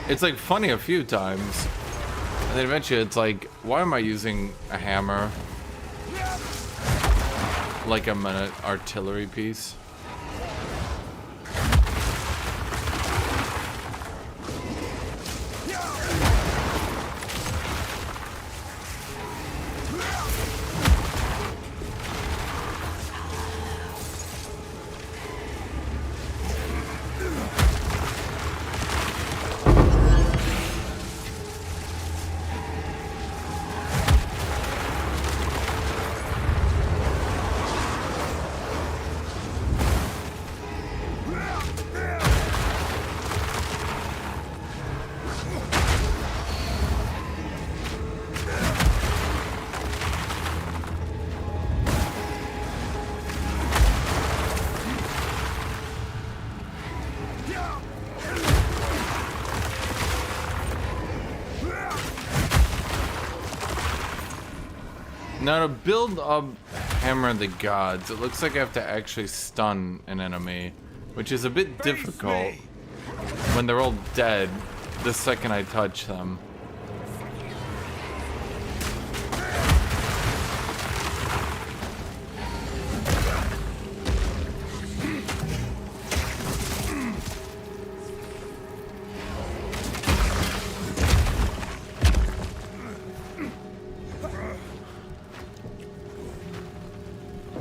It's like funny a few times. And then eventually it's like, why am I using a hammer? Like I'm an artillery piece. Now to build up Hammer of the Gods, it looks like I have to actually stun an enemy, which is a bit difficult when they're all dead the second I touch them.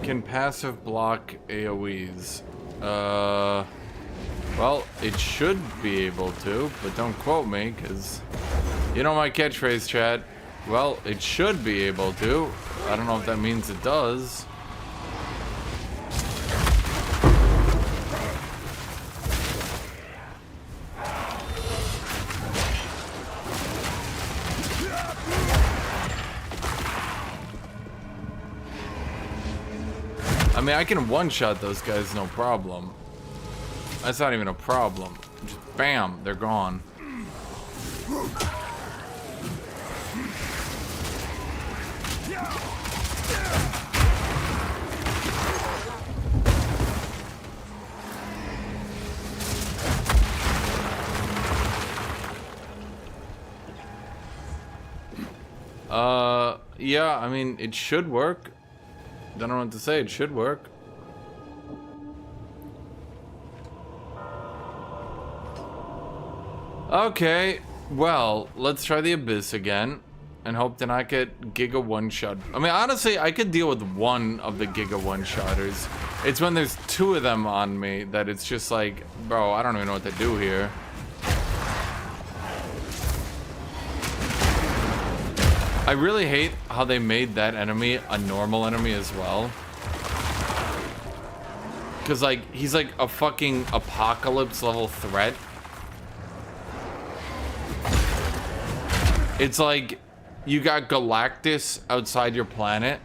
Can passive block AoEs? Well, it should be able to, but don't quote me, because you know my catchphrase, chat. Well, it should be able to. I don't know if that means it does. I mean, I can one-shot those guys, no problem. That's not even a problem. Just bam, they're gone. Yeah, I mean, it should work. Don't know what to say, it should work. Okay, well, let's try the Abyss again and hope to not get Giga one-shot. I mean, honestly, I could deal with one of the Giga one-shotters. It's when there's two of them on me that it's just like, bro, I don't even know what to do here. I really hate how they made that enemy a normal enemy as well. Because, like, he's like a fucking apocalypse level threat. It's like you got Galactus outside your planet.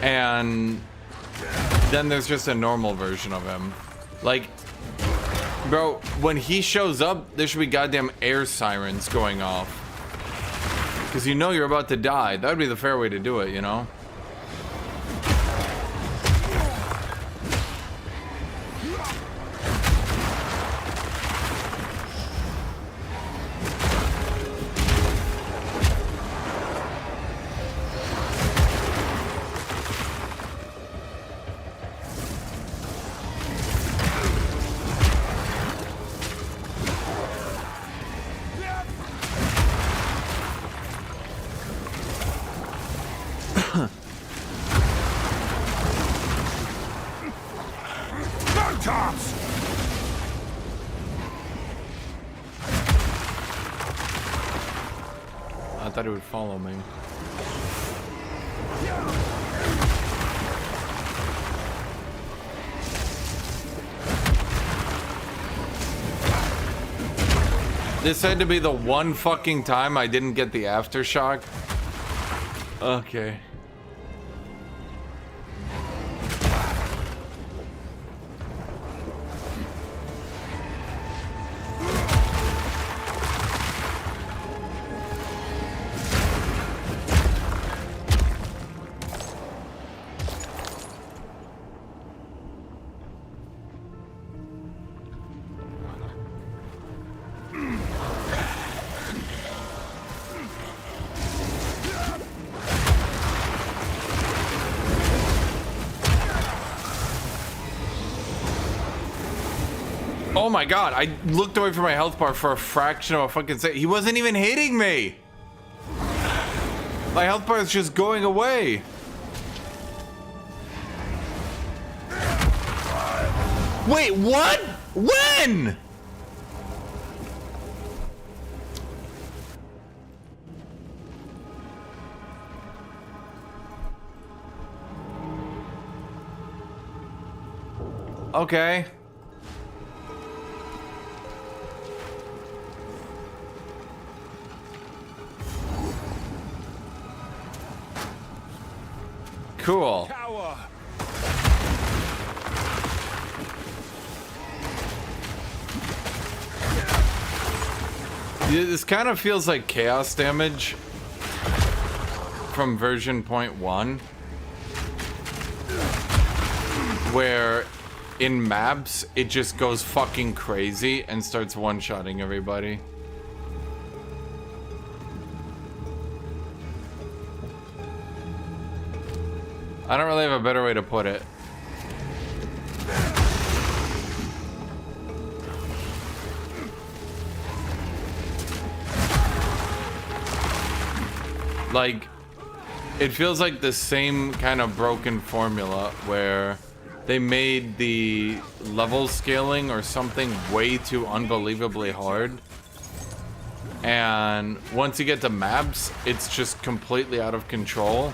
And then there's just a normal version of him. Like, bro, when he shows up, there should be goddamn air sirens going off. Because you know you're about to die. That would be the fair way to do it, you know? I thought he would follow me. This had to be the one fucking time I didn't get the aftershock. Okay. Oh my god, I looked away from my health bar for a fraction of a fucking second. He wasn't even hitting me! My health bar is just going away. Wait, what? When? Okay. Cool. Power. This kind of feels like chaos damage from version 0.1, where in maps it just goes fucking crazy and starts one-shotting everybody. I don't really have a better way to put it. Like, it feels like the same kind of broken formula where they made the level scaling or something way too unbelievably hard. And once you get to maps, it's just completely out of control.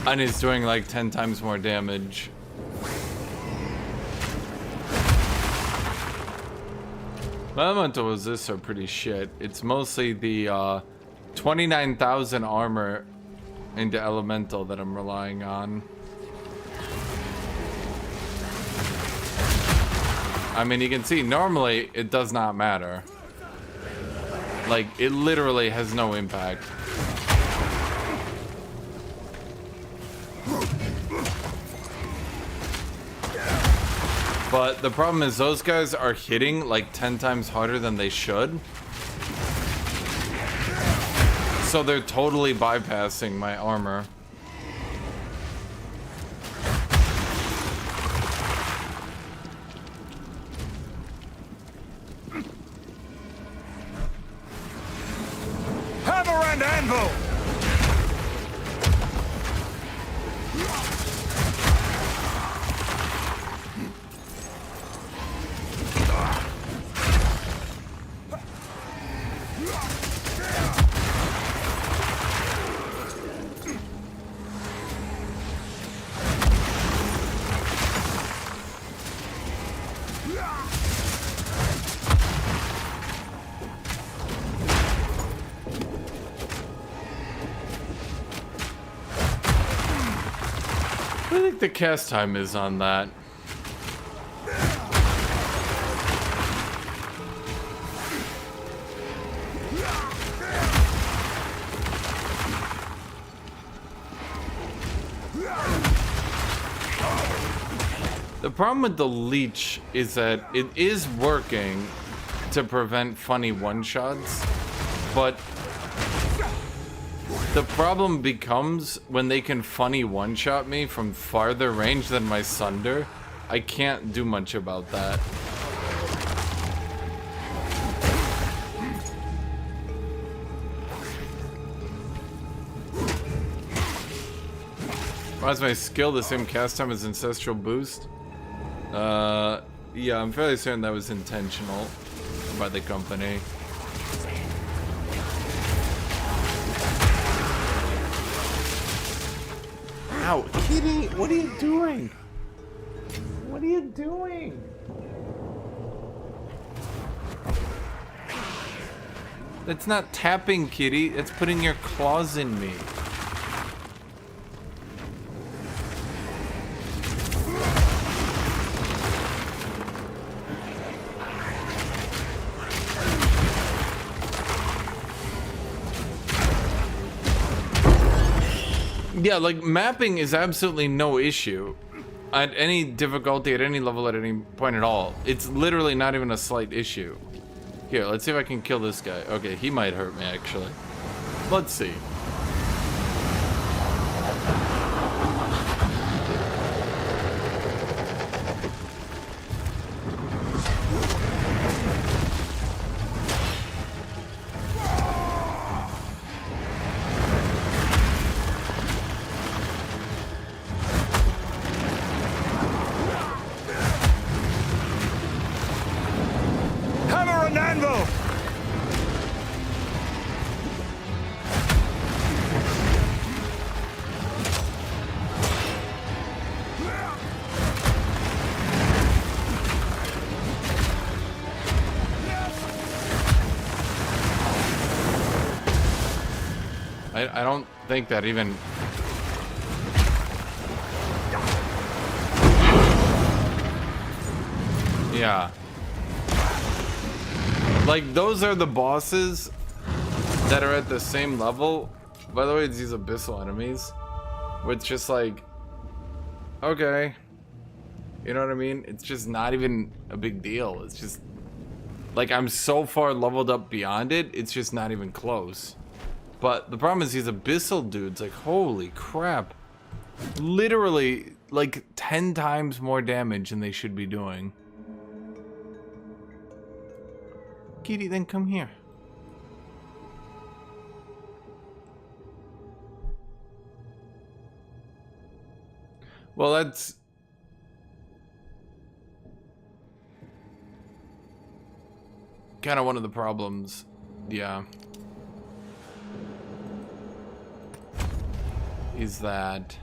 And it's doing like 10 times more damage. My elemental resists are pretty shit. It's mostly the 29,000 armor into elemental that I'm relying on. I mean, you can see normally it does not matter. Like, it literally has no impact. But the problem is those guys are hitting like 10 times harder than they should. So they're totally bypassing my armor. Hammer and anvil. What do you think the cast time is on that? The problem with the leech is that it is working to prevent funny one-shots, but the problem becomes when they can funny one-shot me from farther range than my Sunder. I can't do much about that. Why is my skill the same cast time as Ancestral Boost? Yeah, I'm fairly certain that was intentional by the company. Ow, Kitty, what are you doing? What are you doing? That's not tapping, kitty. That's putting your claws in me. Yeah, like, mapping is absolutely no issue at any difficulty, at any level, at any point at all. It's literally not even a slight issue. Here, let's see if I can kill this guy. Okay, he might hurt me, actually. Let's see. Hammer and anvil! I don't think that even... Yeah. Like, those are the bosses that are at the same level. By the way, it's these abyssal enemies. Where it's just like... Okay. You know what I mean? It's just not even a big deal. It's just... Like, I'm so far leveled up beyond it, it's just not even close. But the problem is these abyssal dudes, like, holy crap. Literally, like, 10 times more damage than they should be doing. Kitty, then come here. Well, that's... kind of one of the problems. Yeah. Is that...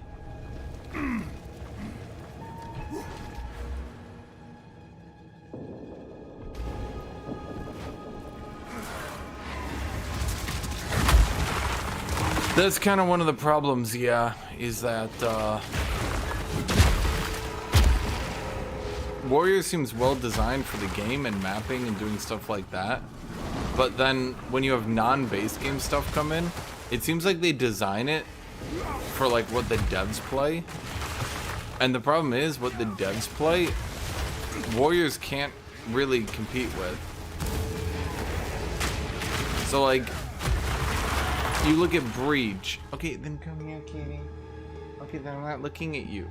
That's kind of one of the problems, yeah, is that, Warrior seems well designed for the game and mapping and doing stuff like that. But then, when you have non-base game stuff come in, it seems like they design it for, like, what the devs play. And the problem is, what the devs play, Warriors can't really compete with. So, like... You look at Breach. Okay, then come here, kitty. Okay, then I'm not looking at you.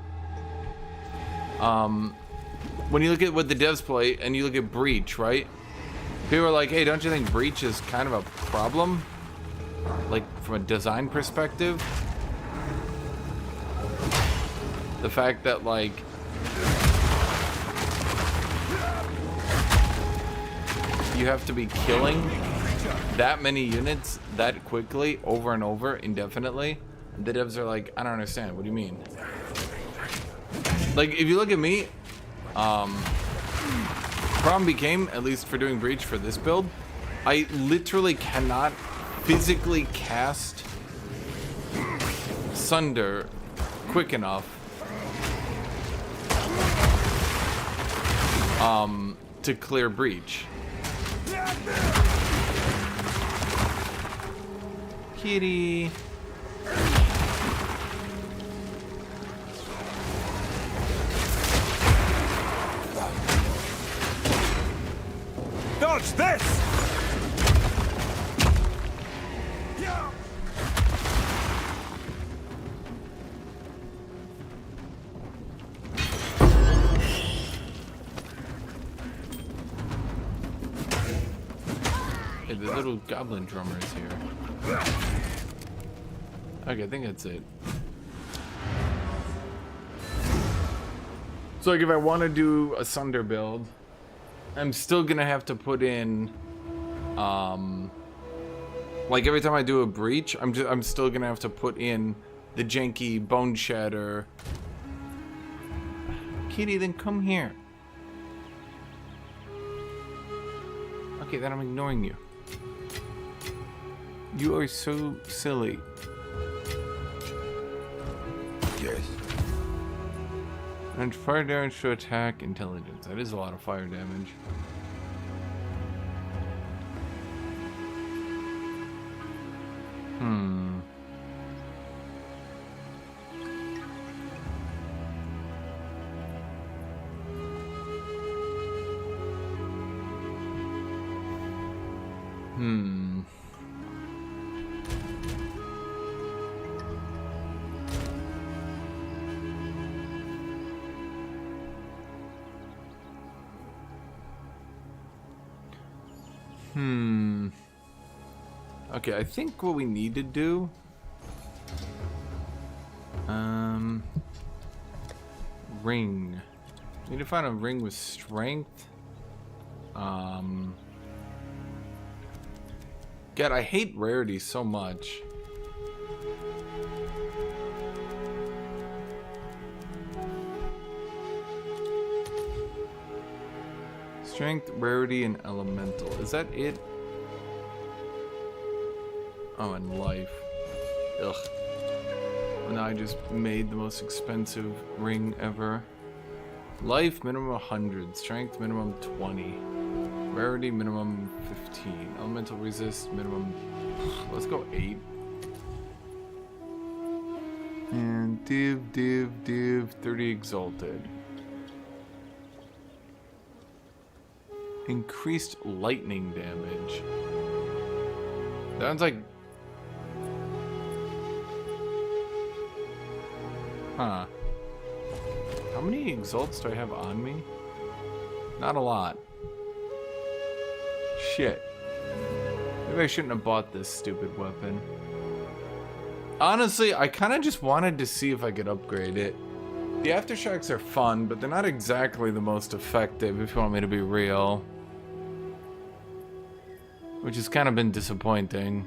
When you look at what the devs play and you look at Breach, right? People are like, hey, don't you think Breach is kind of a problem? Like, from a design perspective? The fact that, like... You have to be killing that many units that quickly, over and over, indefinitely. The devs are like, I don't understand. What do you mean? Like, if you look at me, problem became, at least for doing Breach for this build, I literally cannot physically cast Sunder quick enough to clear Breach. Kitty. Dodge this! Hey, the little goblin drummer is here. Okay, I think that's it. So, like, if I want to do a Sunder build, I'm still gonna have to put in, like, every time I do a Breach, I'm still gonna have to put in the janky Bone Shatter. Kitty, then come here. Okay, then I'm ignoring you. You are so silly. Yes. And fire damage to attack intelligence. That is a lot of fire damage. Okay, I think what we need to do... Ring. Need to find a ring with strength. God, I hate rarity so much. Strength, rarity, and elemental. Is that it? Oh, and life. Ugh. Well, now I just made the most expensive ring ever. Life, minimum 100. Strength, minimum 20. Rarity, minimum 15. Elemental resist, minimum... Let's go 8. And div, 30 exalted. Increased lightning damage. Sounds like... Huh. How many exalts do I have on me? Not a lot. Shit. Maybe I shouldn't have bought this stupid weapon. Honestly, I kind of just wanted to see if I could upgrade it. The aftershocks are fun, but they're not exactly the most effective, if you want me to be real. Which has kind of been disappointing.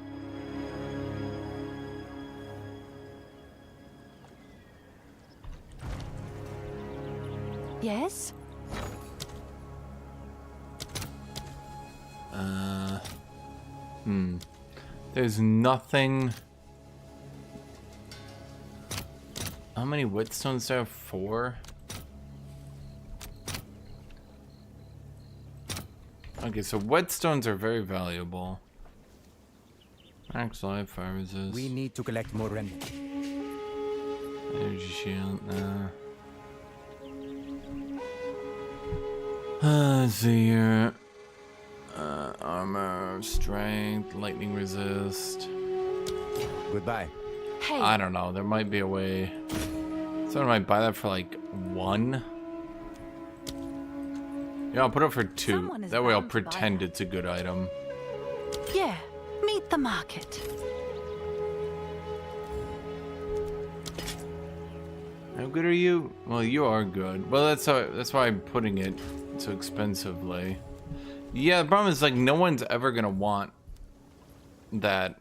Yes? There's nothing... How many whetstones do I have? 4? Okay, so whetstones are very valuable. Max life, fire resist. We need to collect more remnants. Energy shield, let's see here. Armor, strength, lightning resist. Goodbye. Hey. I don't know, there might be a way. Someone might buy that for like 1. Yeah, I'll put it for 2. Someone is That way I'll bound to buy pretend that. it's a good item. Yeah, meet the market. How good are you? Well, you are good. Well, that's why I'm putting it so expensively. Yeah, the problem is like no one's ever gonna want that.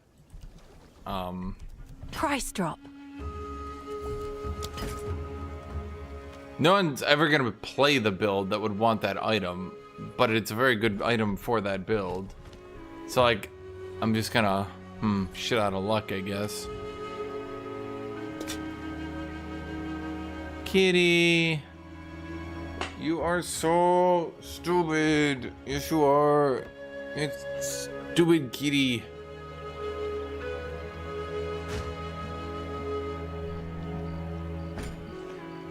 Price drop. No one's ever gonna play the build that would want that item, but it's a very good item for that build. So like, I'm just gonna shit out of luck, I guess. Kitty, you are so stupid. Yes, you are. It's stupid, kitty.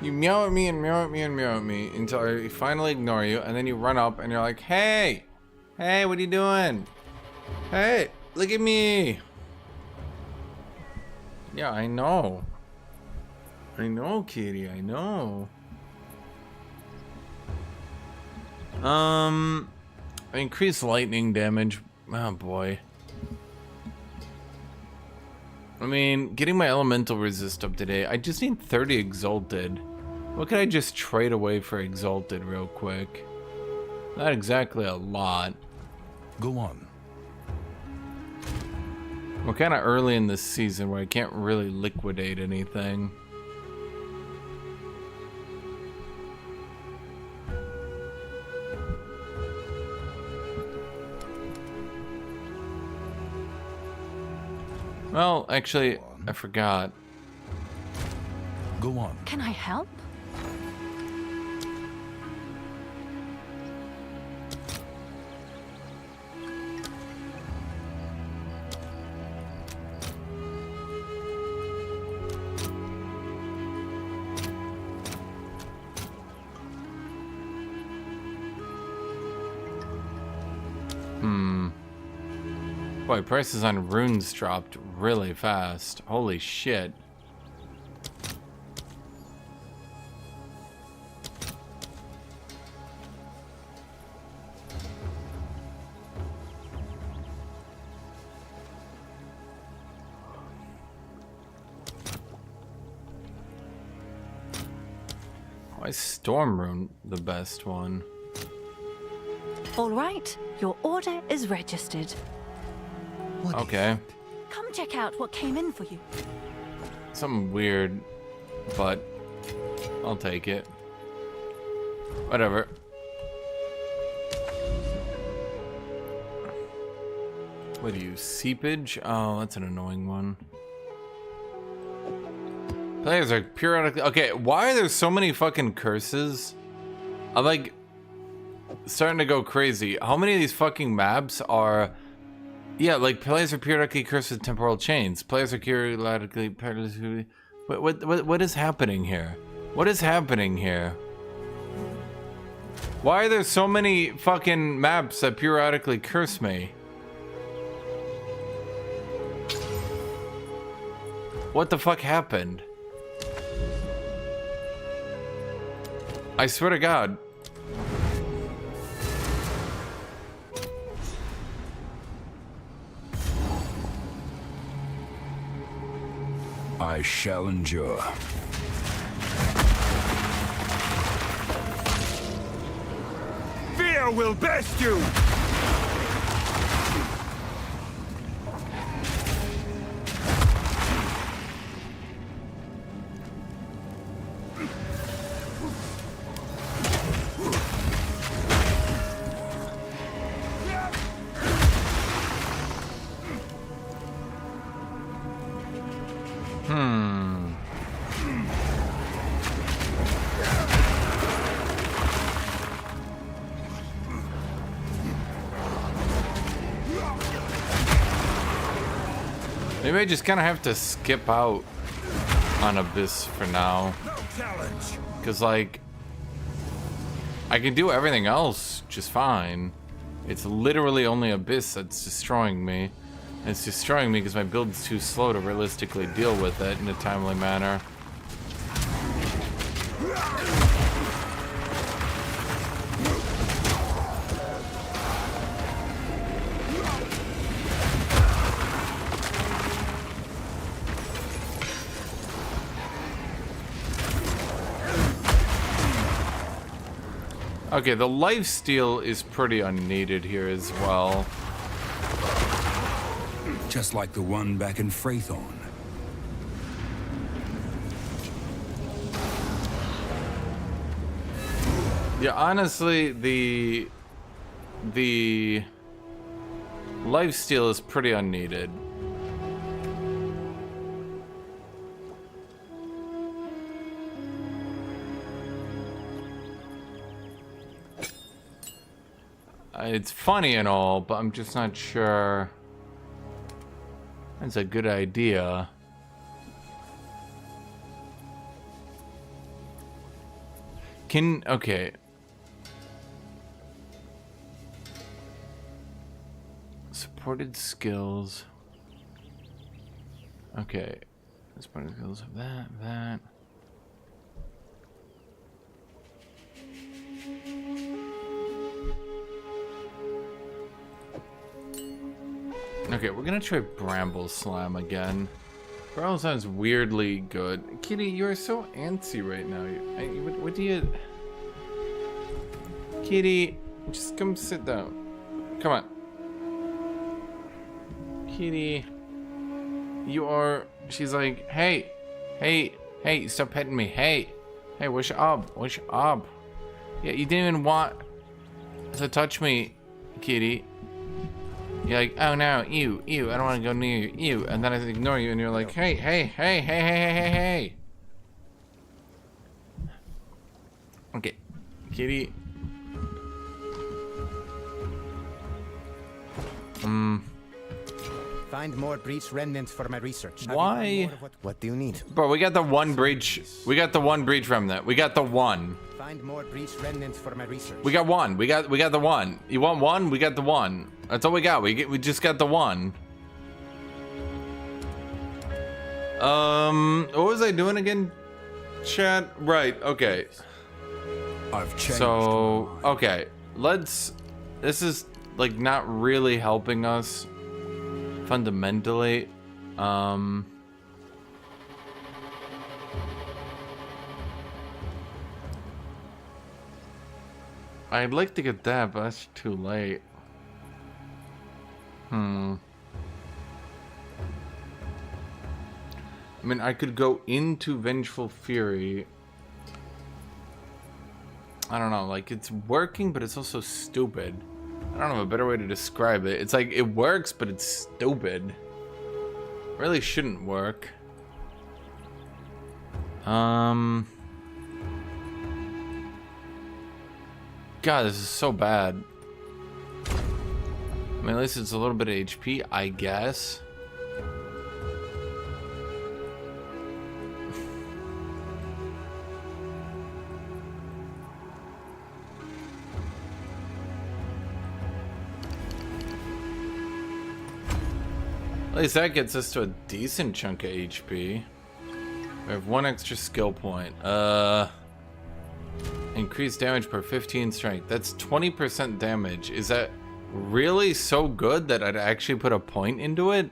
You meow at me and meow at me and meow at me until I finally ignore you, and then you run up and you're like, hey, hey, what are you doing? Hey, look at me. Yeah, I know. I know, kitty, I know. Increased lightning damage. Oh boy. I mean, getting my elemental resist up today, I just need 30 exalted. What could I just trade away for exalted real quick? Not exactly a lot. Go on. We're kind of early in this season where I can't really liquidate anything. Well, actually, I forgot. Go on. Can I help? Boy, prices on runes dropped really fast. Holy shit. Why is Storm Rune the best one? All right, your order is registered. Okay. Come check out what came in for you. Something weird, but I'll take it. Whatever. What do you, seepage? Oh, that's an annoying one. Players are periodically... Okay, why are there so many fucking curses? I'm like starting to go crazy. How many of these fucking maps are... Yeah, like players are periodically cursed with temporal chains. Players are periodically... What is happening here? What is happening here? Why are there so many fucking maps that periodically curse me? What the fuck happened? I swear to God. I shall endure. Fear will best you! Maybe I just kind of have to skip out on Abyss for now. Because, like, I can do everything else just fine. It's literally only Abyss that's destroying me. And it's destroying me because my build is too slow to realistically deal with it in a timely manner. Okay, the lifesteal is pretty unneeded here as well. Just like the one back in Freythorn. Yeah, honestly, the lifesteal is pretty unneeded. It's funny and all, but I'm just not sure that's a good idea. Okay. Supported skills. Okay. Supported skills of that. Okay, we're gonna try Bramble Slam again. Bramble Slam is weirdly good. Kitty, you're so antsy right now. What do you... Kitty, just come sit down. Come on. Kitty. You are... She's like, hey, stop petting me. Hey, what's up? Yeah, you didn't even want to touch me, Kitty. You're like, oh no, you, I don't want to go near you, and then I ignore you, and you're like, hey. Okay, kitty. Find more breach remnants for my research. Why? What do you need? Bro, we got the one breach. We got the one breach remnant. We got the one. Find more breach remnants for my research. We got one. We got the one. You want one? We got the one. That's all we got. We just got the one. What was I doing again? Chat. Right. Okay. I've changed. So, okay. This is like not really helping us fundamentally. I'd like to get that, but that's too late. I mean, I could go into Vengeful Fury. I don't know, like, it's working, but it's also stupid. I don't know a better way to describe it. It's like, it works, but it's stupid. It really shouldn't work. God, this is so bad. I mean, at least it's a little bit of HP, I guess. At least that gets us to a decent chunk of HP. We have one extra skill point. Increased damage per 15 strength. That's 20% damage. Is that really so good that I'd actually put a point into it?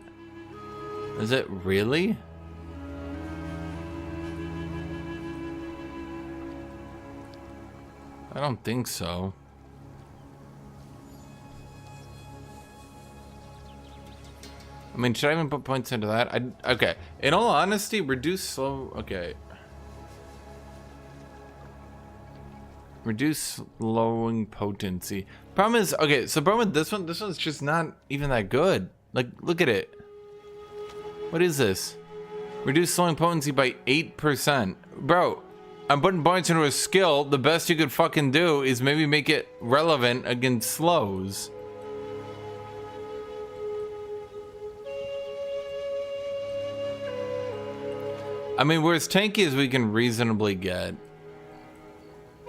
Is it really? I don't think so. I mean, should I even put points into that? Okay. In all honesty, reduce slow... Okay. Reduce slowing potency. Problem is... Okay, so problem with this one's just not even that good. Like, look at it. What is this? Reduce slowing potency by 8%. Bro, I'm putting points into a skill. The best you could fucking do is maybe make it relevant against slows. I mean, we're as tanky as we can reasonably get.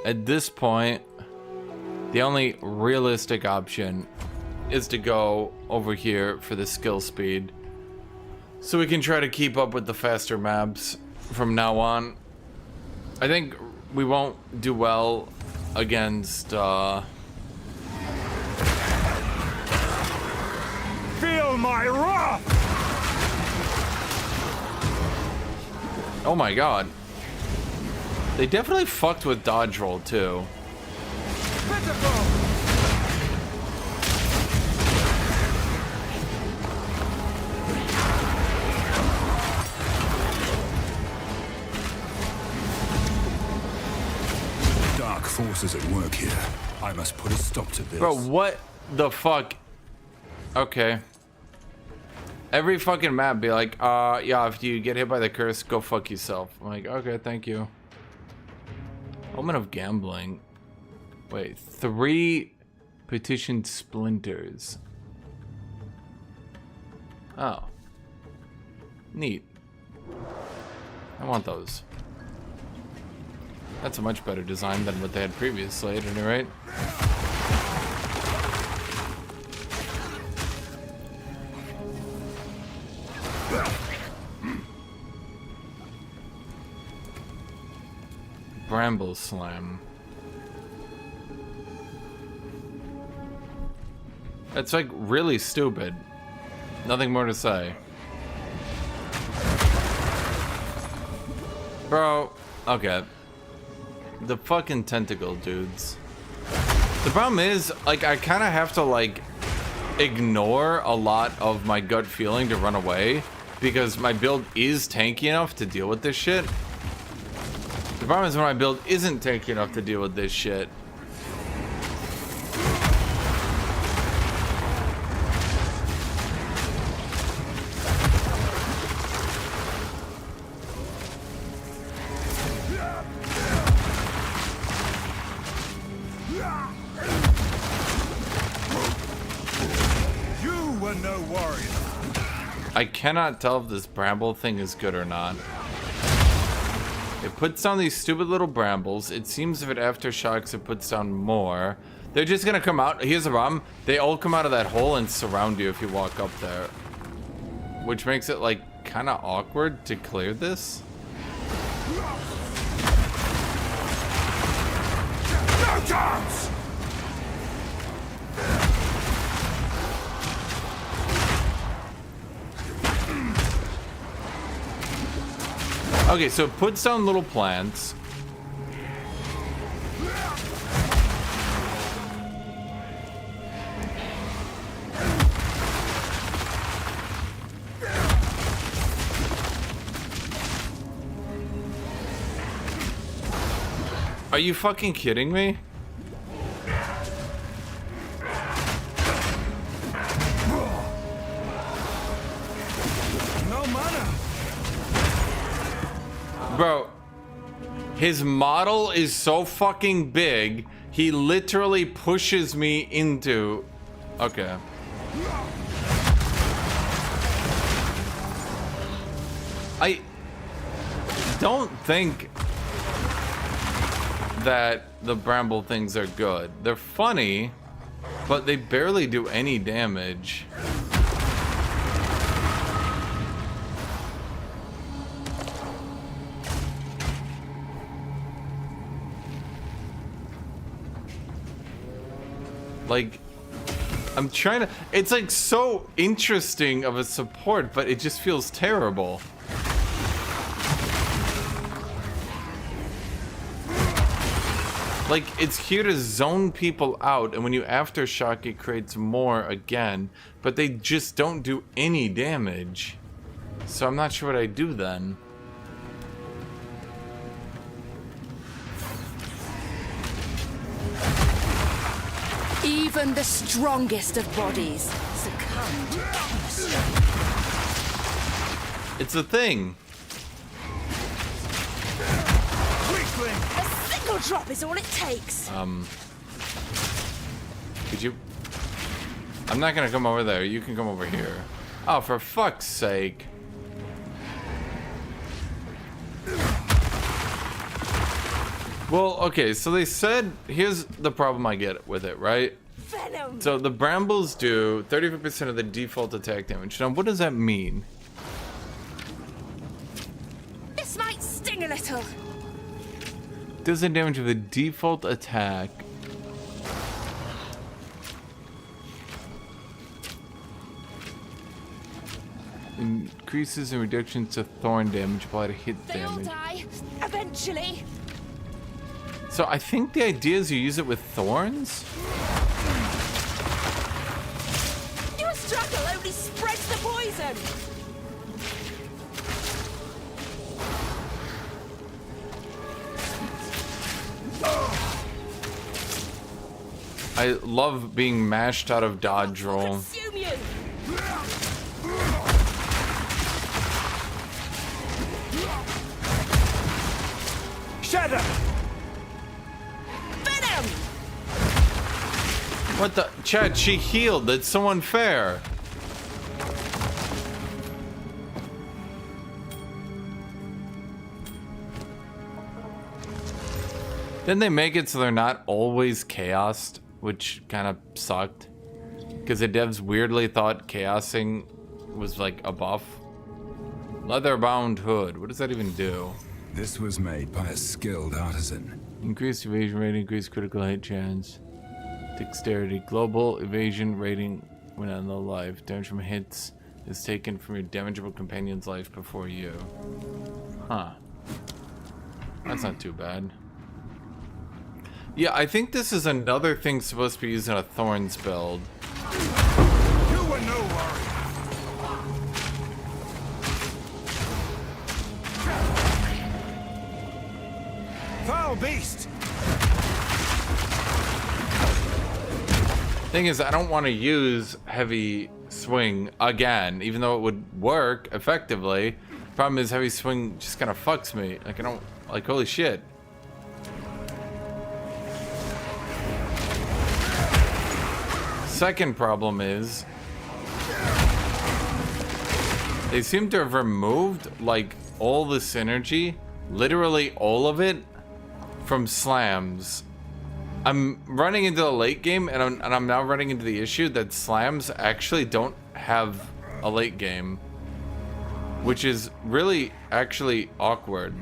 At this point, the only realistic option is to go over here for the skill speed. So we can try to keep up with the faster maps from now on. I think we won't do well against, Feel my wrath! Oh my god. They definitely fucked with dodge roll too. Dark forces at work here. I must put a stop to this. Bro, what the fuck? Okay. Every fucking map be like, yeah, if you get hit by the curse, go fuck yourself. I'm like, okay, thank you. Omen of Gambling. Wait, 3 petitioned splinters. Oh. Neat. I want those. That's a much better design than what they had previously, at any rate. Bramble Slam. That's like really stupid. Nothing more to say. Bro, okay. The fucking tentacle dudes. The problem is, like, I kind of have to, like, ignore a lot of my gut feeling to run away because my build is tanky enough to deal with this shit. The problem is when my build isn't tanky enough to deal with this shit. I cannot tell if this bramble thing is good or not. It puts down these stupid little brambles. It seems if it aftershocks, it puts down more. They're just gonna come out. Here's the problem. They all come out of that hole and surround you if you walk up there. Which makes it, like, kind of awkward to clear this. No chance! Okay, so it puts down little plants. Are you fucking kidding me? No mana! Bro, his model is so fucking big, he literally pushes me into... Okay. I don't think that the bramble things are good. They're funny, but they barely do any damage. Like, I'm trying to... It's like so interesting of a support, but it just feels terrible. Like, it's here to zone people out, and when you aftershock, it creates more again, but they just don't do any damage. So I'm not sure what I do then. Even the strongest of bodies succumb to chemistry. It's a thing. A single drop is all it takes. Could you... I'm not gonna come over there. You can come over here. Oh, for fuck's sake. Well, okay, so they said, here's the problem I get with it, right? Venom. So the brambles do 35% of the default attack damage. Now, what does that mean? This might sting a little. Does the damage of the default attack. Increases and reductions to thorn damage applied to hit They all damage. die, eventually. So I think the idea is you use it with thorns? Your struggle only spreads the poison. I love being mashed out of dodge roll. Consume you. Shadow! Venom. What the? Chad, she healed. That's so unfair. Didn't they make it so they're not always chaosed? Which kind of sucked. Because the devs weirdly thought chaosing was like a buff. Leather-bound hood. What does that even do? This was made by a skilled artisan. Increased evasion rating, increased critical hit chance. Dexterity. Global evasion rating when on low life. Damage from hits is taken from your damageable companion's life before you. Huh. That's not too bad. Yeah, I think this is another thing supposed to be used in a Thorns build. You were no worry. Foul beast! Thing is, I don't want to use heavy swing again, even though it would work effectively. Problem is, heavy swing just kind of fucks me. Like, I don't, like, holy shit. Second problem is They seem to have removed, like, all the synergy, literally all of it, from slams. I'm running into the late game, and I'm now running into the issue that slams actually don't have a late game, which is really actually awkward.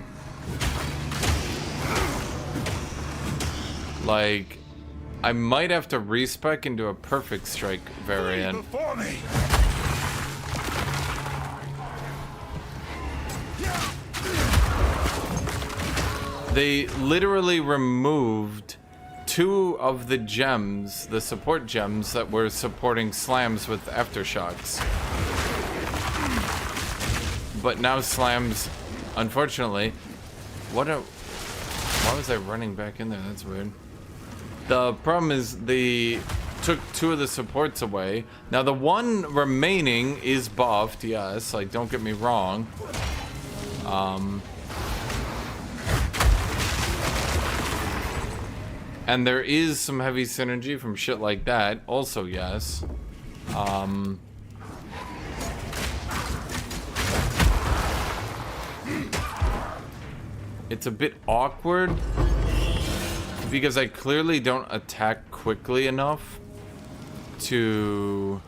Like, I might have to respec into a perfect strike variant. Before me. They literally removed 2 of the gems, the support gems that were supporting slams with aftershocks. But now slams, unfortunately, why was I running back in there? That's weird. The problem is they took 2 of the supports away. Now the one remaining is buffed, yes, like don't get me wrong. And there is some heavy synergy from shit like that, also yes. It's a bit awkward because I clearly don't attack quickly enough to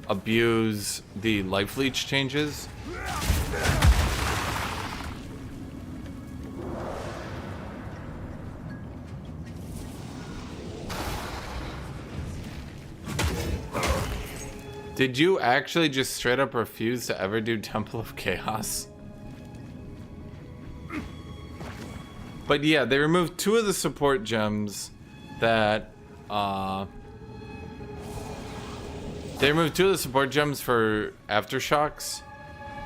abuse the life leech changes. Did you actually just straight up refuse to ever do Temple of Chaos? But yeah, they removed 2 of the support gems that, they removed 2 of the support gems for aftershocks,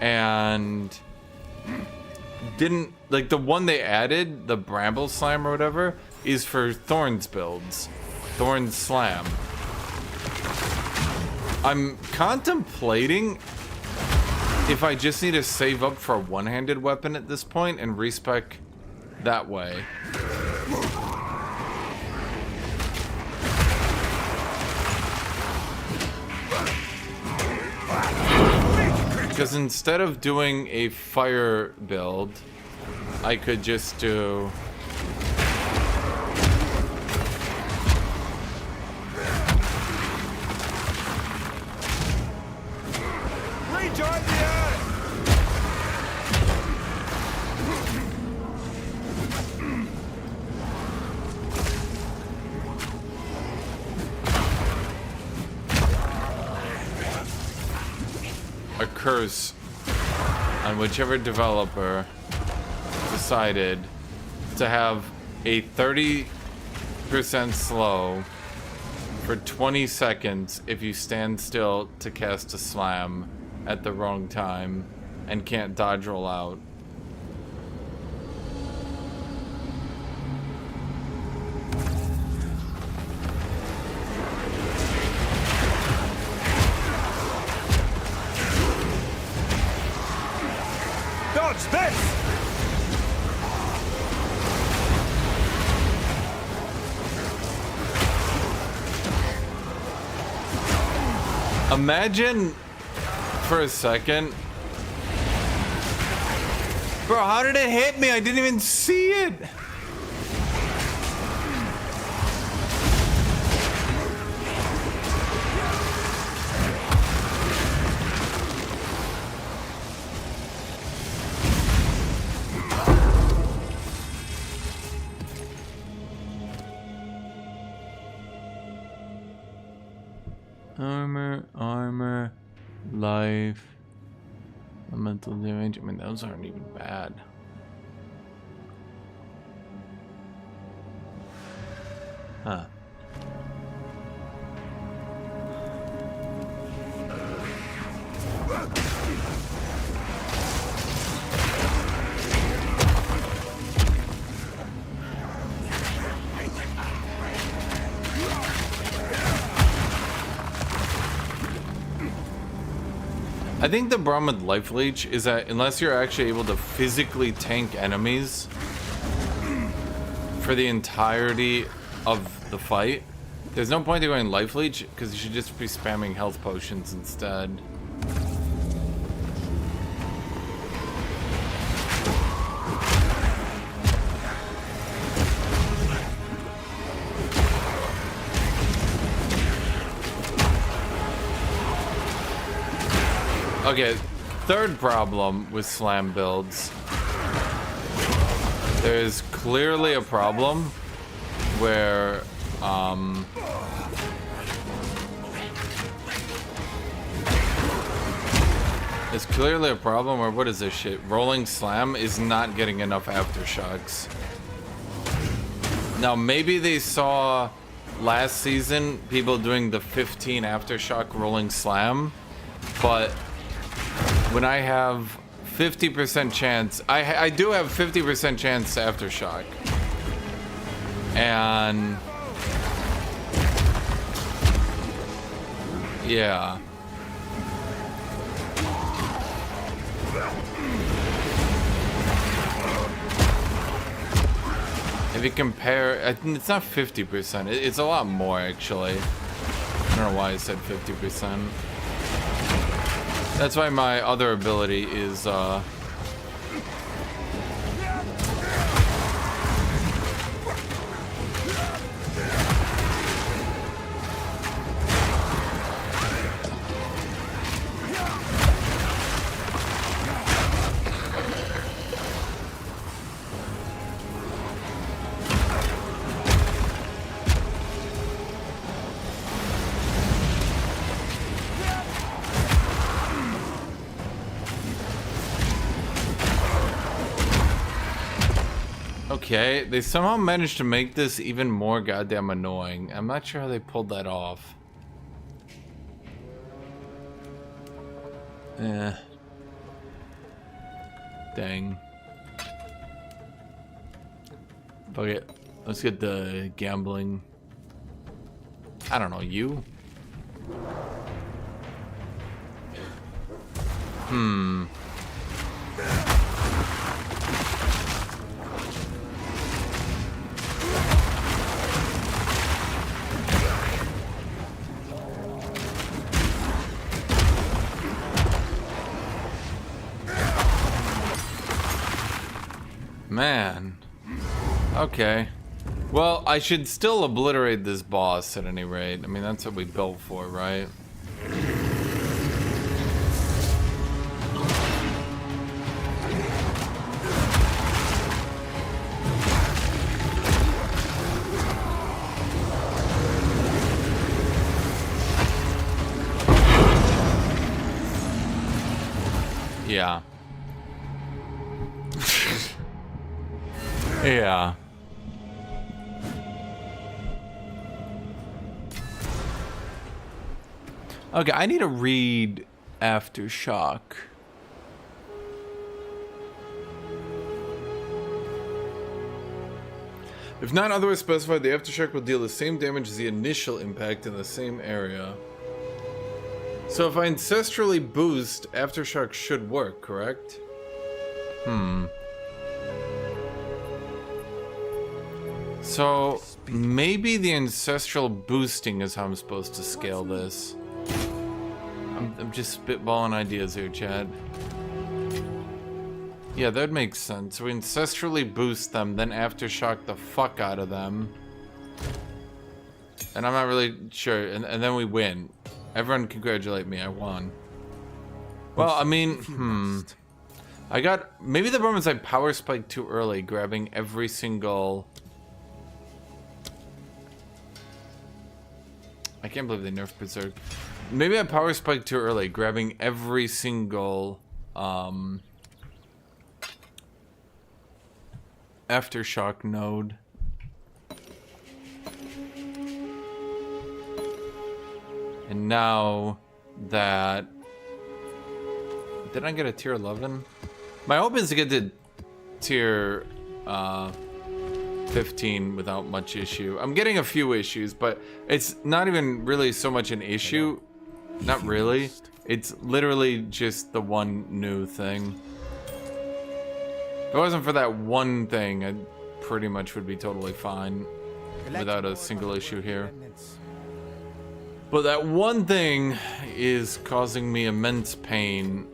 and didn't, like the one they added, the Bramble Slam or whatever, is for Thorns builds. Thorns Slam. I'm contemplating if I just need to save up for a one-handed weapon at this point and respec that way. Because instead of doing a fire build, I could just do... a curse on whichever developer decided to have a 30% slow for 20 seconds if you stand still to cast a slam at the wrong time and can't dodge roll out. Dodge this! Imagine for a second. Bro, how did it hit me? I didn't even see it. Armor, life, mental damage. I mean, those aren't even bad. Huh. I think the problem with Life Leech is that unless you're actually able to physically tank enemies for the entirety of the fight, there's no point in going Life Leech because you should just be spamming health potions instead. Okay, third problem with slam builds. There's clearly a problem where, there's clearly a problem where, what is this shit? Rolling slam is not getting enough aftershocks. Now, maybe they saw last season people doing the 15 aftershock rolling slam, but when I have 50% chance, I do have 50% chance to aftershock. And yeah. If you compare, it's not 50%. It's a lot more, actually. I don't know why I said 50%. That's why my other ability is, okay, they somehow managed to make this even more goddamn annoying. I'm not sure how they pulled that off. Dang. Fuck it. Let's get the gambling. I don't know, you? Man. Okay. Well, I should still obliterate this boss at any rate. I mean, that's what we built for, right? Yeah. Yeah. Okay, I need to read Aftershock. If not otherwise specified, the Aftershock will deal the same damage as the initial impact in the same area. So if I ancestrally boost, Aftershock should work, correct? So maybe the ancestral boosting is how I'm supposed to scale this. I'm just spitballing ideas here, Chad. Yeah, that makes sense. We ancestrally boost them, then aftershock the fuck out of them. And I'm not really sure. And then we win. Everyone congratulate me, I won. Well, I mean, I got... Maybe the problem is I power spiked too early, grabbing every single... I can't believe they nerfed Berserk. Maybe I power spiked too early, grabbing every single aftershock node. And now that... Did I get a tier 11? My hope is to get to tier 15 without much issue. I'm getting a few issues, but it's not even really so much an issue. Not really. It's literally just the one new thing. If it wasn't for that one thing, I pretty much would be totally fine without a single issue here. But that one thing is causing me immense pain.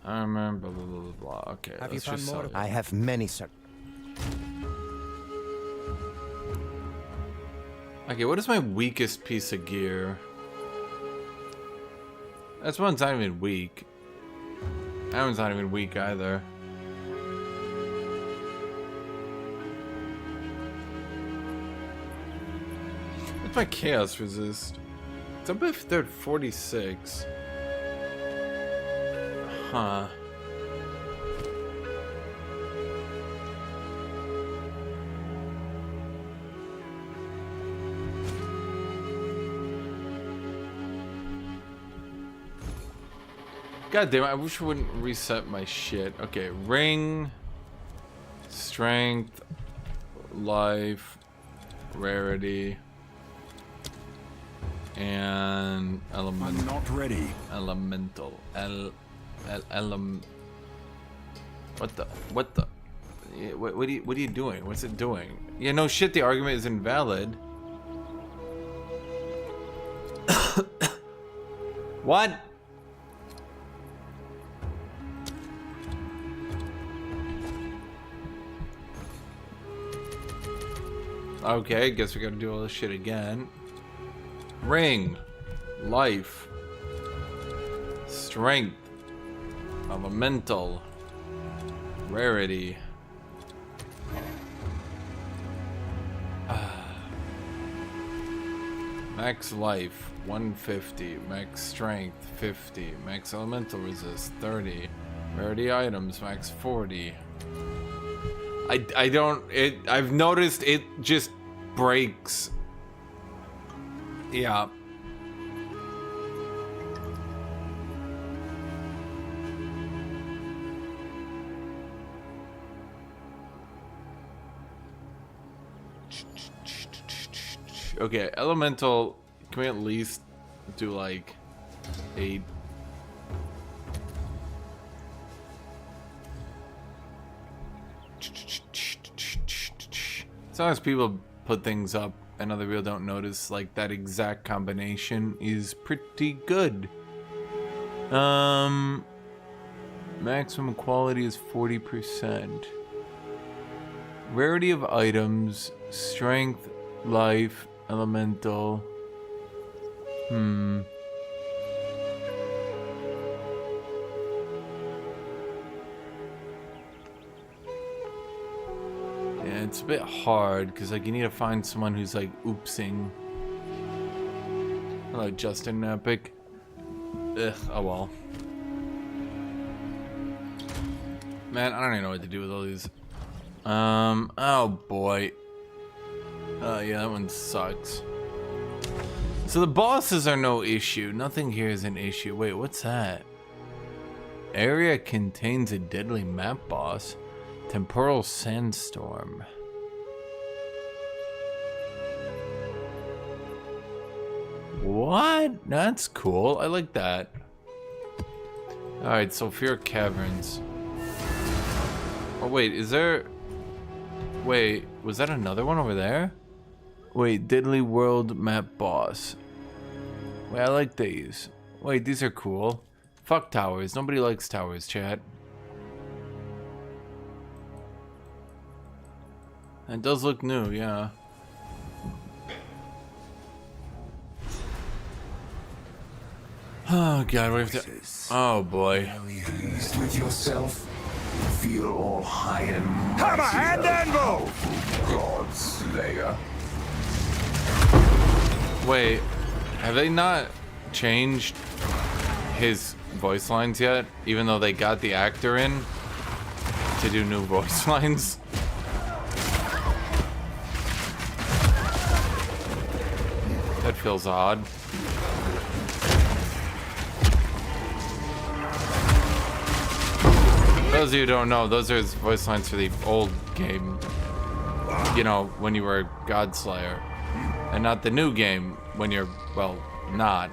I remember blah, blah, blah, blah. Okay, have let's you found just more? sell it. I have many, sir. Okay, what is my weakest piece of gear? This one's not even weak. That one's not even weak either. What's my chaos resist? It's up if they're 46. Huh. God damn it, I wish I wouldn't reset my shit. Okay, ring, strength, life, rarity, and element. I'm not ready. Elemental. What the? What are you doing? What's it doing? Yeah, no shit, the argument is invalid. What? Okay, guess we gotta do all this shit again. Ring. Life. Strength. Elemental. Rarity. Max life 150. Max strength 50. Max elemental resist 30. Rarity items max 40. I've noticed it just breaks. Yeah. Okay, elemental, can we at least do like 8? Sometimes people put things up and other people don't notice, like that exact combination is pretty good. Maximum quality is 40%. Rarity of items, strength, life, elemental. Yeah, it's a bit hard because like you need to find someone who's like oopsing. Hello, Justin Epic. Ugh, oh well. Man, I don't even know what to do with all these. Oh boy. Yeah, that one sucks. So the bosses are no issue. Nothing here is an issue. Wait, what's that? Area contains a deadly map boss. Temporal sandstorm. What? That's cool. I like that. Alright, Sulfuric Caverns. Oh wait, is there... Wait, was that another one over there? Wait, Deadly World Map Boss. Wait, I like these. Wait, these are cool. Fuck towers. Nobody likes towers, chat. It does look new, yeah. Oh god, we have to... Oh boy. Pleased with yourself? Feel all high and mighty. Hammer and anvil! God Slayer. Wait, have they not changed his voice lines yet? Even though they got the actor in to do new voice lines? That feels odd. Those of you who don't know, those are his voice lines for the old game. You know, when you were Godslayer. And not the new game, when you're, well, not.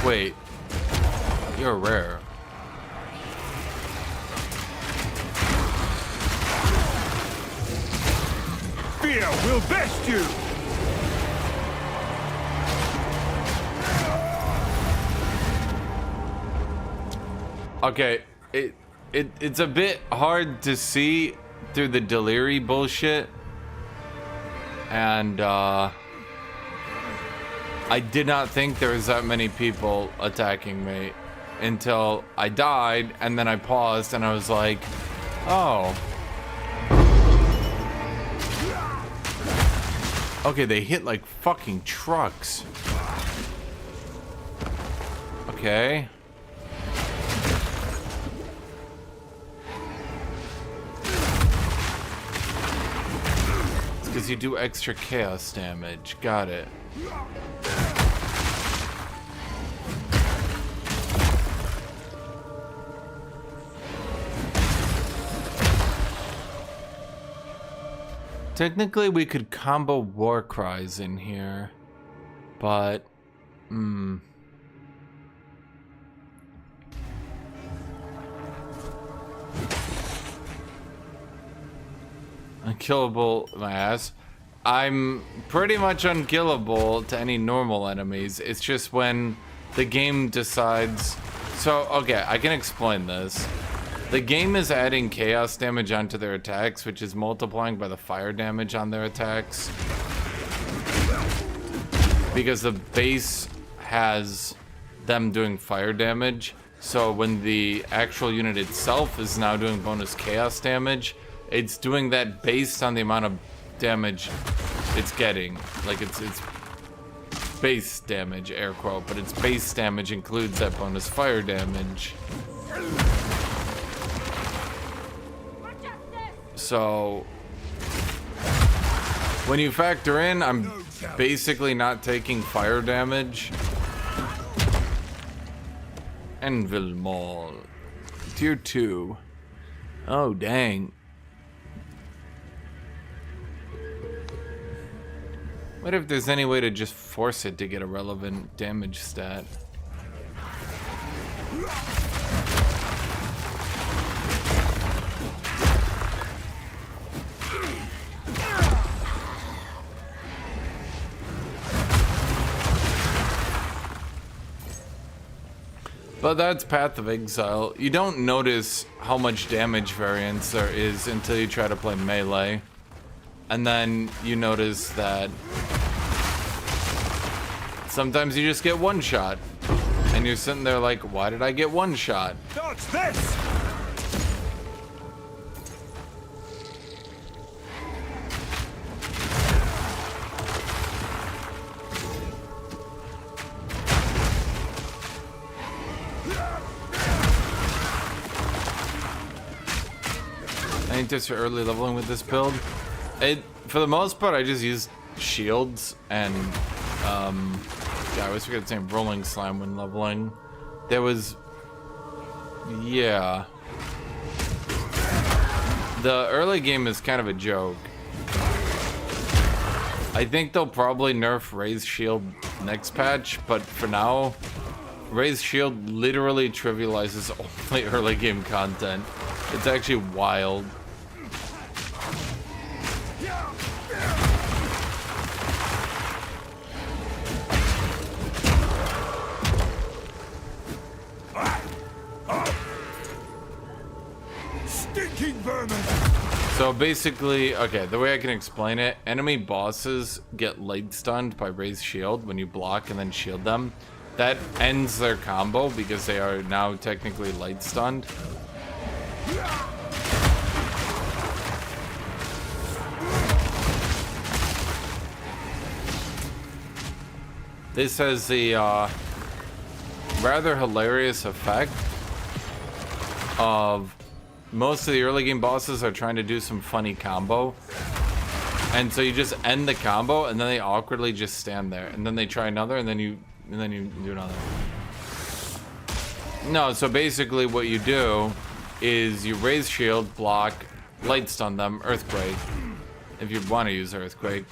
Wait. You're rare. Fear will best you! Okay, it's a bit hard to see through the delirium bullshit, and I did not think there was that many people attacking me until I died, and then I paused and I was like, oh. Okay, they hit like fucking trucks. Okay. It's because you do extra chaos damage. Got it. Technically, we could combo war cries in here, but unkillable, my ass. I'm pretty much unkillable to any normal enemies. It's just when the game decides. So, okay, I can explain this. The game is adding chaos damage onto their attacks, which is multiplying by the fire damage on their attacks. Because the base has them doing fire damage. So when the actual unit itself is now doing bonus chaos damage, it's doing that based on the amount of damage it's getting. Like it's base damage, air quote, but its base damage includes that bonus fire damage. So when you factor in, I'm basically not taking fire damage. Envil Mall. Tier 2. Oh, dang. What if there's any way to just force it to get a relevant damage stat? But that's Path of Exile. You don't notice how much damage variance there is until you try to play melee. And then you notice that sometimes you just get one shot. And you're sitting there like, why did I get one shot? Dodge this! Any tips for early leveling with this build? For the most part, I just use shields and, yeah, I always forget the name, rolling slime when leveling. There was, yeah. The early game is kind of a joke. I think they'll probably nerf Raise Shield next patch, but for now, Raise Shield literally trivializes only early game content. It's actually wild. Stinking vermin! So basically, okay, the way I can explain it, enemy bosses get light stunned by Raise Shield when you block and then shield them. That ends their combo because they are now technically light stunned. This has the rather hilarious effect of most of the early game bosses are trying to do some funny combo. And so you just end the combo and then they awkwardly just stand there. And then they try another and then you do another. No, so basically what you do is you raise shield, block, light stun them, earthquake. If you want to use earthquake.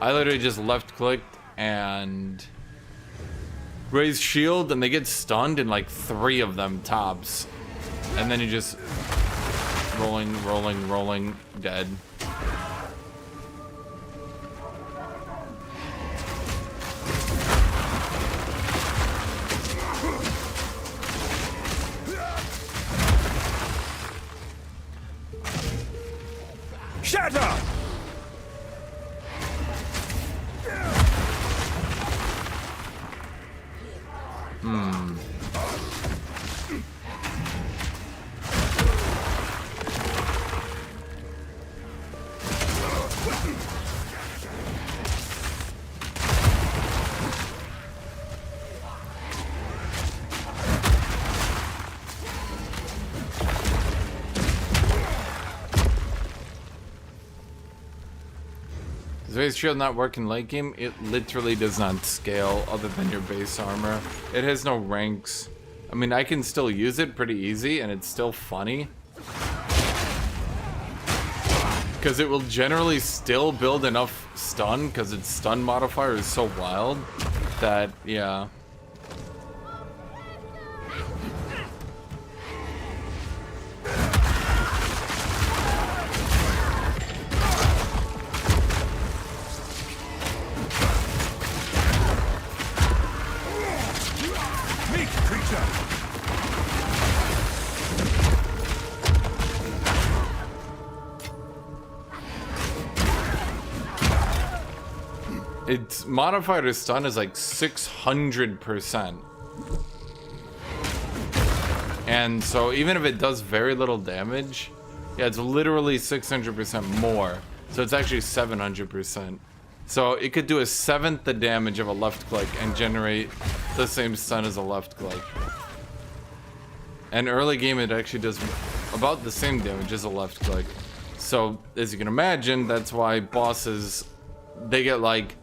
I literally just left clicked and raise shield and they get stunned and like 3 of them tops. And then you just rolling, dead. Shatter! Does Raise Shield not work in late game? It literally does not scale other than your base armor. It has no ranks. I mean, I can still use it pretty easy and it's still funny. Because it will generally still build enough stun because its stun modifier is so wild that, yeah. Its modifier to stun is like 600%. And so even if it does very little damage, yeah, it's literally 600% more. So it's actually 700%. So it could do a seventh the damage of a left click and generate the same stun as a left click. And early game it actually does about the same damage as a left click. So as you can imagine, that's why bosses, they get like,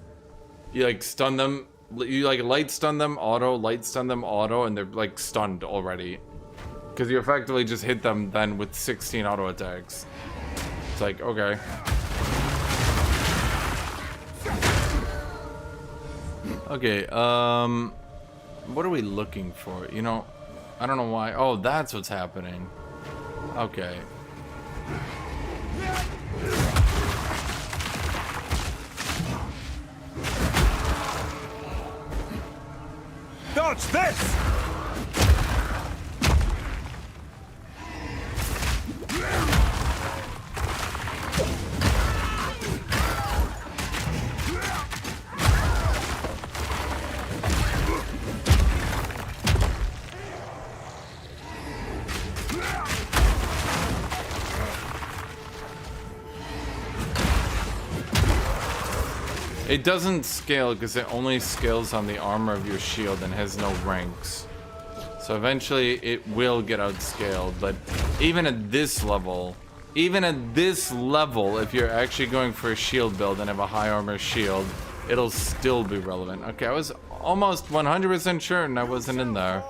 you like stun them, you like light stun them, auto, light stun them, auto, and they're like stunned already. Because you effectively just hit them then with 16 auto attacks. It's like, okay. Okay, what are we looking for? You know, I don't know why. Oh, that's what's happening. Okay. Dodge this! It doesn't scale because it only scales on the armor of your shield and has no ranks. So eventually it will get outscaled, but even at this level, if you're actually going for a shield build and have a high armor shield, it'll still be relevant. Okay, I was almost 100% sure and I wasn't in there.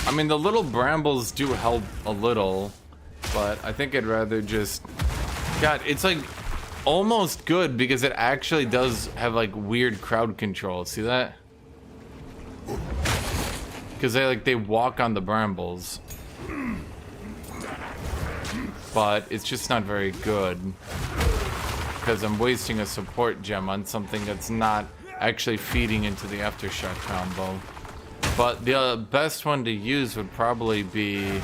I mean, the little brambles do help a little, but I think I'd rather just... God, it's like almost good because it actually does have like weird crowd control. See that? Because they walk on the brambles. But it's just not very good. Because I'm wasting a support gem on something that's not actually feeding into the aftershock combo. But the best one to use would probably be...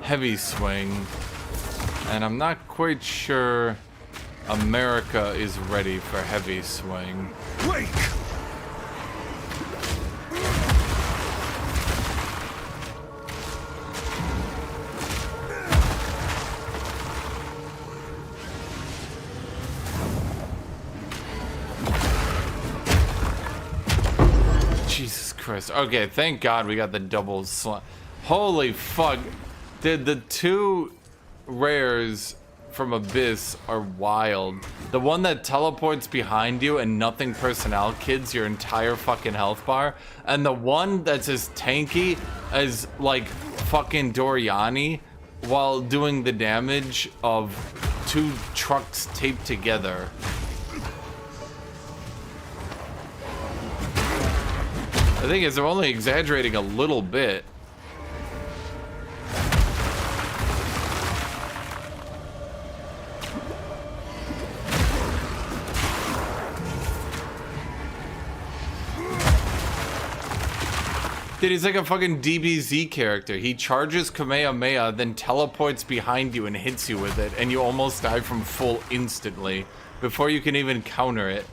Heavy Swing. And I'm not quite sure America is ready for Heavy Swing. Wake! Jesus Christ. Okay, thank God we got the double slam. Holy fuck. Did the two rares from Abyss are wild. The one that teleports behind you and nothing personnel kids your entire fucking health bar, and the one that's as tanky as like fucking Doriani while doing the damage of 2 trucks taped together. The thing is, I'm only exaggerating a little bit. Dude, he's like a fucking DBZ character. He charges Kamehameha, then teleports behind you and hits you with it, and you almost die from full instantly before you can even counter it.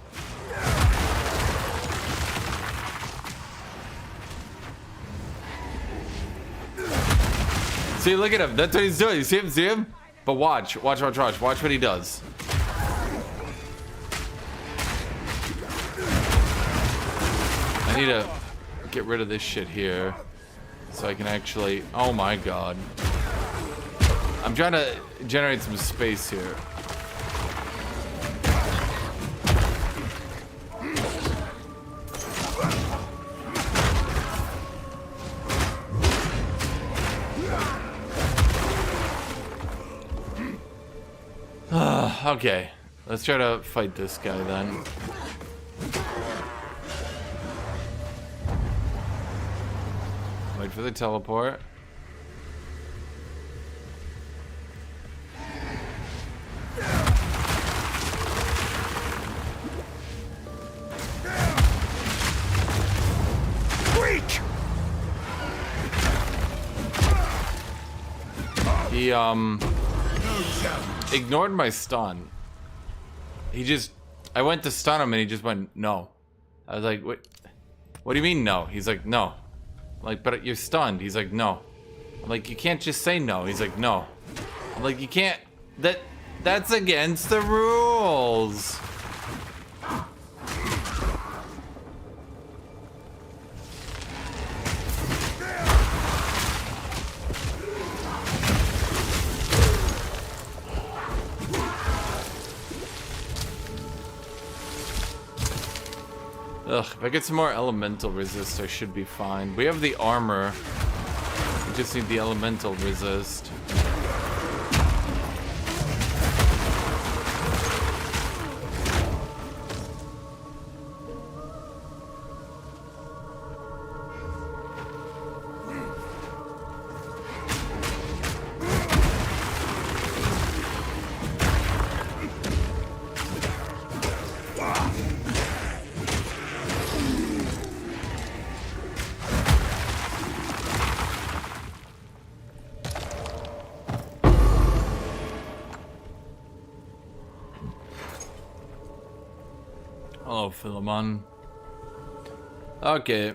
See, look at him. That's what he's doing. You see him? See him? But watch what he does. I need to get rid of this shit here so I can actually... Oh my god. I'm trying to generate some space here. Okay, let's try to fight this guy then. Wait for the teleport. He ignored my stun. He just, I went to stun him and he just went no. I was like, what do you mean no? He's like, no. I'm like, but you're stunned. He's like, no. I'm like, you can't just say no. He's like, no. I'm like, you can't, that's against the rules. Ugh, if I get some more elemental resist, I should be fine. We have the armor. We just need the elemental resist. Hello, Philemon. Okay.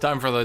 Time for the...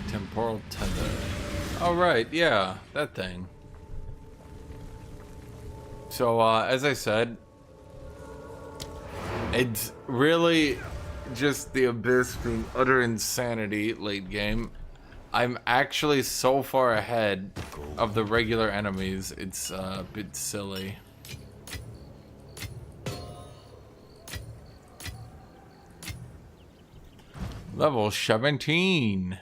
Temporal tether. Oh, right, yeah, that thing. So, as I said, it's really just the Abyss being utter insanity late game. I'm actually so far ahead of the regular enemies, it's a bit silly. Level 17.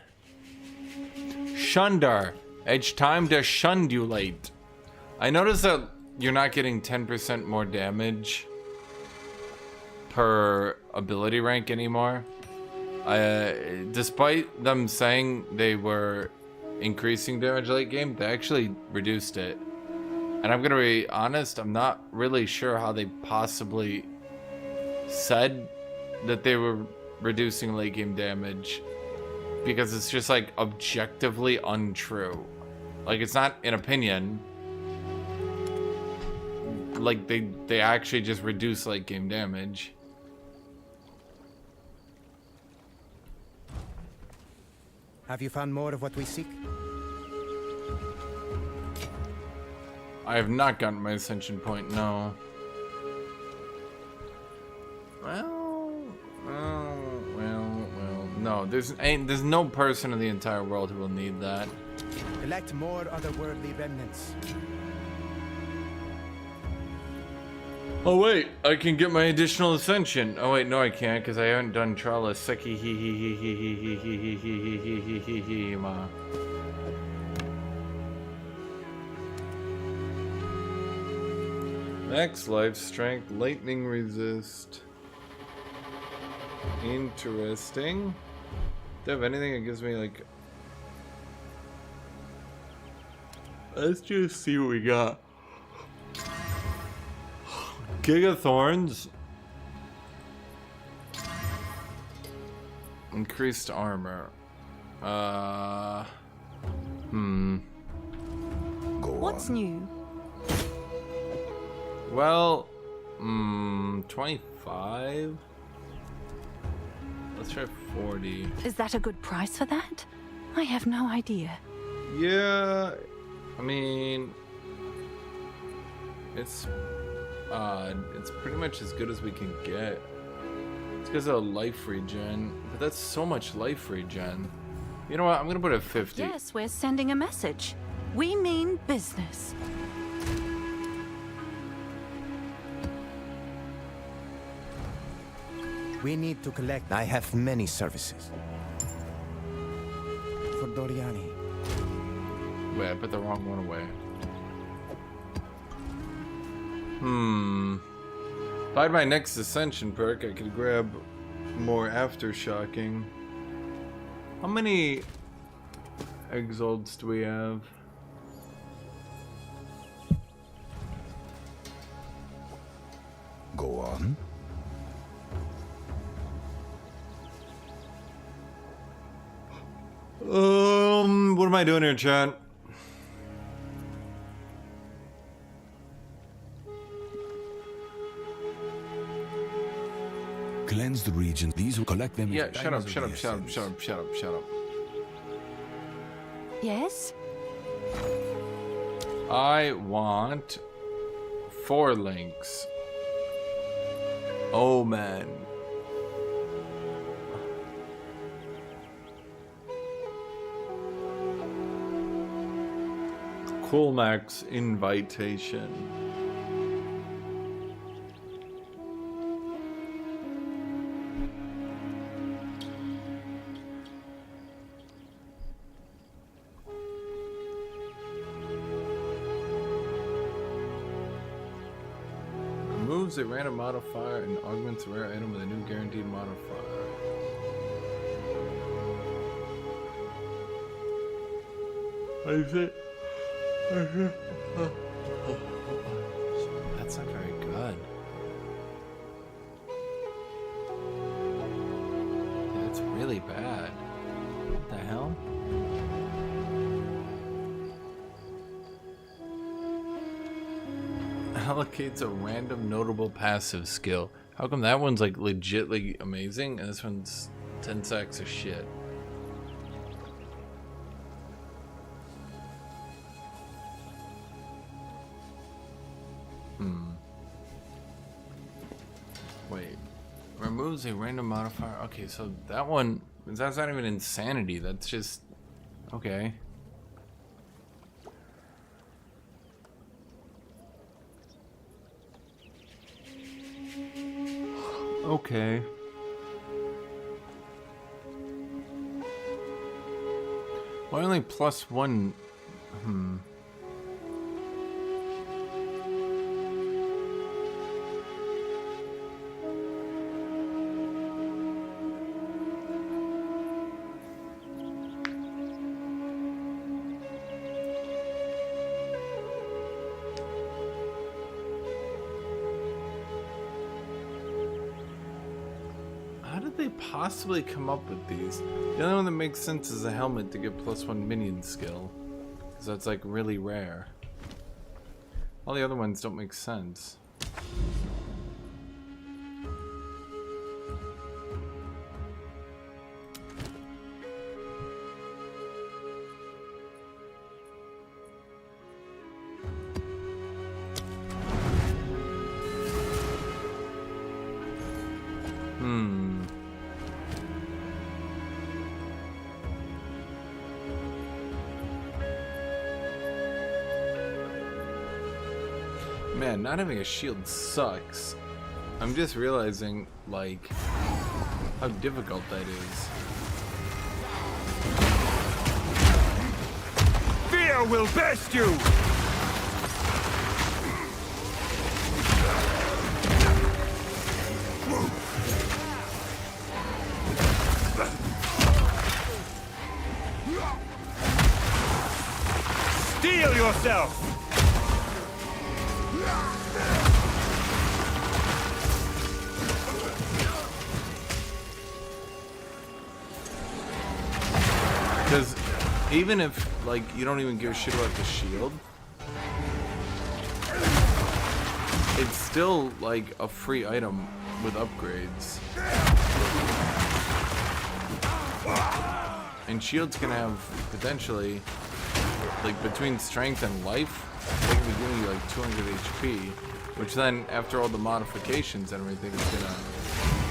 Shundar. It's time to shundulate. I noticed that you're not getting 10% more damage per ability rank anymore. Despite them saying they were increasing damage late game, they actually reduced it. And I'm gonna be honest, I'm not really sure how they possibly said that they were reducing late game damage because it's just like objectively untrue. Like, it's not an opinion. Like, they actually just reduce late game damage. Have you found more of what we seek? I have not gotten my ascension point, no. Well, no. There's no person in the entire world who will need that. Collect more otherworldly remnants. Oh wait, I can get my additional ascension. Oh wait, no I can't because I haven't done Trellis. Max life strength, lightning resist. Interesting. Do I have anything that gives me like... Let's just see what we got. Gigathorns. Increased armor. What's new? Well, 25? Let's try 40. Is that a good price for that? I have no idea. Yeah, I mean, it's pretty much as good as we can get. It's because of life regen, but that's so much life regen. You know what? I'm gonna put it at 50. Yes, we're sending a message. We mean business. We need to collect. I have many services. For Doriani. Wait, I put the wrong one away. If I had my next ascension perk, I could grab more aftershocking. How many exalts do we have? Go on. What am I doing here, chat? Cleanse the region. These will collect them. Yeah, shut up. Yes? I want 4 links. Oh man. Coolmax invitation. Removes a random modifier and augments a rare item with a new guaranteed modifier. Is it? That's not very good. That's really bad. What the hell? Allocates a random notable passive skill. How come that one's like legitly amazing and this one's 10 sacks of shit? Wait. Removes a random modifier. Okay, so that one, that's not even insanity. That's just... Okay. Okay. Why only +1? did they possibly come up with these? The only one that makes sense is a helmet to get +1 minion skill. Because that's like really rare. All the other ones don't make sense. Man, not having a shield sucks. I'm just realizing, like, how difficult that is. Fear will best you! Steel yourself! Because even if, like, you don't even give a shit about the shield, it's still, like, a free item with upgrades. And shields can have, potentially, like, between strength and life, they can be giving you, like, 200 HP, which then, after all the modifications and everything, is gonna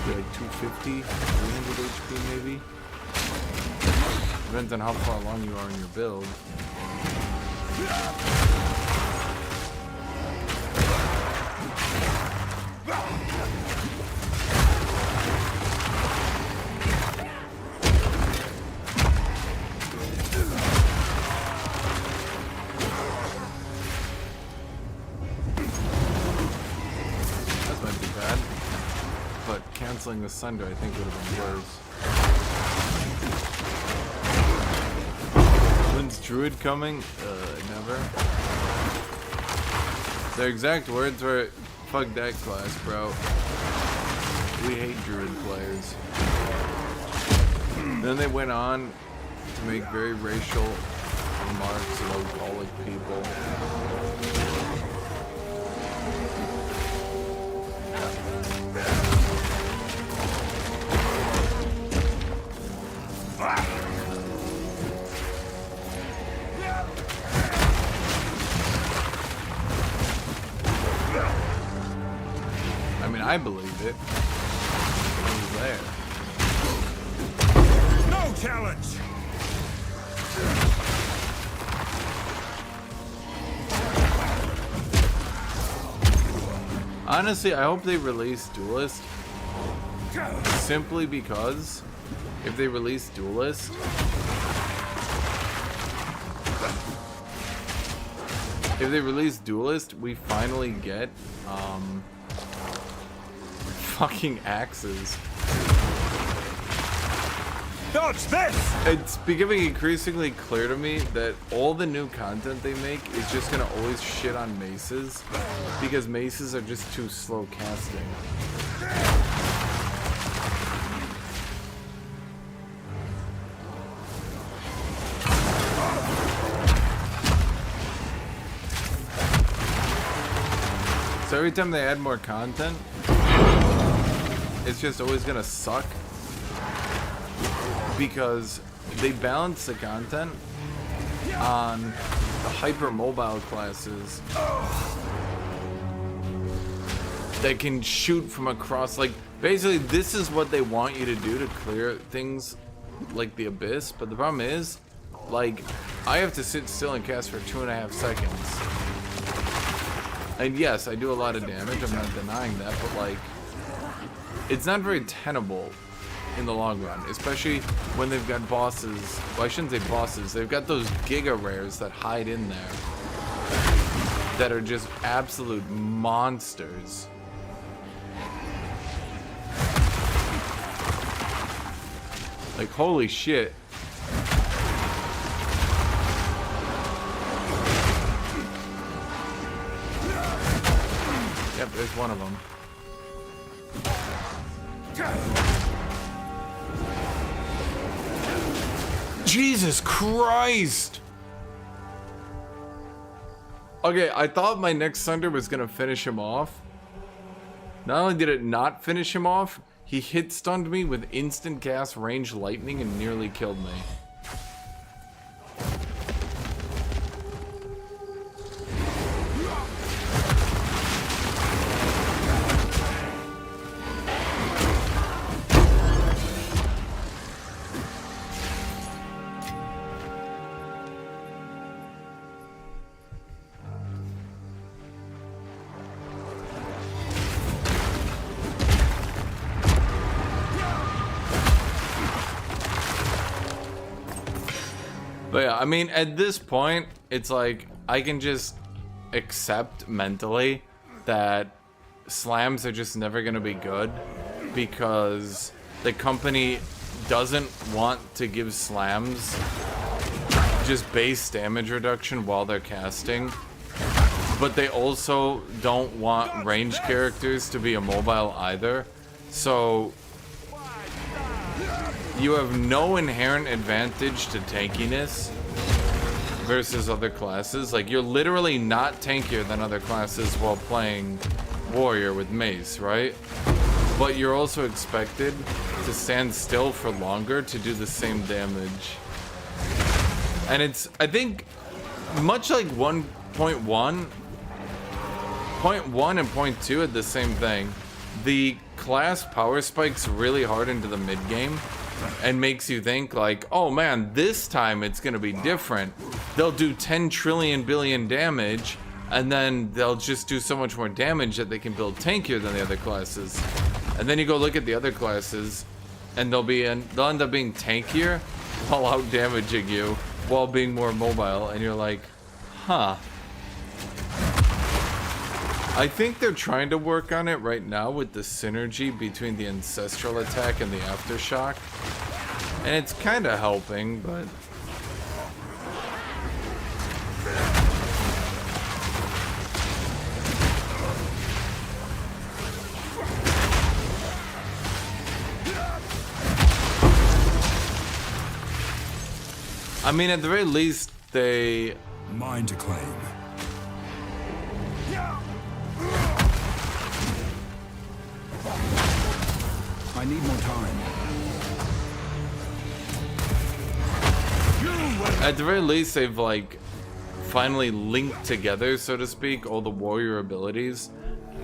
be, like, 250, 300 HP, maybe? Depends on how far along you are in your build. That might be bad, but canceling the Sunder I think would have been worse. When's Druid coming? Never. Their exact words were, fuck that class, bro. We hate Druid players. Then they went on to make very racial remarks about Gallic people. I believe it. I was there. No challenge! Honestly, I hope they release Duelist. Simply because if they release Duelist, we finally get fucking axes. Dodge this! It's becoming increasingly clear to me that all the new content they make is just gonna always shit on maces because maces are just too slow casting. So every time they add more content, it's just always gonna suck because they balance the content on the hyper mobile classes that can shoot from across. Like, basically this is what they want you to do to clear things like the Abyss, but the problem is, like, I have to sit still and cast for 2.5 seconds. And yes, I do a lot of damage, I'm not denying that, but like, it's not very tenable in the long run, especially when they've got bosses. Well, I shouldn't say bosses, they've got those giga rares that hide in there that are just absolute monsters. Like, holy shit. Yep, there's one of them. Jesus Christ! Okay, I thought my next thunder was gonna finish him off. Not only did it not finish him off, he hit stunned me with instant cast range lightning and nearly killed me. But yeah, I mean, at this point, it's like, I can just accept mentally that slams are just never gonna be good because the company doesn't want to give slams just base damage reduction while they're casting, but they also don't want ranged characters to be immobile either. So you have no inherent advantage to tankiness versus other classes. Like, you're literally not tankier than other classes while playing warrior with mace, right? But you're also expected to stand still for longer to do the same damage. And it's, I think, much like 1.1, point 1 and point 2 had the same thing. The class power spikes really hard into the mid game and makes you think like, oh man, this time it's gonna be different. They'll do 10 trillion billion damage, and then they'll just do so much more damage that they can build tankier than the other classes. And then you go look at the other classes, and they'll end up being tankier while out damaging you, while being more mobile, and you're like, huh. I think they're trying to work on it right now with the synergy between the ancestral attack and the aftershock. And it's kind of helping, but I mean, at the very least, they... Mine to claim. I need more time. At the very least, they've, like, finally linked together, so to speak, all the warrior abilities.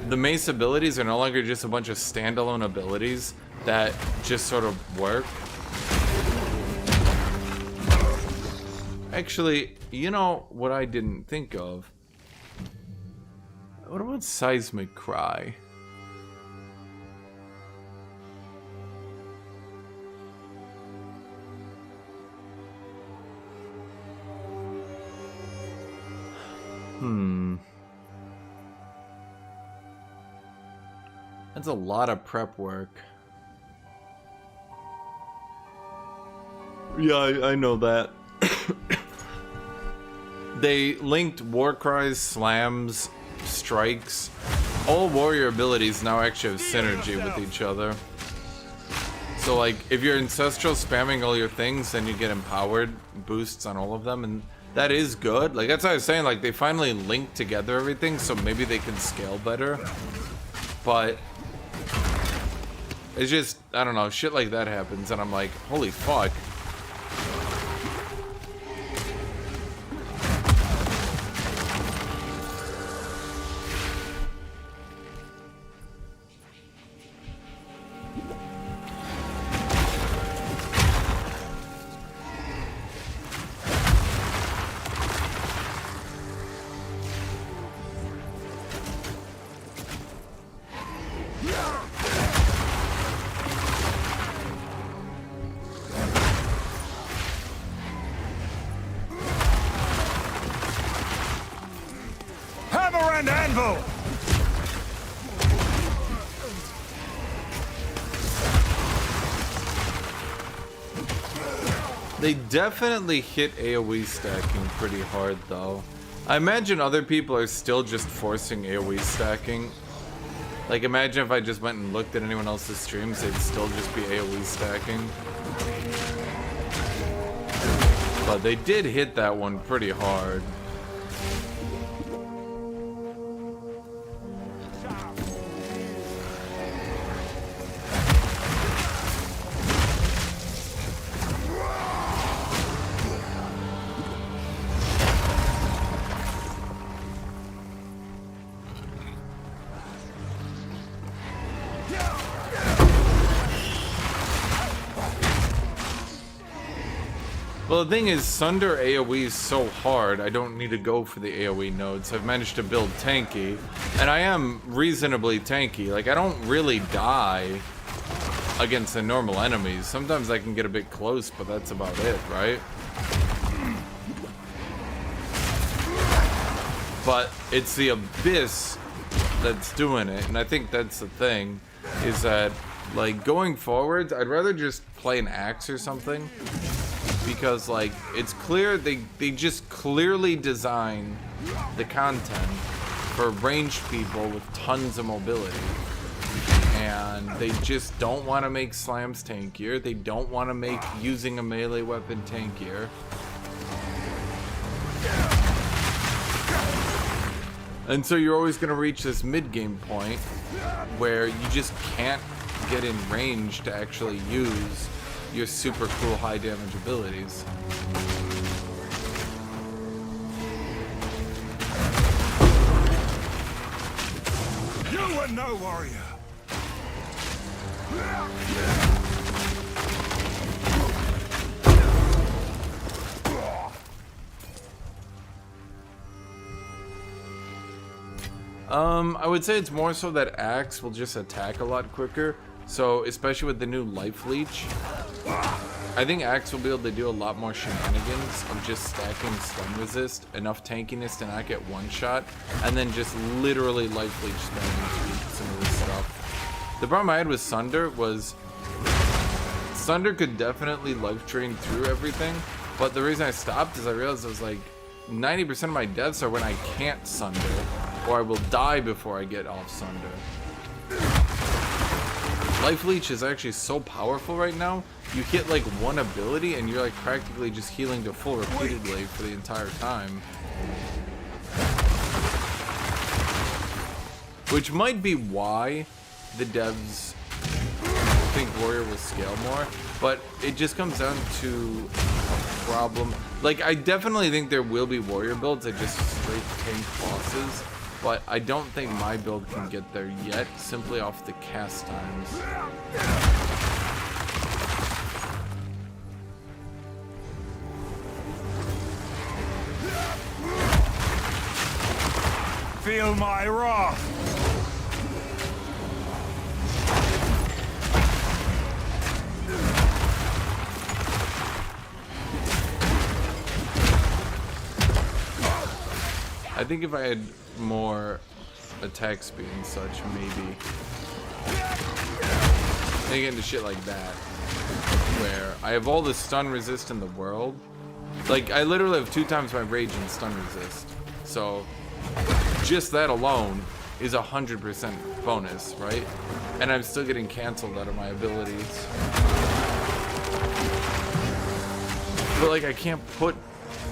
The mace abilities are no longer just a bunch of standalone abilities that just sort of work. Actually, you know what I didn't think of? What about Seismic Cry? That's a lot of prep work. Yeah, I know that. They linked Warcries, Slams, Strikes. All warrior abilities now actually have synergy with each other. So like, if you're Ancestral spamming all your things, then you get empowered boosts on all of them, and that is good. Like, that's what I was saying, like, they finally linked together everything, so maybe they can scale better. But it's just, I don't know, shit like that happens, and I'm like, holy fuck. They definitely hit AoE stacking pretty hard, though. I imagine other people are still just forcing AoE stacking. Like, imagine if I just went and looked at anyone else's streams, they'd still just be AoE stacking. But they did hit that one pretty hard. Well, the thing is, Sunder AoE is so hard, I don't need to go for the AoE nodes. I've managed to build tanky, and I am reasonably tanky. Like, I don't really die against the normal enemies. Sometimes I can get a bit close, but that's about it, right? But it's the Abyss that's doing it, and I think that's the thing, is that, like, going forwards, I'd rather just play an axe or something. Because, like, it's clear they just clearly design the content for ranged people with tons of mobility. And they just don't want to make slams tankier. They don't want to make using a melee weapon tankier. And so you're always going to reach this mid-game point where you just can't get in range to actually use your super cool high damage abilities. You were no warrior. I would say it's more so that Axe will just attack a lot quicker. So, especially with the new life leech, I think Axe will be able to do a lot more shenanigans of just stacking stun resist, enough tankiness to not get one shot, and then just literally life leech spamming some of this stuff. The problem I had with Sunder was Sunder could definitely life drain through everything, but the reason I stopped is I realized I was like 90% of my deaths are when I can't Sunder, or I will die before I get off Sunder. Life Leech is actually so powerful right now, you hit like one ability and you're like practically just healing to full repeatedly for the entire time. Which might be why the devs think Warrior will scale more, but it just comes down to a problem. Like, I definitely think there will be Warrior builds that just straight tank bosses, but I don't think my build can get there yet, simply off the cast times. Feel my wrath. I think if I had more attack speed and such, maybe. They get into shit like that, where I have all the stun resist in the world. Like, I literally have 2 times my rage and stun resist. So, just that alone is 100% bonus, right? And I'm still getting canceled out of my abilities. But, like, I can't put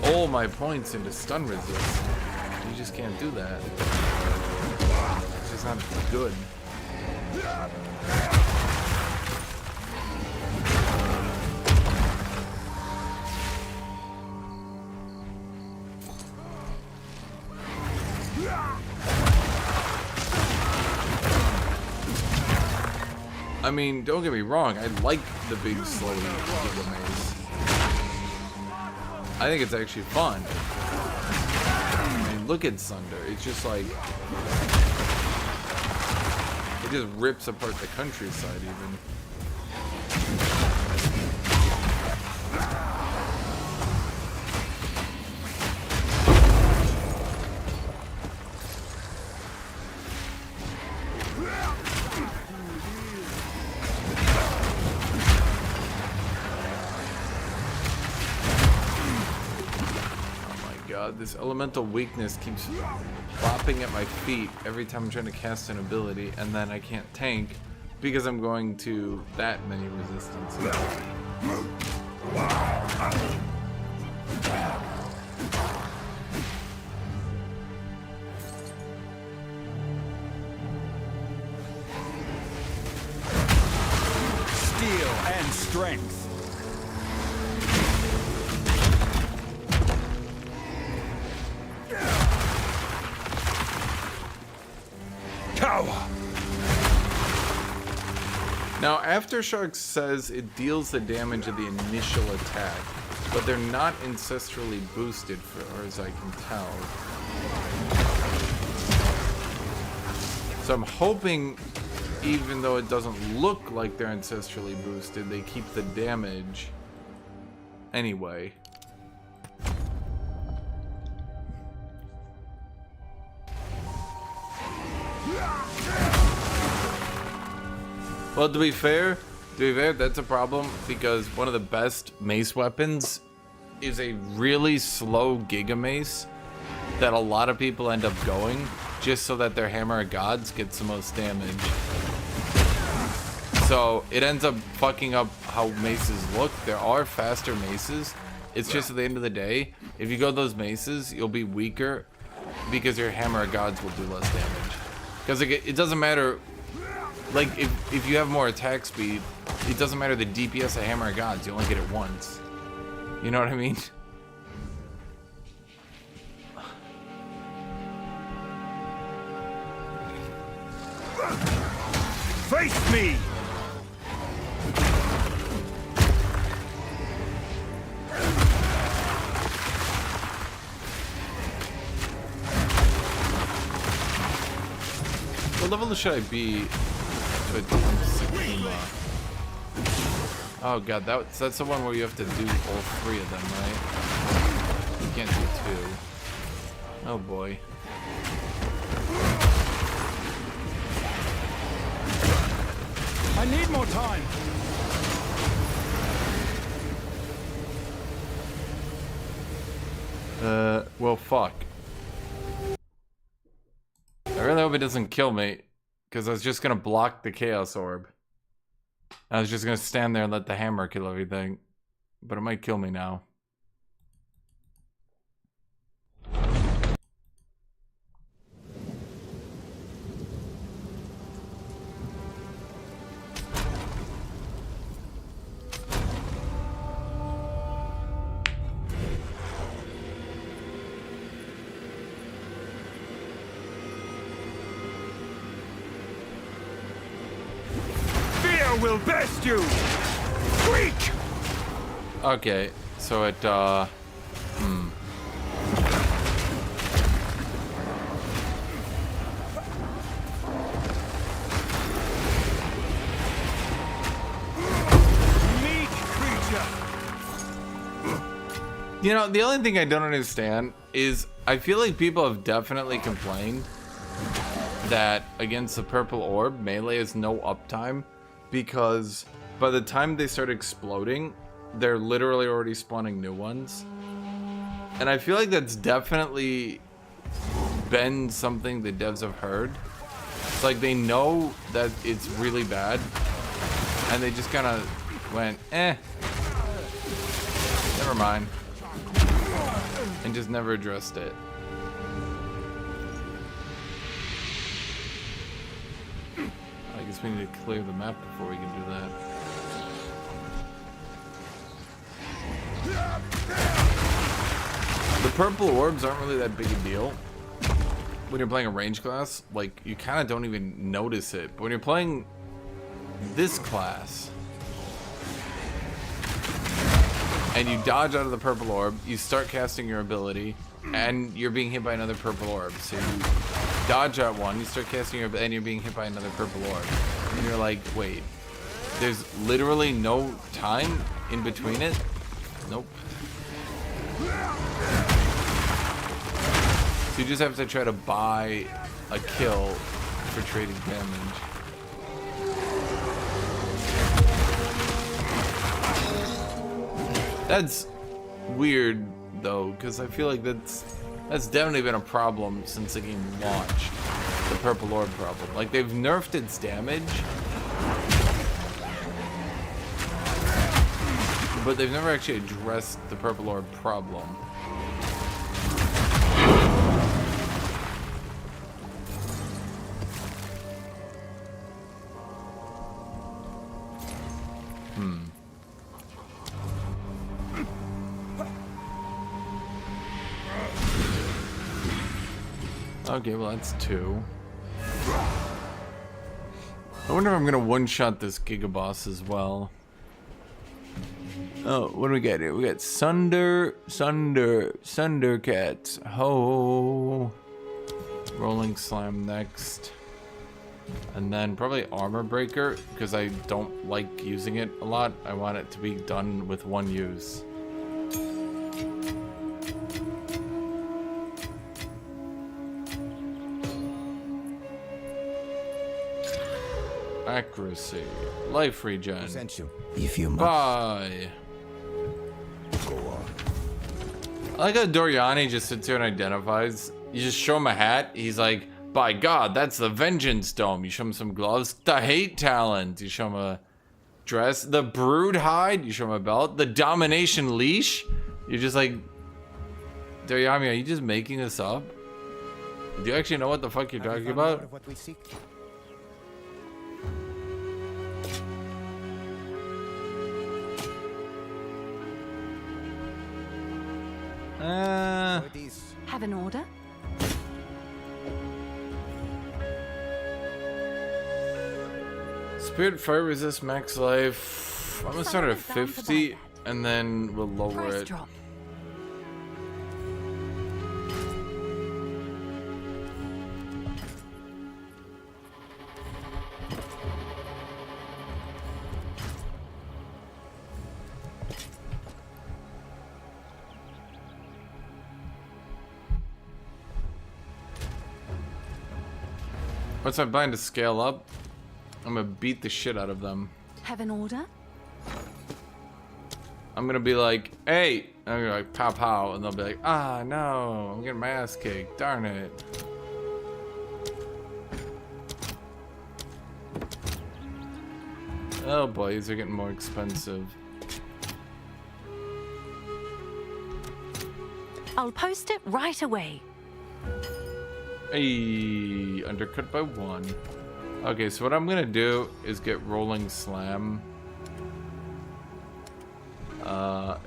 all my points into stun resist. You just can't do that. It's just not good. I mean, don't get me wrong, I like the big slow Giga Maze. I think it's actually fun. I mean, look at Sunder. It's just like, it just rips apart the countryside even. This elemental weakness keeps flopping at my feet every time I'm trying to cast an ability, and then I can't tank because I'm going to that many resistances. Steel and strength. Cower. Now, Aftershock says it deals the damage of the initial attack, but they're not ancestrally boosted, far as I can tell. So I'm hoping, even though it doesn't look like they're ancestrally boosted, they keep the damage anyway. Well, to be fair, that's a problem because one of the best mace weapons is a really slow Giga Mace that a lot of people end up going just so that their Hammer of Gods gets the most damage. So it ends up fucking up how maces look. There are faster maces. It's just at the end of the day, if you go those maces, you'll be weaker because your Hammer of Gods will do less damage. Because it doesn't matter. Like, if you have more attack speed, it doesn't matter the DPS of Hammer of Gods, you only get it once. You know what I mean? Face me! What level should I be? Oh god, that's the one where you have to do all three of them, right? You can't do two. Oh boy. I need more time. Well, fuck. I really hope it doesn't kill me, because I was just gonna block the Chaos Orb. I was just gonna stand there and let the hammer kill everything, but it might kill me now. Will best you! Freak! Okay, so it, Meat creature! You know, the only thing I don't understand is I feel like people have definitely complained that against the purple orb, melee is no uptime. Because by the time they start exploding, they're literally already spawning new ones. And I feel like that's definitely been something the devs have heard. It's like they know that it's really bad, and they just kind of went, never mind. And just never addressed it. I guess we need to clear the map before we can do that. The purple orbs aren't really that big a deal. When you're playing a range class, like, you kind of don't even notice it. But when you're playing this class, and you dodge out of the purple orb, you start casting your ability, and you're being hit by another purple orb. So you dodge out one, you start casting your ability, and you're being hit by another purple orb. And you're like, wait, there's literally no time in between it? Nope. So you just have to try to buy a kill for trading damage. That's weird though, because I feel like that's definitely been a problem since the game launched. The purple orb problem. Like, they've nerfed its damage, but they've never actually addressed the Purple Orb problem. Okay, well that's 2. I wonder if I'm gonna one-shot this Giga Boss as well. Oh, what do we got here? We got Sundercats. Ho! Rolling Slam next. And then probably Armor Breaker, because I don't like using it a lot. I want it to be done with one use. Accuracy. Life regen. If you Bye. Go on. I like how Doriani just sits here and identifies. You just show him a hat. He's like, by God, that's the Vengeance Dome. You show him some gloves. The Hate Talent. You show him a dress. The Brood Hide. You show him a belt. The Domination Leash. You're just like, Doriani, are you just making this up? Do you actually know what the fuck you're talking about? Have an order? Spirit Fire resist max life. I'm gonna start at 50 and then we'll lower it. Drop. Once I bind to scale up, I'm gonna beat the shit out of them. Have an order? I'm gonna be like, hey! And I'm gonna be like, pow pow, and they'll be like, ah, no, I'm getting my ass kicked, darn it. Oh boy, these are getting more expensive. I'll post it right away. Hey, undercut by 1. Okay, so what I'm gonna do is get Rolling Slam.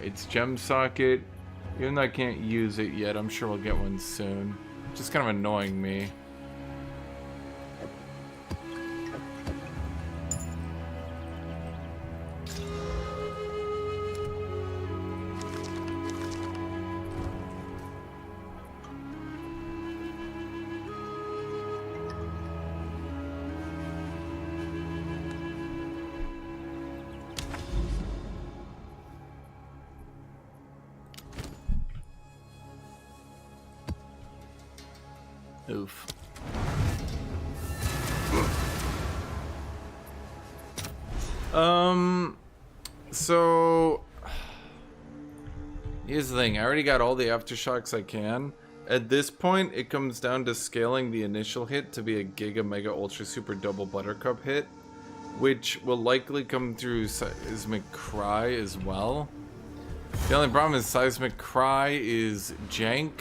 It's Gem Socket. Even though I can't use it yet, I'm sure we'll get one soon. Just kind of annoying me. Oof. So here's the thing. I already got all the aftershocks I can. At this point, it comes down to scaling the initial hit to be a Giga Mega Ultra Super Double Buttercup hit, which will likely come through Seismic Cry as well. The only problem is Seismic Cry is jank.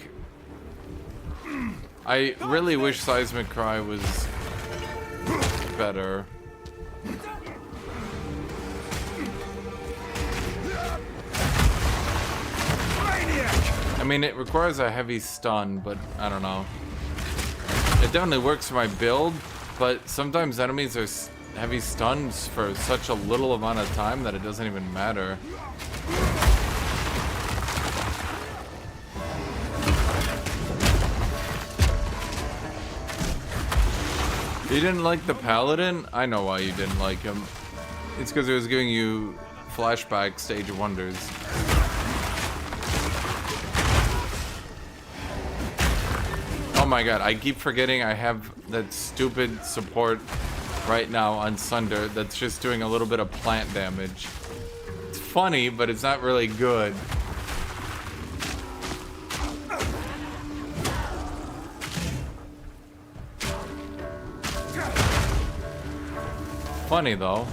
I really wish Seismic Cry was better. I mean, it requires a heavy stun, but I don't know. It definitely works for my build, but sometimes enemies are heavy stuns for such a little amount of time that it doesn't even matter. You didn't like the Paladin? I know why you didn't like him. It's because it was giving you flashbacks to Age of Wonders. Oh my god, I keep forgetting I have that stupid support right now on Sunder that's just doing a little bit of plant damage. It's funny, but it's not really good. Funny though.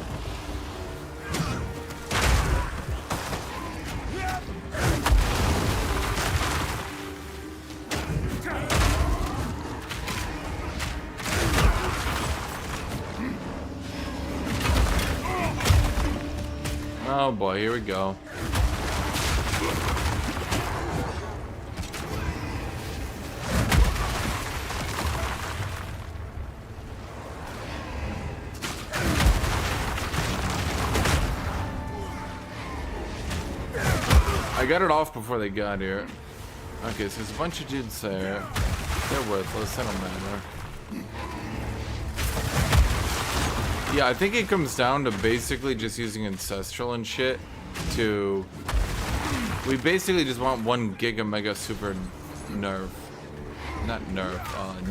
Oh boy, here we go. I got it off before they got here. Okay, so there's a bunch of dudes there. They're worthless, they don't matter. Yeah, I think it comes down to basically just using Ancestral and shit to... We basically just want 1 Giga Mega Super Nerf. Not Nerf,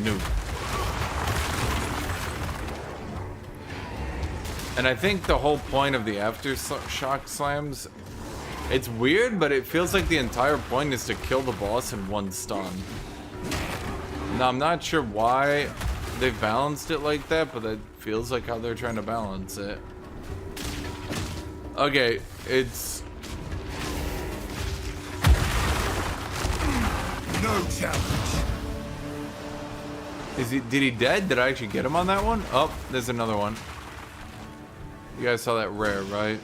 Nuke. And I think the whole point of the Aftershock Slams... It's weird, but it feels like the entire point is to kill the boss in 1 stun. Now, I'm not sure why they've balanced it like that, but that feels like how they're trying to balance it. Okay, it's... No challenge. Did he dead? Did I actually get him on that one? Oh, there's another one. You guys saw that rare, right?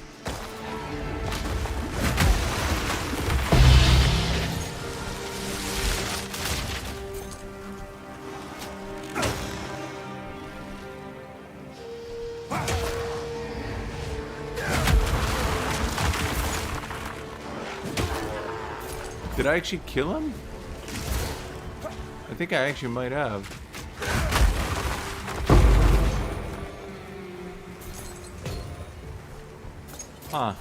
Did I actually kill him? I think I actually might have. Huh.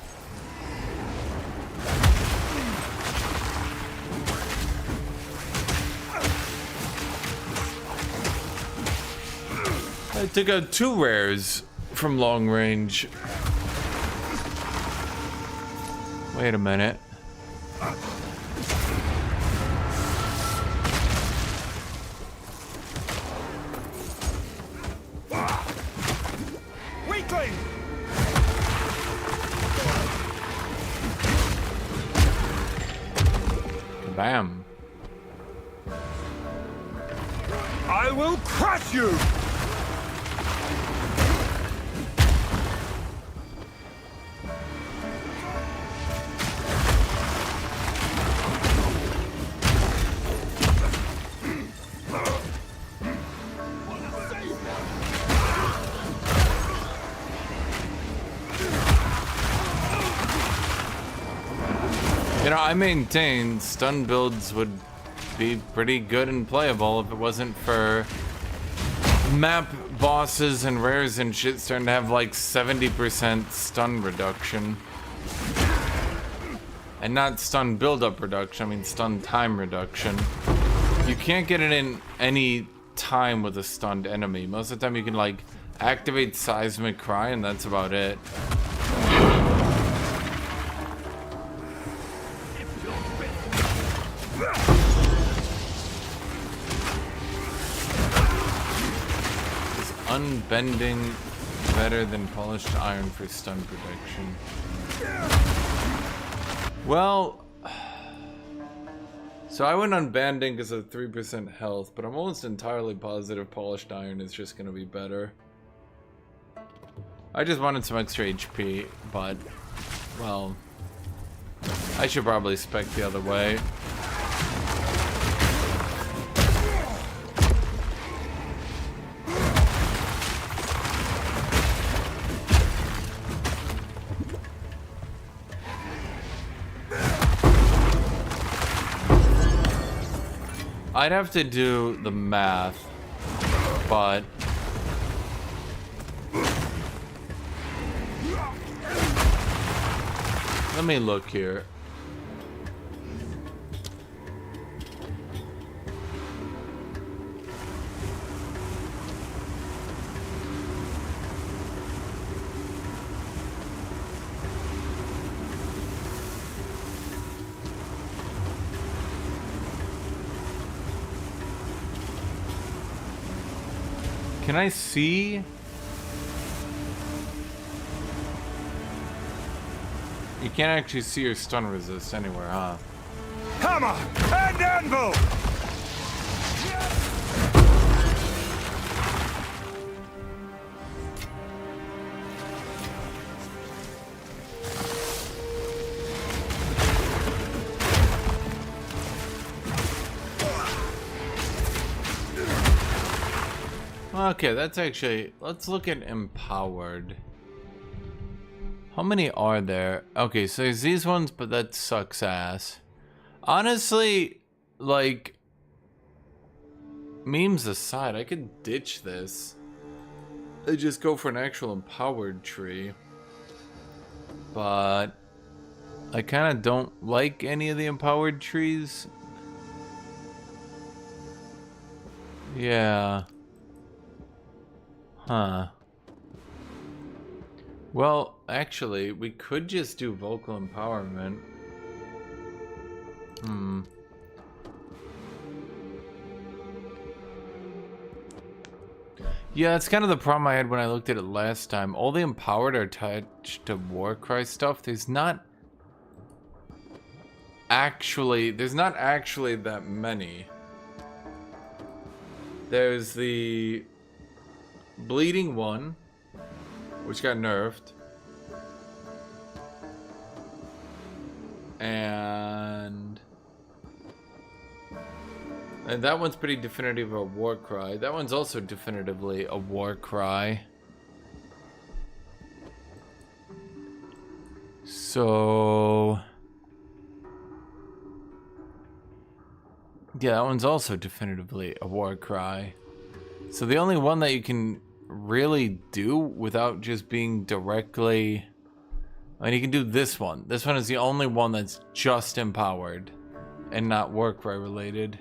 I took out 2 rares from long range. Wait a minute. Bam. I will crush you! You know, I maintain stun builds would be pretty good and playable if it wasn't for map bosses and rares and shit starting to have like 70% stun reduction. And not stun build-up reduction, I mean stun time reduction. You can't get it in any time with a stunned enemy. Most of the time you can like activate Seismic Cry and that's about it. Unbending better than polished iron for stun protection. Well, so I went unbending because of 3% health, but I'm almost entirely positive polished iron is just going to be better. I just wanted some extra HP, but, well, I should probably spec the other way. I'd have to do the math, but let me look here. Can I see? You can't actually see your stun resist anywhere, huh? Hammer and anvil! Okay, that's actually... Let's look at empowered. How many are there? Okay, so there's these ones, but that sucks ass. Honestly, like... Memes aside, I could ditch this. I just go for an actual empowered tree. But... I kind of don't like any of the empowered trees. Yeah. Huh. Well, actually, we could just do vocal empowerment. Yeah, that's kind of the problem I had when I looked at it last time. All the empowered are attached to Warcry stuff. There's not actually that many. There's the bleeding one, which got nerfed, and that one's pretty definitive a war cry. That one's also definitively a war cry. So yeah, that one's also definitively a war cry. So the only one that you can really do without just being directly... I mean, you can do this one. This one is the only one that's just empowered and not war cry related.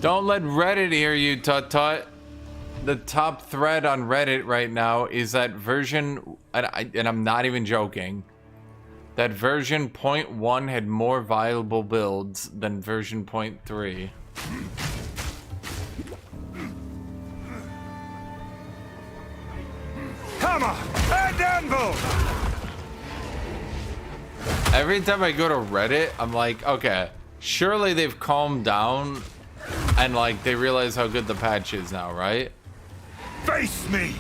Don't let Reddit hear you, Tut-Tut. The top thread on Reddit right now is that version, and I'm not even joking, that version 0.1 had more viable builds than version 0.3. Hammer and anvil! Every time I go to Reddit, I'm like, okay, surely they've calmed down and like they realize how good the patch is now, right? Face me!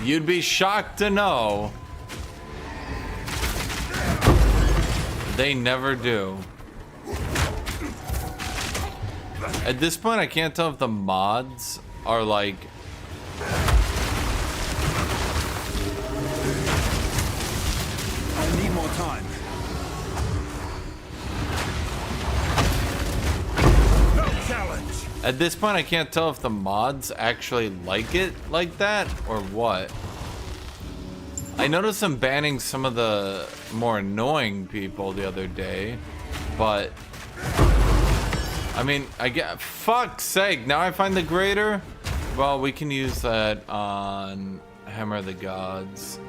You'd be shocked to know they never do. At this point, I can't tell if the mods are like... I need more time. No challenge! At this point, I can't tell if the mods actually like it like that or what. I noticed them banning some of the more annoying people the other day, but I mean, I get, fuck's sake, now I find the grater? Well, we can use that on Hammer of the Gods.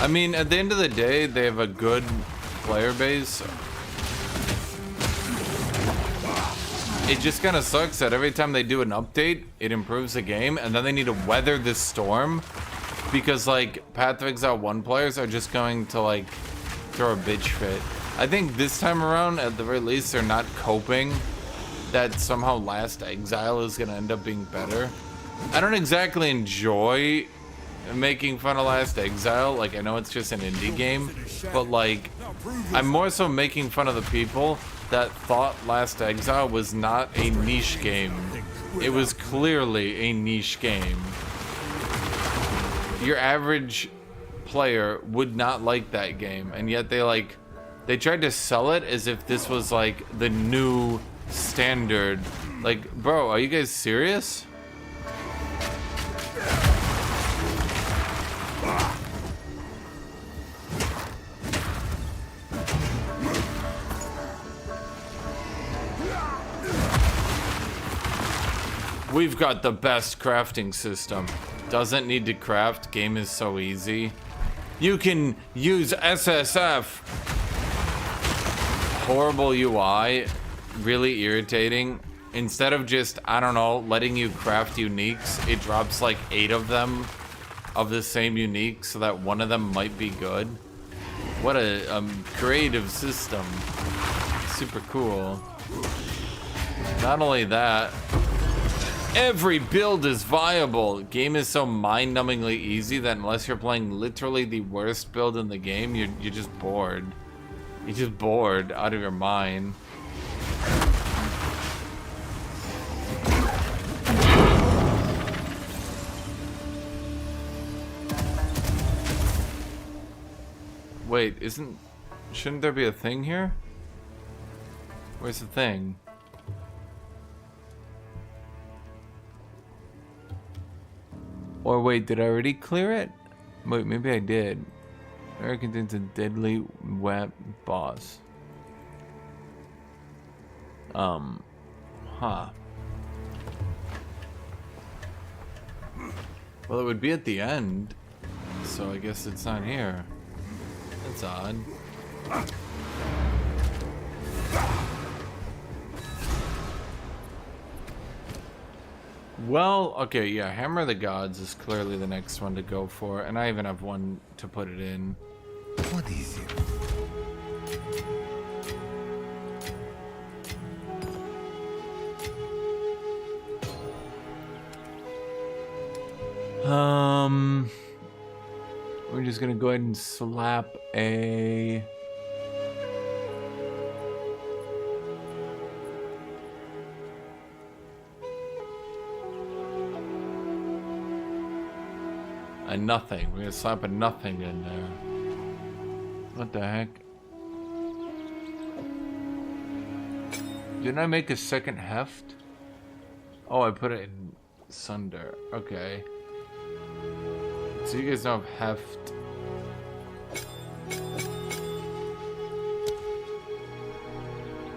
I mean, at the end of the day, they have a good player base. It just kind of sucks that every time they do an update, it improves the game, and then they need to weather this storm because, like, Path of Exile 1 players are just going to, like, throw a bitch fit. I think this time around, at the very least, they're not coping that somehow Last Exile is going to end up being better. I don't exactly enjoy making fun of Last Exile. Like, I know it's just an indie game, but like, I'm more so making fun of the people that thought Last Exile was not a niche game. It was clearly a niche game. Your average player would not like that game, and yet they tried to sell it as if this was like the new standard. Like, bro, are you guys serious? We've got the best crafting system. Doesn't need to craft. Game is so easy. You can use SSF. Horrible UI. Really irritating. instead of just, I don't know, letting you craft uniques, it drops like 8 of them of the same unique so that one of them might be good. What a creative system. Super cool. Not only that, every build is viable. Game is so mind-numbingly easy that unless you're playing literally the worst build in the game, you're just bored. You're just bored out of your mind. Wait, shouldn't there be a thing here? Where's the thing? Or wait, did I already clear it? Wait, maybe I did. Area contains a deadly web boss. Huh. Well, it would be at the end, so I guess it's not here. That's odd. Well, okay, yeah, Hammer of the Gods is clearly the next one to go for, and I even have one to put it in. What is it? We're just gonna go ahead and slap a... nothing. We're gonna slap a nothing in there. What the heck? Didn't I make a second heft? Oh, I put it in Sunder. Okay. So you guys don't have heft.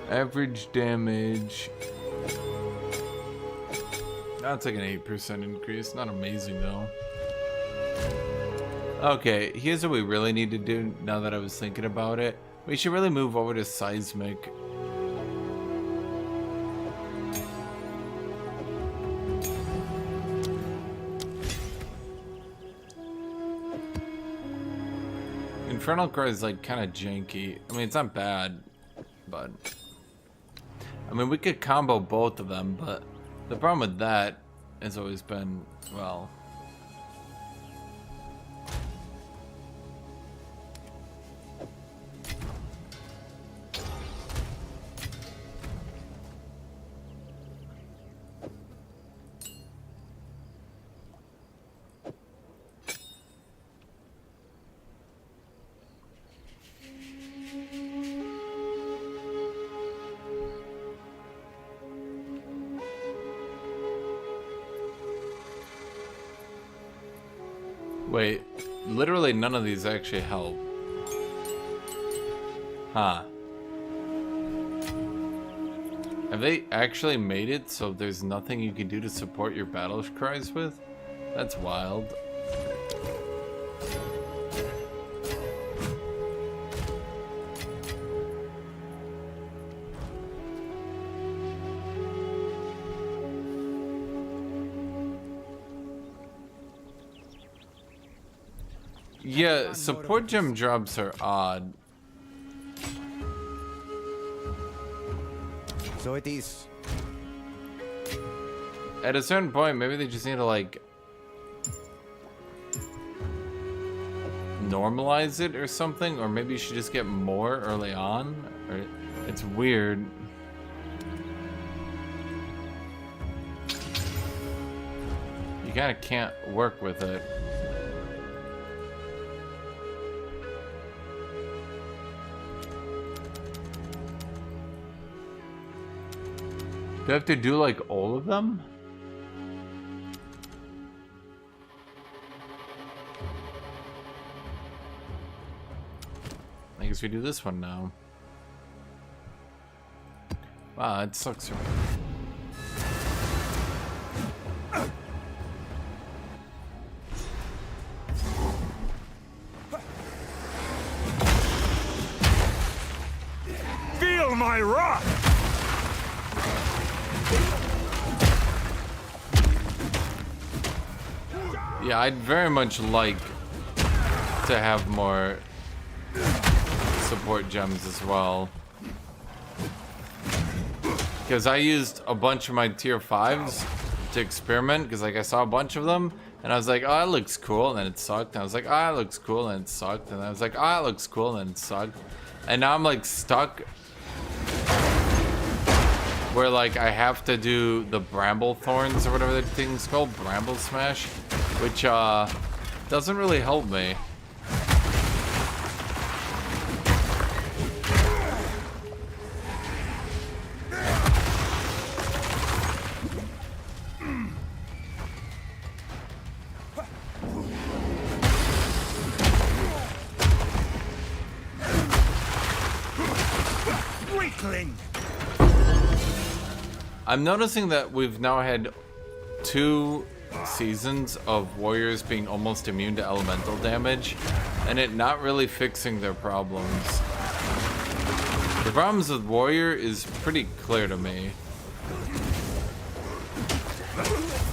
Average damage. That's like an 8% increase. Not amazing though. Okay, here's what we really need to do now that I was thinking about it. We should really move over to Seismic. Infernal Cry is like kind of janky. I mean, it's not bad, but... I mean, we could combo both of them, but the problem with that has always been, well... Wait, literally none of these actually help. Huh. Have they actually made it so there's nothing you can do to support your battle cries with? That's wild. Yeah, support gem drops are odd. So it is. At a certain point, maybe they just need to, like, normalize it or something, or maybe you should just get more early on. Or it's weird. You kind of can't work with it. Do I have to do like all of them? I guess we do this one now. Wow, it sucks. Feel my wrath! Yeah, I'd very much like to have more support gems as well. Because I used a bunch of my tier 5s to experiment, because like I saw a bunch of them, and I was like, oh, that looks cool, and then it sucked. And I was like, oh, that looks cool, and it sucked. And I was like, oh, that looks cool, and it sucked. And now I'm like stuck where like I have to do the bramble thorns or whatever that thing's called, bramble smash, which doesn't really help me. I'm noticing that we've now had 2 seasons of warriors being almost immune to elemental damage, and it not really fixing their problems. The problems with warrior is pretty clear to me.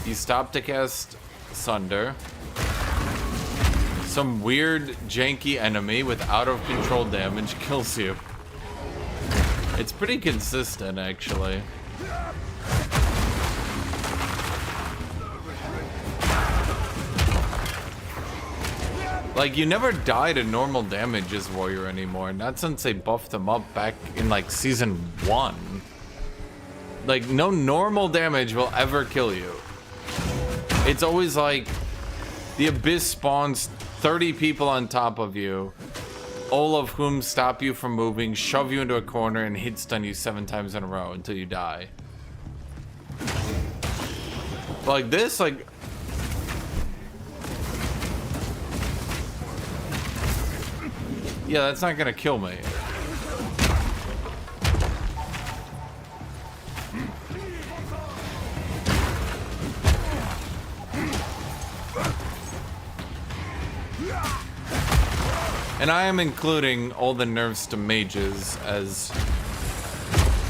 You stop to cast Sunder. Some weird, janky enemy with out-of-control damage kills you. It's pretty consistent, actually. Like, you never die to normal damage as warrior anymore, not since they buffed them up back in, like, season 1. Like, no normal damage will ever kill you. It's always like, the Abyss spawns 30 people on top of you, all of whom stop you from moving, shove you into a corner, and hit stun you 7 times in a row until you die. Like this, like... Yeah, that's not gonna kill me. And I am including all the nerfs to mages as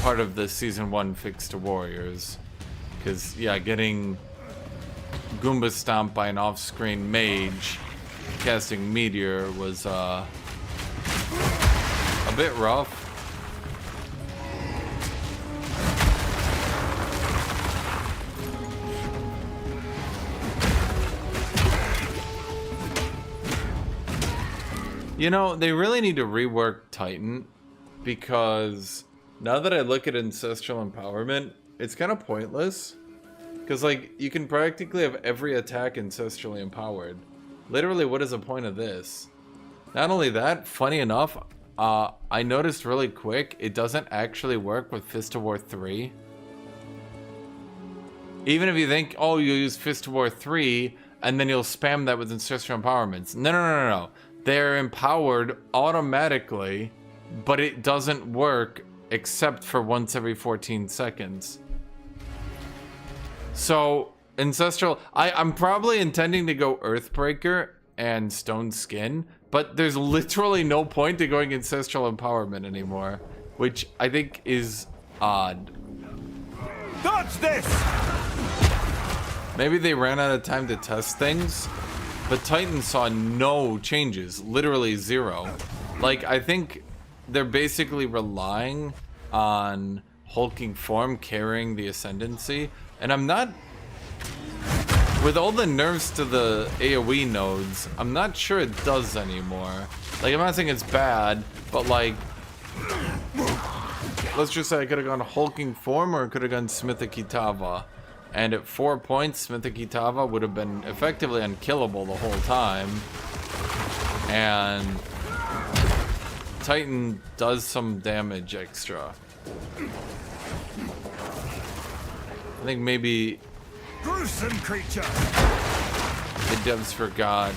part of the season 1 fix to warriors. Because, yeah, getting Goomba stomped by an off-screen mage casting Meteor was a bit rough. You know, they really need to rework Titan, because now that I look at Ancestral Empowerment, it's kind of pointless. Because, like, you can practically have every attack ancestrally empowered. Literally, what is the point of this? Not only that, funny enough, I noticed really quick, it doesn't actually work with Fist of War 3. Even if you think, oh, you'll use Fist of War 3, and then you'll spam that with Ancestral Empowerments. No. They're empowered automatically, but it doesn't work except for once every 14 seconds. So, Ancestral... I'm probably intending to go Earthbreaker and Stone Skin, but there's literally no point to going Ancestral Empowerment anymore, which I think is odd. Dodge this! Maybe they ran out of time to test things, but Titan saw no changes, literally 0. Like, I think they're basically relying on hulking form carrying the ascendancy, and I'm not... With all the nerfs to the AoE nodes, I'm not sure it does anymore. Like, I'm not saying it's bad, but like... Let's just say I could have gone hulking form, or I could have gone Smitha Kitava. And at 4 points, Smitha Kitava would have been effectively unkillable the whole time. And Titan does some damage extra. I think maybe gruesome creature. The devs forgot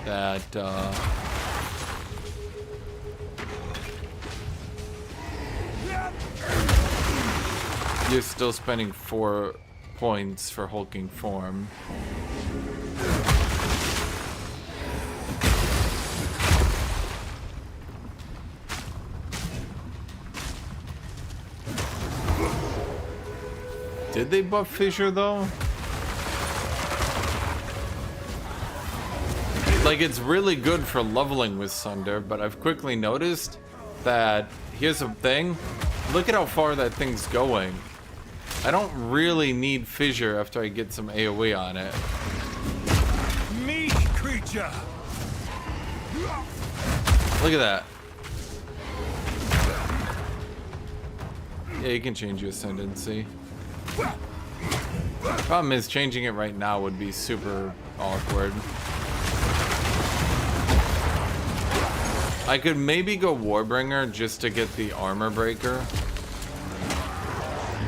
that you're still spending 4 points for hulking form. Did they buff Fissure though? Like, it's really good for leveling with Sunder, but I've quickly noticed that, here's the thing, look at how far that thing's going. I don't really need Fissure after I get some AoE on it. Meat creature! Look at that. Yeah, you can change your ascendancy. Problem is, changing it right now would be super awkward. I could maybe go Warbringer just to get the armor breaker.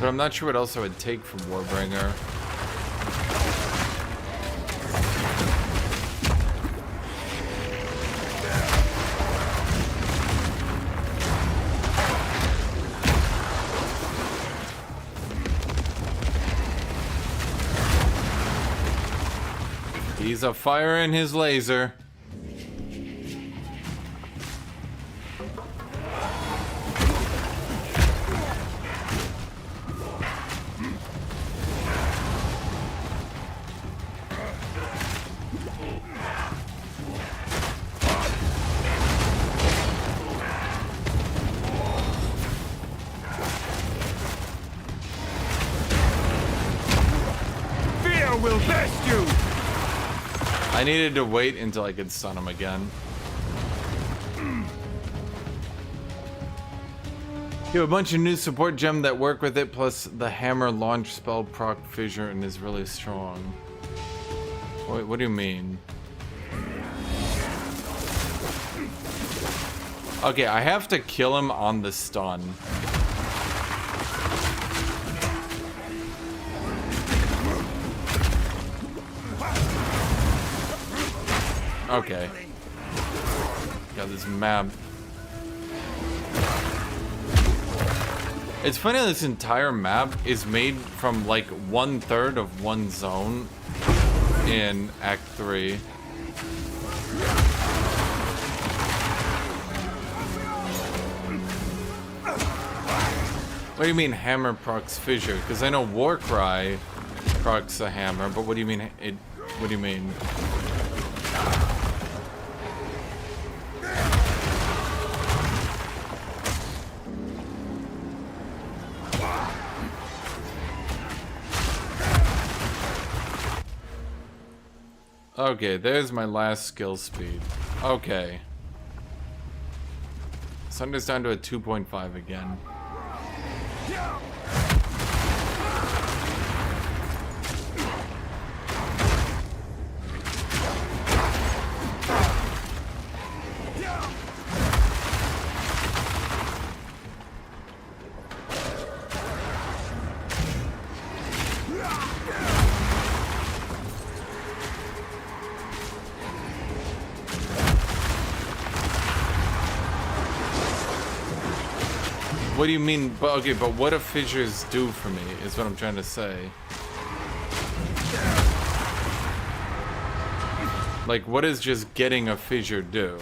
But I'm not sure what else I would take from Warbringer. He's a fire in his laser. Fear will best you! I needed to wait until I could stun him again. You have a bunch of new support gem that work with it, plus the hammer launch spell proc Fissure and is really strong. Wait, what do you mean? Okay, I have to kill him on the stun. Okay. Got this map. It's funny this entire map is made from like 1/3 of one zone in Act 3. What do you mean hammer procs Fissure? Because I know Warcry procs the hammer, but what do you mean it? What do you mean? Okay, there's my last skill speed. Okay. Sunder's down to a 2.5 again. What do you mean? But okay, but what do fissures do for me? Is what I'm trying to say. Like, what does just getting a fissure do?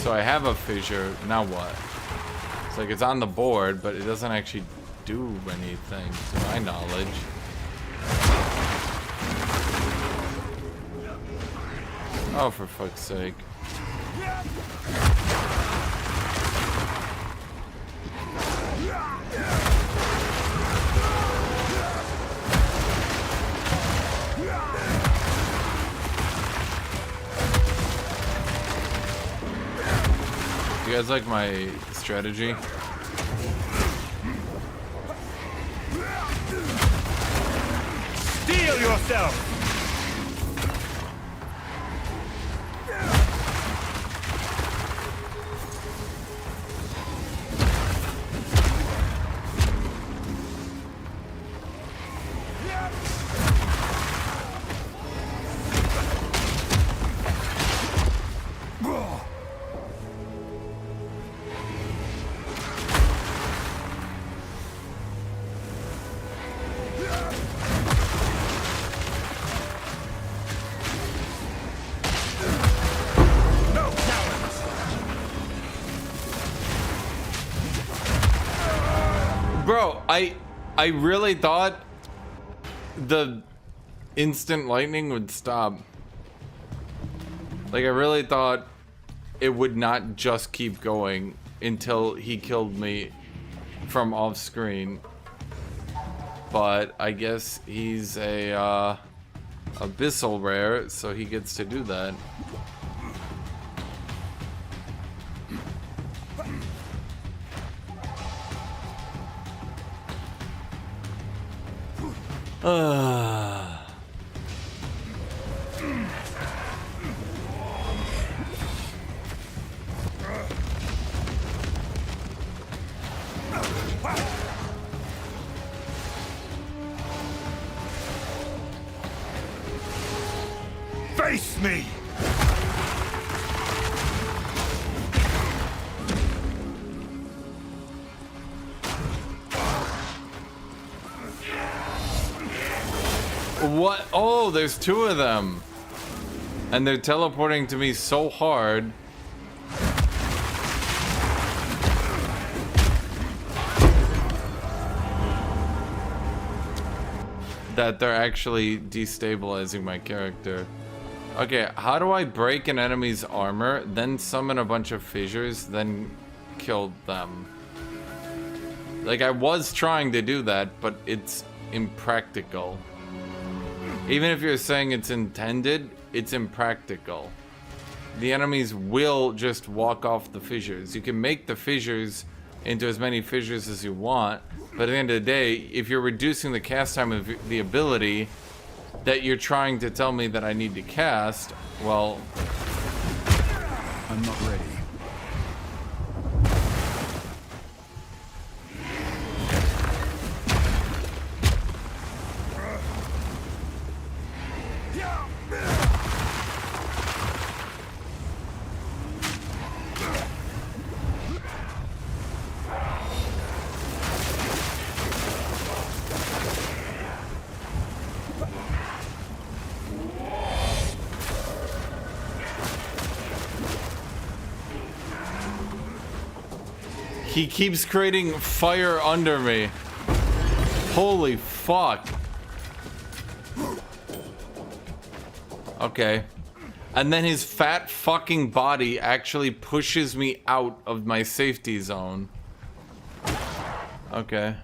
So I have a fissure. Now what? It's like it's on the board, but it doesn't actually do anything, to my knowledge. Oh, for fuck's sake. You guys like my strategy? Steel yourself! I really thought the instant lightning would stop. Like, I really thought it would not just keep going until he killed me from off screen. But I guess he's a abyssal rare, so he gets to do that. Face me! What? Oh, there's two of them. And they're teleporting to me so hard. That they're actually destabilizing my character. Okay, how do I break an enemy's armor, then summon a bunch of fissures, then kill them? Like, I was trying to do that, but it's impractical. Even if you're saying it's intended, it's impractical. The enemies will just walk off the fissures. You can make the fissures into as many fissures as you want, but at the end of the day, if you're reducing the cast time of the ability that you're trying to tell me that I need to cast, well... I'm not ready. He keeps creating fire under me. Holy fuck. Okay. And then his fat fucking body actually pushes me out of my safety zone. Okay.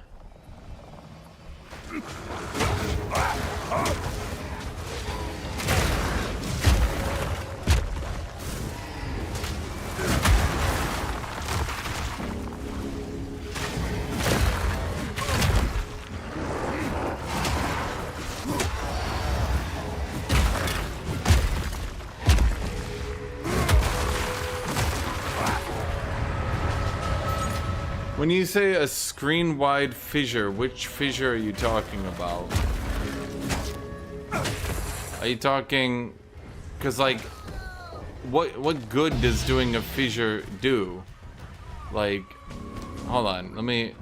When you say a screen-wide fissure, which fissure are you talking about? Are you talking... Because, like, what good does doing a fissure do? Like, hold on, let me...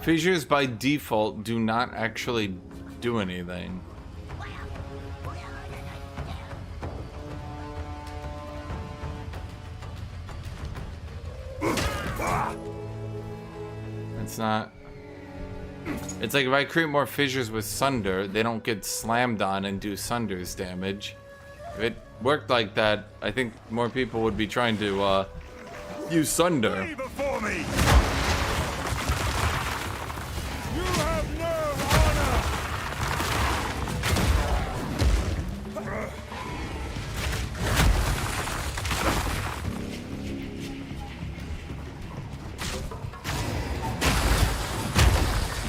Fissures by default do not actually do anything. It's not... It's like if I create more fissures with Sunder, they don't get slammed on and do Sunder's damage. If it worked like that, I think more people would be trying to use Sunder. Flee before me! You have no honor!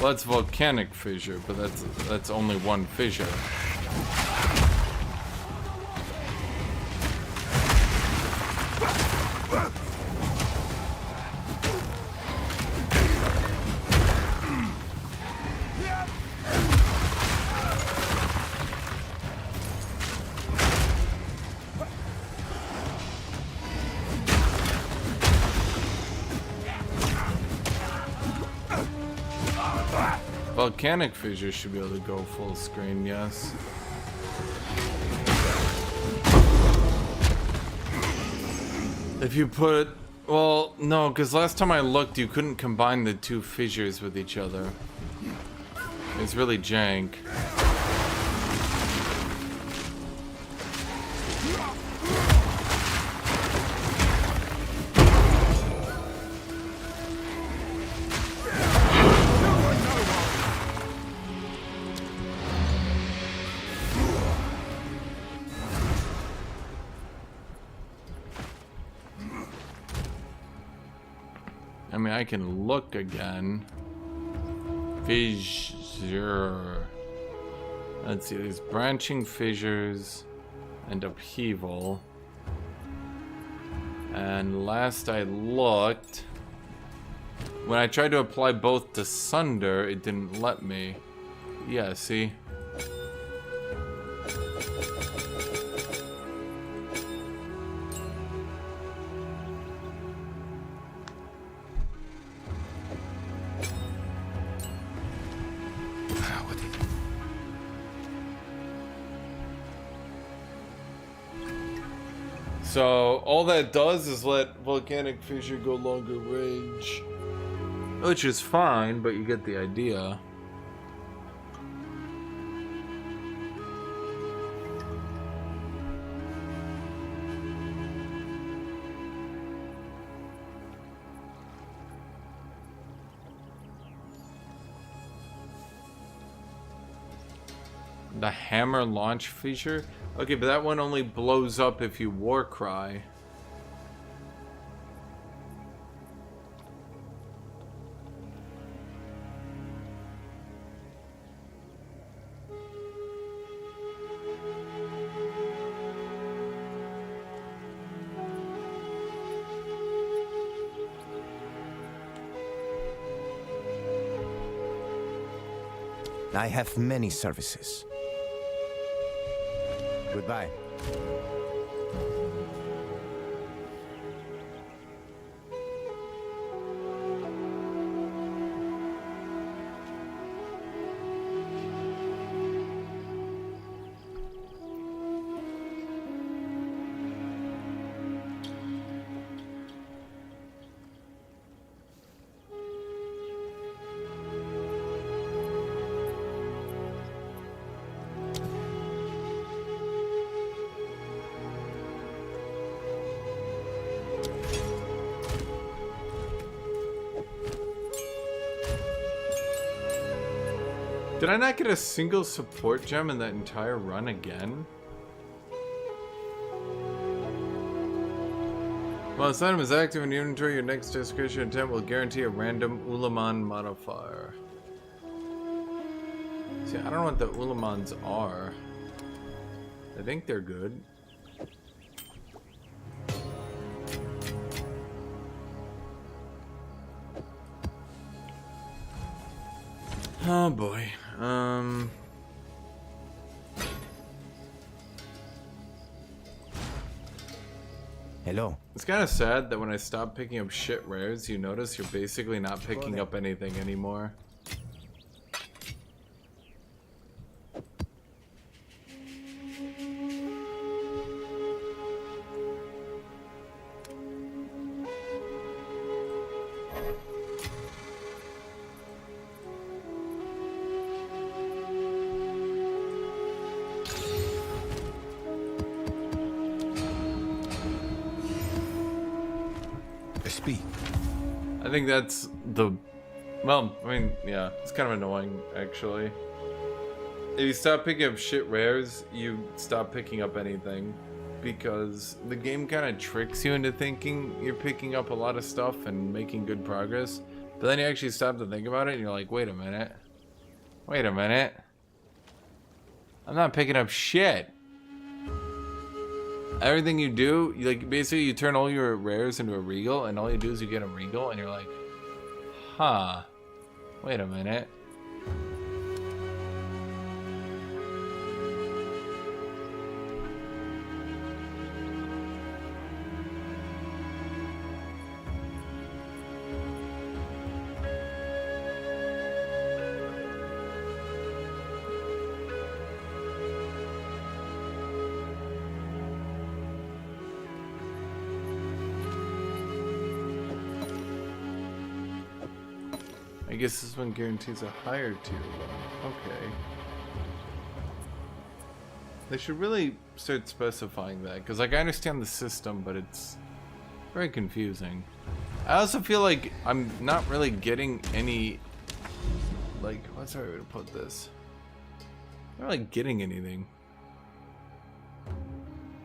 Well, that's volcanic fissure, but that's only one fissure. Volcanic fissure should be able to go full screen, yes. If you put... Well, no, because last time I looked, you couldn't combine the two fissures with each other. It's really jank. I mean, I can look again. Fissure. Let's see, there's branching fissures and upheaval. And last I looked, when I tried to apply both to Sunder, it didn't let me. Yeah, see? So, all that does is let volcanic fissure go longer range. Which is fine, but you get the idea. The hammer launch feature? Okay, but that one only blows up if you war cry. I have many services. Goodbye. Did I not get a single support gem in that entire run again? While this item is active in your inventory, your next desecration attempt will guarantee a random Ulaman modifier. See, I don't know what the Ulamans are. I think they're good. Oh boy. Hello. It's kind of sad that when I stop picking up shit rares, you notice you're basically not picking up anything anymore. I think that's the... Well, I mean, yeah, it's kind of annoying, actually. If you stop picking up shit rares, you stop picking up anything. Because the game kind of tricks you into thinking you're picking up a lot of stuff and making good progress. But then you actually stop to think about it and you're like, wait a minute. Wait a minute. I'm not picking up shit. Everything you do, like, basically you turn all your rares into a regal, and all you do is you get a regal, and you're like, huh, wait a minute. I guess this one guarantees a higher tier one. Okay. They should really start specifying that, because like I understand the system, but it's very confusing. I also feel like I'm not really getting any, like, what's the right way to put this? I'm not really getting anything.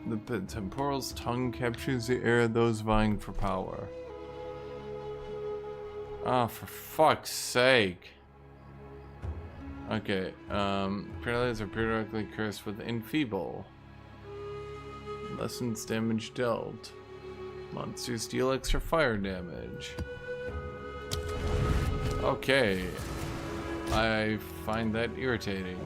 The temporal's tongue captures the air of those vying for power. Oh, for fuck's sake. Okay, paralyzed are periodically cursed with enfeeble. Lessens damage dealt. Monsters deal extra fire damage. Okay. I find that irritating.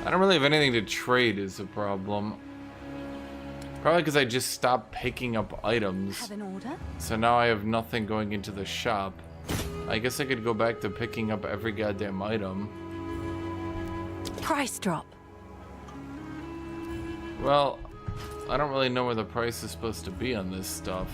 I don't really have anything to trade is the problem. Probably because I just stopped picking up items. Have an order? So now I have nothing going into the shop. I guess I could go back to picking up every goddamn item. Price drop. Well, I don't really know where the price is supposed to be on this stuff.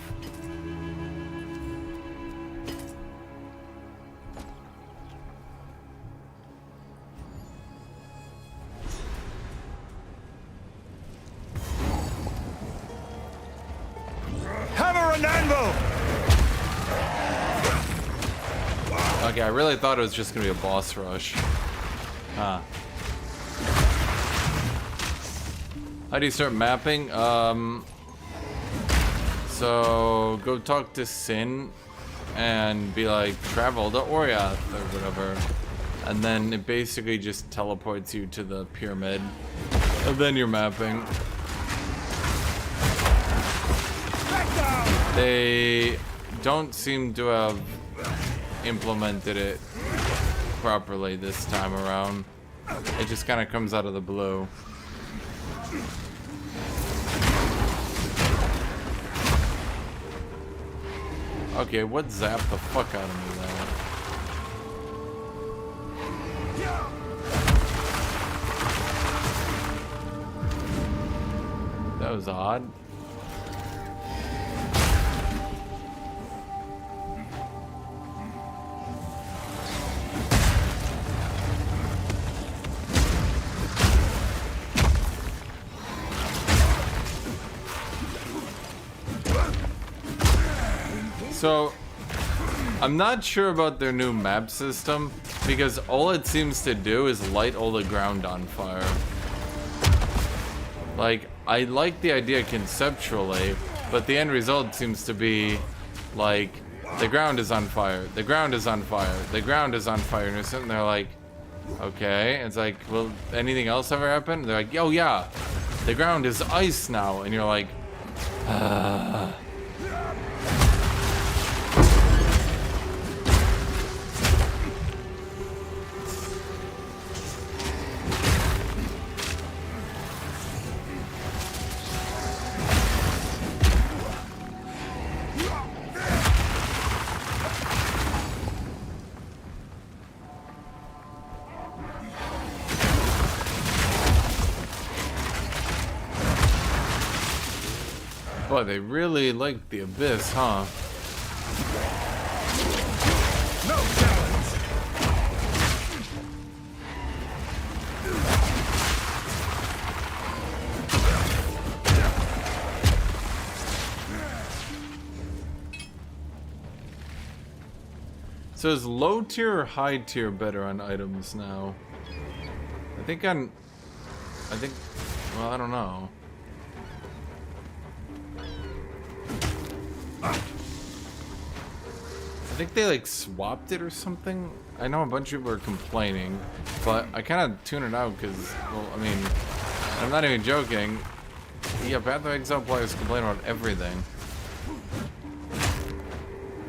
Hammer and anvil! Okay, I really thought it was just gonna be a boss rush. Huh. How do you start mapping? So go talk to Sin and be like, travel to Oriath or whatever. And then it basically just teleports you to the pyramid. And then you're mapping. They don't seem to have implemented it properly this time around. It just kind of comes out of the blue. Okay, what zapped the fuck out of me then? That was odd. So, I'm not sure about their new map system, because all it seems to do is light all the ground on fire. Like, I like the idea conceptually, but the end result seems to be, like, the ground is on fire, the ground is on fire, the ground is on fire, and you're sitting there like, okay, it's like, will anything else ever happen? They're like, oh yeah, the ground is ice now, and you're like, boy, they really like the abyss, huh? No challenge! So is low tier or high tier better on items now? I think, well, I don't know. I think they like swapped it or something. I know a bunch of people are complaining, but I kind of tune it out because, well, I mean, I'm not even joking. Yeah, Path of Exile players complain about everything.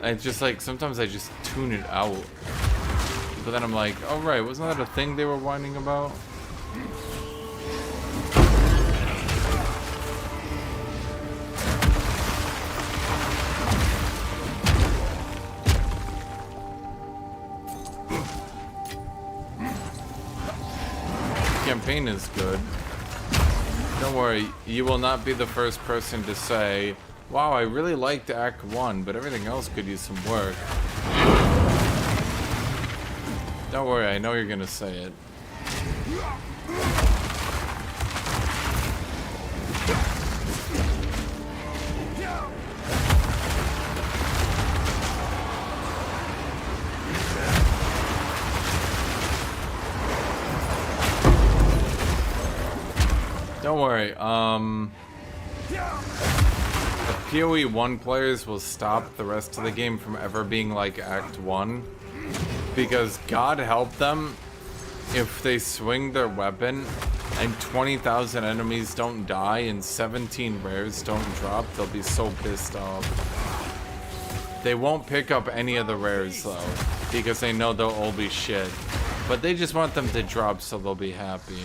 It's just like, sometimes I just tune it out. But then I'm like, oh right, wasn't that a thing they were whining about? Campaign is good. Don't worry, you will not be the first person to say, Wow, I really liked Act 1, but everything else could use some work. Don't worry, I know you're gonna say it. Don't worry, the PoE 1 players will stop the rest of the game from ever being like Act 1. Because God help them if they swing their weapon and 20,000 enemies don't die and 17 rares don't drop, they'll be so pissed off. They won't pick up any of the rares though, because they know they'll all be shit. But they just want them to drop so they'll be happy.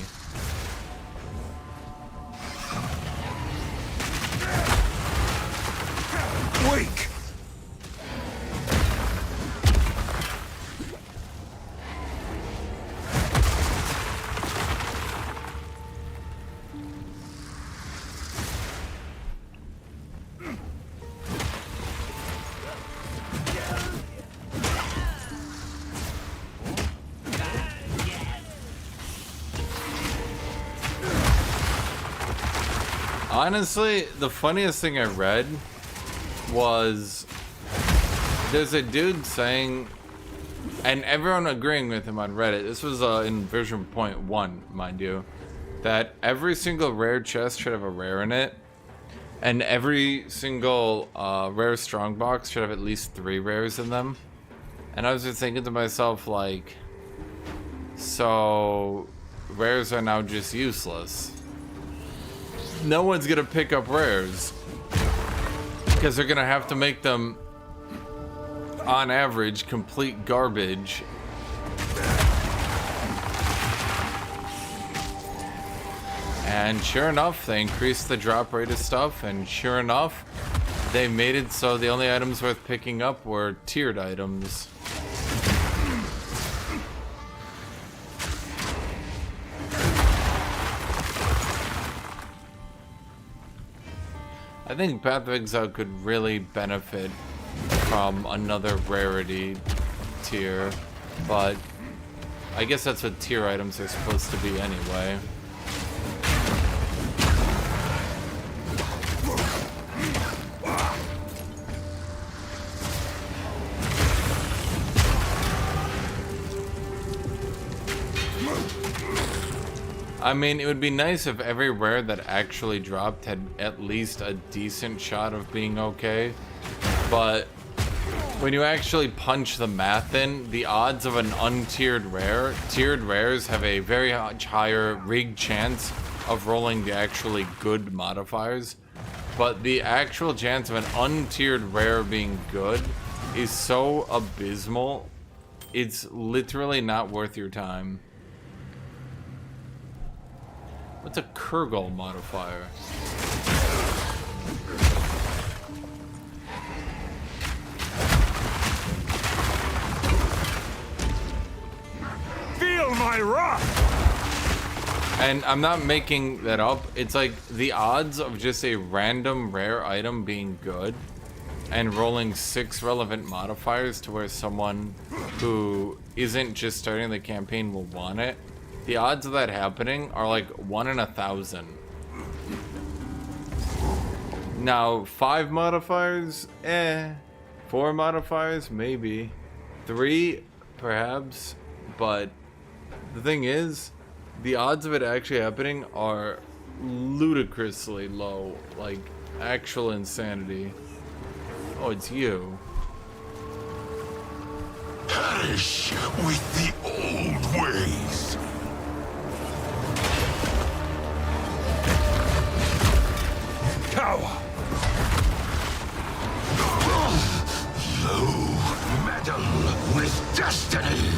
Wake! Honestly, the funniest thing I read was there's a dude saying, and everyone agreeing with him on Reddit, this was in version 0.1, mind you, that every single rare chest should have a rare in it, and every single rare strongbox should have at least 3 rares in them. And I was just thinking to myself, like, so rares are now just useless. No one's gonna pick up rares because they're gonna have to make them, on average, complete garbage. And sure enough, they increased the drop rate of stuff, and sure enough, they made it so the only items worth picking up were tiered items. I think Path of Exile could really benefit from another rarity tier, but I guess that's what tier items are supposed to be anyway. I mean, it would be nice if every rare that actually dropped had at least a decent shot of being okay, but when you actually punch the math in, the odds of an untiered rare, tiered rares have a very much higher rigged chance of rolling the actually good modifiers, but the actual chance of an untiered rare being good is so abysmal, it's literally not worth your time. What's a Kurgle modifier? Feel my wrath! And I'm not making that up. It's like the odds of just a random rare item being good and rolling 6 relevant modifiers to where someone who isn't just starting the campaign will want it. The odds of that happening are like 1 in 1,000. Now, 5 modifiers? 4 modifiers? Maybe. 3? Perhaps. But the thing is, the odds of it actually happening are ludicrously low. Like, actual insanity. Oh, it's you. Perish with the old ways. Cower! You meddle with destiny!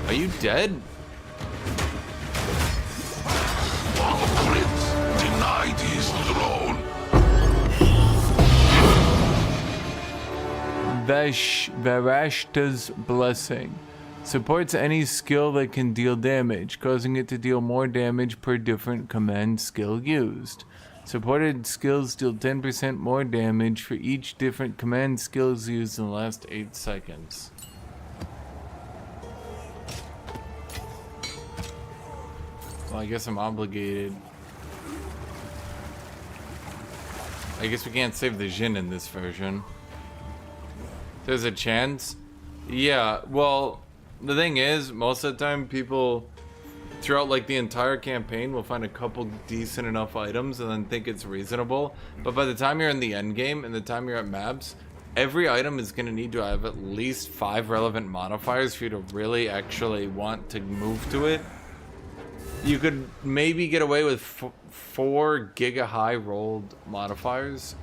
Are you dead? Prince denied his throne. Varashta's blessing. Supports any skill that can deal damage, causing it to deal more damage per different command skill used. Supported skills deal 10% more damage for each different command skills used in the last 8 seconds. Well, I guess I'm obligated. I guess we can't save the Jin in this version. There's a chance. Yeah, well, the thing is, most of the time people throughout like the entire campaign will find a couple decent enough items and then think it's reasonable. But by the time you're in the end game and the time you're at maps, every item is going to need to have at least 5 relevant modifiers for you to really actually want to move to it. You could maybe get away with 4 giga high rolled modifiers.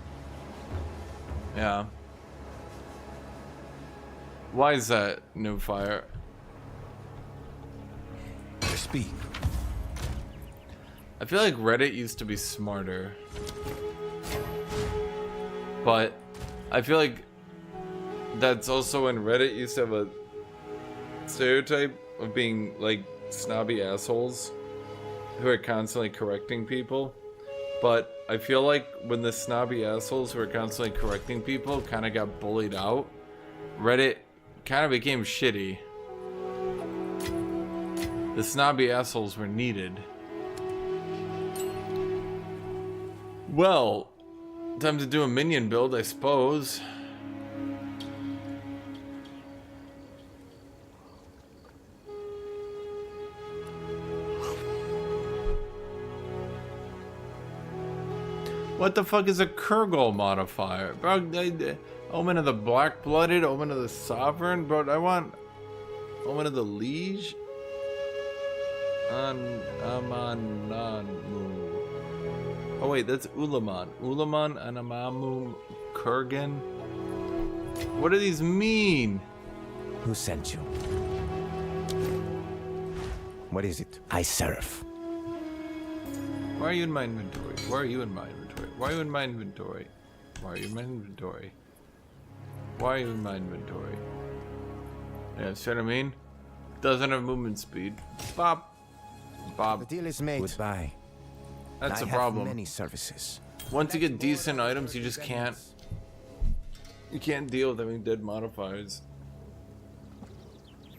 Yeah. Why is that, New Fire? Speak. I feel like Reddit used to be smarter. But I feel like that's also when Reddit used to have a stereotype of being like snobby assholes who are constantly correcting people. But I feel like when the snobby assholes who are constantly correcting people kind of got bullied out, Reddit kind of became shitty. The snobby assholes were needed. Well, time to do a minion build, I suppose. What the fuck is a Kurgle modifier? Bro, Omen of the Black-Blooded, Omen of the Sovereign? Bro, I want Omen of the Liege? Oh wait, that's Ulaman. Ulaman, Anamamu, Kurgan. What do these mean? Who sent you? What is it? I serve. Why are you in my inventory? Why are you in my inventory? Why are you in my inventory? Why are you in my inventory? Why are you in my inventory? Yeah, see what I mean? Doesn't have movement speed. Bob. Bob. The deal is made. Goodbye. That's I the have problem. Many services. Once you get decent items, you just can't. You can't deal with having dead modifiers.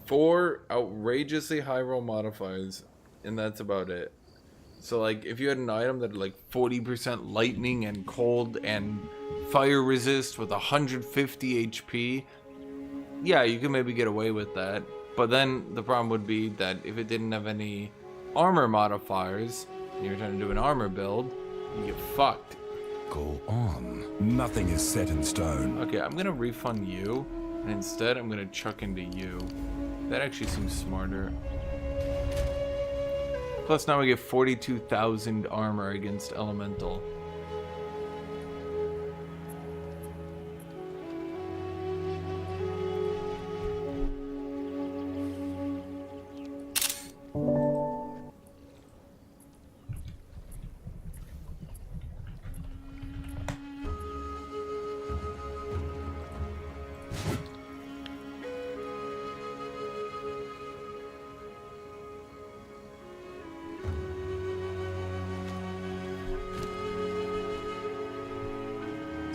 4 outrageously high roll modifiers, and that's about it. So like, if you had an item that had like 40% lightning and cold and fire resist with 150 HP, yeah, you could maybe get away with that. But then the problem would be that if it didn't have any armor modifiers, and you're trying to do an armor build, you get fucked. Go on. Nothing is set in stone. Okay, I'm gonna refund you, and instead I'm gonna chuck into you. That actually seems smarter. Plus now we get 42,000 armor against elemental.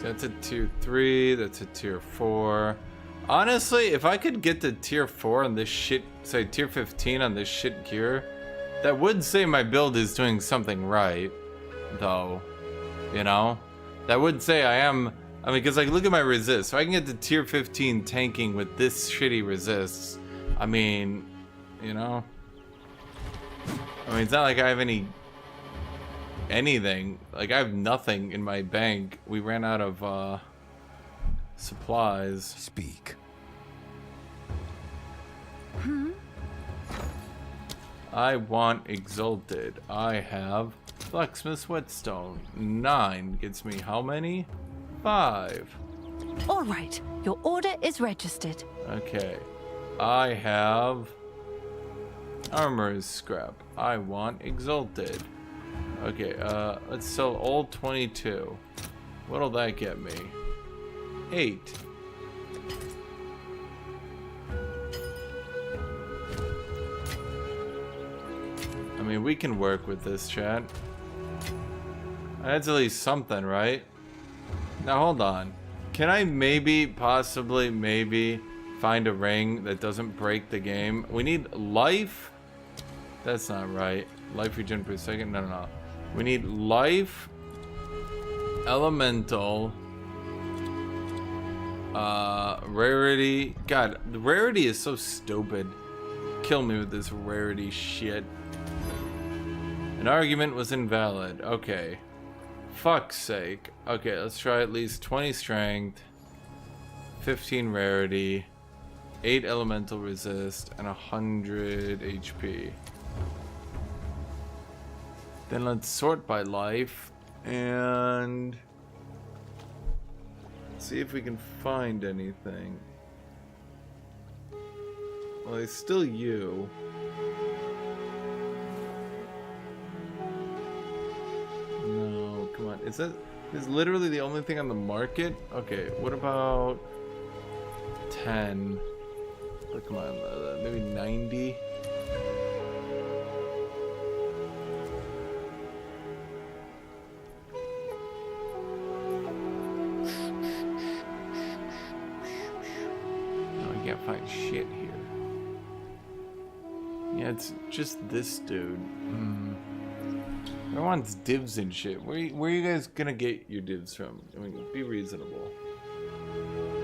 That's a tier 3, that's a tier 4. Honestly, if I could get to tier 4 on this shit, say tier 15 on this shit gear, that would say my build is doing something right, though. You know? That would say I am, I mean, because like, look at my resist. If I can get to tier 15 tanking with this shitty resists, I mean, you know? I mean, it's not like I have anything. Like, I have nothing in my bank. We ran out of supplies. Speak. I want exalted. I have blacksmith's whetstone. 9 gets me how many? 5. All right, your order is registered. Okay. I have armor's scrap. I want exalted. Okay, let's sell all 22. What'll that get me? 8. mean, we can work with this, chat. That's at least something, right? Now, hold on. Can I maybe, possibly, maybe find a ring that doesn't break the game? We need life. That's not right. Life regen per second. No, no, no. We need life, elemental, rarity. God, the rarity is so stupid. Kill me with this rarity shit. An argument was invalid. Okay. Fuck's sake. Okay, let's try at least 20 strength, 15 rarity, 8 elemental resist, and 100 HP. Then let's sort by life and see if we can find anything. Well, it's still you. No, come on. Is literally the only thing on the market? Okay, what about 10? Oh, come on, maybe 90? No, I can't find shit here. Yeah, it's just this dude. Everyone wants divs and shit. Where are you guys gonna get your divs from? I mean, be reasonable.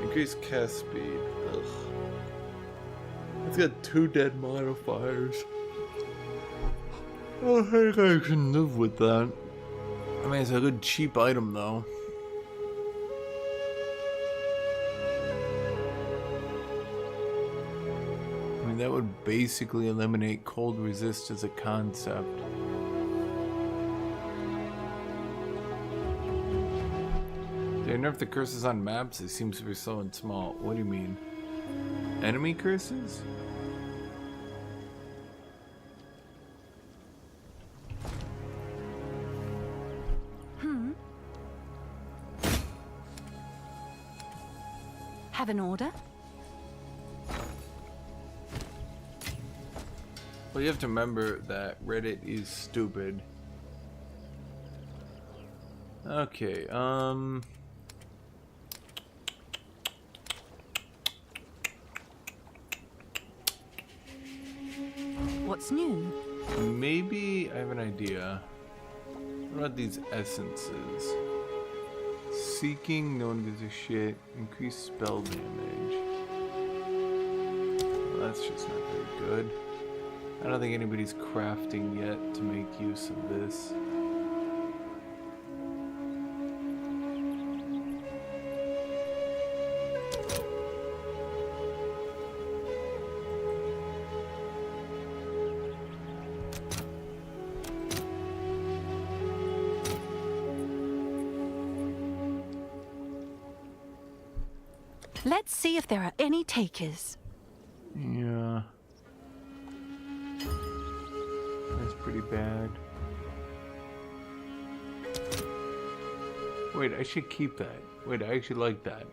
Increase cast speed. Ugh. It's got 2 dead modifiers. I think I can live with that. I mean, it's a good cheap item though. I mean, that would basically eliminate cold resist as a concept. They nerf the curses on maps. It seems to be slow and small. What do you mean? Enemy curses? Have an order? Well, you have to remember that Reddit is stupid. Okay, What's new? maybe I have an idea. What about these essences? Seeking, no one gives a shit. Increase spell damage. Well, that's just not very good. I don't think anybody's crafting yet to make use of this. Let's see if there are any takers. Yeah. That's pretty bad. Wait, I should keep that. Wait, I actually like that.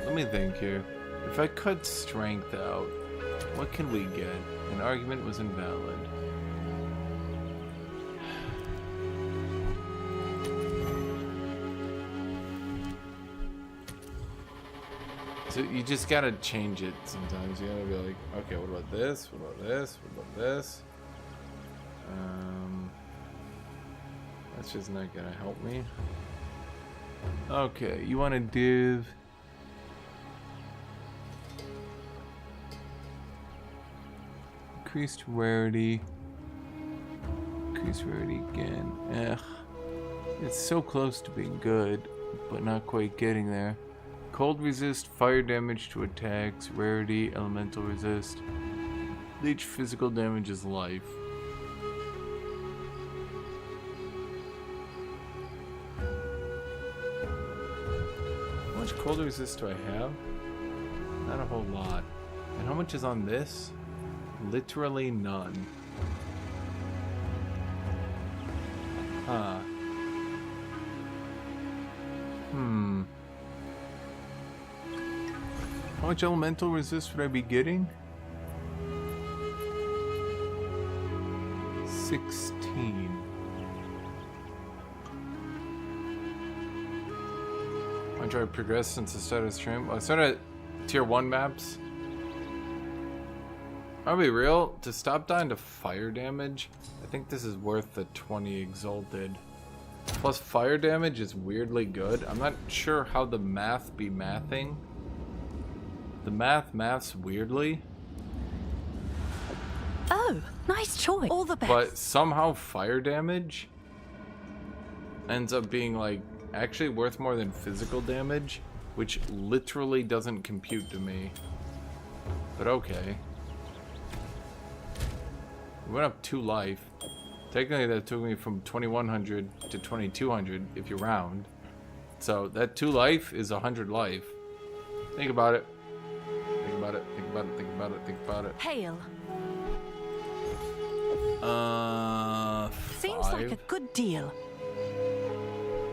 Let me think here. If I cut strength out, what can we get? An argument was invalid. So you just gotta change it sometimes. You gotta be like, okay, what about this? What about this? What about this? That's just not gonna help me. Okay, you want to div. Increased rarity. Increased rarity again. Ugh. It's so close to being good, but not quite getting there. Cold resist, fire damage to attacks, rarity, elemental resist. Leech physical damage is life. How much cold resist do I have? Not a whole lot. And how much is on this? Literally none. Huh. How much elemental resist would I be getting? 16. I try to progress since the start of the stream. Well, I started at tier 1 maps. I'll be real, to stop dying to fire damage, I think this is worth the 20 exalted. Plus fire damage is weirdly good. I'm not sure how the math be mathing. The maths weirdly. Oh, nice choice. All the best. But somehow fire damage ends up being like actually worth more than physical damage, which literally doesn't compute to me. But okay. We went up 2 life. Technically that took me from 2100 to 2200 if you round. So that 2 life is 100 life. Think about it. Think about it. Think about it. Think about it. Think about it. Hail. Seems 5. like a good deal.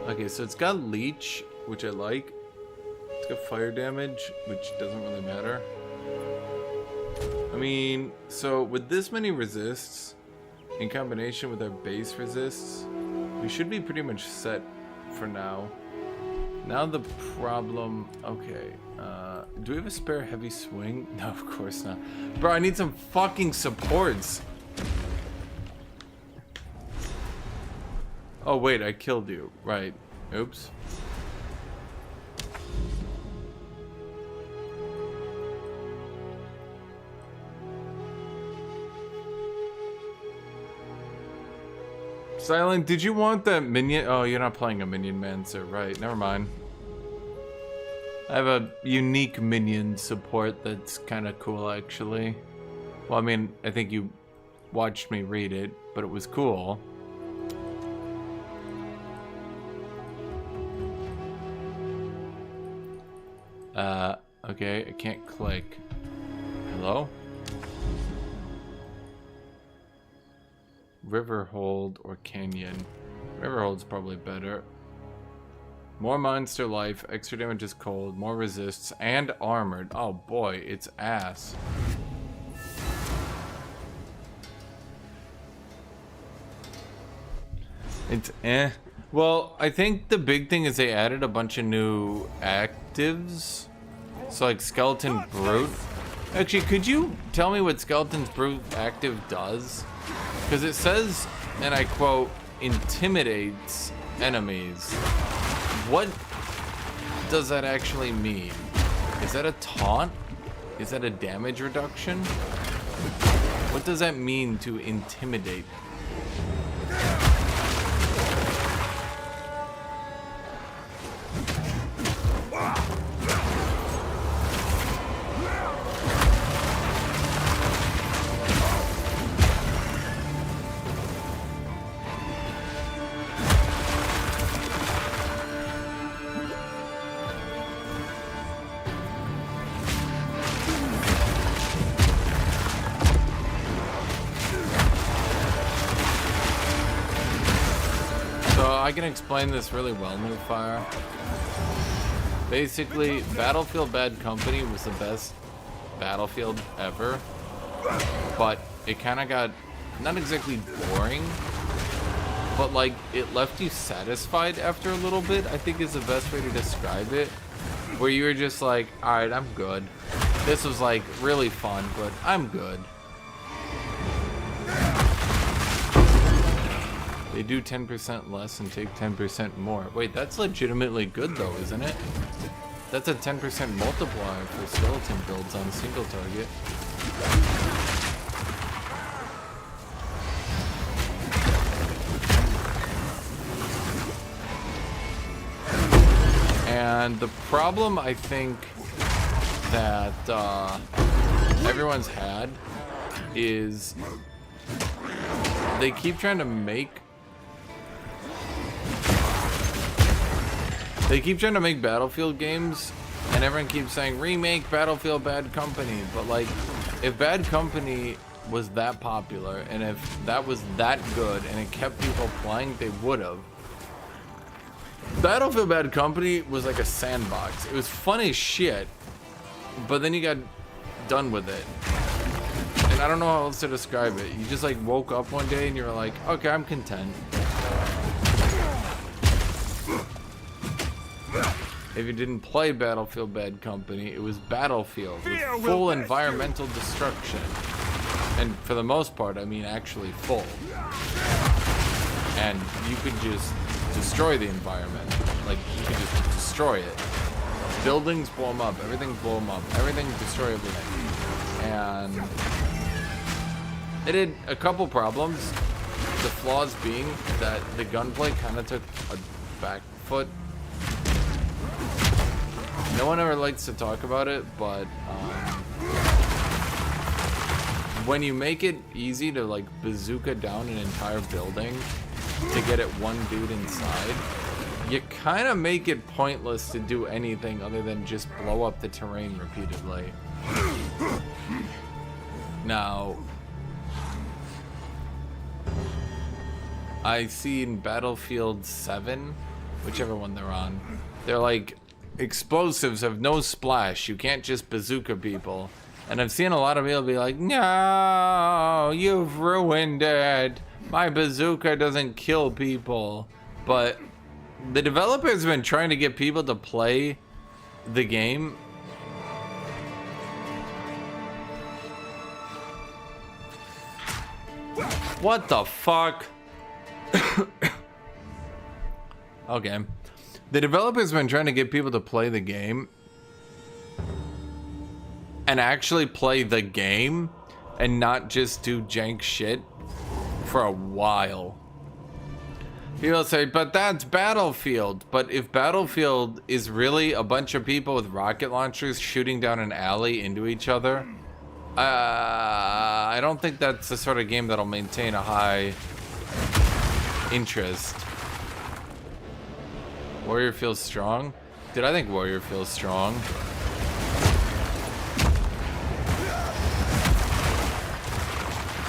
Okay, so it's got leech, which I like. It's got fire damage, which doesn't really matter. I mean, so with this many resists, in combination with our base resists, we should be pretty much set for now. Now the problem, okay, do we have a spare heavy swing? No, of course not. Bro, I need some fucking supports. Oh wait, I killed you. Right. Oops. Silent, did you want that minion? Oh, you're not playing a minion man, so right. Never mind. I have a unique minion support that's kind of cool, actually. Well, I mean, I think you watched me read it, but it was cool. Okay, I can't click. Hello? Riverhold or Canyon? Riverhold's probably better. More monster life, extra damage is cold, more resists, and armored. Oh boy, it's ass. It's eh. Well, I think the big thing is they added a bunch of new actives. So like Skeleton Brute. Actually, could you tell me what Skeleton's Brute active does? Because it says, and I quote, intimidates enemies. What does that actually mean? Is that a taunt? Is that a damage reduction? What does that mean to intimidate? I can explain this really well, Moonfire. Basically, Battlefield Bad Company was the best Battlefield ever, but it kind of got, not exactly boring, but like, it left you satisfied after a little bit, I think is the best way to describe it, where you were just like, alright, I'm good. This was like, really fun, but I'm good. They do 10% less and take 10% more. Wait, that's legitimately good though, isn't it? That's a 10% multiplier for skeleton builds on a single target. And the problem I think that everyone's had is they keep trying to make Battlefield games, and everyone keeps saying remake Battlefield Bad Company, but like, if Bad Company was that popular, and if that was that good and it kept people playing, they would have. Battlefield Bad Company was like a sandbox. It was fun as shit, but then you got done with it. And I don't know how else to describe it. You just like woke up one day and you were like, okay, I'm content. If you didn't play Battlefield Bad Company, it was Battlefield with full environmental destruction. And for the most part, I mean actually full. And you could just destroy the environment. Like, you could just destroy it. Buildings, blow them up. Everything, blow them up. Everything, destroy everything. And it had a couple problems. The flaws being that the gunplay kind of took a back foot. No one ever likes to talk about it, but when you make it easy to like bazooka down an entire building to get at one dude inside, you kind of make it pointless to do anything other than just blow up the terrain repeatedly. Now, I see in Battlefield 7, whichever one they're on, they're like, explosives have no splash. You can't just bazooka people. And I've seen a lot of people be like, no, you've ruined it. My bazooka doesn't kill people. But the developer's been trying to get people to play the game. What the fuck? Okay. The developer's been trying to get people to play the game and actually play the game and not just do jank shit for a while. People say, but that's Battlefield. But if Battlefield is really a bunch of people with rocket launchers shooting down an alley into each other, I don't think that's the sort of game that'll maintain a high interest. Warrior feels strong? Dude, I think Warrior feels strong.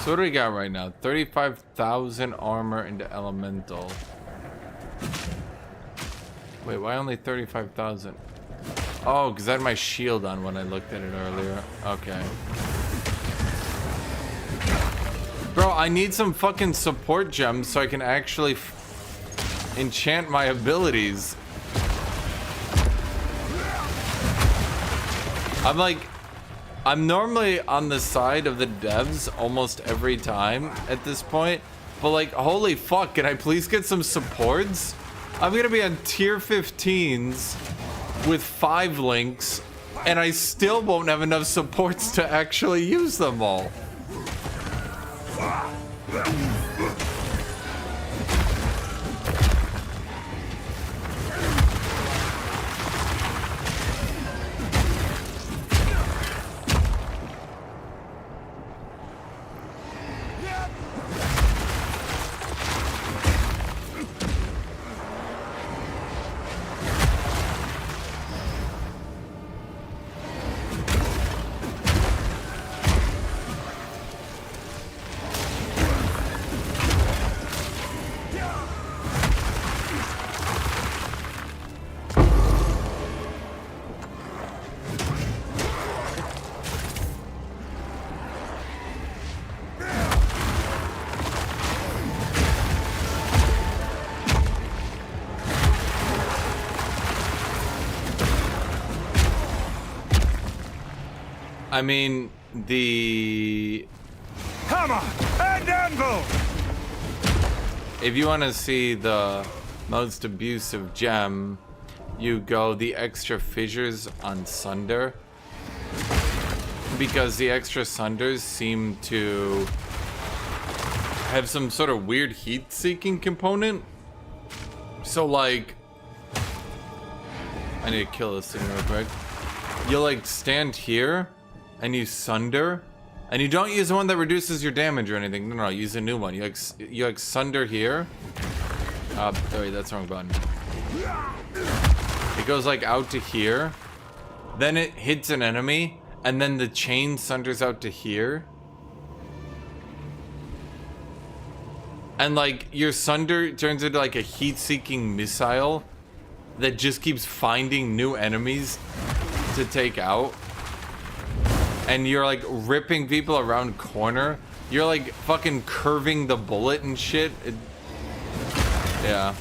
So what do we got right now? 35,000 armor into elemental. Wait, why only 35,000? Oh, because I had my shield on when I looked at it earlier. Okay. Bro, I need some fucking support gems so I can actually enchant my abilities. I'm normally on the side of the devs almost every time at this point, but like, holy fuck, can I please get some supports? I'm gonna be on tier 15s with 5 links, and I still won't have enough supports to actually use them all. I mean, the hammer and anvil. If you want to see the most abusive gem, you go the extra fissures on Sunder, because the extra Sunders seem to have some sort of weird heat-seeking component. So like, I need to kill this thing real quick. You like stand here and you Sunder, and you don't use the one that reduces your damage or anything. No, use a new one. You like Sunder here. Sorry, that's the wrong button. It goes like out to here, then it hits an enemy, and then the chain Sunders out to here. And like your Sunder turns into like a heat-seeking missile that just keeps finding new enemies to take out. And you're like ripping people around corner. You're like fucking curving the bullet and shit. Yeah.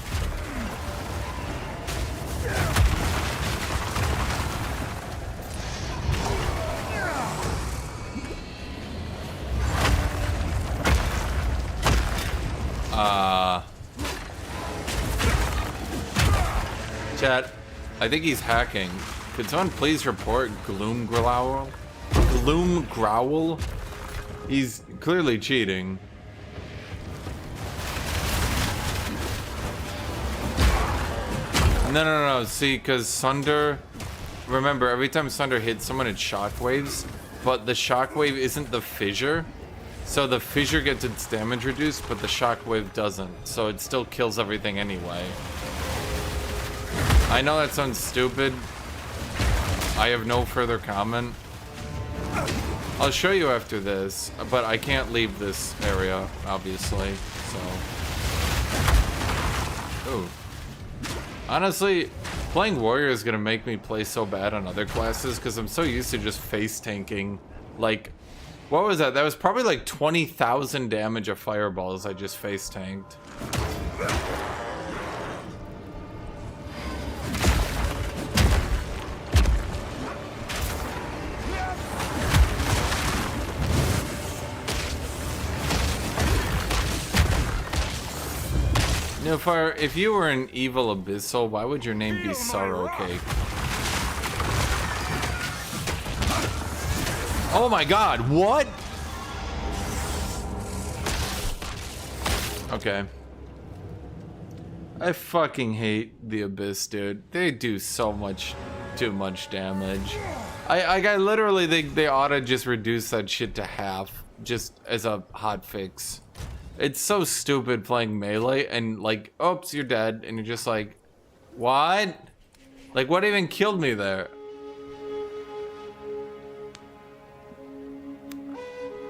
Chat, I think he's hacking. Could someone please report Gloom Growl? Gloom Growl? He's clearly cheating. No. See, because Sunder... Remember, every time Sunder hits someone, it shockwaves. But the shockwave isn't the fissure. So the fissure gets its damage reduced, but the shockwave doesn't. So it still kills everything anyway. I know that sounds stupid. I have no further comment. I'll show you after this, but I can't leave this area, obviously, so... Ooh. Honestly, playing Warrior is gonna make me play so bad on other classes, because I'm so used to just face tanking. Like, what was that? That was probably like 20,000 damage of fireballs I just face tanked. Nilfire, if you were an evil abyssal, why would your name be Sorrow Cake? Oh my god, what? Okay. I fucking hate the Abyss, dude. They do so much, too much damage. I literally think they ought to just reduce that shit to half, just as a hot fix. It's so stupid playing melee and like, oops, you're dead, and you're just like, what? Like, what even killed me there?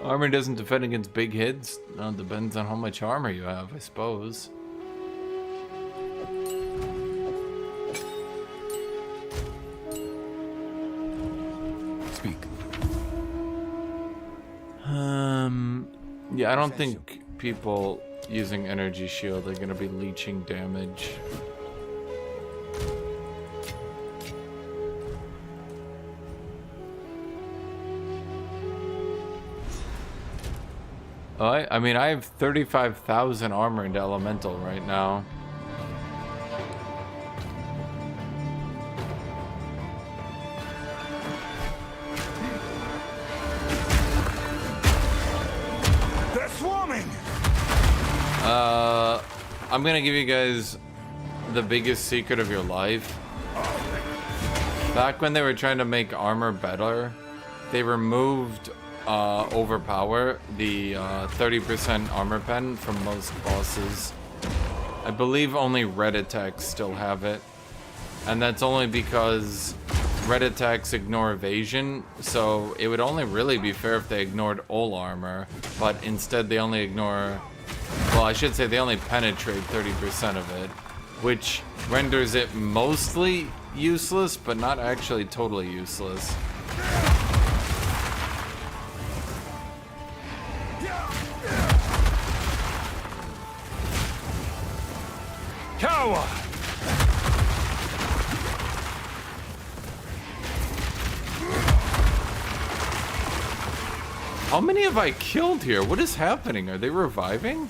Armor doesn't defend against big hits? No, it depends on how much armor you have, I suppose. Speak. Yeah, I don't think people using energy shield are gonna be leeching damage. Oh, I mean, I have 35,000 armor into elemental right now. They're swarming. I'm gonna give you guys the biggest secret of your life. Back when they were trying to make armor better, they removed overpower, the 30% armor pen from most bosses. I believe only red attacks still have it. And that's only because red attacks ignore evasion, so it would only really be fair if they ignored all armor, but instead they only ignore... Well, I should say they only penetrate 30% of it, which renders it mostly useless, but not actually totally useless. Coward! How many have I killed here? What is happening? Are they reviving?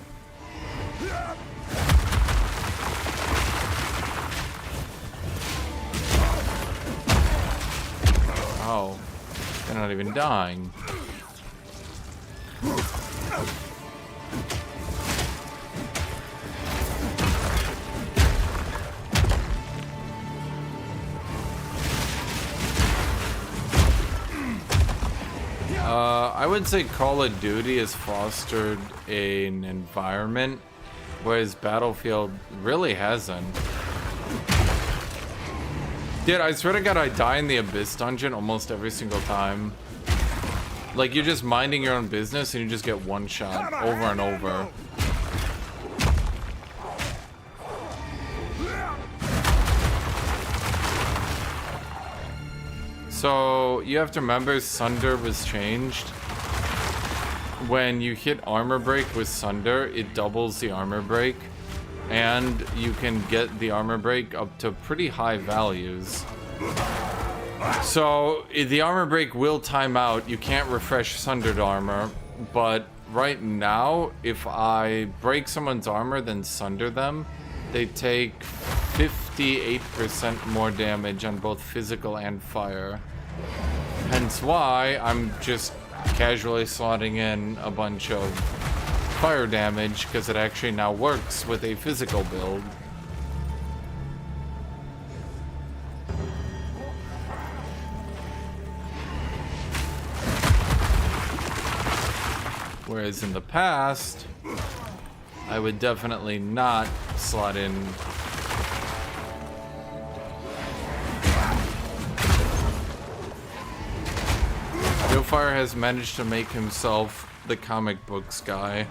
Oh, they're not even dying. I would say Call of Duty has fostered an environment, whereas Battlefield really hasn't. Dude, I swear to God, I die in the Abyss dungeon almost every single time. Like, you're just minding your own business and you just get one shot over and over. So you have to remember Sunder was changed. When you hit armor break with Sunder, it doubles the armor break. And you can get the armor break up to pretty high values. So the armor break will time out. You can't refresh Sundered armor. But right now, if I break someone's armor then Sunder them, they take 58% more damage on both physical and fire. Hence why I'm just casually slotting in a bunch of fire damage, because it actually now works with a physical build. Whereas in the past, I would definitely not slot in. Fire has managed to make himself the comic books guy.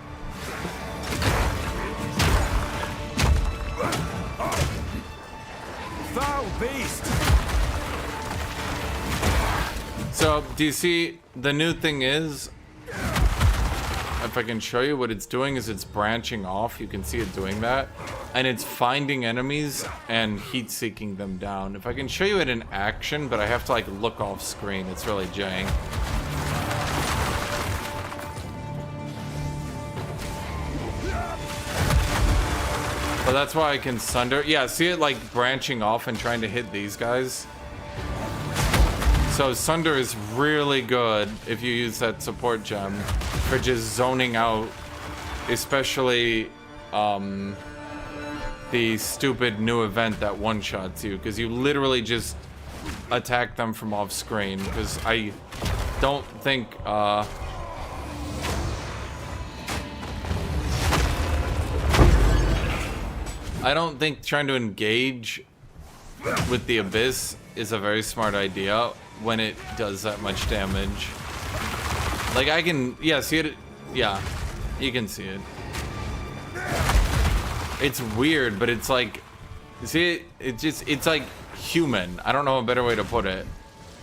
Foul beast! So, do you see, the new thing is, if I can show you what it's doing is it's branching off. You can see it doing that. And it's finding enemies and heat-seeking them down. If I can show you it in action, but I have to like look off screen. It's really jank. But that's why I can Sunder. Yeah, see it like branching off and trying to hit these guys? So Sunder is really good if you use that support gem for just zoning out, especially the stupid new event that one-shots you, because you literally just attack them from off screen, because I don't think trying to engage with the Abyss is a very smart idea when it does that much damage. Like I can, yeah, see it, yeah, you can see it. It's weird, but it's like, see it, it's like human. I don't know a better way to put it.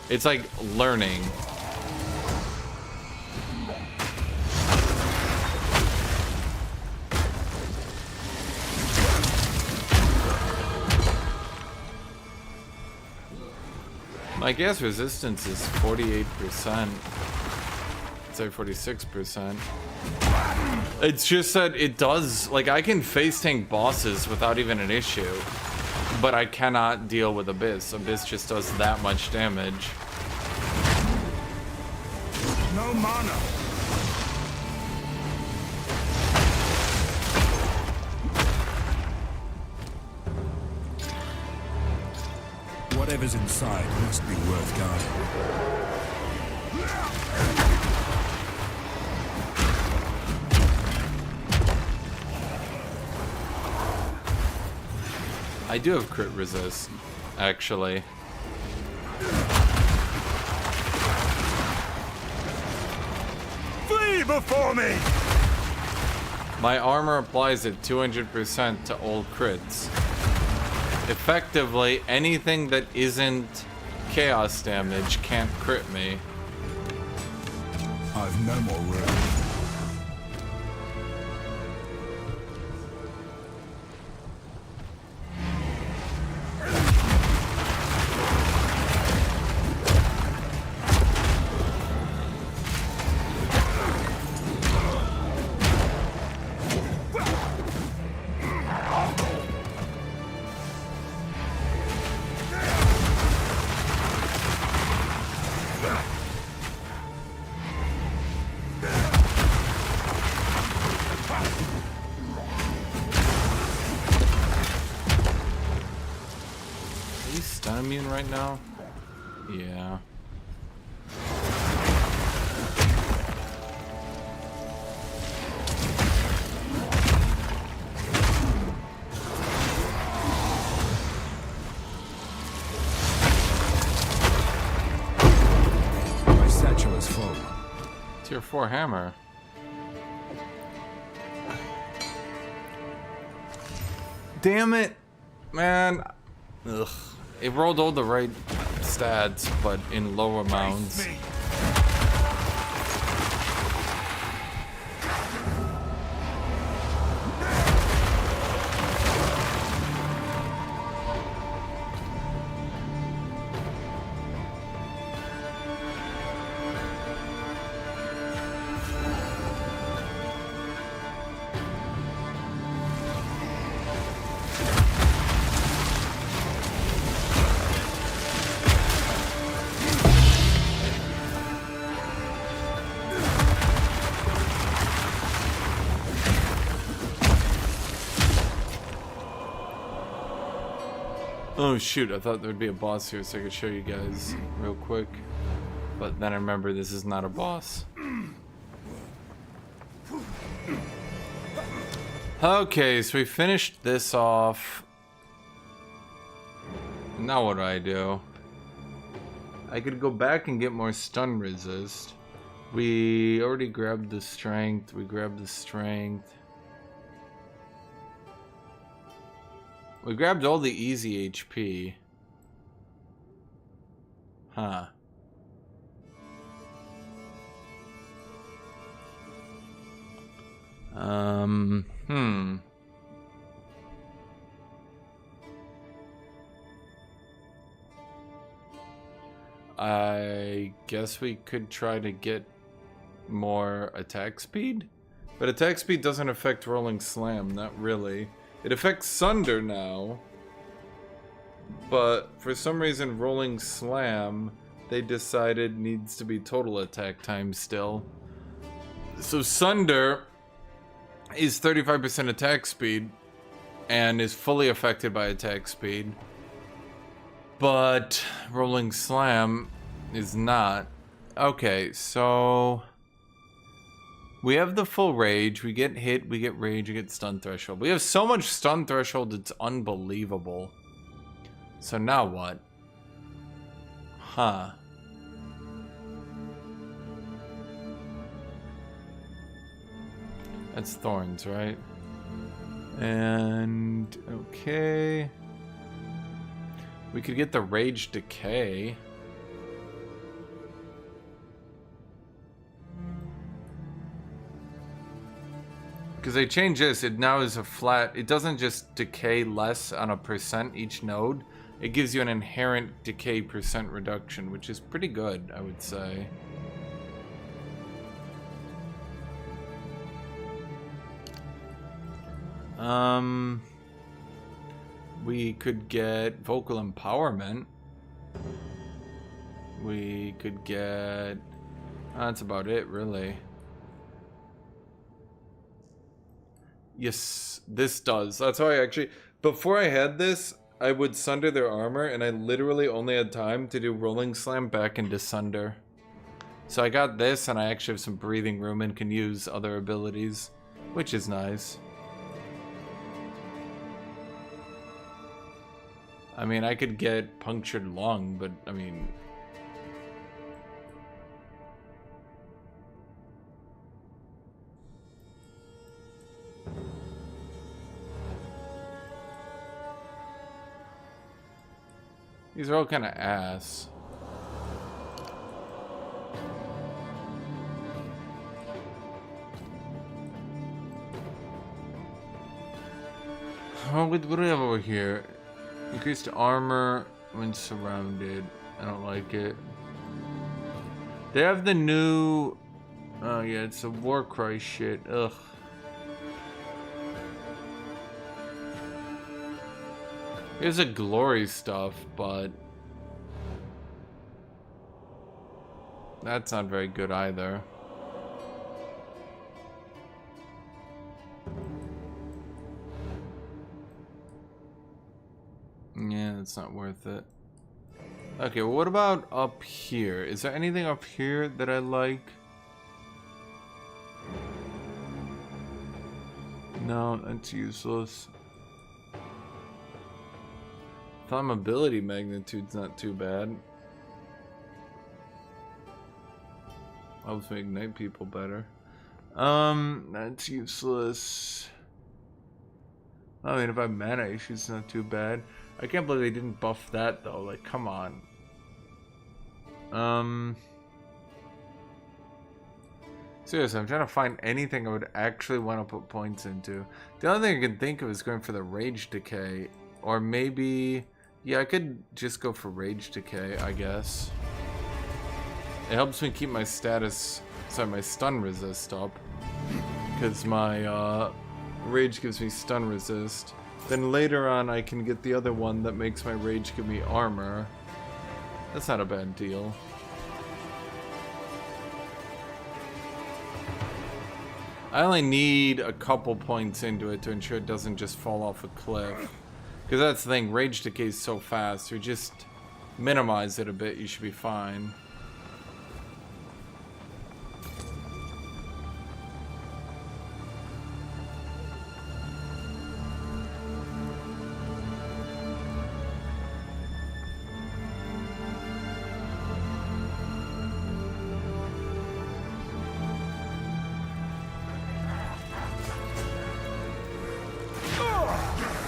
It's like learning. My gas resistance is 48%. Say 46%. It's just that it does, like, I can face tank bosses without even an issue, but I cannot deal with Abyss. Abyss just does that much damage. No mana. Whatever's inside must be worth guarding. I do have crit resist, actually. Flee before me! My armor applies at 200% to all crits. Effectively, anything that isn't chaos damage can't crit me. I've no more room. Right now? Yeah. My satchel is full. Tier 4 hammer. Damn it, man. Ugh. It rolled all the right stats, but in low amounts. Me. Oh shoot, I thought there would be a boss here so I could show you guys real quick. But then I remember this is not a boss. Okay, so we finished this off. Now what do? I could go back and get more stun resist. We already grabbed the strength. We grabbed the strength. We grabbed all the easy HP. Huh. I guess we could try to get more attack speed? But attack speed doesn't affect Rolling Slam, not really. It affects Sunder now, but for some reason Rolling Slam, they decided needs to be total attack time still. So Sunder is 35% attack speed and is fully affected by attack speed, but Rolling Slam is not. Okay, so we have the full rage, we get hit, we get rage, we get stun threshold. We have so much stun threshold, it's unbelievable. So now what? Huh. That's thorns, right? And okay. We could get the rage decay. Because they changed this, it now is a flat, it doesn't just decay less on a percent each node, it gives you an inherent decay percent reduction, which is pretty good, I would say. We could get vocal empowerment. We could get, that's about it, really. Yes, this does. That's how I actually... Before I had this, I would sunder their armor, and I literally only had time to do Rolling Slam back into Sunder. So I got this, and I actually have some breathing room and can use other abilities, which is nice. I mean, I could get Punctured Lung, but, I mean... These are all kind of ass. Oh, what do we have over here? Increased armor when surrounded. I don't like it. They have the new... Oh yeah, it's a Warcry shit. Ugh. Here's a glory stuff, but that's not very good either. Yeah, it's not worth it. Okay, well, what about up here? Is there anything up here that I like? No, that's useless. Flammability magnitude's not too bad. Helps me ignite people better. That's useless. I mean, if I have mana issues, it's not too bad. I can't believe they didn't buff that though. Like, come on. Seriously, I'm trying to find anything I would actually want to put points into. The only thing I can think of is going for the Rage Decay. Or maybe... Yeah, I could just go for Rage Decay, I guess. It helps me keep my status... Sorry, my stun resist up. Because my Rage gives me stun resist. Then later on I can get the other one that makes my Rage give me armor. That's not a bad deal. I only need a couple points into it to ensure it doesn't just fall off a cliff. Because that's the thing, Rage decays so fast, you just minimize it a bit, you should be fine.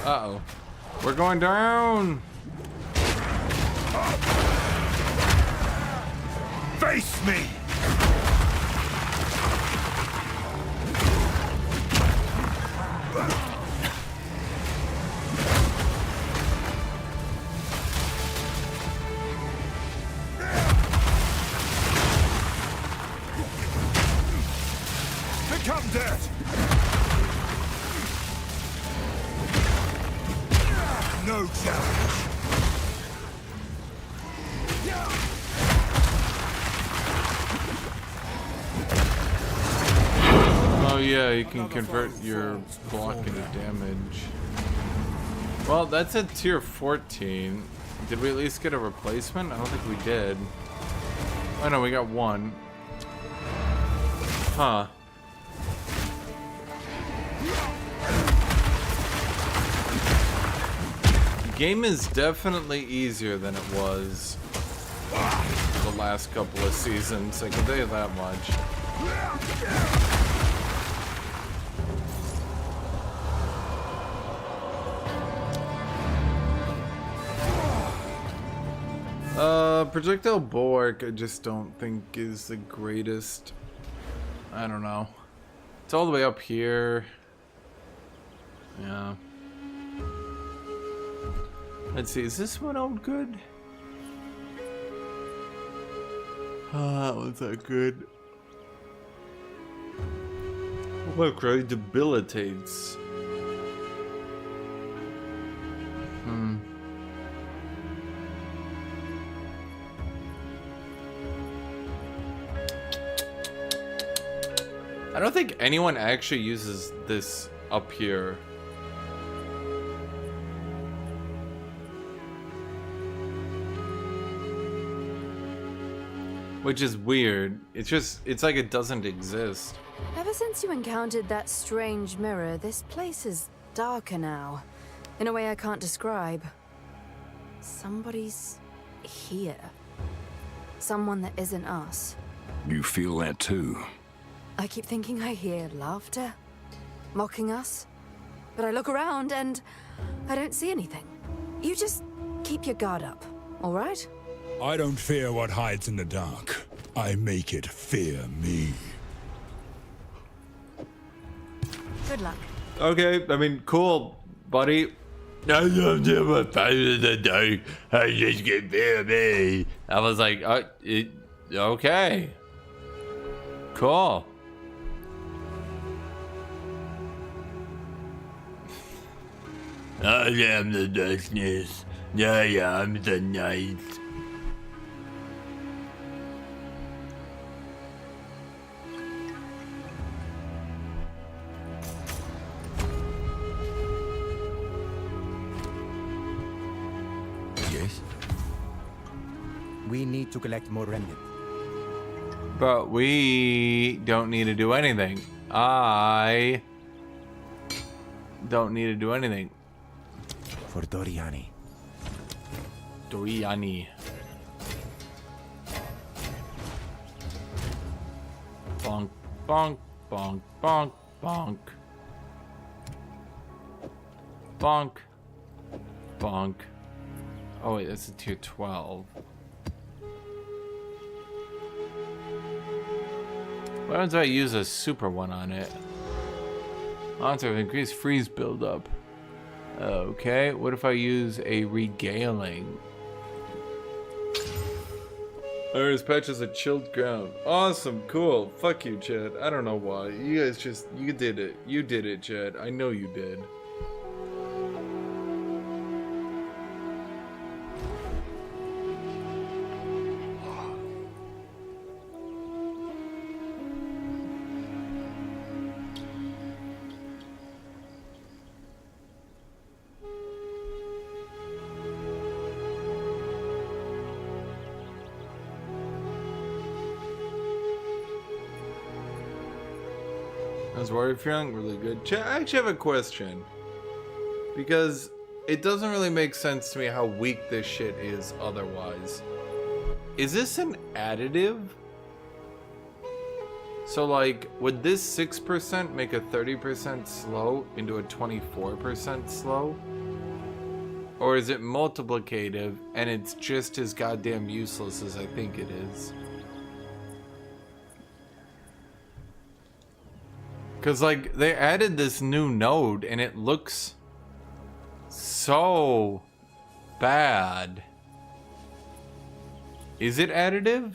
Uh-oh. We're going down! Face me! Become dead! No challenge. Oh yeah, you can convert your block into damage. Well, that's at tier 14. Did we at least get a replacement? I don't think we did. Oh no, we got one. Huh. Game is definitely easier than it was the last couple of seasons, I can tell you that much. Projectile Bork I just don't think is the greatest. I don't know. It's all the way up here. Yeah. Let's see, is this one out good? That one's not good. Look, right? Debilitates. I don't think anyone actually uses this up here. Which is weird. It's like it doesn't exist. Ever since you encountered that strange mirror, this place is darker now. In a way I can't describe. Somebody's here. Someone that isn't us. You feel that too? I keep thinking I hear laughter, mocking us. But I look around and I don't see anything. You just keep your guard up, all right? I don't fear what hides in the dark. I make it fear me. Good luck. Okay, I mean, cool, buddy. I don't do a fight in the dark. I just can fear me. I was like, okay. Cool. I am the darkness. I am the night. Yes? We need to collect more remnant. But we don't need to do anything. I don't need to do anything. For Doriani. Doriani. Bonk, bonk, bonk, bonk, bonk. Bonk. Bonk. Oh wait, that's a tier 12. What happens if I use a super one on it? Monster with increased freeze buildup. Okay, what if I use a regaling? Iris patches a chilled ground. Awesome, cool. Fuck you, Chad. I don't know why. You guys just, you did it. You did it, Chad. I know you did. How's Warrior feeling? Really good. I actually have a question. Because it doesn't really make sense to me how weak this shit is otherwise. Is this an additive? So like, would this 6% make a 30% slow into a 24% slow? Or is it multiplicative and it's just as goddamn useless as I think it is? Cause like they added this new node and it looks so bad. Is it additive?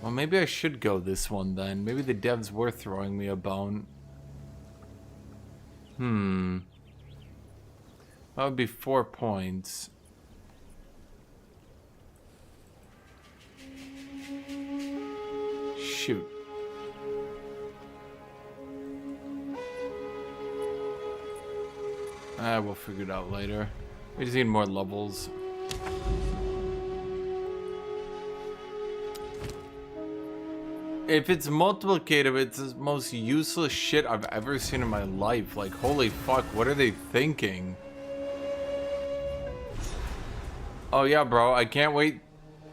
Well, maybe I should go this one then. Maybe the devs were throwing me a bone. That would be 4 points. Shoot. We'll figure it out later. We just need more levels. If it's multiplicative, it's the most useless shit I've ever seen in my life. Like, holy fuck, what are they thinking? Oh yeah, bro, I can't wait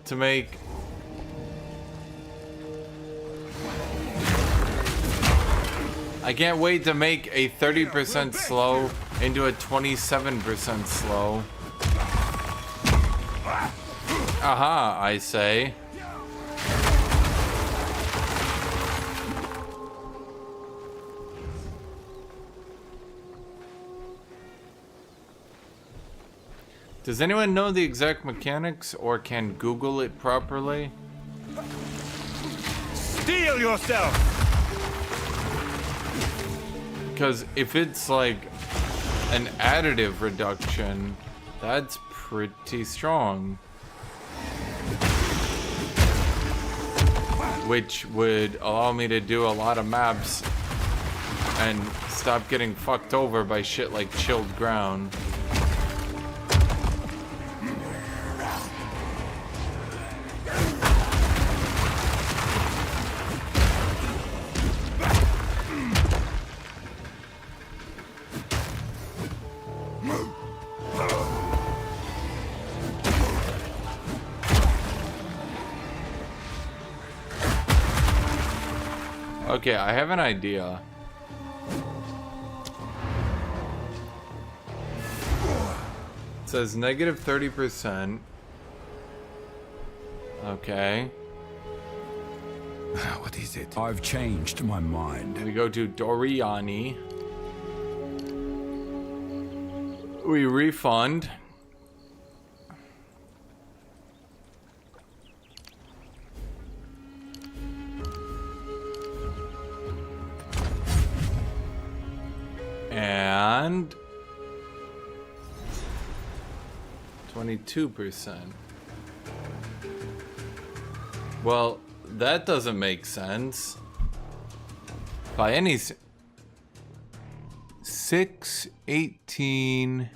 to make... I can't wait to make a 30% slow into a 27% slow. Aha, I say. Does anyone know the exact mechanics or can Google it properly? Steel yourself! Because if it's like an additive reduction, that's pretty strong. Which would allow me to do a lot of maps and stop getting fucked over by shit like chilled ground. Okay, I have an idea. It says negative 30%. Okay. What is it? I've changed my mind. We go to Doriani. We refund. And 22%. Well, that doesn't make sense. By any 6, 18,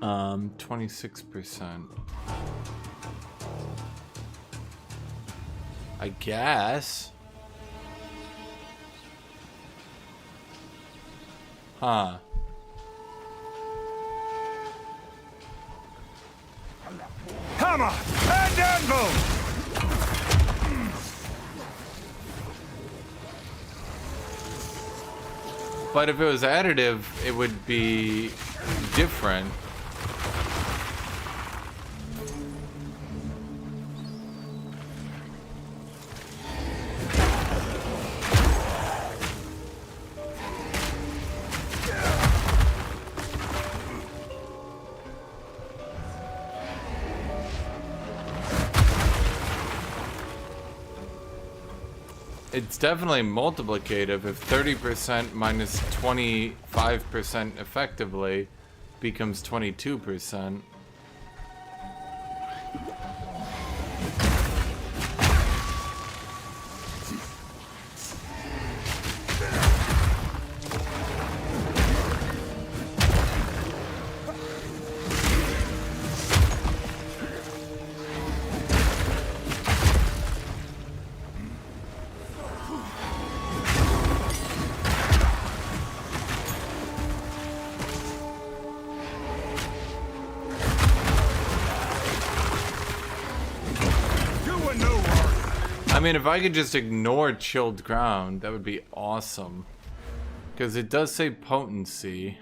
26%. I guess. Huh. Hammer and anvil! But if it was additive, it would be different. It's definitely multiplicative if 30% minus 25% effectively becomes 22%. I mean, if I could just ignore chilled ground, that would be awesome. Because it does say potency.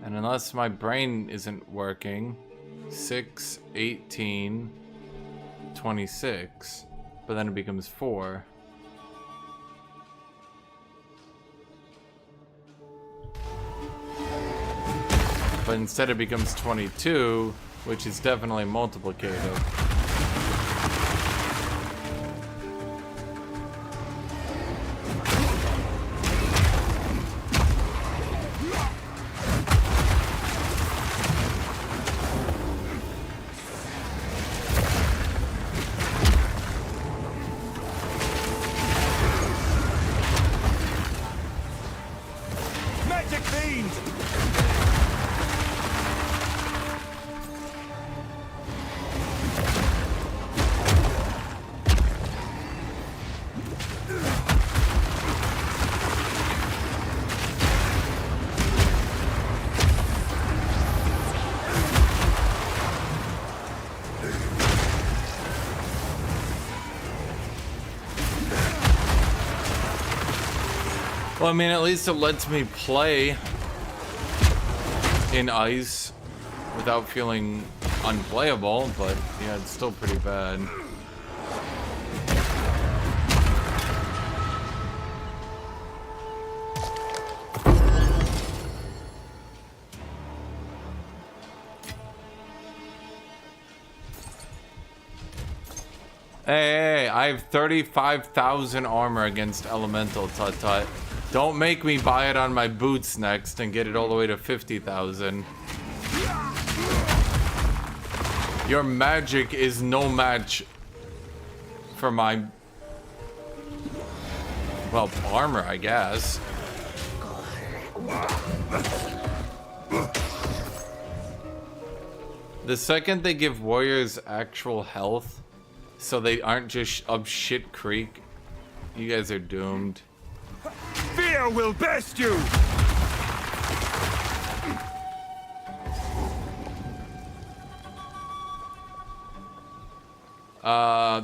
And unless my brain isn't working, 6, 18, 26. But then it becomes 4. But instead it becomes 22, which is definitely multiplicative. Well, I mean, at least it lets me play in ice without feeling unplayable, but yeah, it's still pretty bad. Hey, I have 35,000 armor against elemental, Tut Tut. Don't make me buy it on my boots next and get it all the way to 50,000. Your magic is no match for my, well, armor, I guess. The second they give warriors actual health, so they aren't just up shit creek, you guys are doomed. Fear will best you!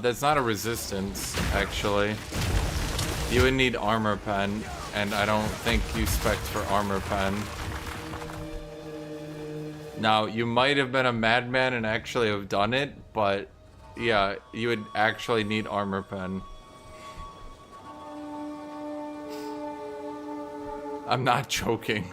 That's not a resistance, actually. You would need armor pen, and I don't think you spec'd for armor pen. Now, you might have been a madman and actually have done it, but yeah, you would actually need armor pen. I'm not joking.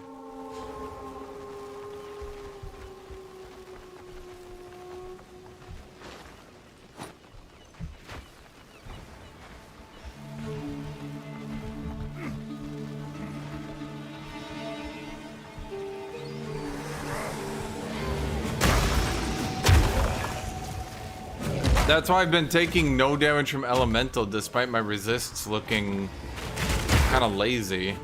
That's why I've been taking no damage from elemental despite my resists looking kind of lazy.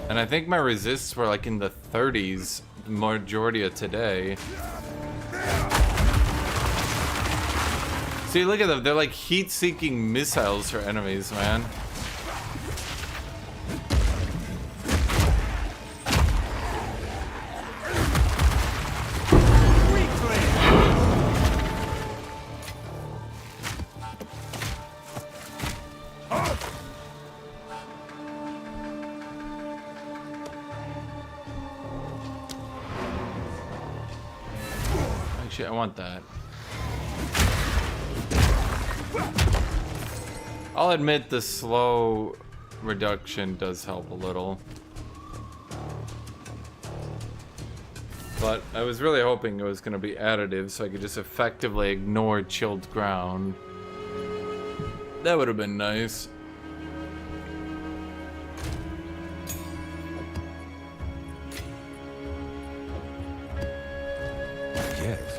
And I think my resists were like in the 30s majority of today. See, look at them. They're like heat-seeking missiles for enemies, man. Actually, I want that. I'll admit the slow reduction does help a little. But I was really hoping it was going to be additive so I could just effectively ignore chilled ground. That would have been nice. Yes.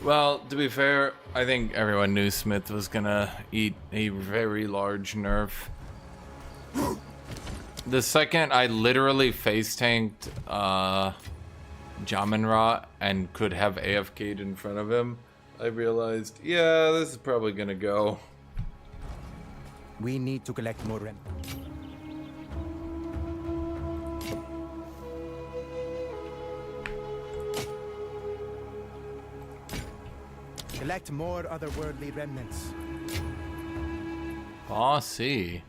Well, to be fair, I think everyone knew Smith was gonna eat a very large nerf. The second I literally face tanked Jamin-Ra and could have AFK'd in front of him, I realized, yeah, this is probably gonna go. We need to collect more remnants. Collect more otherworldly remnants. Aw, see.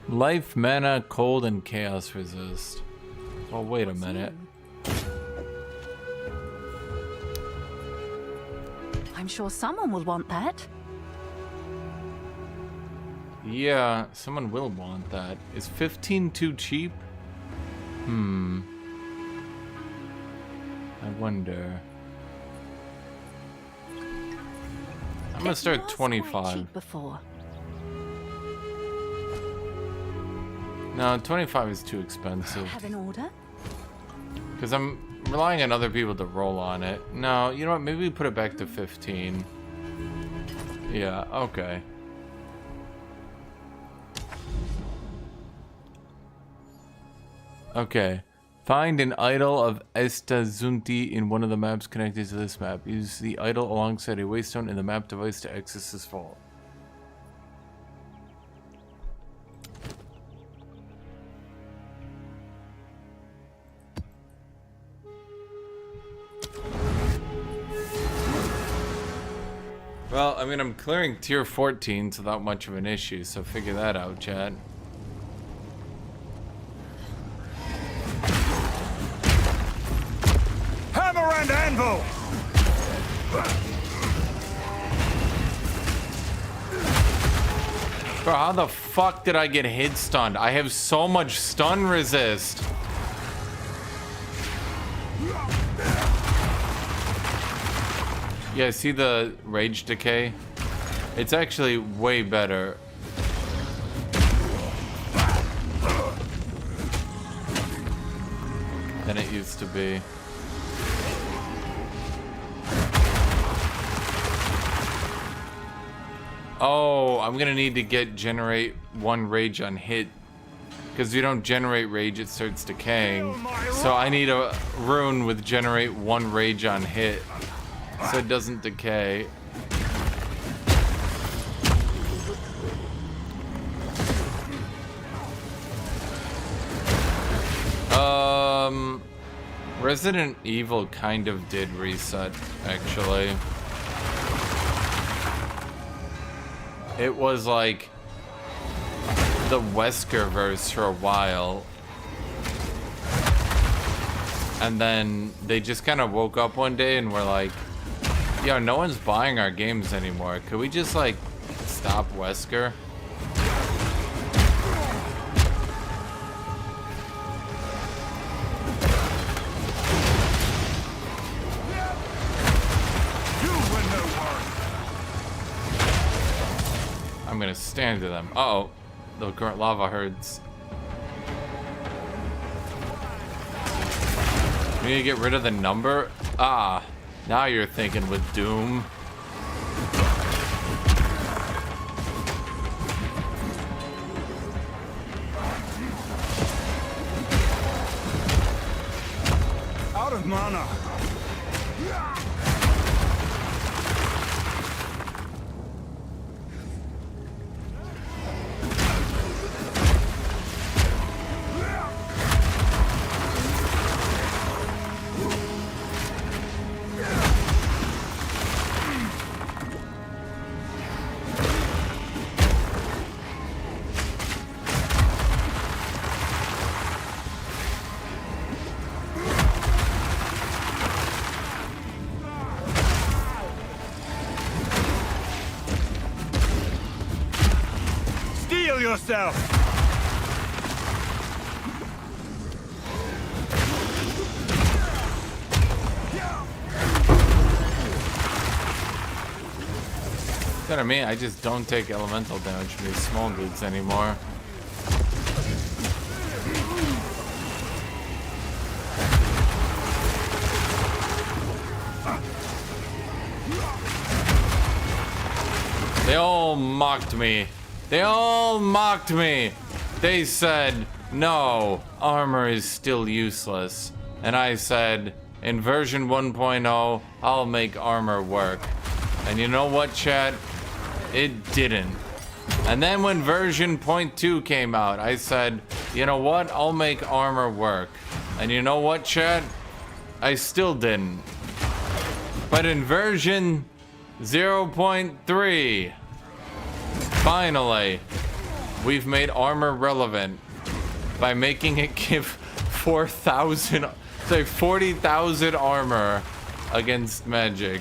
Life, mana, cold, and chaos resist. Well, wait a minute. I'm sure someone will want that. Yeah, someone will want that. Is 15 too cheap? I wonder. I'm gonna start 25. Before. No, 25 is too expensive. Have an order? Because I'm relying on other people to roll on it. No, you know what? Maybe we put it back to 15. Yeah, okay. Okay. Find an idol of Estazunti in one of the maps connected to this map. Use the idol alongside a waystone in the map device to access this vault. Well, I mean, I'm clearing tier 14 without much of an issue, so figure that out, Chad. Hammer and anvil! Bro, how the fuck did I get hit stunned? I have so much stun resist. Yeah, see the rage decay? It's actually way better. Than it used to be. Oh, I'm gonna need to get generate 1 rage on hit. Because if you don't generate rage, it starts decaying. So I need a rune with generate 1 rage on hit. So it doesn't decay. Resident Evil kind of did reset, actually. It was like the Wesker verse for a while. And then they just kind of woke up one day and were like, yo, no one's buying our games anymore. Could we just like stop Wesker? I'm gonna stand to them. Uh-oh, the current lava herds. We need to get rid of the number? Ah, now you're thinking with Doom. Out of mana. Heal yourself! What I mean, I just don't take elemental damage from these small dudes anymore. They all mocked me. They all mocked me. They said, no, armor is still useless. And I said, in version 1.0, I'll make armor work. And you know what, chat? It didn't. And then when version 0.2 came out, I said, you know what? I'll make armor work. And you know what, chat? I still didn't. But in version 0.3, finally, we've made armor relevant by making it give 40,000 armor against magic.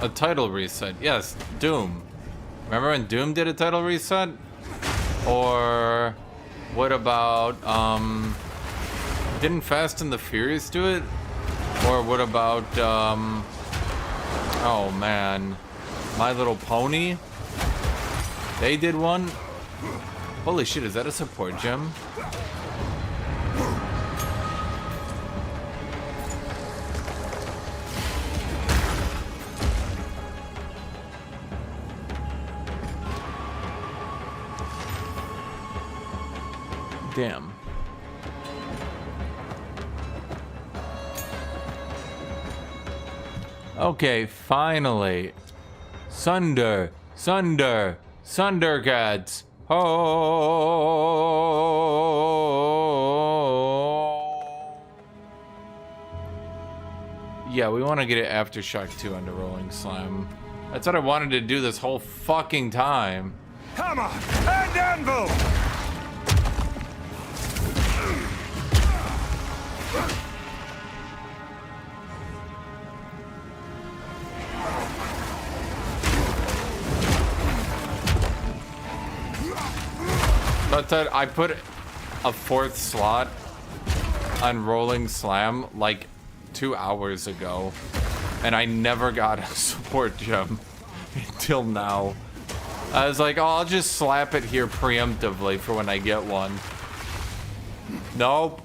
A title reset. Yes, Doom. Remember when Doom did a title reset? Or what about didn't Fast and the Furious do it? Or what about oh man, My Little Pony? They did one? Holy shit, is that a support gem? Damn. Okay, finally. Sundercats. Oh. Yeah, we want to get it Aftershock 2 under Rolling Slime. That's what I wanted to do this whole fucking time. Hammer and anvil! But I put a 4th slot on Rolling Slam like 2 hours ago, and I never got a support gem until now. I was like, oh, I'll just slap it here preemptively for when I get one. Nope.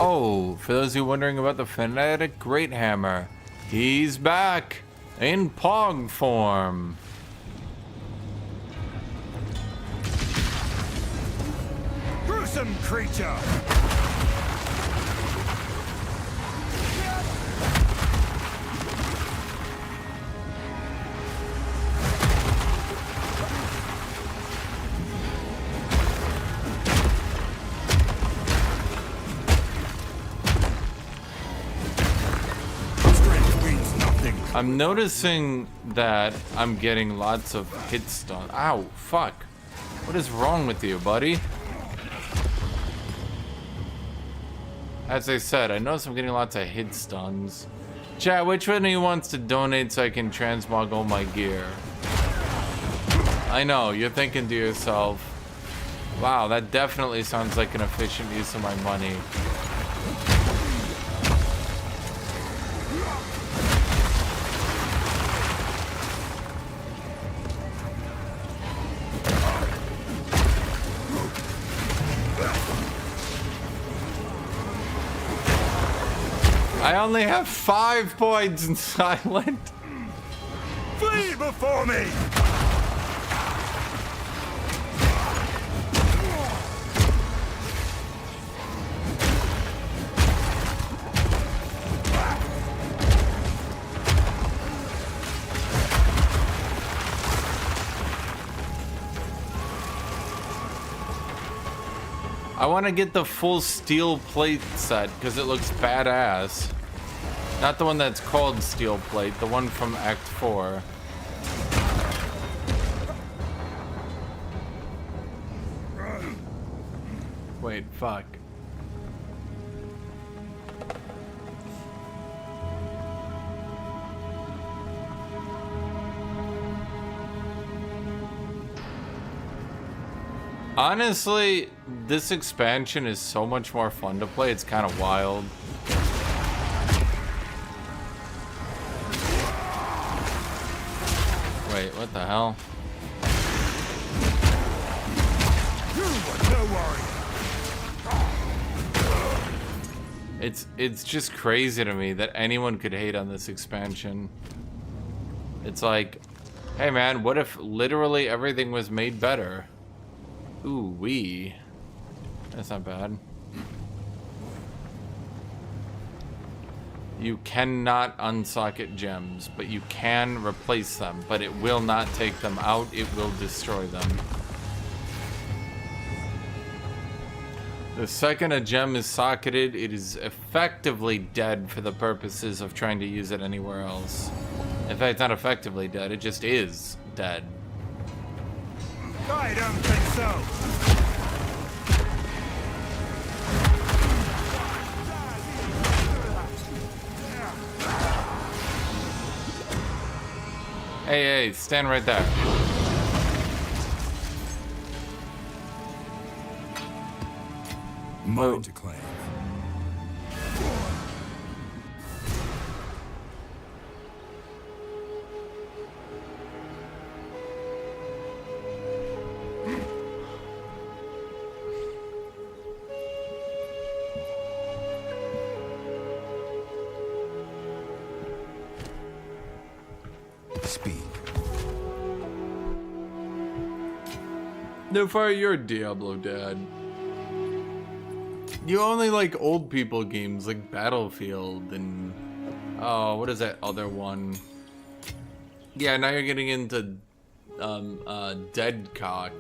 Oh, for those of you wondering about the Fanatic Great Hammer, he's back in Pog form. Gruesome creature! I'm noticing that I'm getting lots of hit stun. Ow, fuck. What is wrong with you, buddy? As I said, I notice I'm getting lots of hit stuns. Chat, which one of you wants to donate so I can transmog all my gear? I know, you're thinking to yourself, wow, that definitely sounds like an efficient use of my money. I only have 5 points in silent. Flee before me! I want to get the full steel plate set because it looks badass. Not the one that's called steel plate, the one from Act 4. Wait, fuck. Honestly, this expansion is so much more fun to play. It's kind of wild. Wait, what the hell? It's just crazy to me that anyone could hate on this expansion. It's like, hey man, what if literally everything was made better? Ooh, wee. That's not bad. You cannot unsocket gems, but you can replace them, but it will not take them out, it will destroy them. The second a gem is socketed, it is effectively dead for the purposes of trying to use it anywhere else. In fact, not effectively dead, it just is dead. I don't think so. Hey, stand right there. Mine to claim. Speak. No fire, you're a Diablo dad. You only like old people games like Battlefield and oh, what is that other one? Yeah, now you're getting into Deadcock.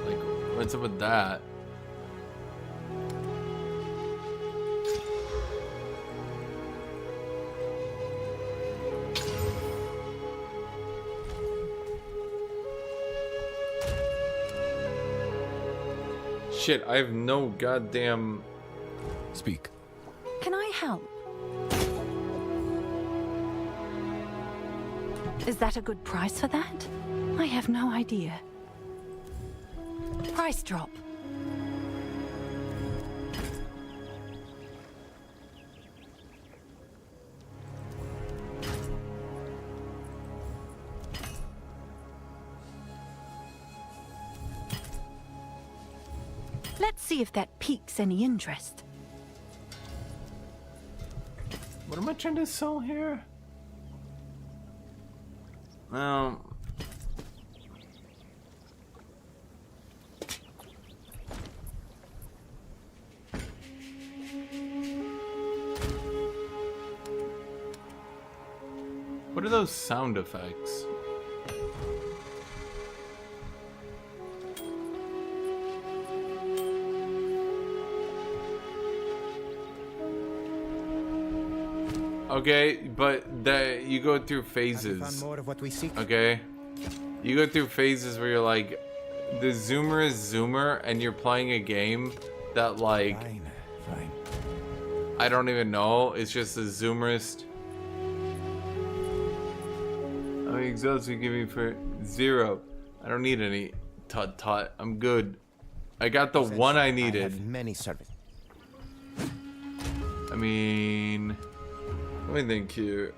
Like, what's up with that? Shit, I have no goddamn... Speak. Can I help? Is that a good price for that? I have no idea. Price drop. Let's see if that piques any interest. What am I trying to sell here? What are those sound effects? Okay, but that you go through phases. More of what we seek. Okay, you go through phases where you're like, the zoomer is zoomer, and you're playing a game that like, Fine. I don't even know. It's just the zoomerist. How many exhaust you give me for 0? I don't need any. Tut tut. I'm good. I got the one I needed. I have many servants. I mean, let me think here.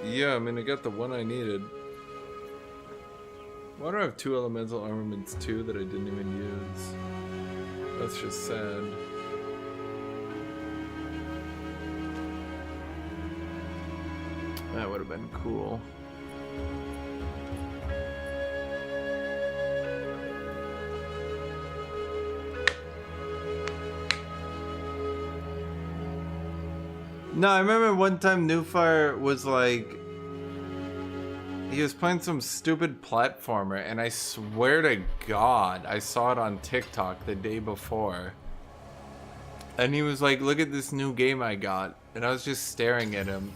Yeah, I mean, I got the one I needed. Why do I have 2 elemental armaments too that I didn't even use? That's just sad. That would have been cool. No, I remember one time Newfire was like, he was playing some stupid platformer, and I swear to God, I saw it on TikTok the day before. And he was like, look at this new game I got. And I was just staring at him.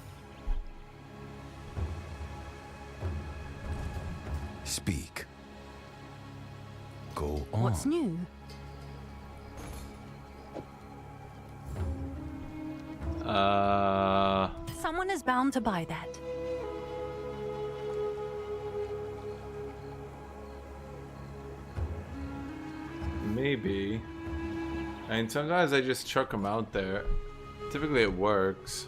Speak. Go on. What's new? Someone is bound to buy that. Maybe. I mean, sometimes I just chuck them out there. Typically it works.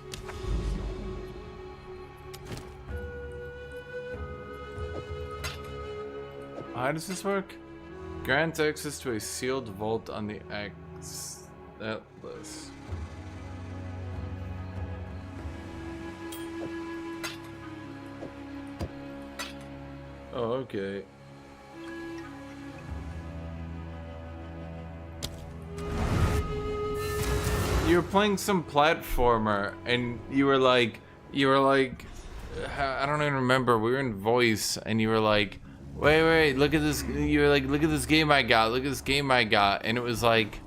How does this work? Grants access to a sealed vault on the that list. Oh, okay. You were playing some platformer, and you were like, I don't even remember. We were in voice, and you were like, wait, look at this. You were like, look at this game I got. Look at this game I got, and it was like,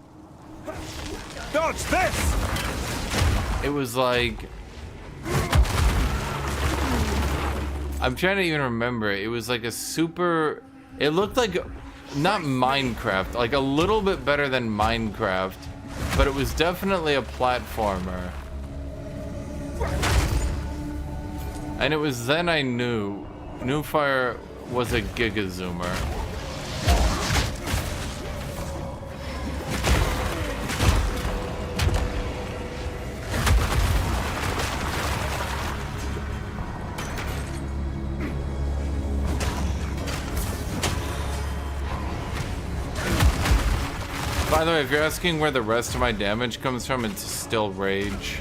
dodge this. It was like, I'm trying to even remember. It was like a super. It looked like not Minecraft, like a little bit better than Minecraft. But it was definitely a platformer. And it was then I knew Newfire was a Gigazoomer. By the way, if you're asking where the rest of my damage comes from, it's still rage.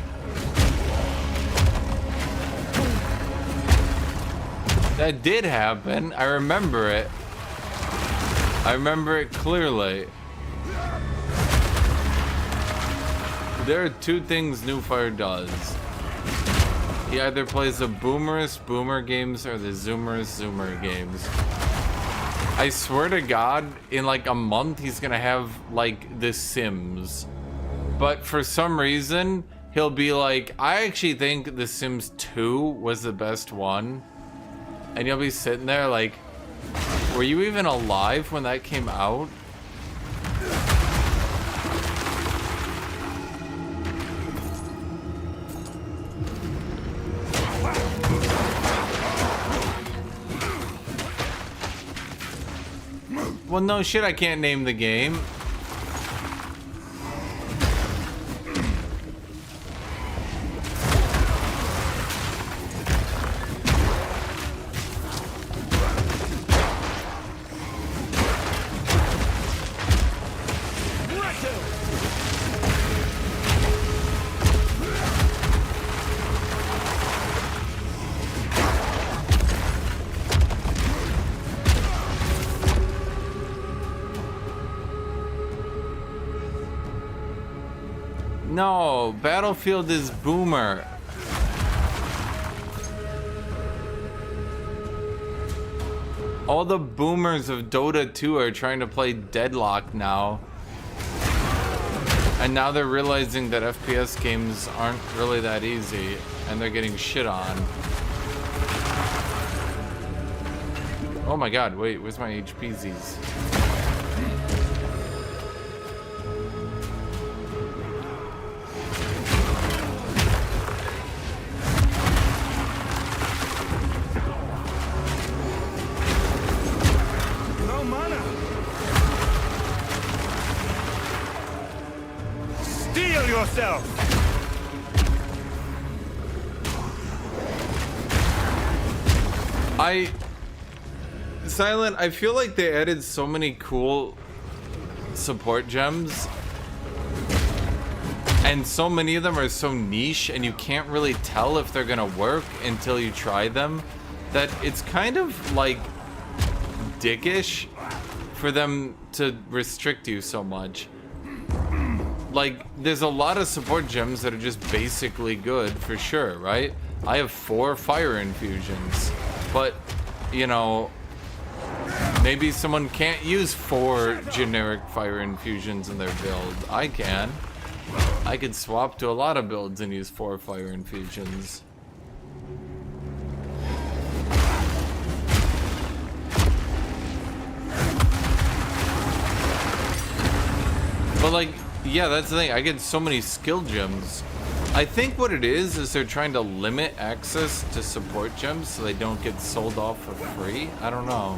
That did happen. I remember it. I remember it clearly. There are two things Newfire does. He either plays the Boomerous Boomer games or the Zoomerous Zoomer games. I swear to God, in like a month, he's gonna have like The Sims. But for some reason, he'll be like, I actually think The Sims 2 was the best one. And you'll be sitting there like, were you even alive when that came out? Well, no shit, I can't name the game. No, Battlefield is Boomer. All the boomers of Dota 2 are trying to play Deadlock now. And now they're realizing that FPS games aren't really that easy, and they're getting shit on. Oh my god, wait, where's my HPZs? Silent, I feel like they added so many cool support gems, and so many of them are so niche, and you can't really tell if they're gonna work until you try them, that it's kind of like dickish for them to restrict you so much. Like, there's a lot of support gems that are just basically good, for sure, right? I have 4 fire infusions, but you know, maybe someone can't use 4 generic fire infusions in their build. I can. I could swap to a lot of builds and use 4 fire infusions. But like, yeah, that's the thing. I get so many skill gems. I think what it is they're trying to limit access to support gems so they don't get sold off for free. I don't know.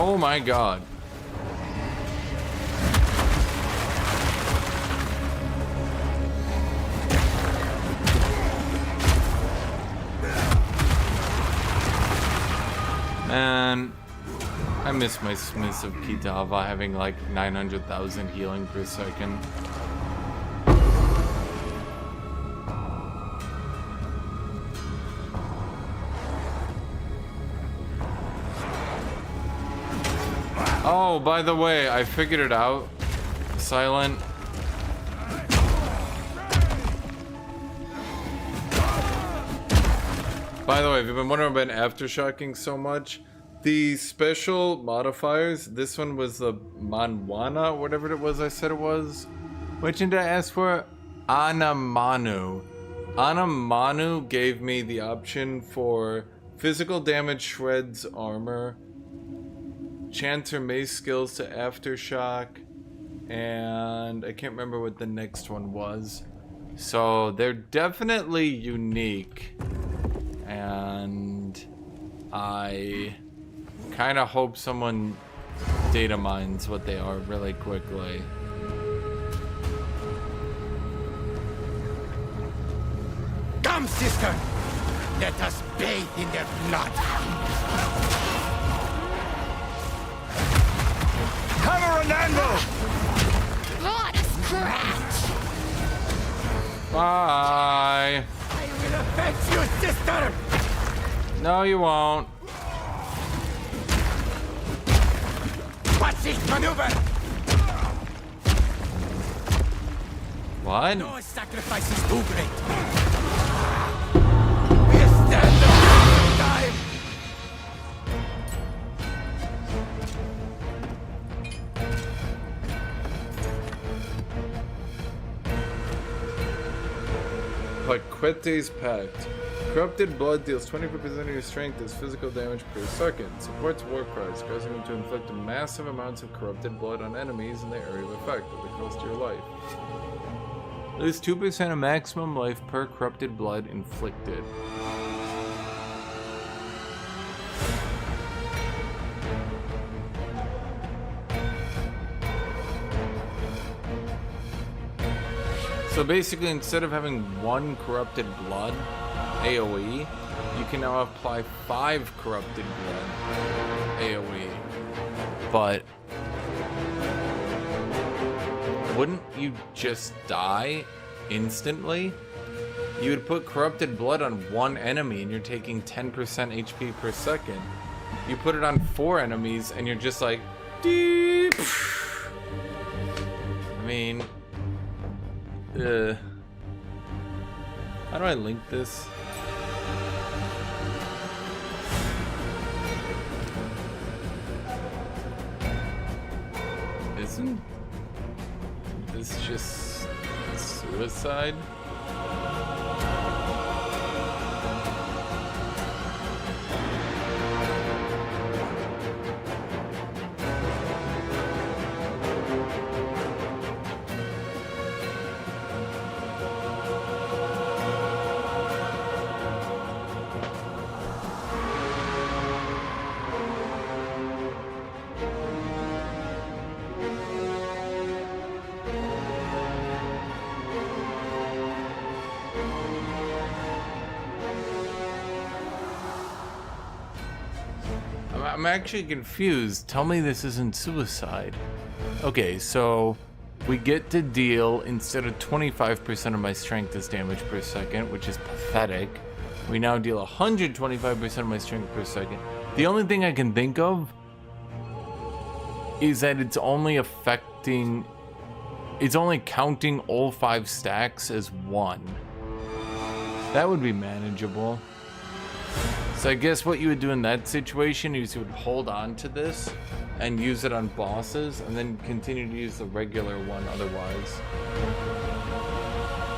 Oh my god. Man, I miss my Smiths of Kitava having like 900,000 healing per second. Oh, by the way, I figured it out. Silent. By the way, if you've been wondering about aftershocking so much, the special modifiers, this one was the Manwana, whatever it was I said it was. Which one did I ask for? Anamanu. Anamanu gave me the option for physical damage shreds armor, chance or mace skills to aftershock, and I can't remember what the next one was. So they're definitely unique, and I kind of hope someone data mines what they are really quickly. Come, sister! Let us bathe in their blood! Hammer and anvil! What a scratch! Bye! I will avenge you, sister! No, you won't. Watch this maneuver! What? No sacrifice is too great! We stand the time! Paquete's Pact. Corrupted blood deals 24% of your strength as physical damage per second. Supports war cries, causing them to inflict massive amounts of corrupted blood on enemies in their area of effect at the cost of your life. Lose 2% of maximum life per corrupted blood inflicted. So basically, instead of having 1 corrupted blood AoE, you can now apply 5 corrupted blood AoE. But wouldn't you just die instantly? You would put corrupted blood on 1 enemy and you're taking 10% HP per second. You put it on 4 enemies and you're just like, deep. I mean, how do I link this? Isn't this just suicide? I'm actually confused. Tell me this isn't suicide. Okay, so we get to deal, instead of 25% of my strength as damage per second, which is pathetic, We now deal 125% of my strength per second. The only thing I can think of is that it's only counting all 5 stacks as 1. That would be manageable. So I guess what you would do in that situation is you would hold on to this and use it on bosses, and then continue to use the regular one otherwise.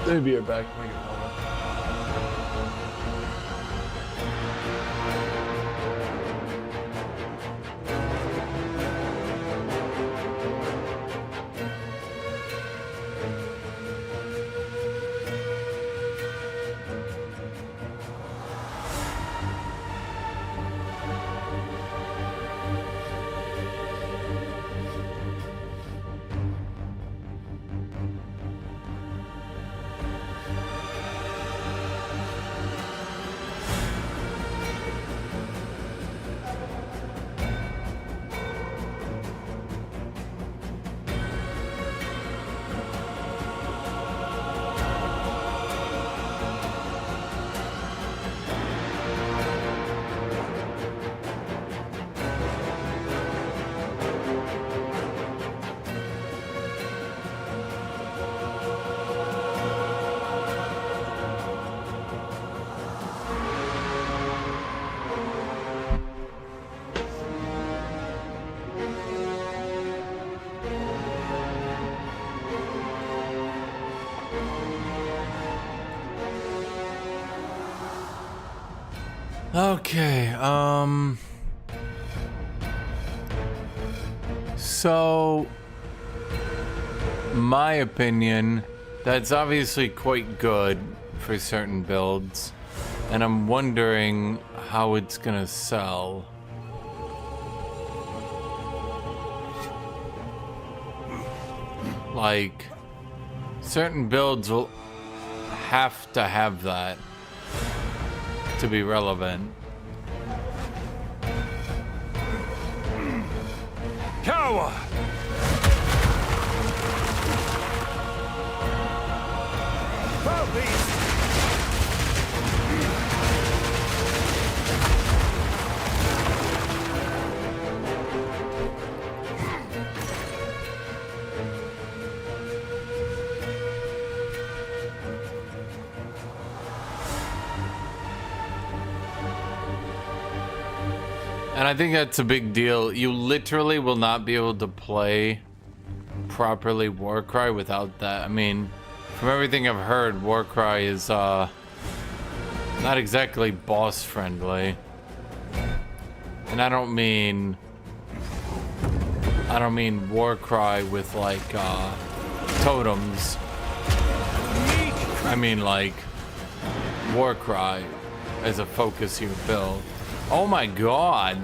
Let me be right back. Okay, so my opinion, that's obviously quite good for certain builds, and I'm wondering how it's gonna sell. Like, certain builds will have to have that to be relevant. Cower! Foul beast! And I think that's a big deal. You literally will not be able to play properly Warcry without that. I mean, from everything I've heard, Warcry is not exactly boss friendly. And I don't mean Warcry with like totems. I mean like Warcry as a focus your build. Oh my god.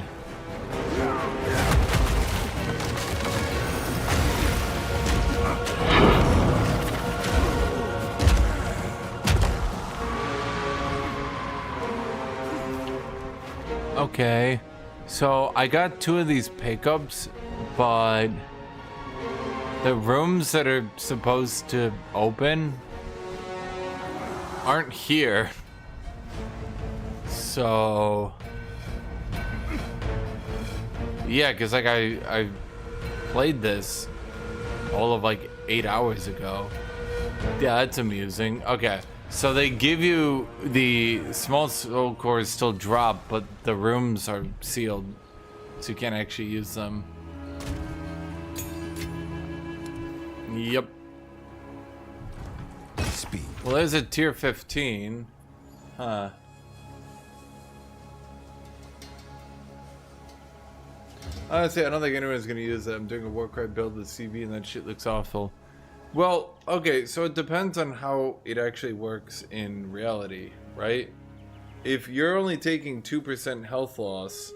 Okay. So I got 2 of these pickups, but the rooms that are supposed to open aren't here. So yeah, because like I played this all of like 8 hours ago. Yeah, that's amusing. Okay, so they give you the small soul cores still drop, but the rooms are sealed, so you can't actually use them. Yep. Speed. Well, there's a tier 15. Huh. Honestly, I don't think anyone's gonna use that. I'm doing a Warcry build with CV and that shit looks awful. Well, okay, so it depends on how it actually works in reality, right? If you're only taking 2% health loss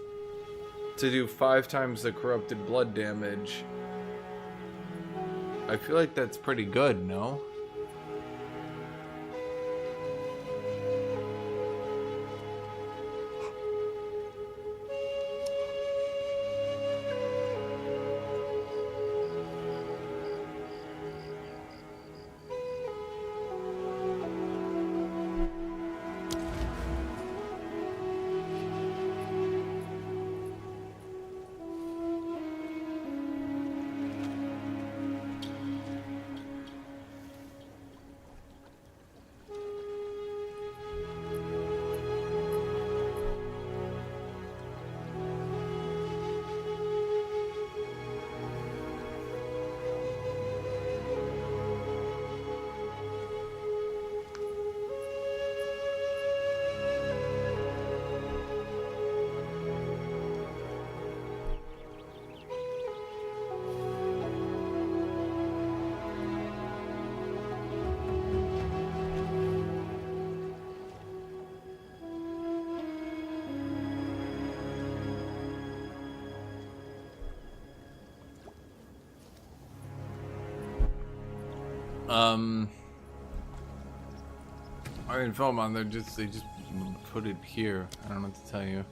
to do 5 times the corrupted blood damage, I feel like that's pretty good, no? Iron film on there, they just put it here. I don't know what to tell you.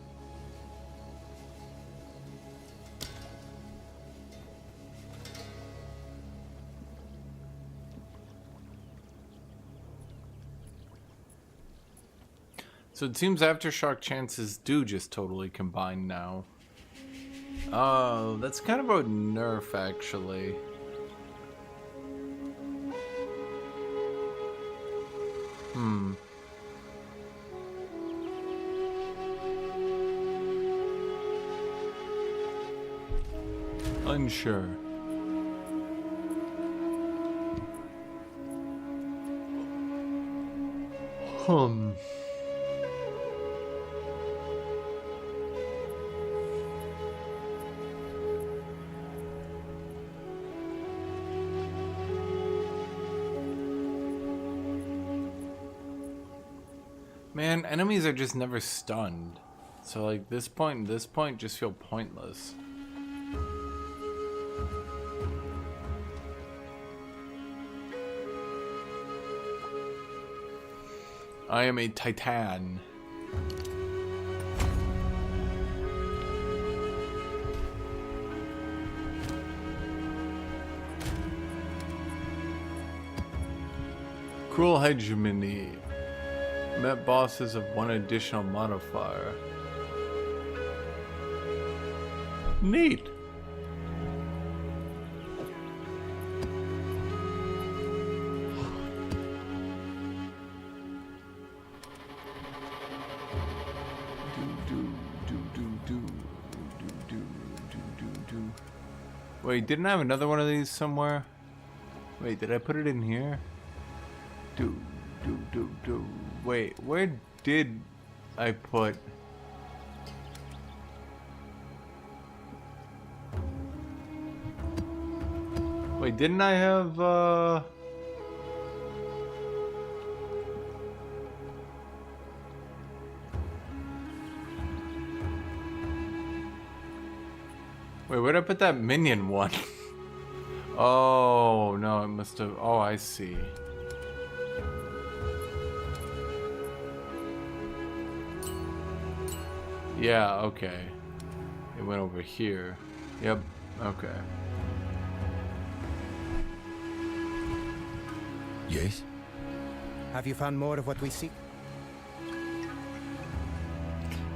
So it seems aftershock chances do just totally combine now. Oh, that's kind of a nerf actually. Unsure. Man, enemies are just never stunned. So like this point and this point just feel pointless. I am a Titan. Cruel hegemony. Met bosses of one additional modifier. Neat. Wait, didn't I have another one of these somewhere? Wait, did I put it in here? Wait, where did I put... Wait, didn't I have, Wait, where'd I put that minion one? Oh, no, it must have... Oh, I see. Yeah, okay. It went over here. Yep, okay. Yes? Have you found more of what we seek?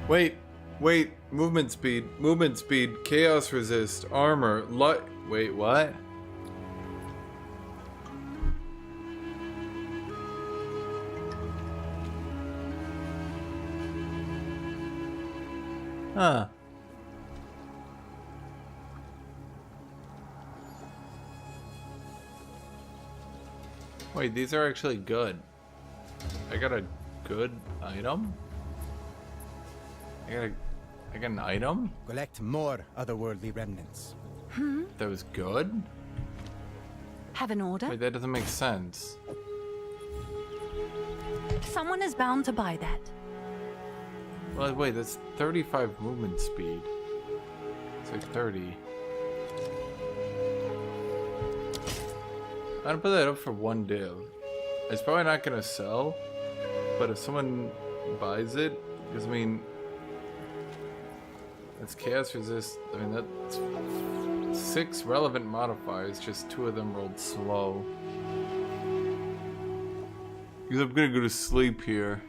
Wait, movement speed, chaos resist, armor, wait, what? Huh. Wait, these are actually good. I got a good item? I got an item? Collect more otherworldly remnants. That was good? Have an order? Wait, that doesn't make sense. Someone is bound to buy that. Well, wait, that's 35 movement speed. It's like 30. I'm gonna put that up for one div. It's probably not gonna sell, but if someone buys it, because I mean, that's chaos resist. I mean, that's 6 relevant modifiers, just 2 of them rolled slow. Because I'm gonna go to sleep here.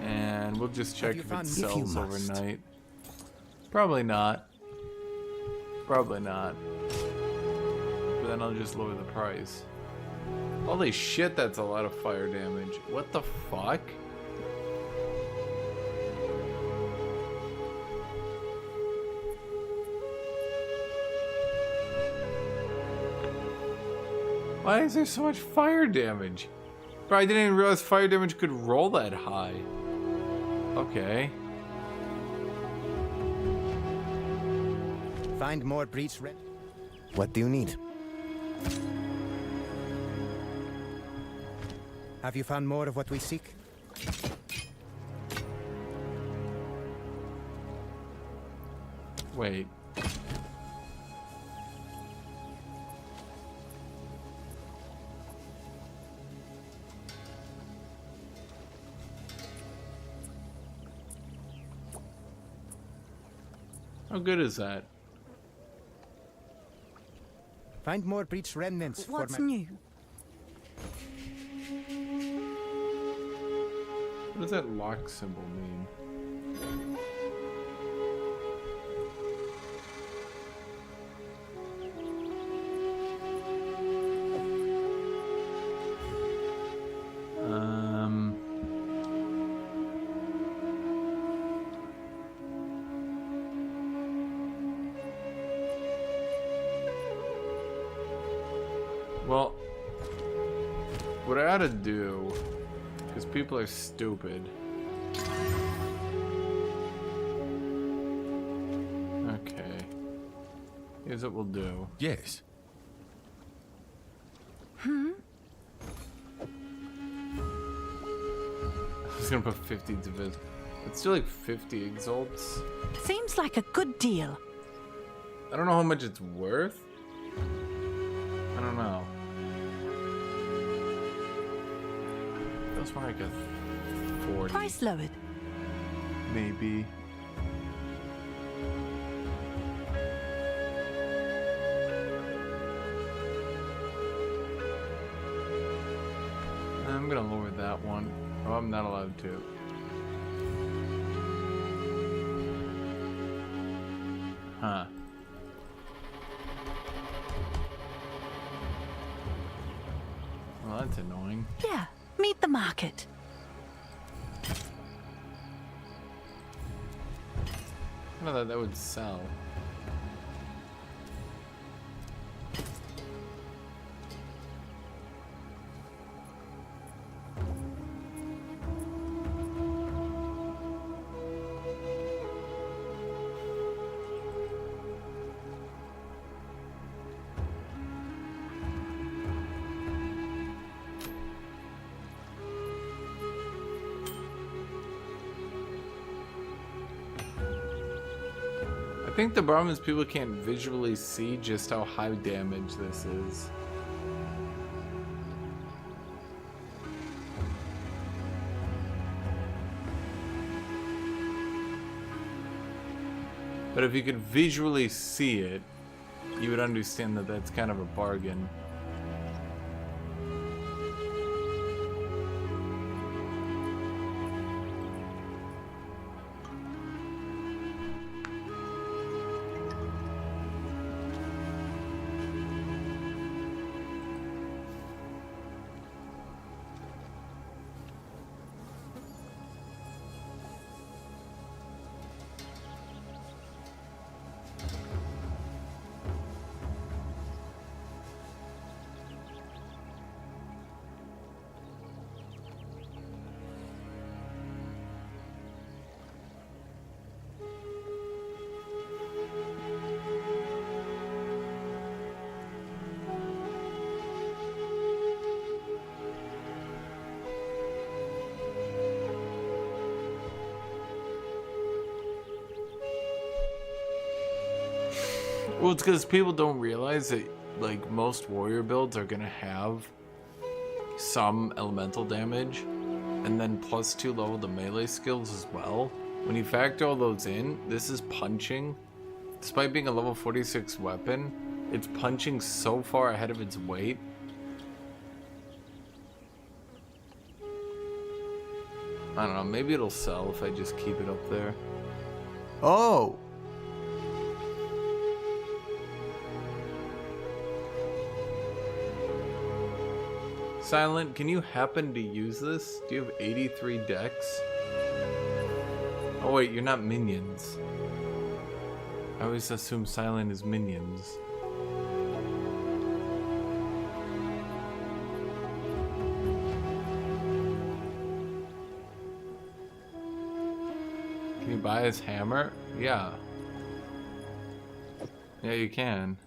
And we'll just check if it sells overnight. Probably not. Probably not. But then I'll just lower the price. Holy shit, that's a lot of fire damage. What the fuck? Why is there so much fire damage? Bro, I didn't even realize fire damage could roll that high. Okay. Find more breach red. What do you need? Have you found more of what we seek? Wait. How good is that? Find more breach remnants What's for my... new? What does that lock symbol mean? Well, what I ought to do, because people are stupid. Okay. Here's what we'll do. Yes. I was gonna put 50 divis. Let's do like 50 exalts. Seems like a good deal. I don't know how much it's worth. I don't know. Feels more like a 40. Price lowered. Maybe. I'm gonna lower that one. Oh, I'm not allowed to. Huh. Well, that's annoying. Yeah, meet the market. I know that would sell. I think the problem is people can't visually see just how high damage this is. But if you could visually see it, you would understand that that's kind of a bargain. Well, it's because people don't realize that, like, most warrior builds are gonna have some elemental damage, and then +2 level to melee skills as well. When you factor all those in, this is punching. Despite being a level 46 weapon, it's punching so far ahead of its weight. I don't know, maybe it'll sell if I just keep it up there. Oh! Silent, can you happen to use this? Do you have 83 decks? Oh wait, you're not minions. I always assume Silent is minions. Can you buy his hammer? Yeah. Yeah, you can.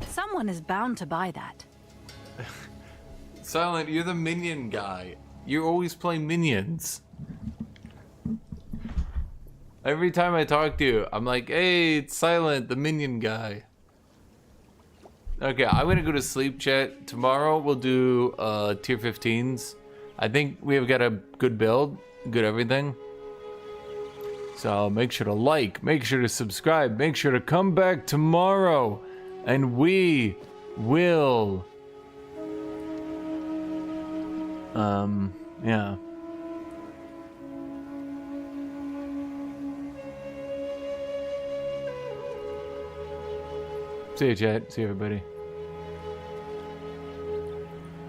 Someone is bound to buy that. Silent, you're the minion guy. You always play minions. Every time I talk to you, I'm like, hey, it's Silent, the minion guy. Okay, I'm gonna go to sleep, chat. Tomorrow we'll do tier 15s. I think we have got a good build, good everything. So make sure to like, make sure to subscribe, make sure to come back tomorrow, and we will. Yeah. See you, chat. See you, everybody.